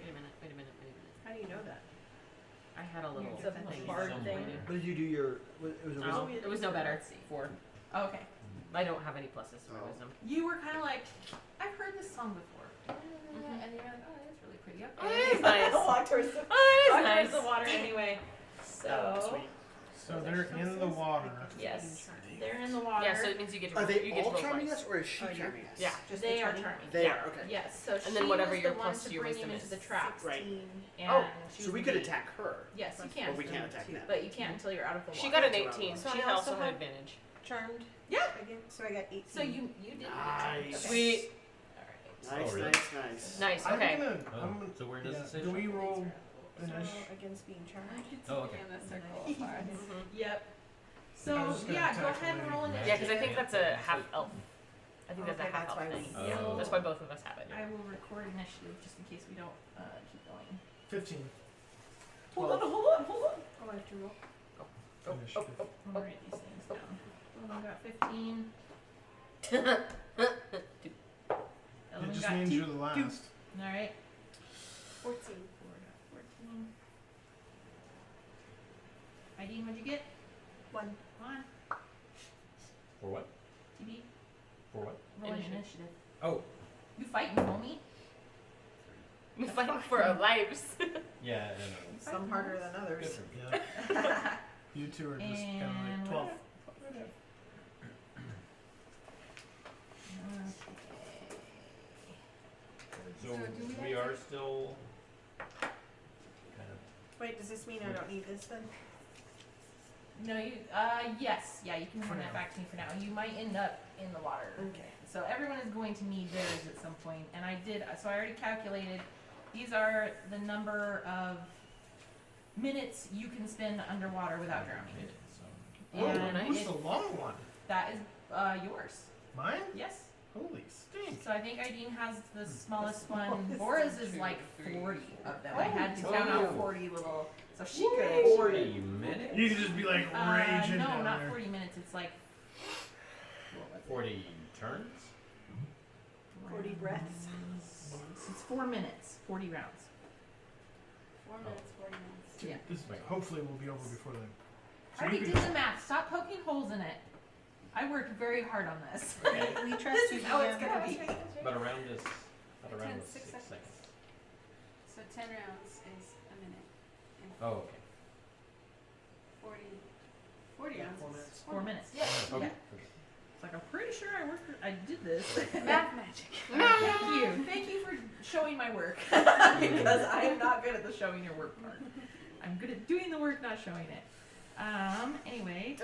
Speaker 2: Wait a minute. Wait a minute. Wait a minute.
Speaker 8: How do you know that?
Speaker 2: I had a little
Speaker 1: It's a
Speaker 2: thing.
Speaker 1: bard
Speaker 5: Some
Speaker 1: thing.
Speaker 5: way.
Speaker 7: What did you do your? It was a
Speaker 2: Oh,
Speaker 7: wisdom.
Speaker 2: it was no better.
Speaker 1: Let's see.
Speaker 2: 4.
Speaker 1: Oh, okay.
Speaker 2: I don't have any pluses to my
Speaker 7: Oh.
Speaker 2: wisdom.
Speaker 1: You were kind of like, I've heard this song before. And you're like, oh, that's really pretty. Okay.
Speaker 2: Oh, that is nice.
Speaker 1: Walk towards the,
Speaker 2: Oh,
Speaker 1: walk
Speaker 2: that
Speaker 1: towards
Speaker 2: is
Speaker 1: the
Speaker 2: nice.
Speaker 1: water anyway.
Speaker 7: Oh,
Speaker 1: So,
Speaker 7: sweet.
Speaker 6: so they're in the water.
Speaker 1: yes, they're in the water.
Speaker 2: Yeah, so it means you get to
Speaker 7: Are
Speaker 2: roll.
Speaker 7: they
Speaker 2: you get to
Speaker 7: all
Speaker 2: roll
Speaker 7: charming
Speaker 2: twice.
Speaker 7: us, or is she
Speaker 8: Oh, you're-
Speaker 7: charming us?
Speaker 2: Yeah.
Speaker 8: Just
Speaker 1: They
Speaker 8: the
Speaker 1: are
Speaker 8: 20?
Speaker 1: charming.
Speaker 7: They
Speaker 2: Yeah.
Speaker 7: are. Okay.
Speaker 1: Yes, so
Speaker 2: And
Speaker 1: she
Speaker 2: then whatever
Speaker 1: was
Speaker 2: your
Speaker 1: the one
Speaker 2: plus
Speaker 1: to
Speaker 2: to your
Speaker 1: bring him
Speaker 2: wisdom
Speaker 1: into
Speaker 2: is.
Speaker 1: the trap.
Speaker 7: Right.
Speaker 1: And
Speaker 2: Oh,
Speaker 1: she
Speaker 7: So
Speaker 1: was
Speaker 7: we
Speaker 1: the
Speaker 7: could
Speaker 1: lead.
Speaker 7: attack her,
Speaker 1: Yes, you can.
Speaker 7: but we can't attack them.
Speaker 1: But you can't until you're out of the water.
Speaker 2: She got an
Speaker 7: That's what I
Speaker 2: 18,
Speaker 7: was-
Speaker 2: so
Speaker 8: So
Speaker 2: she
Speaker 8: I
Speaker 2: also
Speaker 8: also
Speaker 2: had
Speaker 8: have-
Speaker 2: advantage.
Speaker 8: Charmed.
Speaker 1: Yeah.
Speaker 8: Again? So I got 18.
Speaker 1: So you did.
Speaker 7: Nice.
Speaker 1: Okay.
Speaker 2: Sweet.
Speaker 1: All right.
Speaker 7: Nice,
Speaker 5: Oh, really?
Speaker 7: nice.
Speaker 2: Nice.
Speaker 6: I'm
Speaker 2: Okay.
Speaker 6: gonna.
Speaker 5: Oh,
Speaker 6: I'm,
Speaker 5: so where does
Speaker 6: yeah,
Speaker 5: it say?
Speaker 6: do we
Speaker 5: charm?
Speaker 6: roll
Speaker 8: So
Speaker 6: finish?
Speaker 8: against being charmed.
Speaker 5: Oh, okay.
Speaker 4: In the circle of ours.
Speaker 2: Mhm.
Speaker 1: Yep.
Speaker 6: I
Speaker 1: So
Speaker 6: was just gonna
Speaker 1: yeah, go
Speaker 6: attack
Speaker 1: ahead and
Speaker 6: the
Speaker 1: roll
Speaker 6: lady.
Speaker 1: initiative.
Speaker 2: Yeah, because I think that's a half elf. I think that's
Speaker 8: Okay,
Speaker 2: a half
Speaker 8: that's
Speaker 2: elf
Speaker 8: why
Speaker 2: thing.
Speaker 8: we-
Speaker 2: Yeah,
Speaker 5: Oh.
Speaker 2: that's why both of us have it.
Speaker 1: I will record initiative just in case we don't keep going.
Speaker 6: 15.
Speaker 1: Hold on.
Speaker 8: Oh, I have to roll.
Speaker 6: Initiative.
Speaker 1: I'm gonna write these things down. Element got 15.
Speaker 6: It
Speaker 1: Element
Speaker 6: just
Speaker 1: got
Speaker 6: means
Speaker 1: 2.
Speaker 6: you're the last.
Speaker 1: All right.
Speaker 4: 14.
Speaker 1: 14. Ideen, what'd you get?
Speaker 8: 1.
Speaker 1: Come on.
Speaker 5: For what?
Speaker 1: TB.
Speaker 5: For what?
Speaker 1: Roll
Speaker 2: Initiative.
Speaker 1: initiative.
Speaker 5: Oh.
Speaker 1: You fighting, homie?
Speaker 2: We fighting for our lives.
Speaker 5: Yeah, I know.
Speaker 8: Some harder than
Speaker 5: Good
Speaker 8: others.
Speaker 5: for me.
Speaker 6: Yeah. You two are just kind of
Speaker 1: And
Speaker 6: like 12.
Speaker 5: So
Speaker 4: So do we
Speaker 5: we
Speaker 4: have
Speaker 5: are still kind of.
Speaker 8: Wait, does this mean I don't need this then?
Speaker 1: No, you. Yes. Yeah, you can
Speaker 6: For
Speaker 1: hand that
Speaker 6: now.
Speaker 1: back to me for now. You might end up in the water.
Speaker 8: Okay.
Speaker 1: So everyone is going to need theirs at some point, and I did. So I already calculated. These are the number of minutes you can spend underwater without drowning.
Speaker 6: Oh,
Speaker 1: And
Speaker 6: who's
Speaker 1: if
Speaker 6: the long one?
Speaker 1: that is yours.
Speaker 6: Mine?
Speaker 1: Yes.
Speaker 6: Holy stink.
Speaker 1: So I think Ideen has the smallest one. Bora's is like 40 of them. I had to
Speaker 5: Oh,
Speaker 1: count out
Speaker 5: oh.
Speaker 1: 40 little. So she could actually.
Speaker 5: 40 minutes?
Speaker 6: You could just be like raging
Speaker 1: no,
Speaker 6: down
Speaker 1: not
Speaker 6: there.
Speaker 1: 40 minutes. It's like. What was it?
Speaker 5: 40 turns?
Speaker 8: 40 breaths.
Speaker 1: It's 4 minutes. 40 rounds.
Speaker 4: 4 minutes, 40 minutes.
Speaker 1: Yeah.
Speaker 6: This hopefully we'll be over before then.
Speaker 1: I already did the math. Stop poking holes in it. I worked very hard on this.
Speaker 8: We trust
Speaker 1: This
Speaker 8: you.
Speaker 1: is how it's
Speaker 8: DM.
Speaker 1: gonna be.
Speaker 5: But around this, not around
Speaker 4: 10,
Speaker 5: this
Speaker 4: 6
Speaker 5: 6
Speaker 4: seconds.
Speaker 5: seconds.
Speaker 4: So 10 rounds is a minute. And
Speaker 5: Oh, okay.
Speaker 4: 40 rounds
Speaker 7: 4
Speaker 4: is
Speaker 7: minutes.
Speaker 1: 4 minutes. Yeah.
Speaker 5: Okay.
Speaker 1: Yeah. It's like I'm pretty sure I did this.
Speaker 4: math magic.
Speaker 1: Thank you. Thank showing my work because I am not good at the showing your work part. I'm good at doing the work, not showing it. Anyway,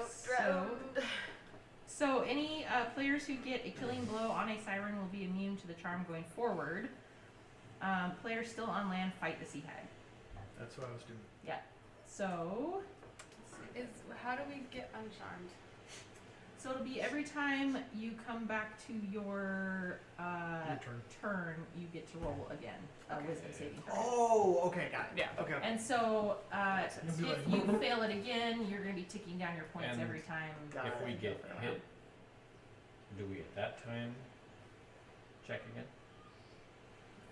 Speaker 1: so any players who get a killing blow on a siren will be immune to the charm going forward. Players still on land fight the sea hag.
Speaker 6: That's what I was doing.
Speaker 1: So
Speaker 4: How do we get uncharmed?
Speaker 1: So it'll be every time you come back to your
Speaker 6: Your
Speaker 1: turn, you get to roll again a wisdom saving throw.
Speaker 7: Oh, okay, got it.
Speaker 1: Yeah.
Speaker 7: Okay.
Speaker 1: And so
Speaker 6: You'll be
Speaker 1: if
Speaker 6: like,
Speaker 1: you fail it again, you're going to be ticking down your points
Speaker 5: And
Speaker 1: every time.
Speaker 7: Got
Speaker 5: If
Speaker 7: it.
Speaker 5: we get hit, do we at that time check again?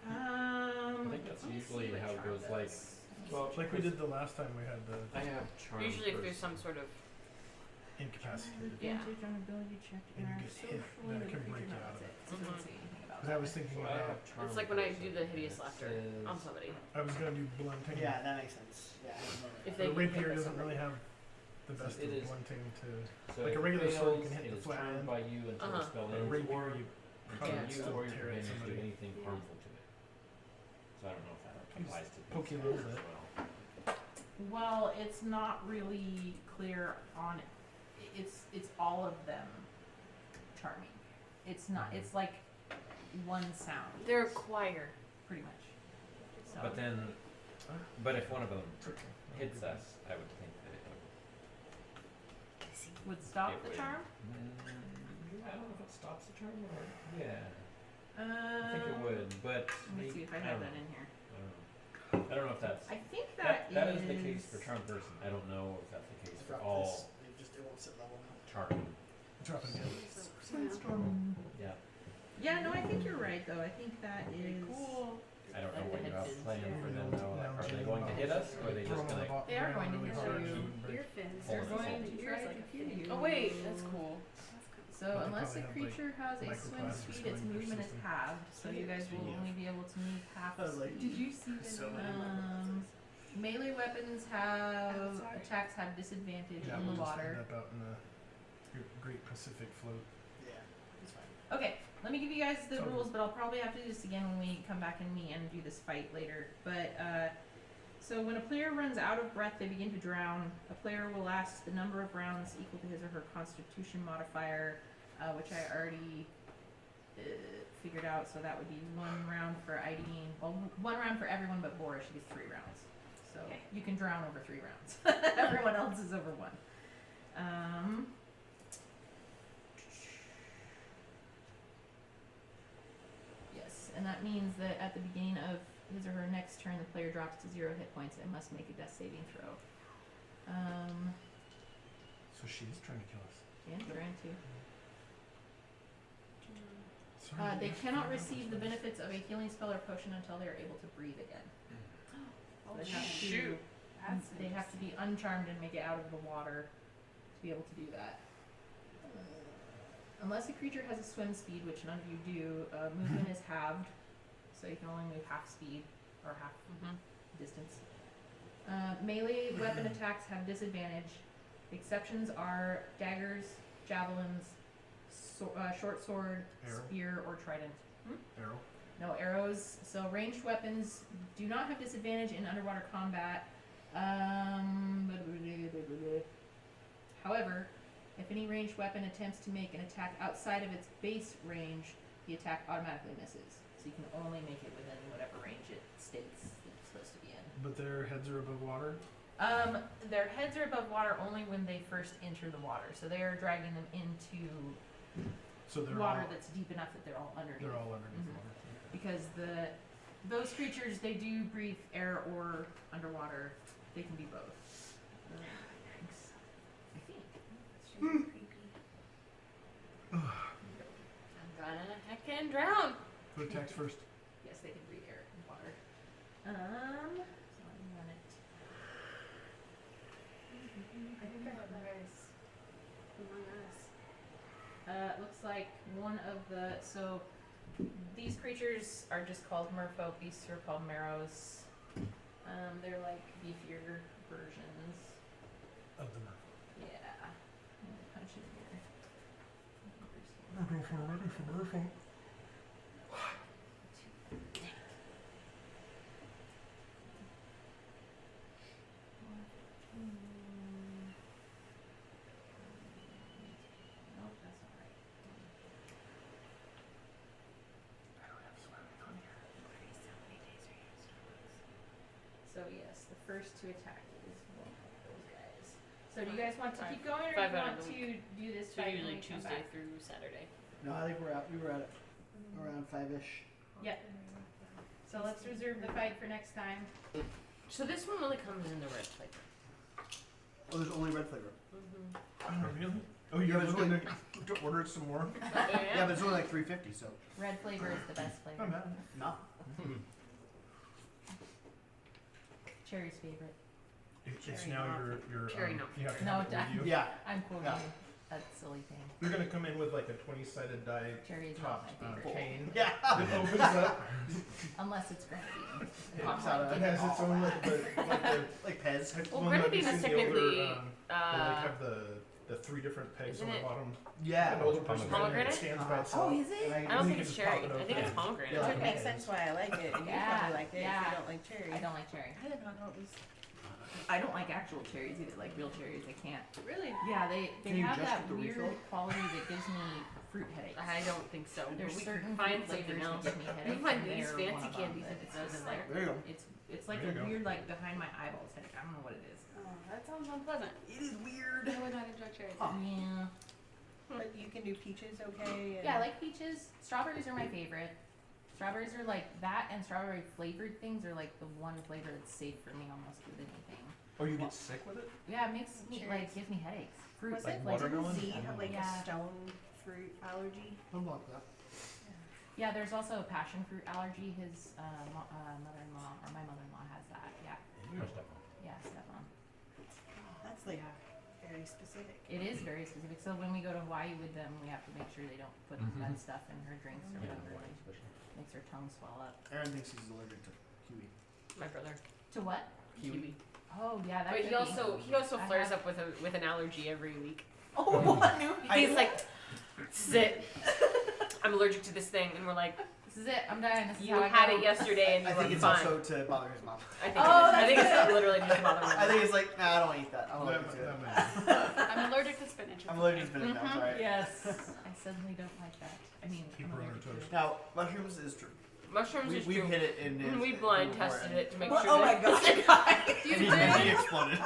Speaker 5: I think that's
Speaker 1: let me
Speaker 5: usually
Speaker 1: see what
Speaker 5: how it
Speaker 1: charm
Speaker 5: goes, like-
Speaker 1: does.
Speaker 6: Well, like we did the last time we had the
Speaker 5: I have charm.
Speaker 2: Usually, if
Speaker 5: first.
Speaker 2: there's some sort of
Speaker 6: incapacitated.
Speaker 2: Yeah.
Speaker 1: Advantage on ability check
Speaker 6: And you
Speaker 1: in our
Speaker 6: get hit,
Speaker 1: social
Speaker 6: then it
Speaker 1: and
Speaker 6: can
Speaker 1: creature
Speaker 6: break you
Speaker 1: knows
Speaker 6: out of
Speaker 1: it.
Speaker 6: it.
Speaker 1: So it doesn't say anything about
Speaker 6: Because I was
Speaker 1: that.
Speaker 6: thinking
Speaker 5: So I
Speaker 6: about,
Speaker 5: have charm
Speaker 2: it's like when I
Speaker 5: first,
Speaker 2: do the
Speaker 5: and
Speaker 2: hideous
Speaker 5: it
Speaker 2: laughter
Speaker 5: says-
Speaker 2: on somebody.
Speaker 6: I was gonna do blunting.
Speaker 7: Yeah, that makes sense. Yeah. I remember
Speaker 2: If
Speaker 7: that.
Speaker 2: they
Speaker 6: The
Speaker 2: get hit
Speaker 6: rapier
Speaker 2: by
Speaker 6: doesn't
Speaker 2: somebody.
Speaker 6: really have the
Speaker 5: So
Speaker 6: best
Speaker 5: it
Speaker 6: of
Speaker 5: is-
Speaker 6: blunting to.
Speaker 5: So
Speaker 6: Like a
Speaker 5: if it
Speaker 6: regular sword, you
Speaker 5: fails,
Speaker 6: can hit
Speaker 5: it
Speaker 6: the
Speaker 5: is
Speaker 6: flat
Speaker 5: charmed
Speaker 6: end.
Speaker 5: by you until
Speaker 2: Uh-huh.
Speaker 5: the spell
Speaker 6: A
Speaker 5: ends,
Speaker 6: rapier,
Speaker 5: or
Speaker 6: you
Speaker 5: until
Speaker 6: probably
Speaker 5: you
Speaker 6: still
Speaker 5: or your
Speaker 6: tear at
Speaker 5: companions do
Speaker 6: somebody.
Speaker 5: anything
Speaker 4: Yeah.
Speaker 5: harmful to it. So I don't know if that
Speaker 6: You just
Speaker 5: applies to
Speaker 6: poke
Speaker 5: these
Speaker 6: you a little
Speaker 5: guys
Speaker 6: bit.
Speaker 5: as well.
Speaker 1: Well, it's not really clear on. It's all of them charming. It's not. It's like one sound.
Speaker 2: They're a choir.
Speaker 1: pretty much. So.
Speaker 5: But then, but if one of them hits us, I would think that it
Speaker 1: would stop
Speaker 5: It
Speaker 1: the
Speaker 5: would.
Speaker 1: charm.
Speaker 5: I don't know if it stops the charm or yeah. I
Speaker 1: I
Speaker 5: think it would, but
Speaker 1: Let me see if I have that in here.
Speaker 5: I don't know if that's
Speaker 1: I think
Speaker 5: that
Speaker 1: that
Speaker 5: is the case for charm person. I don't know if that's the case for
Speaker 7: Drop
Speaker 5: all
Speaker 7: this, it won't sit level now.
Speaker 5: charming.
Speaker 6: Drop it again.
Speaker 5: Yeah,
Speaker 1: Yeah, no, I think you're right though. I think that is
Speaker 4: Cool.
Speaker 5: I don't know
Speaker 1: Like
Speaker 5: what
Speaker 1: the
Speaker 5: you have
Speaker 1: head
Speaker 5: planned
Speaker 1: fins,
Speaker 5: for
Speaker 1: yeah.
Speaker 5: them though. Like, are they going to hit us, or are they just gonna?
Speaker 1: They are going to hit you.
Speaker 4: Ear fins.
Speaker 5: They're
Speaker 1: They're going
Speaker 5: Hold
Speaker 1: to
Speaker 5: it.
Speaker 1: try to hit you.
Speaker 4: Oh wait, that's cool.
Speaker 1: So
Speaker 6: But they
Speaker 1: unless the
Speaker 6: probably have, like,
Speaker 1: creature has a swim
Speaker 6: microplastics
Speaker 1: speed,
Speaker 6: going
Speaker 1: its
Speaker 6: in their
Speaker 1: movement is
Speaker 6: system.
Speaker 1: halved. So you guys will only be able to move half
Speaker 7: I was like,
Speaker 1: speed.
Speaker 4: Did you see the
Speaker 7: So many
Speaker 1: Melee weapons have
Speaker 4: Sorry.
Speaker 1: attacks have disadvantage
Speaker 6: Yeah,
Speaker 1: in
Speaker 6: we'll
Speaker 1: the
Speaker 6: just
Speaker 1: water.
Speaker 6: end up out in the Great Pacific float.
Speaker 7: Yeah, it's fine.
Speaker 1: Okay, let me give you guys the
Speaker 6: So-
Speaker 1: rules, but I'll probably have to do this again when we come back and meet and do this fight later. But so when a player runs out of breath, they begin to drown. A player will last the number of rounds equal to his or her Constitution modifier, which I already figured out. So that would be 1 round for IDing. Well, 1 round for everyone but Boris. She gets 3 rounds. So
Speaker 2: Okay.
Speaker 1: you can drown over 3 rounds. Everyone else is over 1. Yes, and that means that at the beginning of his or her next turn, the player drops to 0 hit points and must make a death saving throw.
Speaker 6: So she's trying to kill us.
Speaker 1: Yeah, trying to.
Speaker 6: Sorry,
Speaker 1: They
Speaker 6: Dave.
Speaker 1: cannot receive the benefits of a healing spell or potion until they are able to breathe again.
Speaker 4: Oh
Speaker 1: They have to-
Speaker 4: shoot. That's
Speaker 1: They have to be uncharmed and make it out of the water to be able to do that. Unless a creature has a swim speed, which none of you do, movement is halved, so you can only move half speed or half distance. Melee weapon attacks have disadvantage. Exceptions are daggers, javelins, short sword,
Speaker 6: Arrow.
Speaker 1: spear, or trident.
Speaker 6: Arrow.
Speaker 1: No arrows. So ranged weapons do not have disadvantage in underwater combat. However, if any ranged weapon attempts to make an attack outside of its base range, the attack automatically misses. So you can only make it within whatever range it states that it's supposed to be in.
Speaker 6: But their heads are above water.
Speaker 1: Their heads are above water only when they first enter the water. So they are dragging them into
Speaker 6: So they're
Speaker 1: water
Speaker 6: all,
Speaker 1: that's deep enough that they're all underneath.
Speaker 6: they're all underneath
Speaker 1: Mhm.
Speaker 6: water.
Speaker 1: Because those creatures, they do breathe air or underwater. They can be both. I think.
Speaker 2: I'm gonna heckin' drown.
Speaker 6: Who attacks first?
Speaker 1: Yes, they can breathe air and water. So I'm run it.
Speaker 4: I think I have guys among us.
Speaker 1: It looks like one of the these creatures are just called merfolk. These two are called marrows. They're like beefier versions.
Speaker 6: Of the merfolk.
Speaker 1: Yeah. I'm gonna punch it here.
Speaker 6: Ready for merfolk.
Speaker 1: yes, the first to attack is one of those guys. So do you guys want to keep going, or do
Speaker 2: 5
Speaker 1: you
Speaker 2: out
Speaker 1: want
Speaker 2: of the
Speaker 1: to do this
Speaker 2: So
Speaker 1: fight when
Speaker 2: usually
Speaker 1: we come
Speaker 2: Tuesday
Speaker 1: back?
Speaker 2: through Saturday.
Speaker 7: No, I think we were at it around 5-ish.
Speaker 1: Yep. So let's reserve the fight for next time.
Speaker 2: So this one only comes in the red flavor.
Speaker 7: Oh, there's only red flavor.
Speaker 6: Oh, really? Oh, you're
Speaker 7: Yeah,
Speaker 6: looking to order some more?
Speaker 7: Yeah, but it's only like $3.50, so
Speaker 1: Red flavor is the best
Speaker 6: Not
Speaker 1: flavor.
Speaker 6: bad.
Speaker 7: no.
Speaker 1: Cherry's favorite.
Speaker 6: It's
Speaker 8: Cherry
Speaker 6: now
Speaker 8: not.
Speaker 6: your
Speaker 2: Cherry not.
Speaker 6: you have to
Speaker 1: No,
Speaker 6: have it with you.
Speaker 7: Yeah.
Speaker 1: I'm quoting
Speaker 7: Yeah.
Speaker 1: a silly thing.
Speaker 6: They're gonna come in with like a 20-sided die
Speaker 1: Cherry is not
Speaker 6: topped
Speaker 1: my favorite.
Speaker 6: cane.
Speaker 7: Yeah.
Speaker 6: It opens up.
Speaker 1: Unless it's grenadine.
Speaker 7: It pops out
Speaker 6: It
Speaker 7: of
Speaker 6: has its own like
Speaker 7: like Pez.
Speaker 2: Well,
Speaker 6: one that
Speaker 2: grenadine
Speaker 6: you
Speaker 2: is
Speaker 6: see in the older,
Speaker 2: technically,
Speaker 6: they like have the 3 different pegs
Speaker 2: Isn't
Speaker 6: on the
Speaker 2: it-
Speaker 6: bottom.
Speaker 7: Yeah.
Speaker 6: An older person
Speaker 2: Pomegranate?
Speaker 6: it stands by itself.
Speaker 1: Oh, is it?
Speaker 7: And
Speaker 2: I don't
Speaker 6: you
Speaker 2: think
Speaker 6: can
Speaker 2: it's
Speaker 6: just pop
Speaker 2: cherry.
Speaker 6: it
Speaker 2: I think
Speaker 6: open.
Speaker 2: it's pomegranate.
Speaker 7: Yeah.
Speaker 8: It makes sense why I like it, and you
Speaker 1: Yeah,
Speaker 8: probably like it if
Speaker 1: yeah.
Speaker 8: you don't like cherry.
Speaker 1: I don't like cherry.
Speaker 8: I did not know it was.
Speaker 1: I don't like actual cherries either, like real cherries. I can't.
Speaker 8: Really?
Speaker 1: Yeah, they
Speaker 7: Can you
Speaker 1: have
Speaker 7: just
Speaker 1: that
Speaker 7: get the
Speaker 1: weird
Speaker 7: refill?
Speaker 1: quality that gives me fruit headaches.
Speaker 2: I don't think so.
Speaker 1: There's
Speaker 2: But we
Speaker 1: certain
Speaker 2: can find
Speaker 1: fruit
Speaker 2: something
Speaker 1: flavors
Speaker 2: else.
Speaker 1: that give me
Speaker 2: We
Speaker 1: headaches.
Speaker 2: can find
Speaker 1: and
Speaker 2: these
Speaker 1: they're one
Speaker 2: fancy
Speaker 1: of them,
Speaker 2: candies
Speaker 1: but
Speaker 2: that
Speaker 1: it's
Speaker 2: it says
Speaker 1: just
Speaker 2: in
Speaker 1: like
Speaker 2: there.
Speaker 7: There you go.
Speaker 1: it's like
Speaker 6: There
Speaker 1: a
Speaker 6: you go.
Speaker 1: weird like behind my eyeballs headache. I don't know what it is.
Speaker 4: Oh, that sounds unpleasant.
Speaker 7: It is weird.
Speaker 4: I would not enjoy cherries.
Speaker 1: Yeah.
Speaker 8: But you can do peaches okay. And
Speaker 1: Yeah, I like peaches. Strawberries are my favorite. Strawberries are like that, and strawberry flavored things are like the one flavor that's safe for me almost with anything.
Speaker 6: Oh, you get sick with it?
Speaker 1: Yeah, it makes me like gives me headaches. Fruit
Speaker 8: Was
Speaker 1: like
Speaker 8: it
Speaker 6: watermelon?
Speaker 8: Z have like
Speaker 1: Yeah.
Speaker 8: a stone fruit allergy?
Speaker 7: Don't block that.
Speaker 1: Yeah, there's also a passion fruit allergy. His mother-in-law or my mother-in-law has that. Yeah, yeah, stepmom.
Speaker 8: That's like very specific.
Speaker 1: It is very specific. So when we go to Hawaii with them, we have to make sure they don't put that stuff in her drinks or whatever. Like, makes her tongue swell up.
Speaker 7: Aaron thinks he's allergic to kiwi.
Speaker 2: My brother.
Speaker 1: To what?
Speaker 2: Kiwi.
Speaker 1: Oh yeah, that.
Speaker 2: But
Speaker 1: could
Speaker 2: he also
Speaker 1: I
Speaker 2: flares
Speaker 1: have-
Speaker 2: up with an allergy every week.
Speaker 1: Oh, I knew.
Speaker 2: He's like, sit. I'm allergic to this thing, and we're like,
Speaker 1: This is it. I'm dying. This is
Speaker 2: you
Speaker 1: how I
Speaker 2: had
Speaker 1: go.
Speaker 2: it yesterday, and
Speaker 7: I
Speaker 2: you
Speaker 7: think
Speaker 2: were
Speaker 7: it's
Speaker 2: fine.
Speaker 7: also to bother his mom.
Speaker 2: I think,
Speaker 1: Oh,
Speaker 2: I think
Speaker 1: that's
Speaker 2: it's literally just bothering.
Speaker 7: I think it's like, nah, I don't eat that. I'm
Speaker 6: That,
Speaker 7: allergic to it.
Speaker 6: that might
Speaker 4: I'm allergic to spinach.
Speaker 7: I'm allergic to spinach now, sorry.
Speaker 1: Yes. I suddenly don't like that. I mean,
Speaker 6: Keep
Speaker 1: I'm
Speaker 6: her on her
Speaker 1: allergic to
Speaker 6: toes.
Speaker 1: it.
Speaker 7: Now, mushrooms is true.
Speaker 2: Mushrooms is
Speaker 7: We've
Speaker 2: true.
Speaker 7: hit it in
Speaker 2: And we
Speaker 7: his-
Speaker 2: blind
Speaker 7: before,
Speaker 2: tested
Speaker 7: and-
Speaker 2: it to make
Speaker 8: What?
Speaker 2: sure.
Speaker 8: Oh my
Speaker 2: that-
Speaker 8: god!
Speaker 7: And he exploded.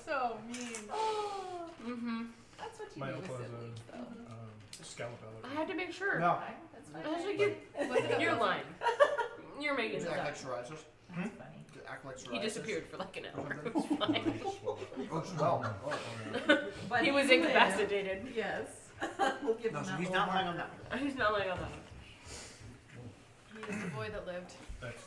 Speaker 4: So mean.
Speaker 1: Oh,
Speaker 2: Mhm.
Speaker 1: that's what you
Speaker 6: Might
Speaker 1: do with
Speaker 6: also
Speaker 1: siblings, though.
Speaker 6: scallop
Speaker 2: I
Speaker 6: allergy.
Speaker 2: had to make sure.
Speaker 7: No.
Speaker 1: That's fine.
Speaker 2: I was like, you're lying. You're making
Speaker 7: Does
Speaker 2: this
Speaker 7: it act
Speaker 2: up.
Speaker 7: like psoriasis?
Speaker 1: That's funny.
Speaker 7: Does it act like psoriasis?
Speaker 2: He disappeared for like an hour.
Speaker 7: something?
Speaker 2: It was fine.
Speaker 7: Oh, swell. Oh,
Speaker 1: But
Speaker 2: He was
Speaker 1: lived.
Speaker 2: incapacitated.
Speaker 1: Yes. We'll give
Speaker 7: no,
Speaker 1: him
Speaker 7: so
Speaker 1: that
Speaker 7: he's
Speaker 1: little
Speaker 7: not
Speaker 1: mark.
Speaker 7: lying on that one.
Speaker 2: He's not lying on that one.
Speaker 4: He is the boy that lived.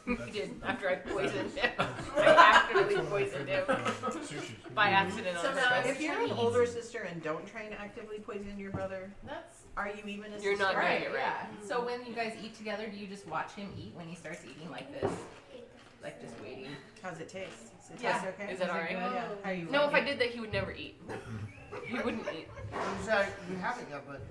Speaker 2: He did after I poisoned him. I accidentally poisoned him
Speaker 6: Sushi.
Speaker 2: by accident
Speaker 8: So
Speaker 2: on
Speaker 8: now,
Speaker 2: purpose.
Speaker 8: if you're an older sister and don't try and actively poison your brother,
Speaker 1: That's
Speaker 8: are you even a
Speaker 2: You're
Speaker 8: sister?
Speaker 2: not
Speaker 1: right.
Speaker 2: doing it right.
Speaker 1: Yeah. So when you guys eat together, do you just watch him eat when he starts eating like this, like just waiting?
Speaker 8: How's it taste? Does it
Speaker 1: Yeah.
Speaker 8: taste okay?
Speaker 2: Is that alright?
Speaker 1: good?
Speaker 8: Yeah. How you
Speaker 2: No,
Speaker 8: like
Speaker 2: if I
Speaker 8: it?
Speaker 2: did that, he would never eat. He wouldn't eat.
Speaker 7: I'm sorry, we haven't yet, but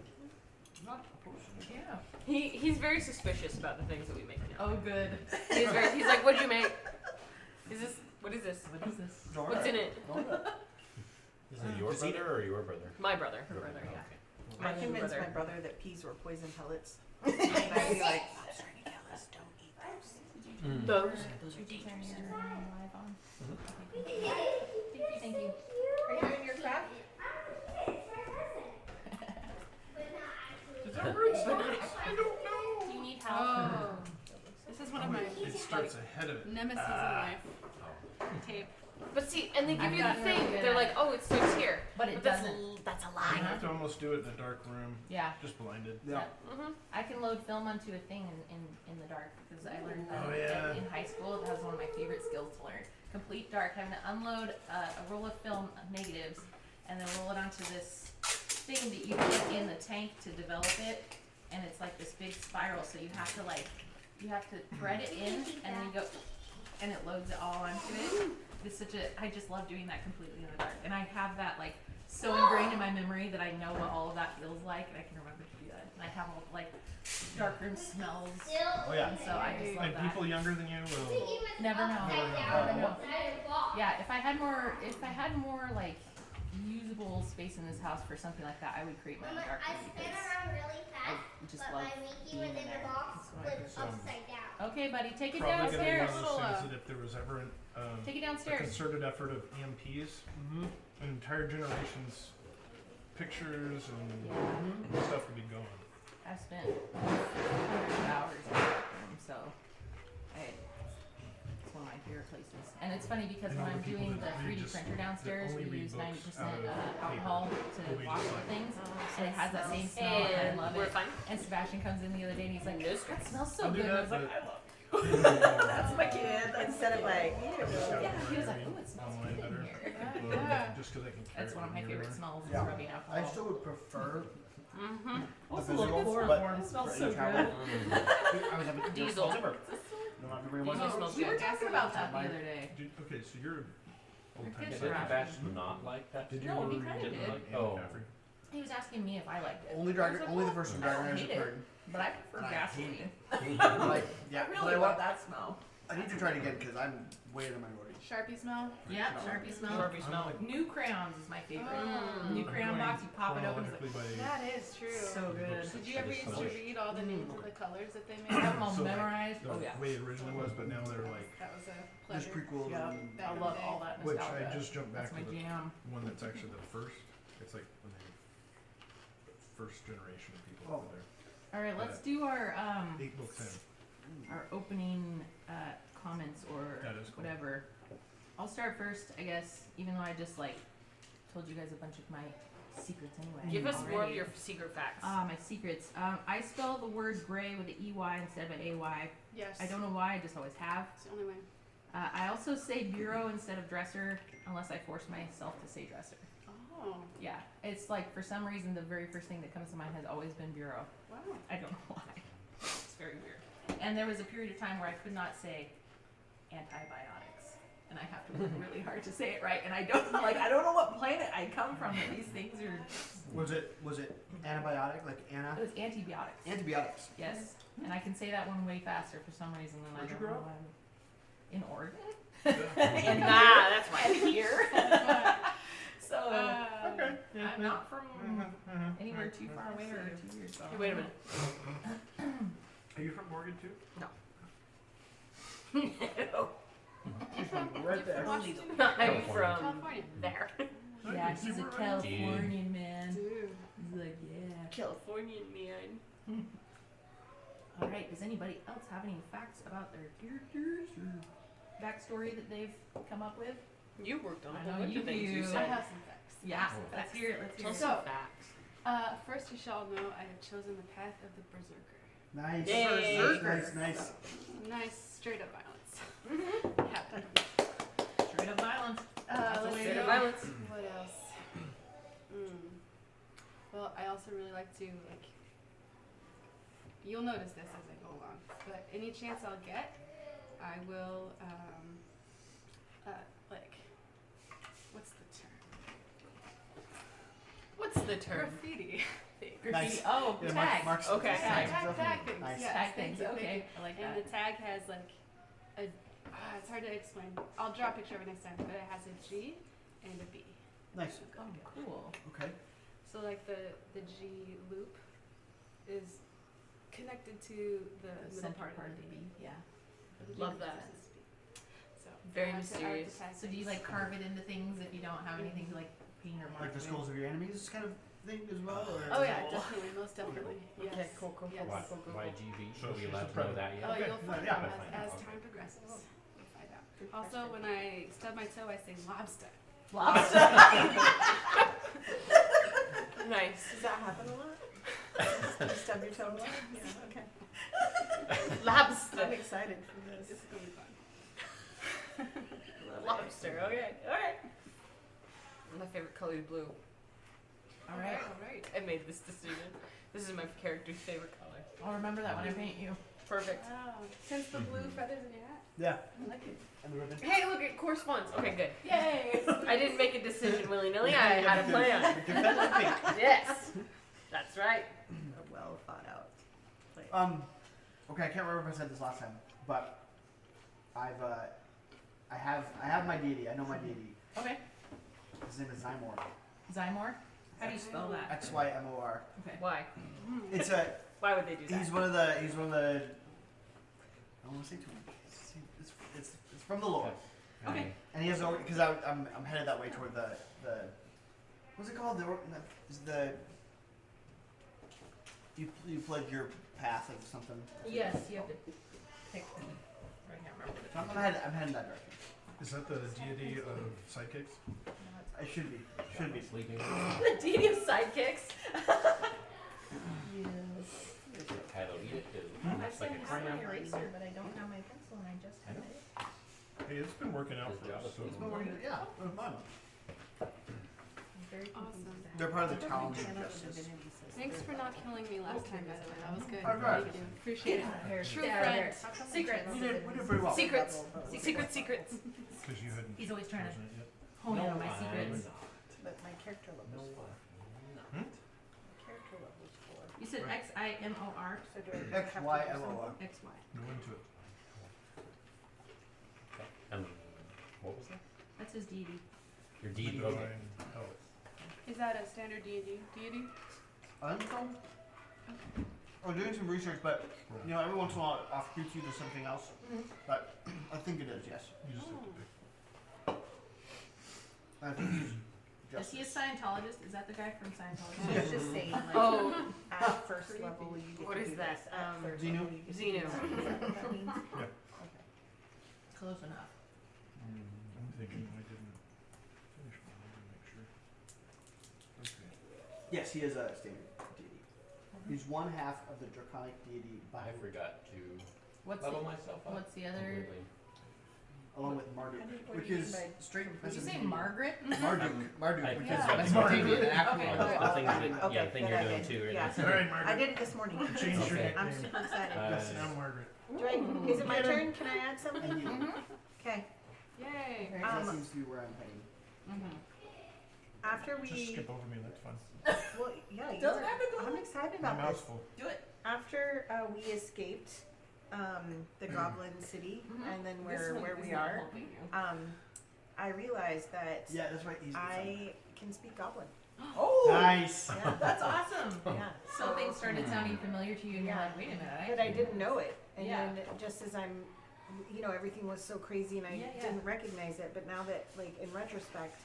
Speaker 7: I'm not opposed to it.
Speaker 1: Yeah.
Speaker 2: He's very suspicious about the things that we make now.
Speaker 1: Oh, good.
Speaker 2: He's like, what'd you make? What is this?
Speaker 1: What is this?
Speaker 7: It's all
Speaker 2: What's
Speaker 7: right.
Speaker 2: in it?
Speaker 7: All right.
Speaker 5: Is it your brother or your brother?
Speaker 2: My brother.
Speaker 1: Her brother, yeah.
Speaker 2: Okay.
Speaker 8: I
Speaker 2: My
Speaker 8: convinced
Speaker 2: brother.
Speaker 8: my brother that peas were poison pellets. And I'd be like, "Stop trying to kill us, don't eat those."
Speaker 2: Those are
Speaker 1: Did you turn
Speaker 2: dangerous.
Speaker 1: your live on? Thank you. Thank you.
Speaker 8: Are you doing your craft?
Speaker 6: Is that where it starts? I don't know.
Speaker 1: Do you need help?
Speaker 4: Oh. This is one of my
Speaker 6: It starts ahead of it.
Speaker 4: nemesis in life. Tape.
Speaker 2: But see, and they give
Speaker 1: I've
Speaker 2: you the
Speaker 1: gotten really
Speaker 2: thing.
Speaker 1: good
Speaker 2: They're
Speaker 1: at
Speaker 2: like,
Speaker 1: it.
Speaker 2: oh, it starts here.
Speaker 1: But it
Speaker 2: But that's
Speaker 1: doesn't.
Speaker 2: that's a
Speaker 6: You
Speaker 2: lie.
Speaker 6: have to almost do it in a dark room,
Speaker 1: Yeah.
Speaker 6: just blinded.
Speaker 7: Yeah.
Speaker 2: Mm-hmm.
Speaker 1: I can load film onto a thing in the dark because I learned that
Speaker 6: Oh, yeah.
Speaker 1: in high school. That was one of my favorite skills to learn. Complete dark, having to unload a roll of film negatives and then roll it onto this thing that you put in the tank to develop it, and it's like this big spiral. So you have to thread it in and then you go, and it loads it all onto it. It's such a I just love doing that completely in the dark, and I have that like so ingrained in my memory that I know what all of that feels like, and I can remember to do that. And I have all like darkroom smells,
Speaker 7: Oh yeah.
Speaker 1: and so I just love
Speaker 6: And
Speaker 1: that.
Speaker 6: people younger than you will.
Speaker 1: Never know. Never know. Yeah, if I had more like usable space in this house for something like that, I would create my own dark room
Speaker 9: I spin
Speaker 1: because
Speaker 9: around really
Speaker 1: I
Speaker 9: fast,
Speaker 1: just
Speaker 9: but
Speaker 1: love
Speaker 9: my Mickey
Speaker 1: being
Speaker 9: was
Speaker 1: in
Speaker 9: in
Speaker 1: there.
Speaker 9: the box
Speaker 1: That's what I
Speaker 9: was
Speaker 6: do.
Speaker 9: upside down.
Speaker 1: Okay, buddy, take it
Speaker 6: Probably gonna be
Speaker 1: downstairs.
Speaker 6: one of
Speaker 4: Little,
Speaker 6: those things that if there was ever
Speaker 1: Take it
Speaker 6: a
Speaker 1: downstairs.
Speaker 6: concerted effort of EMPs,
Speaker 3: Mm-hmm.
Speaker 6: an entire generation's pictures and
Speaker 1: Yeah.
Speaker 6: stuff would be gone.
Speaker 1: I've spent hundreds of hours in that room, so it's one of my favorite places. And it's funny because
Speaker 6: And
Speaker 1: when
Speaker 6: all the
Speaker 1: I'm
Speaker 6: people
Speaker 1: doing the
Speaker 6: that read
Speaker 1: 3D
Speaker 6: just-
Speaker 1: printer
Speaker 6: that
Speaker 1: downstairs,
Speaker 6: only
Speaker 1: we
Speaker 6: read
Speaker 1: use
Speaker 6: books
Speaker 1: 90%
Speaker 6: out of
Speaker 1: alcohol
Speaker 6: will
Speaker 1: to
Speaker 6: be
Speaker 1: wash
Speaker 6: just
Speaker 1: the
Speaker 6: like-
Speaker 1: things,
Speaker 8: Oh,
Speaker 1: and it has that same smell, and I
Speaker 2: And
Speaker 1: love
Speaker 2: we're
Speaker 1: it.
Speaker 2: fine.
Speaker 1: And Sebastian comes in the other day and he's like,
Speaker 2: No
Speaker 1: "That
Speaker 2: stress.
Speaker 1: smells so
Speaker 6: I'll do
Speaker 1: good." And I was
Speaker 6: that,
Speaker 1: like,
Speaker 6: but-
Speaker 1: "I love
Speaker 8: That's my kid. Instead of like,
Speaker 1: Yeah, he was like, "Ooh, it smells
Speaker 6: Online
Speaker 1: good in
Speaker 6: better.
Speaker 1: here."
Speaker 4: Yeah.
Speaker 6: Just because I can carry
Speaker 1: That's
Speaker 6: it
Speaker 1: one of my
Speaker 6: with me
Speaker 1: favorite
Speaker 6: everywhere.
Speaker 1: smells is
Speaker 7: Yeah.
Speaker 1: rubbing alcohol.
Speaker 7: I still would prefer
Speaker 2: Mm-hmm.
Speaker 1: Also,
Speaker 7: the
Speaker 1: look,
Speaker 7: physical,
Speaker 1: chloroform.
Speaker 7: but
Speaker 1: It smells
Speaker 7: for
Speaker 1: so
Speaker 7: any travel,
Speaker 1: good.
Speaker 7: I was having
Speaker 2: Diesel.
Speaker 7: No, not to bring one
Speaker 2: Diesel
Speaker 7: up.
Speaker 2: smells
Speaker 1: We were
Speaker 2: good.
Speaker 1: talking about that the other day.
Speaker 6: Okay, so you're old time.
Speaker 1: kids
Speaker 5: Did
Speaker 1: are
Speaker 5: Sebastian not like that?
Speaker 6: Did you
Speaker 1: No,
Speaker 6: ever
Speaker 1: he
Speaker 6: read
Speaker 1: kinda
Speaker 6: Anne
Speaker 1: did.
Speaker 5: Oh.
Speaker 6: McCaffrey?
Speaker 1: He was asking me if I liked it.
Speaker 7: Only
Speaker 1: I was like,
Speaker 7: only the
Speaker 1: "Well,
Speaker 7: first one
Speaker 1: I don't
Speaker 7: Dragon Age
Speaker 1: hate
Speaker 7: I've
Speaker 1: it,
Speaker 7: heard.
Speaker 1: but I prefer
Speaker 7: I
Speaker 1: gasoline.
Speaker 7: Like, yeah,
Speaker 1: I
Speaker 7: but
Speaker 1: really
Speaker 7: I
Speaker 1: love
Speaker 7: want.
Speaker 1: that smell.
Speaker 7: I need to try it again because I'm way in the minority.
Speaker 4: Sharpie smell.
Speaker 1: Yeah,
Speaker 7: No.
Speaker 1: Sharpie smell.
Speaker 3: Sharpie
Speaker 6: I'm
Speaker 3: smell.
Speaker 6: like
Speaker 1: New crayons is my favorite.
Speaker 4: Oh.
Speaker 1: New crayon box, you pop it open, it's like,
Speaker 6: chronologically by
Speaker 4: That is true.
Speaker 1: so good.
Speaker 4: Did you ever used to
Speaker 5: Traditional.
Speaker 4: read all the names of the colors that they
Speaker 1: I
Speaker 4: made?
Speaker 1: have them all
Speaker 6: So, like,
Speaker 1: memorized.
Speaker 6: the
Speaker 1: Oh yeah.
Speaker 6: way it originally was, but now they're like,
Speaker 4: That was a
Speaker 7: There's
Speaker 4: pleasure.
Speaker 7: prequels
Speaker 1: Yeah.
Speaker 7: and
Speaker 4: Back
Speaker 1: I
Speaker 4: in
Speaker 1: love
Speaker 4: the
Speaker 1: all
Speaker 4: day.
Speaker 1: that
Speaker 6: which
Speaker 1: nostalgia.
Speaker 6: I just jumped back
Speaker 1: That's my
Speaker 6: to the
Speaker 1: jam.
Speaker 6: one that's actually the first. It's like when they first generation of people
Speaker 7: Oh.
Speaker 6: over there.
Speaker 1: All right, let's do our
Speaker 6: 8 books in.
Speaker 1: opening comments or
Speaker 6: That is cool.
Speaker 1: whatever. I'll start first, I guess, even though I just like told you guys a bunch of my secrets anyway.
Speaker 2: Give us more of
Speaker 1: already.
Speaker 2: your secret facts.
Speaker 1: My secrets. I spell the word gray with an EY instead of an AY.
Speaker 4: Yes.
Speaker 1: I don't know why, I just always have.
Speaker 4: It's the only way.
Speaker 1: I also say bureau instead of dresser, unless I force myself to say dresser.
Speaker 4: Oh,
Speaker 1: Yeah, it's like for some reason the very first thing that comes to mind has always been bureau.
Speaker 4: wow.
Speaker 1: I don't know why. It's very weird. And there was a period of time where I could not say antibiotics, and I have to work really hard to say it right. And I don't know what planet I come from. That these things are.
Speaker 7: Was it antibiotic like
Speaker 1: It
Speaker 7: Anna?
Speaker 1: was antibiotics.
Speaker 7: Antibiotics.
Speaker 1: Yes, and I can say that one way faster for some reason than
Speaker 6: Where'd
Speaker 1: I
Speaker 6: you
Speaker 1: don't
Speaker 6: grow
Speaker 1: know
Speaker 6: up?
Speaker 1: why. In Oregon.
Speaker 2: And that's why.
Speaker 1: And here. So
Speaker 6: Okay.
Speaker 1: I'm not from anywhere too far away or too weird. So
Speaker 2: Hey, wait a minute.
Speaker 6: Are you from Oregon too?
Speaker 7: She's from right there.
Speaker 4: Washington?
Speaker 2: I'm from
Speaker 4: California.
Speaker 2: there.
Speaker 1: Yeah,
Speaker 6: Nice.
Speaker 1: he's
Speaker 6: You
Speaker 1: a
Speaker 6: were right.
Speaker 1: Californian man.
Speaker 4: Dude.
Speaker 1: He's like, yeah.
Speaker 2: Californian man.
Speaker 1: All right. Does anybody else have any facts about their characters or backstory that they've come up with?
Speaker 2: You worked on
Speaker 1: I
Speaker 2: a
Speaker 1: know
Speaker 2: whole bunch
Speaker 1: you
Speaker 2: of things
Speaker 1: do.
Speaker 2: you
Speaker 4: I
Speaker 2: said.
Speaker 4: have some facts.
Speaker 1: Yeah. Let's hear it. Let's hear
Speaker 2: Tell
Speaker 1: it.
Speaker 2: some
Speaker 4: So-
Speaker 2: facts.
Speaker 4: First, you shall know I have chosen the path of the berserker.
Speaker 7: Nice.
Speaker 2: Yay.
Speaker 7: Nice.
Speaker 4: Nice, straight up violence. Have to.
Speaker 1: Straight up violence. That's the
Speaker 4: Let's
Speaker 1: way
Speaker 4: see.
Speaker 1: to go.
Speaker 2: Violence.
Speaker 4: What else? Well, I also really like to like. You'll notice this as I go along, but any chance I'll get, I will like. What's the term?
Speaker 2: What's the term?
Speaker 4: Graffiti.
Speaker 1: Graffiti.
Speaker 7: Nice.
Speaker 1: Oh,
Speaker 7: Yeah,
Speaker 1: tag.
Speaker 7: Mark's
Speaker 2: Okay.
Speaker 4: Tag
Speaker 7: stuff.
Speaker 4: things.
Speaker 7: Nice.
Speaker 4: Yes,
Speaker 1: Tag
Speaker 4: thank
Speaker 1: things.
Speaker 4: you, thank
Speaker 1: Okay.
Speaker 4: you.
Speaker 1: I like
Speaker 4: And
Speaker 1: that.
Speaker 4: the tag has like it's hard to explain. I'll draw a picture of it next time, but it has a G and a B.
Speaker 7: Nice.
Speaker 1: Oh, cool.
Speaker 7: Okay.
Speaker 4: So like the G loop is connected to the middle
Speaker 1: Center
Speaker 4: part of the B.
Speaker 1: Yeah.
Speaker 2: Love that.
Speaker 4: So
Speaker 2: Very
Speaker 4: I have to
Speaker 2: mysterious.
Speaker 4: tag
Speaker 1: So do you
Speaker 4: things.
Speaker 1: like carve it into things if you don't have anything to like paint or mark?
Speaker 7: Like the
Speaker 1: with?
Speaker 7: skulls of your enemies kind of thing as well? Or
Speaker 4: Oh yeah, definitely, most definitely. Yes.
Speaker 2: Okay, cool.
Speaker 4: Yes.
Speaker 5: Why, GB?
Speaker 6: So
Speaker 5: Are we
Speaker 6: she's
Speaker 5: allowed
Speaker 6: the
Speaker 5: to know
Speaker 6: predator.
Speaker 5: that
Speaker 4: Oh,
Speaker 5: yet?
Speaker 6: Okay.
Speaker 4: you'll find
Speaker 7: Yeah,
Speaker 4: out
Speaker 7: that's fine.
Speaker 4: as
Speaker 7: Okay.
Speaker 4: time progresses. You'll find out. Also, when I stub my toe, I say lobster.
Speaker 1: Lobster.
Speaker 2: Nice.
Speaker 8: Does that happen a lot? You stub your toe a lot? Yeah, okay.
Speaker 2: Lobster.
Speaker 8: I'm excited for this.
Speaker 4: It's gonna be fun.
Speaker 2: Lobster. Okay. All right. My favorite color is blue.
Speaker 1: All right.
Speaker 4: All right.
Speaker 2: I made this decision. This is my character's favorite color.
Speaker 1: I'll remember that when I paint you.
Speaker 2: Perfect.
Speaker 4: Wow. Since the blue feathers in your hat,
Speaker 7: Yeah.
Speaker 4: I like it.
Speaker 7: And the ribbon.
Speaker 2: Hey, look, it corresponds. Okay, good.
Speaker 1: Yay!
Speaker 2: I didn't make a decision willy nilly. I had a plan.
Speaker 7: Defensive pink.
Speaker 2: Yes. That's right.
Speaker 8: A well thought out plan.
Speaker 7: Okay, I can't remember if I said this last time, but I have my deity. I know my deity.
Speaker 1: Okay.
Speaker 7: His name is Zymor.
Speaker 1: Zymor? How do you spell that?
Speaker 7: XYMOR.
Speaker 1: Okay.
Speaker 2: Why?
Speaker 7: It's a.
Speaker 2: Why would they do that?
Speaker 7: He's one of the. I don't don't say too much. It's from the Lord.
Speaker 1: Okay.
Speaker 7: And he has already, because I'm headed that way toward the what's it called? You pledge your path of something.
Speaker 1: Yes, you have to pick. I can't remember.
Speaker 7: So I'm heading that direction.
Speaker 6: Is that the deity of sidekicks?
Speaker 7: I should be. Should be.
Speaker 5: Sleeping.
Speaker 1: The deity of sidekicks.
Speaker 5: Kylo, eat it.
Speaker 1: I
Speaker 5: It's like
Speaker 1: said
Speaker 5: a
Speaker 1: have
Speaker 5: crayon.
Speaker 1: my eraser, but I don't have my pencil, and I just
Speaker 5: I
Speaker 1: had
Speaker 5: know.
Speaker 1: it.
Speaker 6: Hey, it's been working out for us. So
Speaker 7: It's been working. Yeah. Mine.
Speaker 1: I'm very confused.
Speaker 4: Awesome.
Speaker 7: They're part of the challenge of justice.
Speaker 4: Thanks for not killing me last time, by the way. That was good.
Speaker 7: Alright.
Speaker 4: Thank you. Appreciate it. True
Speaker 1: Yeah,
Speaker 4: friend.
Speaker 1: there.
Speaker 2: Secrets.
Speaker 7: We did pretty well.
Speaker 2: Secrets. Secrets.
Speaker 6: Because you hadn't
Speaker 1: He's always trying to
Speaker 6: chosen it yet.
Speaker 1: hone in on my
Speaker 5: I'm
Speaker 1: secrets.
Speaker 5: not.
Speaker 8: But my character level is 4.
Speaker 6: Hmm?
Speaker 8: Character level is 4.
Speaker 1: You said
Speaker 6: Right.
Speaker 1: XIMOR.
Speaker 8: So do I have to do
Speaker 7: XYMOR.
Speaker 8: something?
Speaker 1: XY.
Speaker 6: Go into it.
Speaker 5: Okay. What was that?
Speaker 1: That's his deity.
Speaker 5: Your deed.
Speaker 6: Divine
Speaker 5: Okay.
Speaker 6: health.
Speaker 4: Is that a standard deity?
Speaker 7: Unfilm? We're doing some research, but you know, every once in a while, off QT there's something else. But I think it is, yes.
Speaker 6: You just have to pick.
Speaker 7: I think he's
Speaker 1: Is he a Scientologist? Is that the guy from Scientology?
Speaker 8: I was just saying, like,
Speaker 2: Oh,
Speaker 8: at first level, you get
Speaker 2: What
Speaker 8: to
Speaker 2: is
Speaker 8: do
Speaker 2: that?
Speaker 8: this. At third
Speaker 7: Xenu?
Speaker 8: level, you get to
Speaker 2: Xenu.
Speaker 8: do this. Is that what that means?
Speaker 6: Yeah.
Speaker 8: Okay.
Speaker 1: Close enough.
Speaker 6: I'm thinking I didn't finish one. I want to make sure. Okay.
Speaker 7: Yes, he is a standard deity. He's one half of the draconic deity
Speaker 5: I forgot to
Speaker 1: What's
Speaker 5: level
Speaker 1: the,
Speaker 5: myself up.
Speaker 1: what's the other?
Speaker 5: completely.
Speaker 7: along with Marduk,
Speaker 8: What
Speaker 7: which
Speaker 8: do you
Speaker 7: is
Speaker 8: mean by
Speaker 7: straight
Speaker 1: Did you say
Speaker 7: Mesopotamian.
Speaker 1: Margaret?
Speaker 7: Marduk,
Speaker 5: I-
Speaker 7: which
Speaker 1: Yeah.
Speaker 7: is Mesopotamian, an actual
Speaker 1: Okay.
Speaker 5: Well, the thing that,
Speaker 8: Okay,
Speaker 5: yeah, the thing
Speaker 8: then
Speaker 5: you're
Speaker 8: I
Speaker 5: doing
Speaker 8: did.
Speaker 5: too, right?
Speaker 8: Yeah.
Speaker 6: All right, Margaret.
Speaker 8: I did it this morning.
Speaker 6: Change your
Speaker 5: Okay.
Speaker 8: I'm
Speaker 6: nickname.
Speaker 8: super excited.
Speaker 6: Yes, now Margaret.
Speaker 8: Do I, is it my turn? Can I add something?
Speaker 7: And you,
Speaker 8: Okay.
Speaker 4: Yay.
Speaker 7: that seems to be where I'm heading.
Speaker 1: Mm-hmm.
Speaker 8: After
Speaker 6: Just
Speaker 8: we,
Speaker 6: skip over me, that's fine.
Speaker 8: well, yeah, you
Speaker 1: Doesn't
Speaker 8: were-
Speaker 1: have to go.
Speaker 8: I'm excited
Speaker 6: My
Speaker 8: about
Speaker 6: mouth's
Speaker 8: this.
Speaker 6: full.
Speaker 1: Do it.
Speaker 8: After we escaped the Goblin City, and then where we are, I realized that
Speaker 7: Yeah, that's right.
Speaker 8: I can speak Goblin.
Speaker 1: Oh,
Speaker 7: Nice.
Speaker 8: Yeah.
Speaker 1: that's awesome.
Speaker 8: Yeah.
Speaker 1: So things started sounding familiar to you, and you're
Speaker 8: Yeah.
Speaker 1: like, wait a minute,
Speaker 8: But I didn't know it, and
Speaker 1: Yeah.
Speaker 8: then just as I'm, you know, everything was so crazy, and I
Speaker 1: Yeah, yeah.
Speaker 8: didn't recognize it. But now that, like, in retrospect,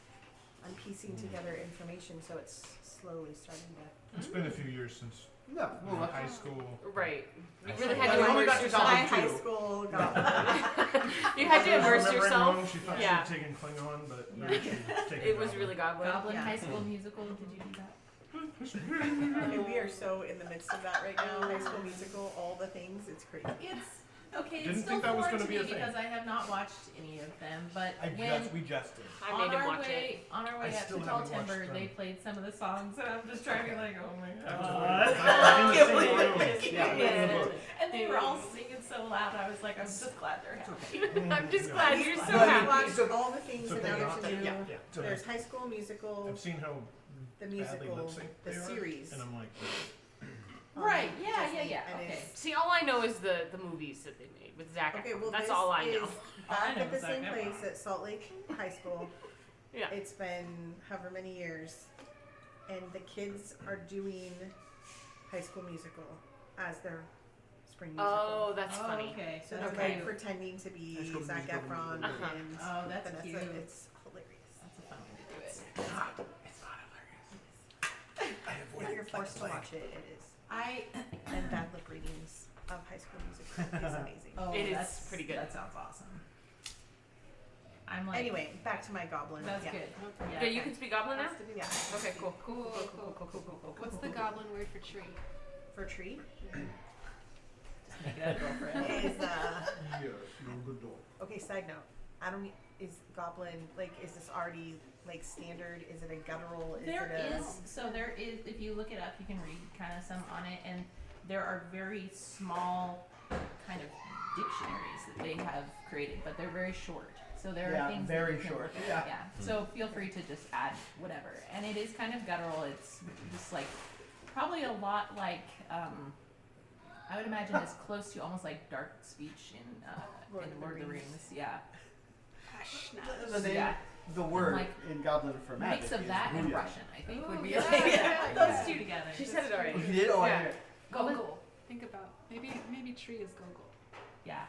Speaker 8: I'm piecing together information, so it's slowly starting to.
Speaker 6: It's been a few years since
Speaker 7: No,
Speaker 6: we were
Speaker 7: well,
Speaker 6: in high school.
Speaker 2: right. You
Speaker 5: I
Speaker 2: really
Speaker 5: see.
Speaker 2: had
Speaker 7: Yeah,
Speaker 2: to
Speaker 7: we only
Speaker 2: immerse
Speaker 7: got to
Speaker 2: yourself.
Speaker 8: My
Speaker 7: Goblin
Speaker 8: high
Speaker 7: too.
Speaker 8: school Goblin.
Speaker 2: You had to
Speaker 6: If I
Speaker 2: immerse
Speaker 6: remember it
Speaker 2: yourself.
Speaker 6: wrong, she thought
Speaker 2: Yeah.
Speaker 6: she had taken Klingon, but
Speaker 1: Yeah.
Speaker 6: really she had taken
Speaker 2: It was
Speaker 6: Goblin.
Speaker 2: really Goblin.
Speaker 1: Goblin
Speaker 8: Yeah.
Speaker 1: High School Musical. Did you do that?
Speaker 8: Okay, we are so in the midst of that right now. High School Musical, all the things. It's crazy.
Speaker 1: It's okay.
Speaker 6: Didn't
Speaker 1: It's still
Speaker 6: think that was
Speaker 1: foreign
Speaker 6: gonna
Speaker 1: to
Speaker 6: be a
Speaker 1: me
Speaker 6: thing.
Speaker 1: because I have not watched any of them. But
Speaker 7: we just did.
Speaker 2: I
Speaker 1: on
Speaker 2: made him
Speaker 1: our
Speaker 2: watch
Speaker 1: way, on our way
Speaker 6: I
Speaker 1: up
Speaker 6: still
Speaker 1: to Tall
Speaker 6: haven't watched
Speaker 1: Timber,
Speaker 6: them.
Speaker 1: they played some of the songs, and I'm just trying to be like, oh my
Speaker 6: I
Speaker 1: god.
Speaker 6: was in the same room.
Speaker 7: Yeah,
Speaker 2: Yeah.
Speaker 7: in the book.
Speaker 1: And they were all singing so loud. I was like, I'm just glad they're happy.
Speaker 2: it. I'm just glad you're so
Speaker 7: No, I mean,
Speaker 2: happy.
Speaker 8: Watched
Speaker 7: so-
Speaker 8: all the things,
Speaker 6: so
Speaker 8: and
Speaker 6: they
Speaker 8: now
Speaker 6: got
Speaker 8: there's a new.
Speaker 7: yeah.
Speaker 6: So
Speaker 8: There's High School Musical,
Speaker 6: I've seen how
Speaker 8: the
Speaker 6: badly
Speaker 8: musical,
Speaker 6: lip sync
Speaker 8: the
Speaker 6: they are,
Speaker 8: series.
Speaker 6: and I'm like,
Speaker 1: Right? Yeah,
Speaker 8: Disney,
Speaker 1: yeah,
Speaker 8: and
Speaker 1: okay.
Speaker 8: it's-
Speaker 2: See, all I know is the movies that they made with Zac
Speaker 8: Okay,
Speaker 2: Efron.
Speaker 8: well,
Speaker 2: That's
Speaker 8: this
Speaker 2: all I know.
Speaker 8: is
Speaker 1: All I
Speaker 8: back
Speaker 1: know
Speaker 8: at the
Speaker 1: is Zac
Speaker 8: same
Speaker 1: Efron.
Speaker 8: place at Salt Lake High School.
Speaker 2: Yeah.
Speaker 8: It's been however many years, and the kids are doing High School Musical as their spring musical.
Speaker 2: Oh, that's
Speaker 1: Oh,
Speaker 2: funny.
Speaker 1: Okay.
Speaker 8: So
Speaker 1: that's
Speaker 8: they're like
Speaker 1: cute.
Speaker 8: pretending to
Speaker 7: High
Speaker 8: be
Speaker 7: School
Speaker 8: Zac
Speaker 7: Musical
Speaker 8: Efron
Speaker 7: musical.
Speaker 8: and
Speaker 1: Oh, that's
Speaker 8: Vanessa.
Speaker 1: cute.
Speaker 8: It's hilarious.
Speaker 1: That's a fun way to do it.
Speaker 7: It's not hilarious. I avoid
Speaker 8: If you're
Speaker 7: it
Speaker 8: forced to
Speaker 7: like
Speaker 8: watch it, it is.
Speaker 1: I.
Speaker 8: And bad lip readings of High School Musical is amazing.
Speaker 1: Oh,
Speaker 2: It is
Speaker 1: that's
Speaker 2: pretty good.
Speaker 1: That sounds awesome. I'm like.
Speaker 8: Anyway, back to my goblin.
Speaker 1: That's
Speaker 8: yeah.
Speaker 1: good.
Speaker 2: Yeah, you can speak Goblin now?
Speaker 8: Yeah.
Speaker 2: Okay, cool.
Speaker 1: Cool, cool, cool, cool, cool.
Speaker 4: What's the goblin word for tree?
Speaker 8: For tree
Speaker 1: Just make it a girlfriend.
Speaker 8: is
Speaker 6: yes, no good dog.
Speaker 8: okay. Side note: I don't. Is goblin like? Is this already like standard? Is it a guttural? Is
Speaker 1: There
Speaker 8: it a,
Speaker 1: is, so there is, if you look it up, you can read kind of some on it, and there are very small kind of dictionaries that they have created, but they're very short. So there
Speaker 7: Yeah,
Speaker 1: are things
Speaker 7: very
Speaker 1: that you can
Speaker 7: short,
Speaker 1: look at.
Speaker 7: yeah.
Speaker 1: So feel free to just add whatever. And it is kind of guttural. It's just like, probably a lot like, I would imagine it's close to almost like dark speech in Lord of the Rings. Yeah.
Speaker 7: The name,
Speaker 1: Yeah.
Speaker 7: the word
Speaker 1: Like,
Speaker 7: in Goblin for magic.
Speaker 1: Mix of
Speaker 7: is
Speaker 1: that and
Speaker 7: booyah.
Speaker 1: Russian, I think, would
Speaker 4: Ooh,
Speaker 1: be
Speaker 4: yeah,
Speaker 1: like,
Speaker 4: yeah,
Speaker 1: those
Speaker 4: yeah.
Speaker 1: two together.
Speaker 2: She said it
Speaker 7: Oh,
Speaker 2: already.
Speaker 7: you did? Oh, I
Speaker 2: Yeah.
Speaker 7: hear it.
Speaker 1: Goggle.
Speaker 4: Think about maybe tree is gogol.
Speaker 1: Yeah.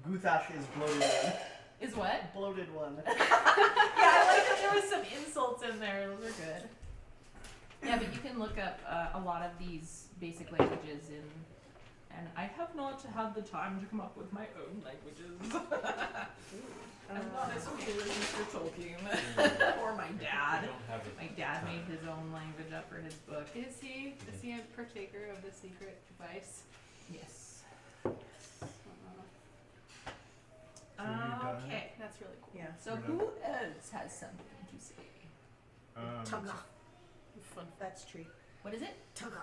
Speaker 7: Guthash is bloated one.
Speaker 1: Is what?
Speaker 7: Bloated one.
Speaker 1: Yeah, I like that there was some insults in there. Those are good. Yeah, but you can look up a lot of these basic languages and I have not had the time to come up with my own languages. I'm not as cool as Mr. Tolkien or my dad.
Speaker 5: I don't have it.
Speaker 1: My dad made his own language up for his book.
Speaker 4: Is he a partaker of the secret device?
Speaker 1: Yes.
Speaker 6: So you're done?
Speaker 1: Okay.
Speaker 4: That's really cool.
Speaker 8: Yeah.
Speaker 1: So who else has something to say?
Speaker 8: Tugga.
Speaker 2: Fun.
Speaker 8: That's tree.
Speaker 1: What is it?
Speaker 8: Tugga.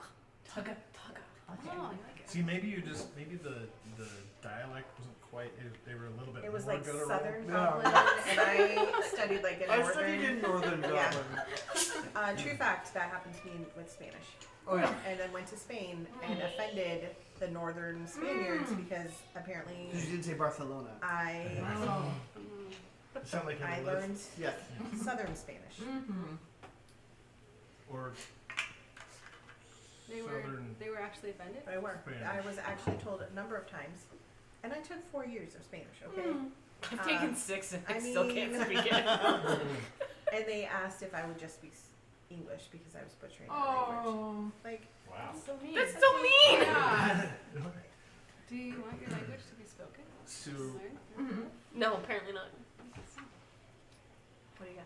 Speaker 1: Tugga.
Speaker 4: Oh, I like it.
Speaker 6: See, maybe the dialect wasn't quite. They were a little bit.
Speaker 8: It was
Speaker 6: more
Speaker 8: like
Speaker 6: guttural.
Speaker 8: Southern
Speaker 7: Yeah.
Speaker 8: Goblin, and I studied like a
Speaker 7: I
Speaker 8: Northern.
Speaker 7: studied in Northern
Speaker 8: Yeah.
Speaker 7: Goblin.
Speaker 8: True fact, that happened to me with Spanish.
Speaker 7: Oh yeah.
Speaker 8: And then went to Spain and offended the Northern Spaniards because apparently
Speaker 7: You didn't say Barcelona.
Speaker 8: I
Speaker 1: Oh.
Speaker 6: It sounded like
Speaker 8: I
Speaker 6: you lived.
Speaker 8: learned
Speaker 7: Yeah.
Speaker 8: Southern Spanish.
Speaker 1: Mm-hmm.
Speaker 6: Or Southern.
Speaker 4: They were actually offended?
Speaker 8: I were.
Speaker 6: Spanish.
Speaker 8: I was actually told a number of times, and I took 4 years of Spanish. Okay.
Speaker 2: I've
Speaker 8: Uh,
Speaker 2: taken 6 and I
Speaker 8: I
Speaker 2: still can't
Speaker 8: mean-
Speaker 2: speak it.
Speaker 8: And they asked if I would just speak English because I was butchering their language.
Speaker 1: Oh.
Speaker 8: Like,
Speaker 5: Wow.
Speaker 1: So mean.
Speaker 2: That's so mean!
Speaker 1: Yeah.
Speaker 4: Do you want your language to be spoken?
Speaker 6: So
Speaker 4: Learn?
Speaker 1: Mm-hmm.
Speaker 2: No, apparently not.
Speaker 8: what do you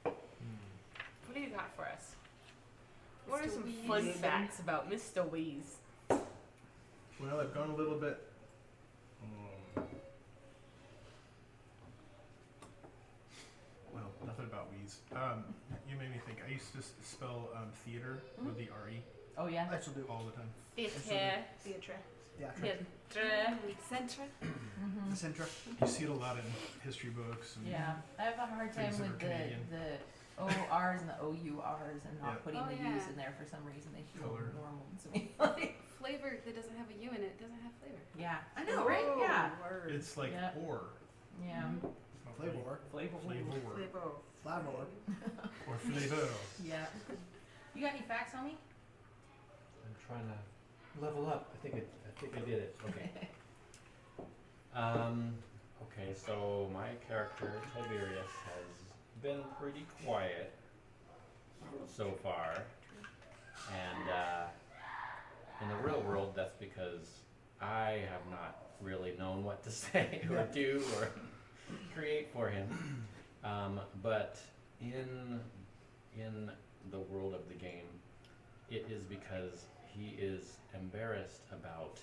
Speaker 8: got?
Speaker 2: What do you got for us? What are
Speaker 1: Mr.
Speaker 2: some
Speaker 1: Weeze.
Speaker 2: fun facts about Mr. Weeze?
Speaker 6: well, I've gone a little bit. Well, nothing about Weeze. You made me think. I used to spell theater with the R-E
Speaker 1: Oh yeah.
Speaker 7: I still do.
Speaker 6: all the time.
Speaker 2: Theater.
Speaker 8: Theatre.
Speaker 7: Yeah.
Speaker 2: Theater.
Speaker 4: Centra?
Speaker 1: Mm-hmm.
Speaker 7: The Centra.
Speaker 6: You see it a lot in history books. And
Speaker 1: Yeah, I have a hard time
Speaker 6: Things that
Speaker 1: with
Speaker 6: are
Speaker 1: the
Speaker 6: Canadian.
Speaker 1: ORs and the OURs and not
Speaker 6: Yeah.
Speaker 1: putting
Speaker 4: Oh,
Speaker 1: the
Speaker 4: yeah.
Speaker 1: U's in there for some reason. They feel
Speaker 6: Color.
Speaker 1: normal to me. Like,
Speaker 4: Flavor that doesn't have a U in it doesn't have flavor.
Speaker 1: yeah, I know, right? Yeah,
Speaker 8: Word.
Speaker 6: It's like
Speaker 1: Yeah.
Speaker 6: or.
Speaker 1: yeah.
Speaker 6: It's not
Speaker 7: Flavor.
Speaker 1: Flavor.
Speaker 6: Flavor.
Speaker 8: Flavor.
Speaker 7: Flavor.
Speaker 6: Or flavor.
Speaker 1: Yeah. You got any facts on me?
Speaker 5: I'm trying to level up. I think I did it. Okay. Okay, so my character Tiberius has been pretty quiet so far, and in the real world, that's because I have not really known what to say or do or create for him. But in the world of the game, it is because he is embarrassed about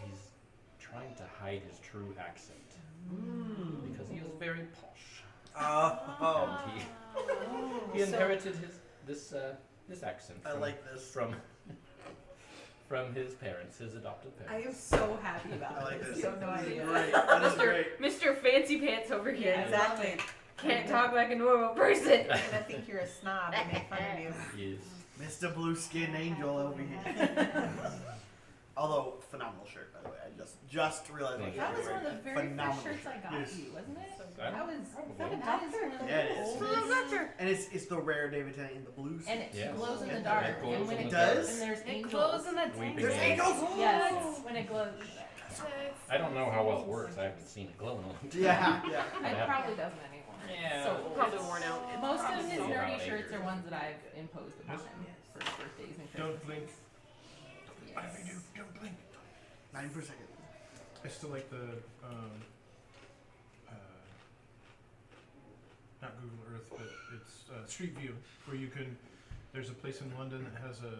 Speaker 5: he's trying to hide his true accent because he is very posh.
Speaker 7: Oh.
Speaker 5: And he inherited this accent
Speaker 7: I
Speaker 5: from,
Speaker 7: like this.
Speaker 5: from his parents, his adopted
Speaker 1: I
Speaker 5: parents.
Speaker 1: am so happy about
Speaker 7: I like
Speaker 1: this.
Speaker 7: this.
Speaker 1: You have no
Speaker 7: This is
Speaker 1: idea.
Speaker 7: great. That is great.
Speaker 2: Mr. Fancy Pants over here.
Speaker 1: Yeah,
Speaker 8: Exactly.
Speaker 2: Can't talk like a normal person.
Speaker 8: I'm gonna think you're a snob and make fun of you.
Speaker 5: He is
Speaker 7: Mr. Blue Skin Angel over here. Although, phenomenal shirt, by the way. I just realized what
Speaker 1: That was
Speaker 7: you're
Speaker 1: one of the
Speaker 7: wearing.
Speaker 1: very
Speaker 7: Phenomenal
Speaker 1: first shirts I got
Speaker 6: Yes.
Speaker 1: you, wasn't it?
Speaker 5: I-
Speaker 1: That was
Speaker 5: probably.
Speaker 1: that is one of the
Speaker 7: Yeah, it is.
Speaker 1: oldest.
Speaker 7: And it's the rare David Tennant in the blues.
Speaker 1: And it
Speaker 5: Yes.
Speaker 1: glows in
Speaker 7: Yeah,
Speaker 1: the
Speaker 7: it
Speaker 1: dark.
Speaker 5: glows
Speaker 1: And when
Speaker 5: in
Speaker 1: it
Speaker 5: the
Speaker 7: dark.
Speaker 1: glows, and there's
Speaker 4: It
Speaker 1: angels.
Speaker 4: glows in the
Speaker 5: Weeping
Speaker 7: There's
Speaker 5: angels.
Speaker 7: angels!
Speaker 1: Yes, when it glows.
Speaker 5: I don't know how well it works. I haven't seen it glow in a long time.
Speaker 7: Yeah, yeah.
Speaker 1: It probably doesn't anymore.
Speaker 5: Yeah.
Speaker 1: So old.
Speaker 2: Probably worn out.
Speaker 1: Most of his
Speaker 5: Probably
Speaker 1: nerdy
Speaker 5: about
Speaker 1: shirts
Speaker 5: 8
Speaker 1: are ones that I've imposed upon
Speaker 6: Yes.
Speaker 1: him for birthdays and
Speaker 6: Don't
Speaker 1: Christmases.
Speaker 6: blink. I
Speaker 1: Yes.
Speaker 6: do. Don't blink.
Speaker 7: 9 per second.
Speaker 6: I still like the not Google Earth, but it's Street View, where you can. There's a place in London that has a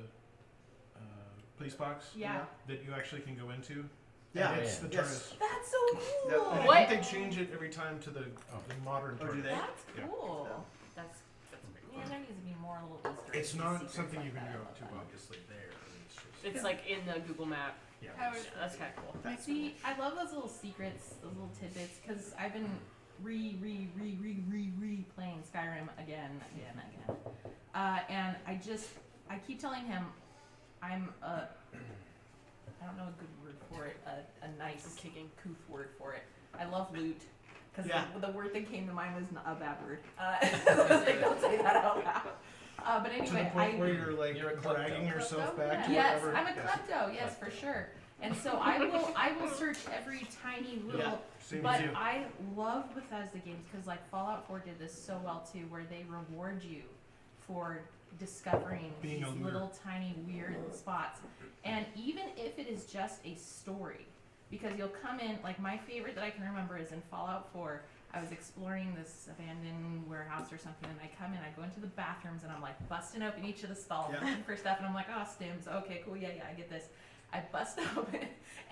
Speaker 6: police box
Speaker 1: Yeah.
Speaker 6: that you actually can go into.
Speaker 7: Yeah.
Speaker 6: And it's the
Speaker 7: Yes.
Speaker 6: TARDIS.
Speaker 1: That's so cool.
Speaker 7: Yep.
Speaker 6: And
Speaker 2: What?
Speaker 6: I think they change it every time to the modern
Speaker 7: Oh, do
Speaker 6: TARDIS.
Speaker 7: they?
Speaker 1: That's
Speaker 6: Yeah.
Speaker 1: cool.
Speaker 2: That's
Speaker 1: Yeah, there needs to be more little Easter eggs
Speaker 6: It's
Speaker 1: and
Speaker 6: not
Speaker 1: secrets
Speaker 6: something
Speaker 1: like
Speaker 6: you can
Speaker 1: that.
Speaker 6: go
Speaker 1: I love
Speaker 6: to
Speaker 1: that.
Speaker 6: obviously there. It's just
Speaker 2: it's like in the Google map.
Speaker 6: yeah.
Speaker 4: How
Speaker 6: it's-
Speaker 4: is-
Speaker 2: That's kind of cool.
Speaker 1: See, I love those little secrets, those little tidbits, because I've been playing Skyrim again. And I keep telling him I'm I don't know a good word for it, a nice
Speaker 2: Kicking.
Speaker 1: couth word for it. I love loot, because
Speaker 7: Yeah.
Speaker 1: the word that came to mind was a bad word. So don't say that out loud. But
Speaker 6: to the
Speaker 1: anyway,
Speaker 6: point where you're like
Speaker 5: You're a
Speaker 6: dragging
Speaker 5: klepto.
Speaker 6: yourself
Speaker 4: Klepto?
Speaker 6: back to
Speaker 1: yes,
Speaker 6: whatever.
Speaker 1: I'm a klepto. Yes, for sure. And so I will search every tiny little.
Speaker 6: Same
Speaker 1: But
Speaker 6: as you.
Speaker 1: I love Bethesda games because like Fallout 4 did this so well too, where they reward you for discovering
Speaker 6: Being
Speaker 1: these
Speaker 6: a lure.
Speaker 1: little tiny weird spots. And even if it is just a story, because you'll come in, like my favorite that I can remember is in Fallout 4, I was exploring this abandoned warehouse or something, and I come in, I go into the bathrooms, and I'm like busting open each of the stalls
Speaker 7: Yeah.
Speaker 1: looking for stuff, and I'm like, oh, stims, okay, cool, yeah, I get this. I bust open,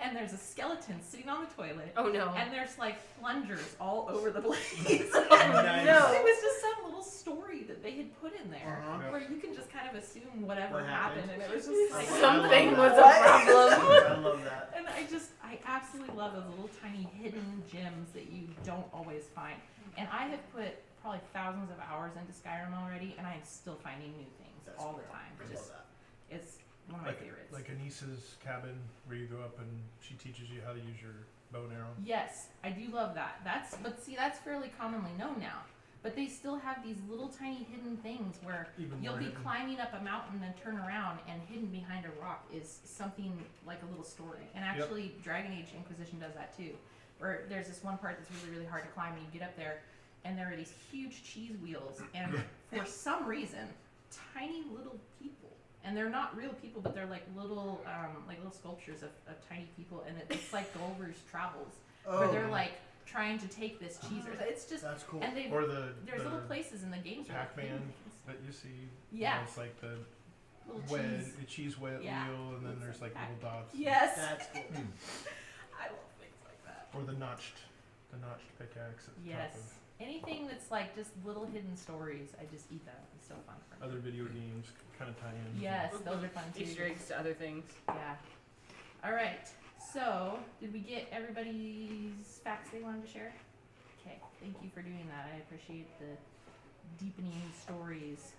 Speaker 1: and there's a skeleton sitting on the toilet,
Speaker 2: Oh no.
Speaker 1: and there's like plungers all over the place.
Speaker 7: Nice.
Speaker 1: It was just some little story that they had put in there,
Speaker 7: Uh-huh.
Speaker 1: where you can just kind of assume whatever
Speaker 7: What happened?
Speaker 1: happened, and it was just like
Speaker 2: Something
Speaker 7: I
Speaker 2: was
Speaker 7: love
Speaker 2: a
Speaker 7: that.
Speaker 2: problem.
Speaker 7: I love that.
Speaker 1: And I absolutely love those little tiny hidden gems that you don't always find. And I have put probably thousands of hours into Skyrim already, and I am still finding new things
Speaker 7: That's
Speaker 1: all
Speaker 7: cool.
Speaker 1: the time.
Speaker 7: I love
Speaker 1: Just,
Speaker 7: that.
Speaker 1: it's one of my favorites.
Speaker 6: Like Anissa's cabin where you go up and she teaches you how to use your bow and arrow.
Speaker 1: Yes, I do love that. That's fairly commonly known now. But they still have these little tiny hidden things where
Speaker 6: Even
Speaker 1: you'll
Speaker 6: more
Speaker 1: be
Speaker 6: hidden.
Speaker 1: climbing up a mountain and turn around, and hidden behind a rock is something like a little story. And actually, Dragon Age Inquisition does that too. Where there's this one part that's really, really hard to climb, and you get up there, and there are these huge cheese wheels, and for some reason, tiny little people. And they're not real people, but they're like little sculptures of tiny people, and it's like Gulliver's Travels, where they're like trying to take this cheese. It's just,
Speaker 7: That's cool.
Speaker 1: and they
Speaker 6: Or
Speaker 1: there's little places in the games where
Speaker 6: Pac-Man that you see.
Speaker 1: Yeah.
Speaker 6: It's like the
Speaker 1: little
Speaker 6: wed,
Speaker 1: cheese.
Speaker 6: a cheese wheel,
Speaker 1: Yeah.
Speaker 6: and then there's like little dots.
Speaker 1: Yes,
Speaker 7: That's cool.
Speaker 1: I love things like that.
Speaker 6: Or the notched pickaxe at the
Speaker 1: Yes,
Speaker 6: top
Speaker 1: anything that's like just little hidden stories, I just eat that. It's so fun for
Speaker 6: of
Speaker 1: me.
Speaker 6: other video games kind of tie in.
Speaker 1: Yes, those are fun too.
Speaker 2: Easter eggs to other things.
Speaker 1: Yeah. All right. So, did we get everybody's facts they wanted to share? Okay. Thank you for doing that. I appreciate the deepening stories.